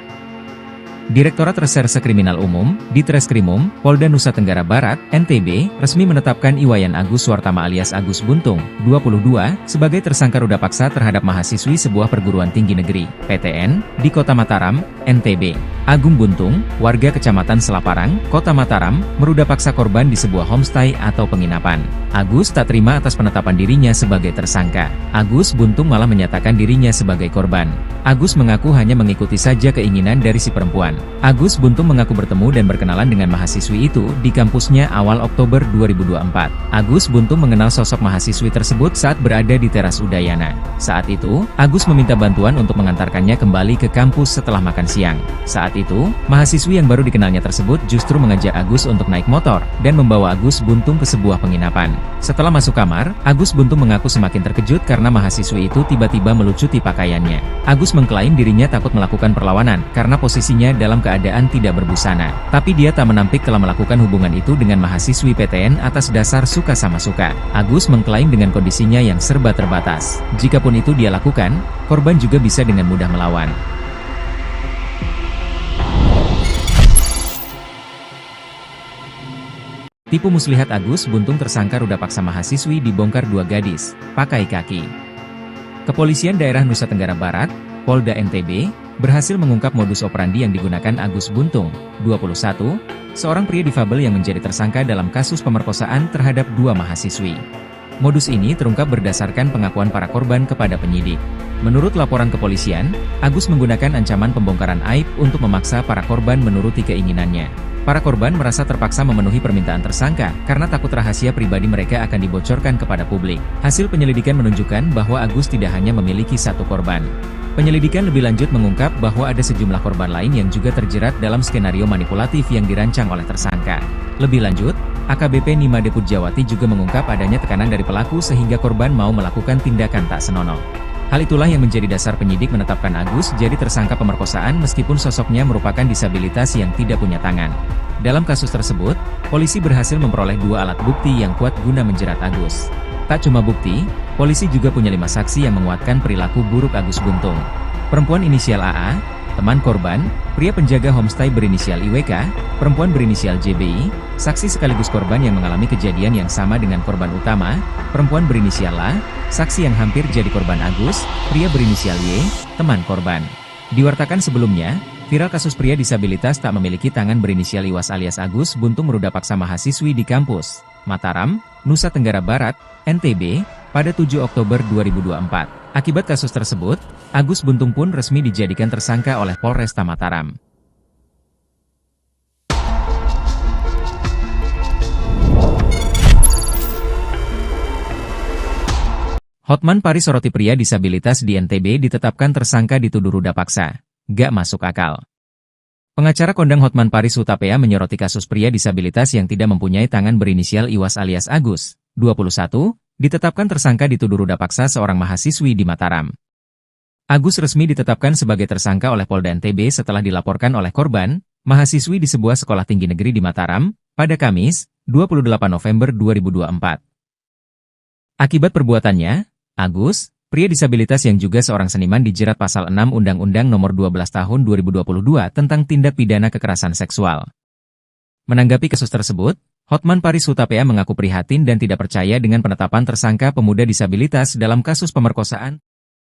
Direktorat Reserse Kriminal Umum, Ditreskrimum, Polda Nusa Tenggara Barat, NTB, resmi menetapkan Iwayan Agus Suartama alias Agus Buntung, 22, sebagai tersangka ruda paksa terhadap mahasiswi sebuah perguruan tinggi negeri, PTN, di Kota Mataram, NTB. Agung Buntung, warga Kecamatan Selaparang, Kota Mataram, meruda paksa korban di sebuah homestay atau penginapan. Agus tak terima atas penetapan dirinya sebagai tersangka. Agus Buntung malah menyatakan dirinya sebagai korban. Agus mengaku hanya mengikuti saja keinginan dari si perempuan. Agus Buntung mengaku bertemu dan berkenalan dengan mahasiswi itu di kampusnya awal Oktober 2024. Agus Buntung mengenal sosok mahasiswi tersebut saat berada di teras Udayana. Saat itu, Agus meminta bantuan untuk mengantarkannya kembali ke kampus setelah makan siang. Saat itu, mahasiswi yang baru dikenalnya tersebut justru mengajak Agus untuk naik motor dan membawa Agus Buntung ke sebuah penginapan. Setelah masuk kamar, Agus Buntung mengaku semakin terkejut karena mahasiswi itu tiba-tiba melucuti pakaiannya. Agus mengklaim dirinya takut melakukan perlawanan karena posisinya dalam keadaan tidak berbusana. Tapi dia tak menampik telah melakukan hubungan itu dengan mahasiswi PTN atas dasar suka sama suka. Agus mengklaim dengan kondisinya yang serba terbatas. Jikapun itu dia lakukan, korban juga bisa dengan mudah melawan. Tipu muslihat Agus Buntung tersangka ruda paksa mahasiswi dibongkar 2 gadis, pakai kaki. Kepolisian Daerah Nusa Tenggara Barat, Polda NTB, berhasil mengungkap modus operandi yang digunakan Agus Buntung, 21, seorang pria difabel yang menjadi tersangka dalam kasus pemerkosaan terhadap 2 mahasiswi. Modus ini terungkap berdasarkan pengakuan para korban kepada penyidik. Menurut laporan kepolisian, Agus menggunakan ancaman pembongkaran aib untuk memaksa para korban menuruti keinginannya. Para korban merasa terpaksa memenuhi permintaan tersangka karena takut rahasia pribadi mereka akan dibocorkan kepada publik. Hasil penyelidikan menunjukkan bahwa Agus tidak hanya memiliki 1 korban. Penyelidikan lebih lanjut mengungkap bahwa ada sejumlah korban lain yang juga terjerat dalam skenario manipulatif yang dirancang oleh tersangka. Lebih lanjut, AKBP Nimade Pujawati juga mengungkap adanya tekanan dari pelaku sehingga korban mau melakukan tindakan tak senonoh. Hal itulah yang menjadi dasar penyidik menetapkan Agus jadi tersangka pemerkosaan meskipun sosoknya merupakan disabilitas yang tidak punya tangan. Dalam kasus tersebut, polisi berhasil memperoleh 2 alat bukti yang kuat guna menjerat Agus. Tak cuma bukti, polisi juga punya 5 saksi yang menguatkan perilaku buruk Agus Buntung. Perempuan inisial AA, teman korban, pria penjaga homestay berinisial IWK, perempuan berinisial JBI, saksi sekaligus korban yang mengalami kejadian yang sama dengan korban utama, perempuan berinisial A, saksi yang hampir jadi korban Agus, pria berinisial Y, teman korban. Diwartakan sebelumnya, viral kasus pria disabilitas tak memiliki tangan berinisial Iwas alias Agus Buntung meruda paksa mahasiswi di kampus Mataram, Nusa Tenggara Barat, NTB, pada 7 Oktober 2024. Akibat kasus tersebut, Agus Buntung pun resmi dijadikan tersangka oleh Polresta Mataram. Hotman Paris soroti pria disabilitas di NTB ditetapkan tersangka dituduh ruda paksa. Gak masuk akal. Pengacara kondang Hotman Paris Hutapea menyoroti kasus pria disabilitas yang tidak mempunyai tangan berinisial Iwas alias Agus, 21, ditetapkan tersangka dituduh ruda paksa seorang mahasiswi di Mataram. Agus resmi ditetapkan sebagai tersangka oleh Polda NTB setelah dilaporkan oleh korban, mahasiswi di sebuah sekolah tinggi negeri di Mataram, pada Kamis, 28 November 2024. Akibat perbuatannya, Agus, pria disabilitas yang juga seorang seniman dijerat pasal 6 Undang-Undang Nomor 12 Tahun 2022 tentang tindak pidana kekerasan seksual. Menanggapi kasus tersebut, Hotman Paris Hutapea mengaku prihatin dan tidak percaya dengan penetapan tersangka pemuda disabilitas dalam kasus pemerkosaan.